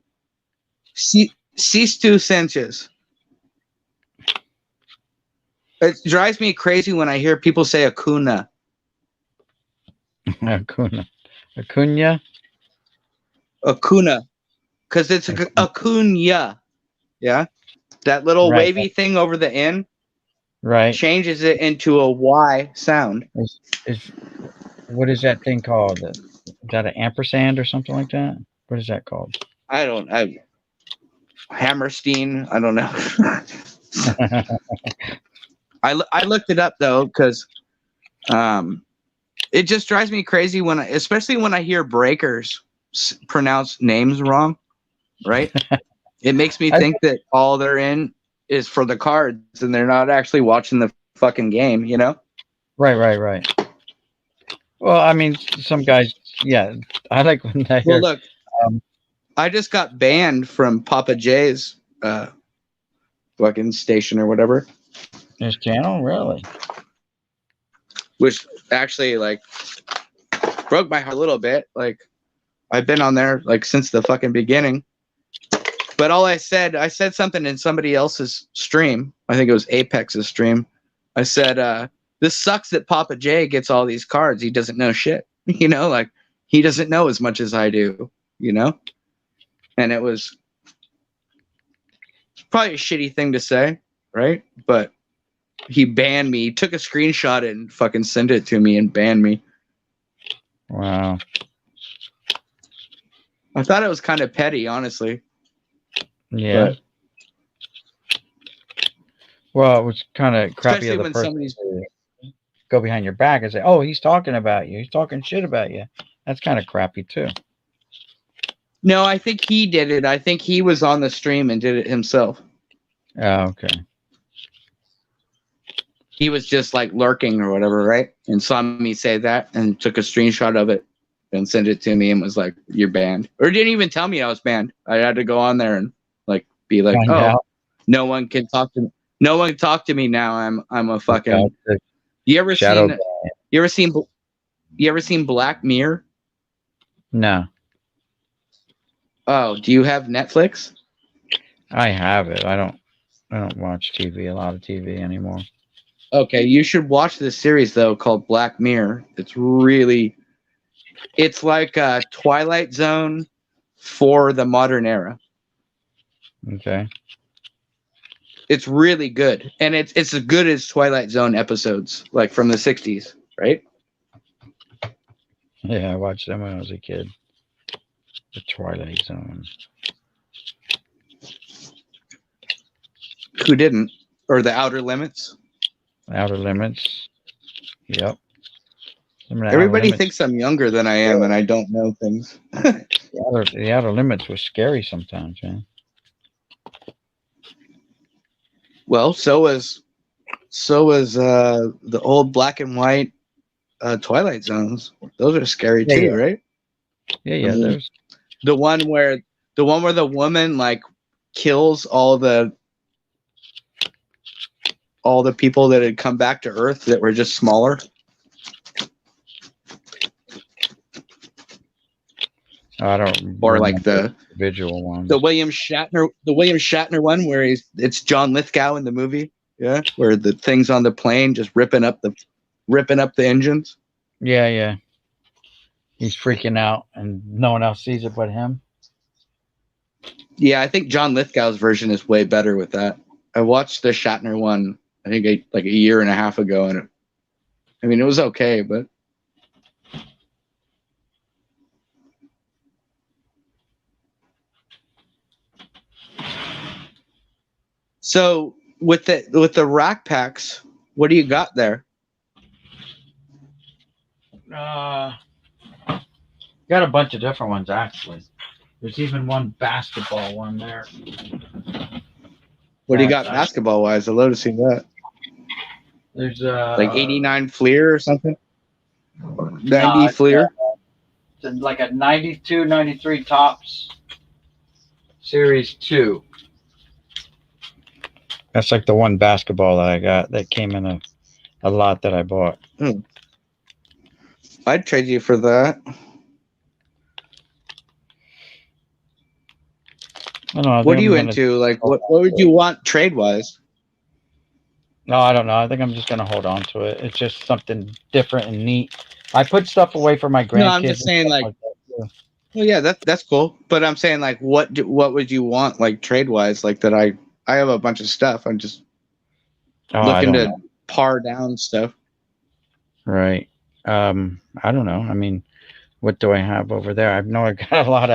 Sistu Sanchez. It drives me crazy when I hear people say Acuna. Acuna. Acuna. Because it's Acuna. Yeah. That little Right. wavy thing over the N Right. changes it into a Y sound. What is that thing called? Is that an ampersand or something like that? What is that called? Hammerstein. I don't know. I looked it up though because it just drives me crazy especially when I hear breakers pronounce names wrong, right? It makes me think that all they're in is for the cards and they're not actually watching the fucking game, you know? Right. Well, I mean, some guys, yeah. I like when I hear. Well, look, I just got banned from Papa J's fucking station or whatever. His channel, really? Which actually like broke my heart a little bit. Like I've been on there like since the fucking beginning. But all I said something in somebody else's stream. I think it was Apex's stream. I said, this sucks that Papa J gets all these cards. He doesn't know shit. You know, like he doesn't know as much as I do, you know? And it was probably a shitty thing to say, right? But he banned me. He took a screenshot and fucking sent it to me and banned me. Wow. I thought it was kind of petty, honestly. Yeah. But, well, it was kind of crappy especially of the when person somebody's to go behind your back and say, "Oh, he's talking about you. He's talking shit about you." That's kind of crappy too. No, I think he did it. I think he was on the stream and did it himself. Oh, okay. He was just like lurking or whatever, right? And saw me say that and took a screenshot of it and sent it to me and was like, "You're banned." Or didn't even tell me I was banned. I had to go on there and like be like, Find "Oh, out. no one can talk to me. No one can talk to me now. I'm a fucking." You ever Shadow seen? You ever seen Black Mirror? No, Oh, do you have Netflix? I have it. I don't watch TV, a lot of TV anymore. Okay, you should watch this series though called Black Mirror. It's like a Twilight Zone for the modern era. Okay. It's really good, and it's as good as Twilight Zone episodes, like from the '60s, right? Yeah, I watched them when I was a kid. The Twilight Zone. Who didn't? Or The Outer Limits? Outer Limits. Yep. Everybody thinks I'm younger than I am, and I don't know things. The Outer Limits was scary sometimes, man. Well, so was the old black and white Twilight Zones. Those are scary too, Yeah. right? Yeah. There's The one where the woman like kills all the people that had come back to Earth that were just smaller. I don't. Or like the visual one. The William Shatner one where it's John Lithgow in the movie, yeah, where the thing's on the plane just ripping up the engines. Yeah. He's freaking out, and no one else sees it but him. Yeah, I think John Lithgow's version is way better with that. I watched the Shatner one, I think like a year and a half ago, and it, I mean, it was okay, but So with the rack packs, what do you got there? Got a bunch of different ones actually. There's even one basketball one there. What do you got That's basketball wise? I'd love to see that. There's Like 89 Fleer or something? 90 no, Fleer? it's like a 92, 93 Tops Series 2. That's like the one basketball that I got that came in a lot that I bought. I'd trade you for that. I don't know. What are you into? Like, what would you want trade wise? No, I don't know. I think I'm just gonna hold on to it. It's just something different and neat. I put stuff away for my grandkids. No, I'm just saying, like, well, yeah, that's cool. But I'm saying, like, what would you want, like, trade wise? Like, that I have a bunch of stuff. I'm just looking to par down stuff. Right. I don't know. I mean, what do I have over there? I know I got a lot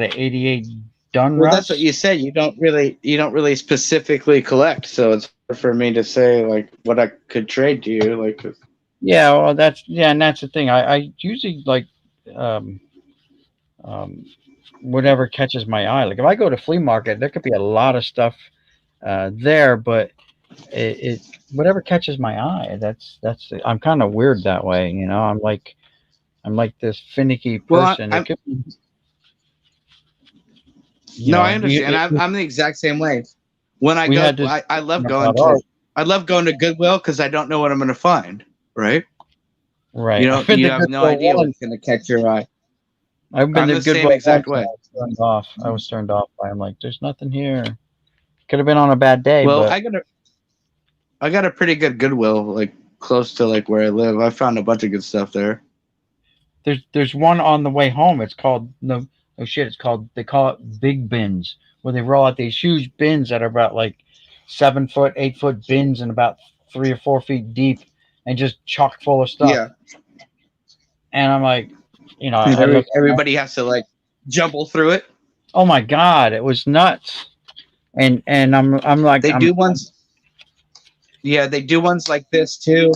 of 88 done. Well, that's what you said. You don't really specifically collect, so it's hard for me to say like what I could trade to you. Like, yeah, well, and that's the thing. I usually like whatever catches my eye. Like if I go to flea market, there could be a lot of stuff there, but it whatever catches my eye. That's I'm kind of weird that way, you know. I'm like this finicky person. Well, I understand. I'm the exact same way. When I go, I love going to Goodwill because I don't know what I'm going to find. Right. Right. You have no idea what's going to catch your eye. I've been the same exact way. I was turned off by. I'm like, there's nothing here. Could have been on a bad day. Well, but I got a pretty good Goodwill, like close to like where I live. I found a bunch of good stuff there. There's one on the way home. It's called they call it big bins, where they roll out these huge bins that are about like 7 foot, 8 foot bins and about 3 or 4 feet deep and just chock full of stuff. Yeah. And I'm like, you know, everybody has to like jumble through it. Oh my God, it was nuts. And I'm like, they do ones. Yeah, they do ones like this too.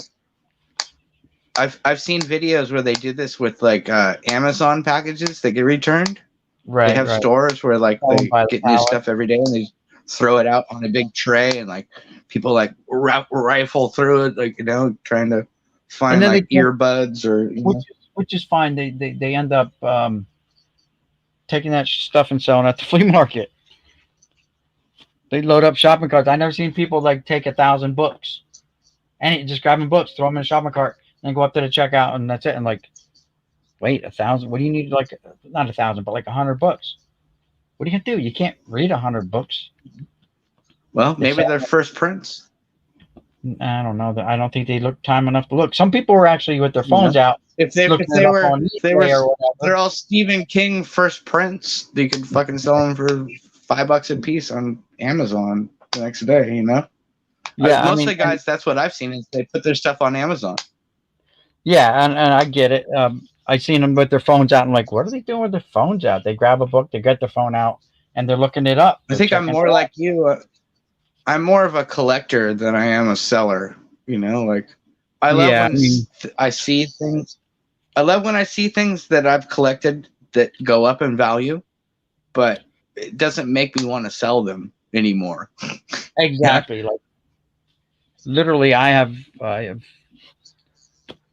I've seen videos where they do this with like Amazon packages that get returned. Right. They have stores where like they get new stuff every day and they throw it out on a big tray and like people like rifle through it, like, you know, trying to find like earbuds or which is fine. They end up taking that stuff and selling at the flea market. They load up shopping carts. I never seen people like take 1,000 books and just grabbing books, throw them in a shopping cart, and go up to the checkout, and that's it. And like, wait, 1,000? What do you need? Like, not 1,000, but like 100 books. What are you gonna do? You can't read 100 books. Well, maybe they're first prints. I don't know. I don't think they look time enough to look. Some people were actually with their phones out. If they're all Stephen King first prints, you could fucking sell them for $5 a piece on Amazon the next day, you know? Yeah, most of the guys, that's what I've seen is they put their stuff on Amazon. Yeah, and I get it. I seen them with their phones out. And like, what are they doing with their phones out? They grab a book, they get their phone out, and they're looking it up. I think I'm more like you. I'm more of a collector than I am a seller. You know, like I love when I see things. I love when I see things that I've collected that go up in value, but it doesn't make me want to sell them anymore. Exactly. Like literally, I have I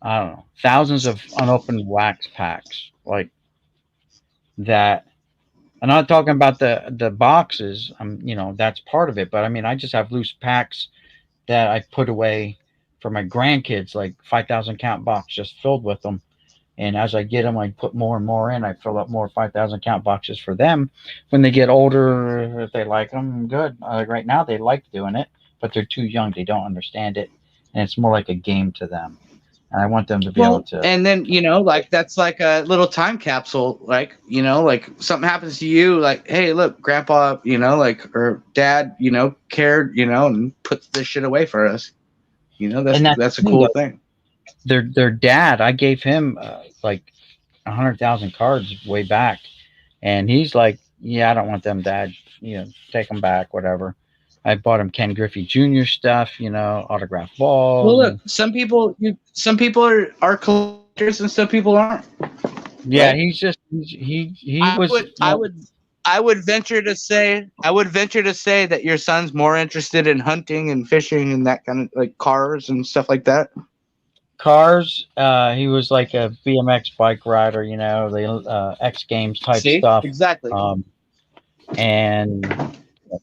don't know, thousands of unopened wax packs like that. I'm not talking about the boxes. You know, that's part of it. But I mean, I just have loose packs that I put away for my grandkids, like 5,000 count box just filled with them. And as I get them, I put more and more in. I fill up more 5,000 count boxes for them. When they get older, if they like them, good. Right now, they like doing it, but they're too young. They don't understand it. And it's more like a game to them. And I want them to be able to. And then, you know, like that's like a little time capsule. Like, you know, like something happens to you, like, hey, look, grandpa, you know, like, or dad, you know, cared, you know, and put this shit away for us. You know, that's a cool thing. Their dad, I gave him like 100,000 cards way back. And he's like, yeah, I don't want them, Dad. You know, take them back, whatever. I bought him Ken Griffey Jr. stuff, you know, autographed balls. Well, look, some people are collectors and some people aren't. Yeah, right? he's just he I was. would I would venture to say that your son's more interested in hunting and fishing and that kind of like cars and stuff like that. Cars. He was like a BMX bike rider, you know, the X Games type See? stuff. Exactly. And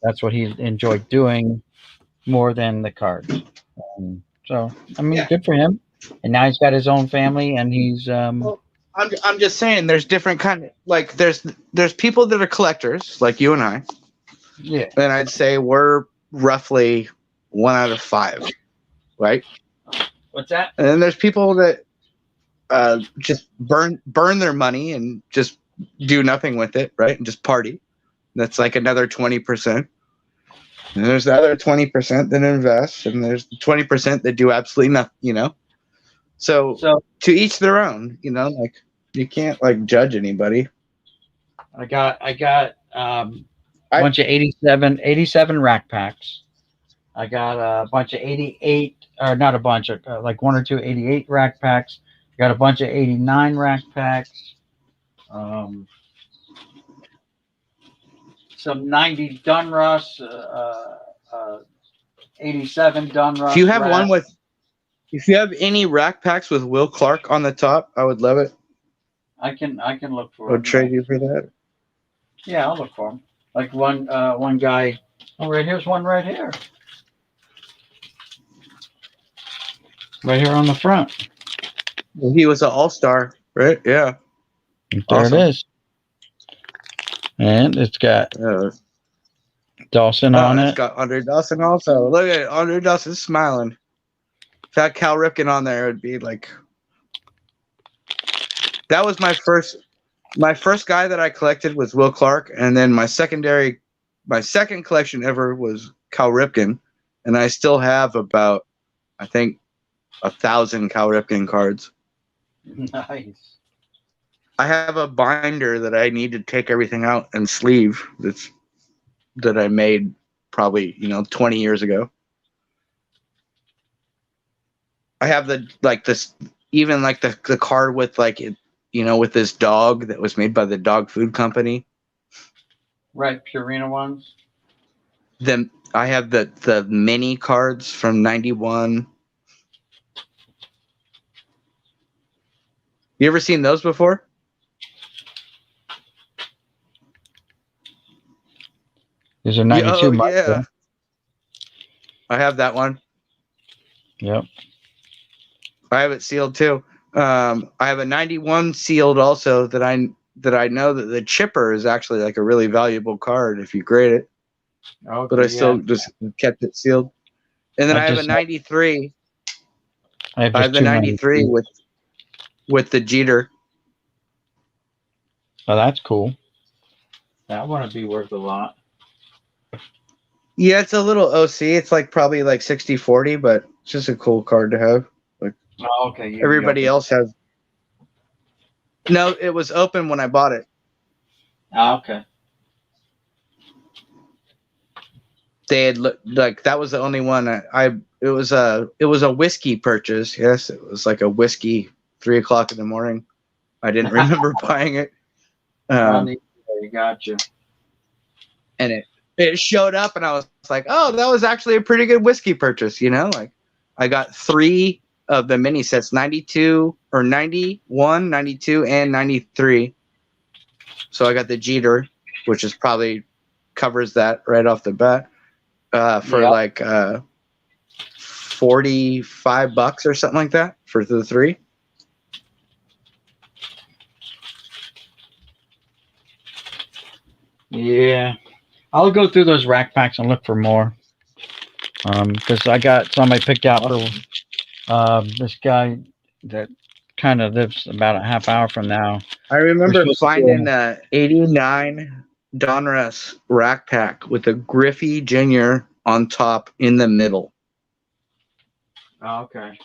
that's what he enjoyed doing more than the cards. So I mean, Yeah. good for him. And now he's got his own family, and he's Well, I'm just saying there's different kind of like there's people that are collectors like you and I, yeah. and I'd say we're roughly 1 out of 5, right? What's that? And then there's people that just burn their money and just do nothing with it, right? And just party. That's like another 20%. And there's the other 20% that invest, and there's the 20% that do absolutely nothing, you know? So to each their own, you know, like you can't like judge anybody. I got a bunch of 87 rack packs. I got a bunch of 88, or not a bunch, like 1 or 2 88 rack packs. Got a bunch of 89 rack packs. Some 90 Dunruss, 87 Dunruss. If you have rack. if you have any rack packs with Will Clark on the top, I would love it. I can look for I would trade you for that. Yeah, I'll look for them. Like one guy. Oh, right here's one right here. Right here on the front. Well, he was an all-star, right? Yeah. There Awesome. it is. And it's got Dawson on It's it. got Andre Dawson also. Look at it. Andre Dawson smiling. If I had Cal Ripken on there, it would be like. That was my first guy that I collected was Will Clark, and then my second collection ever was Cal Ripken, and I still have about, I think, 1,000 Cal Ripken cards. Nice. I have a binder that I need to take everything out and sleeve that I made probably 20 years ago. I have the card with with this dog that was made by the dog food company. Right, Purina ones. Then I have the mini cards from '91. You ever seen those before? These are 92. Yeah. I have that one. Yep. I have it sealed too. I have a 91 sealed also that I know that the chipper is actually like a really valuable card if you grade it. Okay, but I still just kept it sealed. And then I have a 93. I have the 93 with the Jeter. Oh, that's cool. That one would be worth a lot. Yeah, it's a little OC. It's like probably like 60-40, but it's just a cool card to have. Like, oh, okay. Everybody else has. No, it was open when I bought it. Oh, okay. They had like that was the only one it was a whiskey purchase. Yes, it was like a whiskey 3 o'clock in the morning. I didn't remember buying it. Gotcha. And it showed up, and I was like, oh, that was actually a pretty good whiskey purchase. Like I got 3 of the mini sets, 92 or 91, 92, and 93. So I got the Jeter, which is probably covers that right off the bat. For like $45 or something like that for the 3. Yeah, I'll go through those rack packs and look for more. Because I got some I picked out for this guy that kind of lives about a half hour from now. I remember finding a 89 Donruss rack pack with a Griffey Jr. on top in the middle. Oh, okay.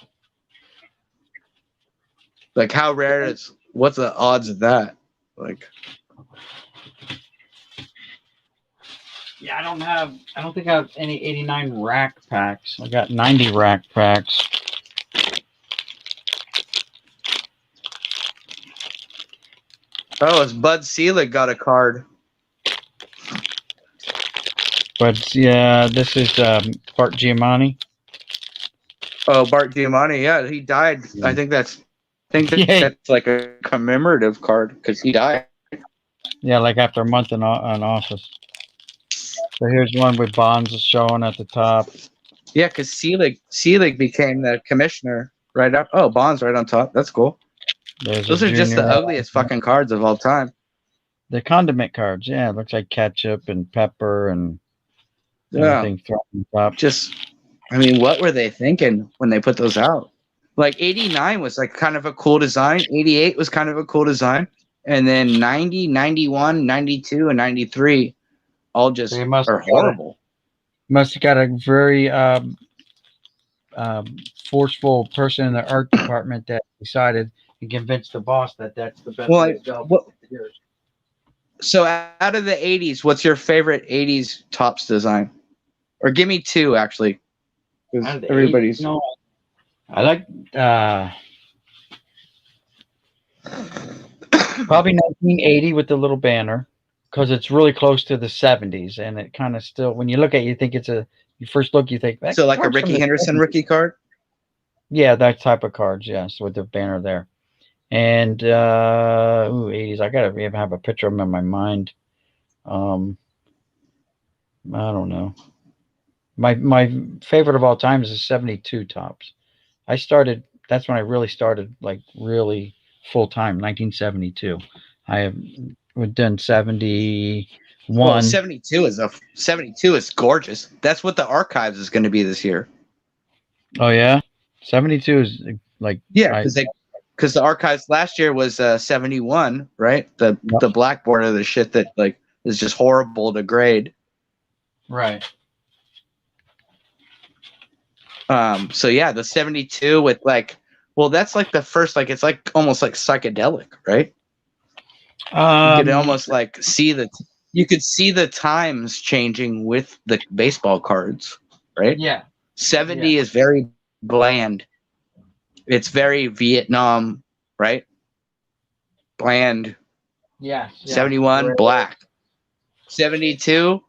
Like, how rare is? What's the odds of that? Like, Yeah, I don't think I have any 89 rack packs. I got 90 rack packs. Oh, it's Bud Selig got a card. But yeah, this is Bart Giamatti. Oh, Bart Giamatti. Yeah, he died. Yeah. I think that's Yeah. that's like a commemorative card because he died. Yeah, like after a month in office. So here's one with Bonds showing at the top. Yeah, because Selig became the commissioner right up. Oh, Bonds right on top. That's cool. There's Those a are just the junior- ugliest fucking cards of all time. The condiment cards. Yeah, it looks like ketchup and pepper and Yeah, everything thrown on top. just I mean, what were they thinking when they put those out? Like 89 was like kind of a cool design. 88 was kind of a cool design. And then 90, 91, 92, and 93 all just They must are have got it. horrible. Must have got a very forceful person in the art department that decided and convinced the boss that that's the best Well, way to go. what- So out of the 80s, what's your favorite 80s tops design? Or give me two, actually. 'Cause Out of the everybody's... 80s, no, I like probably 1980 with the little banner because it's really close to the 70s and it kind of still, when you look at it, you think it's you first look, you think that So like a card's from Ricky the Henderson 70s. rookie card? Yeah, that type of cards, yes, with the banner there. And 80s, I gotta even have a picture of them in my mind. I don't know. My favorite of all time is the 72 tops. That's when I really started, like really full time, 1972. I have done 71. Well, 72 is gorgeous. That's what the archives is going to be this year. Oh yeah, 72 is like Yeah, because the archives last year was 71, right? The blackboard of the shit that like is just horrible to grade. right. So yeah, the 72 with like, well, that's like the first, like it's like almost like psychedelic, right? You could almost like you could see the times changing with the baseball cards, right? Yeah. 70 is very bland. It's very Vietnam, right? Bland. Yeah. 71, black. 72,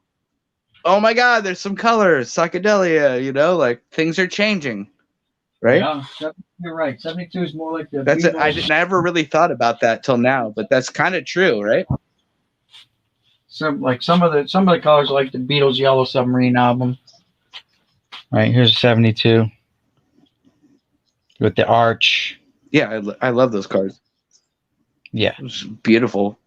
oh my God, there's some colors, psychedelia, you know, like things are changing, right? Yeah, you're right. 72 is more like the That's it. I Beatles. never really thought about that till now, but that's kind of true, right? Some of the colors, like the Beatles' Yellow Submarine album. Right, here's 72 with the arch. Yeah, I love those cards. Yeah. It's beautiful.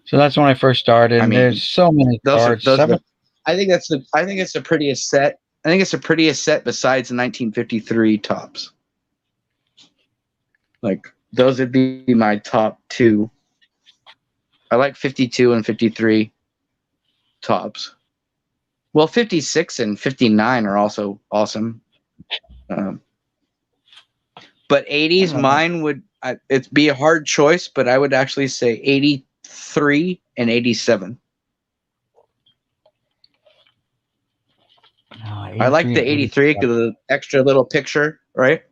So that's when I first started. I mean, there's so many cards. I think it's the prettiest set. I think it's the prettiest set besides the 1953 tops. Like those would be my top two. I like 52 and 53 tops. Well, 56 and 59 are also awesome. But 80s, mine would it'd be a hard choice, but I would actually say 83 and 87. I like the 83 because of the extra little picture, right?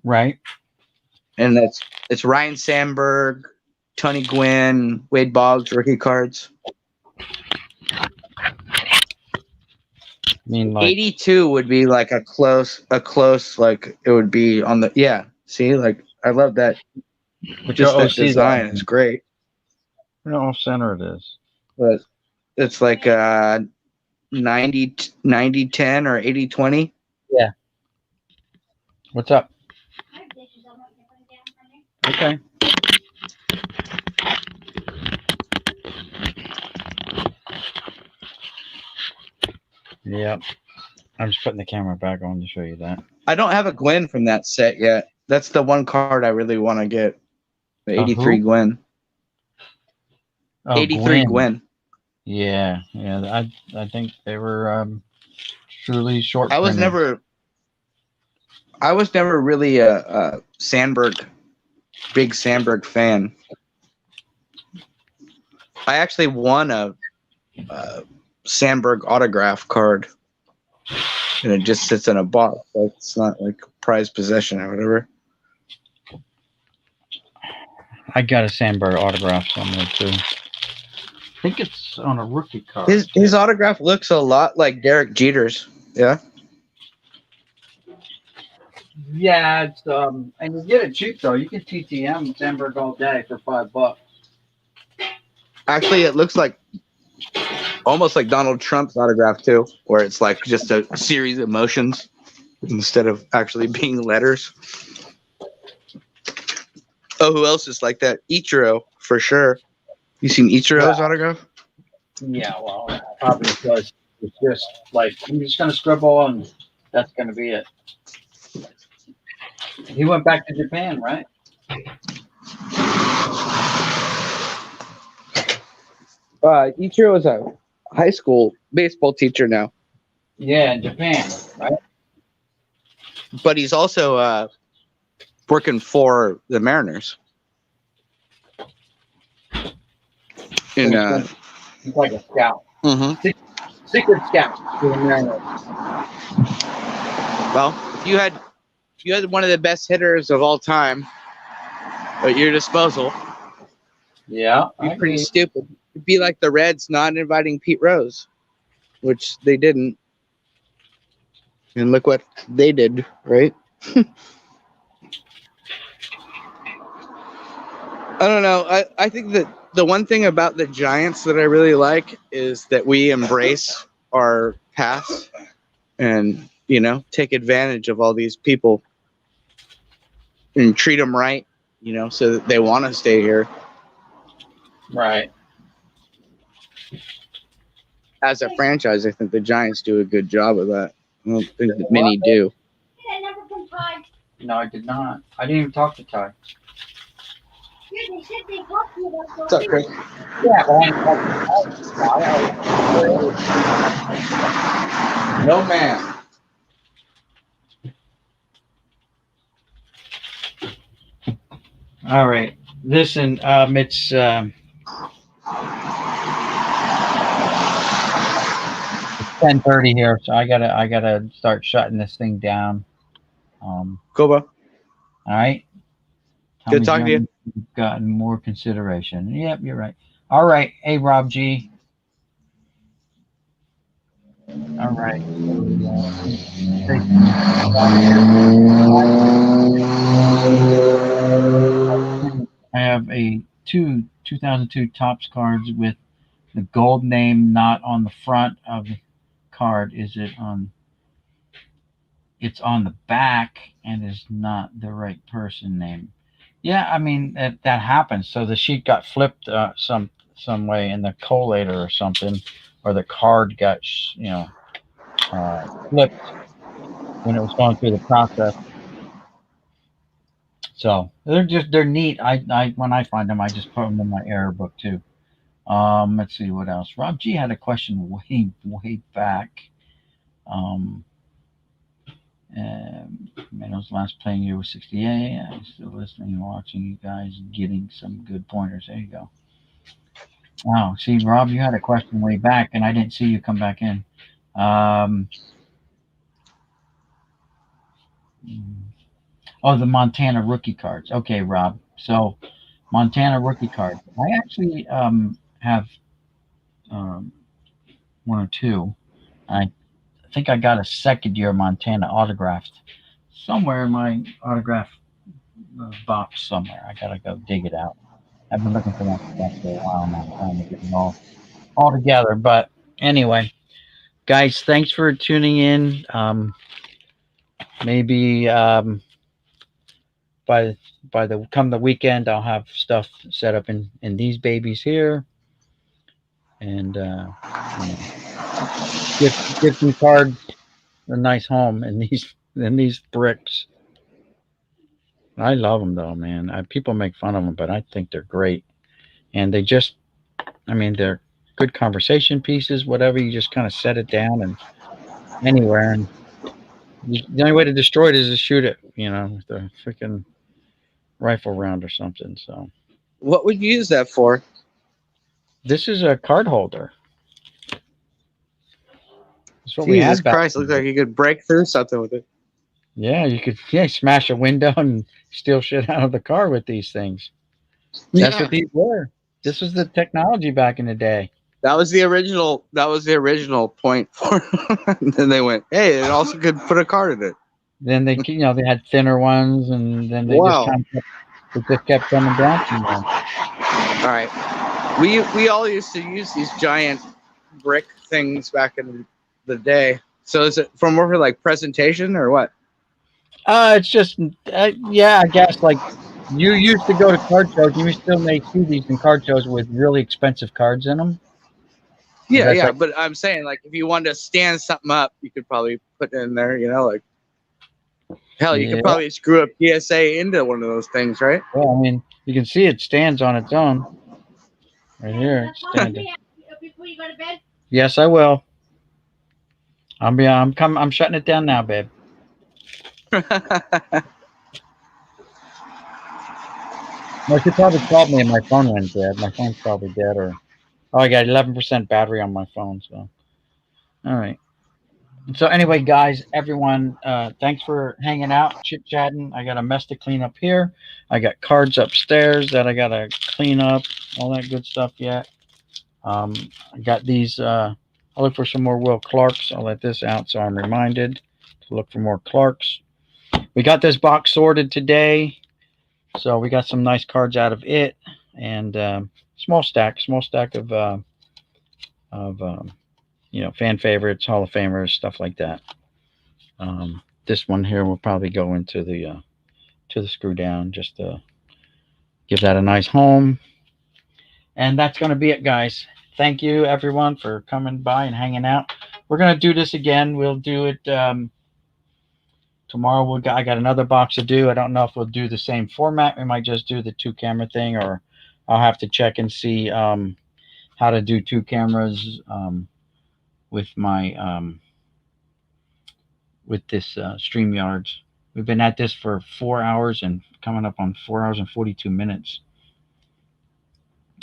Right. And it's Ryan Sandberg, Tony Gwynn, Wade Boggs rookie cards. I mean, like 82 would be like a close like it would be on the see, like I love that. Just that design is great. I don't know off center it is. But it's like 90 10 or 80 20. Yeah. What's up? Okay. Yep. I'm just putting the camera back on to show you that. I don't have a Gwen from that set yet. That's the one card I really want to get. The 83 Gwen. Oh, 83 Gwen. Yeah. I think they were truly short. I was never really a big Sandberg fan. I actually won a Sandberg autograph card, and it just sits in a box. Like it's not like prized possession or whatever. I got a Sandberg autograph somewhere too. I think it's on a rookie card. His autograph looks a lot like Derek Jeter's. Yeah. Yeah, it's and you get it cheap though. You can TTM Sandberg all day for $5. Actually, it looks like almost like Donald Trump's autograph too, where it's like just a series of motions instead of actually being letters. Oh, who else is like that? Ichiro, for sure. You seen Ichiro's autograph? Yeah, well, probably because it's just like I'm just gonna scribble and that's gonna be it. He went back to Japan, right? Ichiro is a high school baseball teacher now, Yeah, in Japan, right? but he's also working for the Mariners. In He's like a scout, mhm. secret scout for the Mariners. Well, if you had one of the best hitters of all time at your disposal, Yeah, it'd be pretty stupid. It'd be like the Reds not inviting Pete Rose, which they didn't. And look what they did, right? I don't know. I think that the one thing about the Giants that I really like is that we embrace our past and, you know, take advantage of all these people and treat them right, you know, so that they want to stay here. Right. As a franchise, I think the Giants do a good job of that. I don't think that many do. No, I did not. I didn't even talk to Ty. What's up, Chris? Yeah, but I didn't talk to Ty. No, man. All right. Listen, it's 10:30 here, so I gotta start shutting this thing down. Koba. All right. Good talking to you. You've gotten more consideration. Yep, you're right. All right. Hey, Rob G. All right. I have a 2002 Topps cards with the gold name not on the front of the card. Is it on? It's on the back and is not the right person name. Yeah, I mean that happens. So the sheet got flipped some way in the collator or something, or the card got flipped when it was going through the process. So they're neat. I when I find them, I just put them in my error book too. Let's see what else. Rob G had a question way back. Mano's last playing year was 68. I'm still listening and watching you guys, getting some good pointers. There you go. Oh, see, Rob, you had a question way back, and I didn't see you come back in. The Montana rookie cards. Okay, Rob. So, Montana rookie cards. I actually have one or two. I think I got a second-year Montana autographed somewhere in my autograph box somewhere. I gotta go dig it out. I've been looking for that stuff for a while now, trying to get them all together. But anyway, guys, thanks for tuning in. Maybe by the weekend, I'll have stuff set up in these babies here, and give some cards a nice home in these bricks. I love them though, man. People make fun of them, but I think they're great, and they're good conversation pieces. Whatever, you just kind of set it down and anywhere, and the only way to destroy it is to shoot it, with a freaking rifle round or something. So, what would you use that for? This is a card holder. That's what we Jesus had back Christ, in looks the like you could break through something with it. Yeah, you could smash a window and steal shit out of the car with these things. That's Yeah. what these were. This was the technology back in the day. That was the original. That was the original point for. And then they went, "Hey, it also could put a card in it." Then they they had thinner ones, and then they Wow. just kept coming down from them. All right, we all used to use these giant brick things back in the day. So is it for more for like presentation or what? It's just yeah, I guess like you used to go to card shows, and you still may see these in card shows with really expensive cards in them. Yeah, That's yeah. like- But I'm saying, like, if you wanted to stand something up, you could probably put it in there. You know, like hell, you Yeah. could probably screw a PSA into one of those things, right? Well, I mean, you can see it stands on its own. Right here, it's standing. Before you go to bed? Yes, I will. I'm shutting it down now, babe. Well, she probably called me and my phone went dead. My phone's probably dead, or I got 11% battery on my phone. So, all right. So anyway, guys, everyone, thanks for hanging out, chit chatting. I got a mess to clean up here. I got cards upstairs that I gotta clean up. All that good stuff yet. I got these. I'll look for some more Will Clarks. I'll let this out so I'm reminded to look for more Clarks. We got this box sorted today. So we got some nice cards out of it, and small stack of fan favorites, Hall of Famers, stuff like that. This one here will probably go into the screw down just to give that a nice home. And that's going to be it, guys. Thank you, everyone, for coming by and hanging out. We're going to do this again. We'll do it tomorrow. I got another box to do. I don't know if we'll do the same format. We might just do the 2-camera thing, or I'll have to check and see how to do 2 cameras with my with this StreamYards. We've been at this for 4 hours and coming up on 4 hours and 42 minutes.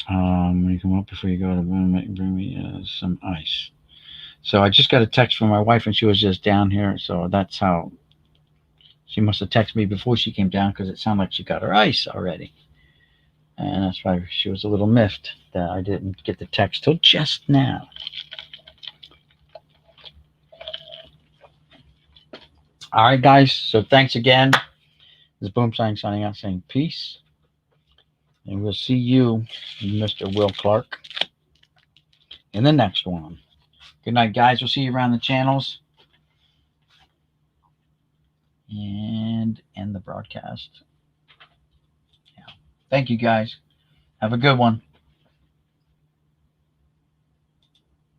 When you come up before you go to bring me some ice. So I just got a text from my wife, and she was just down here. So that's how she must have texted me before she came down, because it sounded like she got her ice already. And that's why she was a little miffed that I didn't get the text till just now. All right, guys. So thanks again. This is Boomslang signing out, saying peace. And we'll see you, Mr. Will Clark, in the next one. Good night, guys. We'll see you around the channels. And end the broadcast. Yeah. Thank you, guys. Have a good one.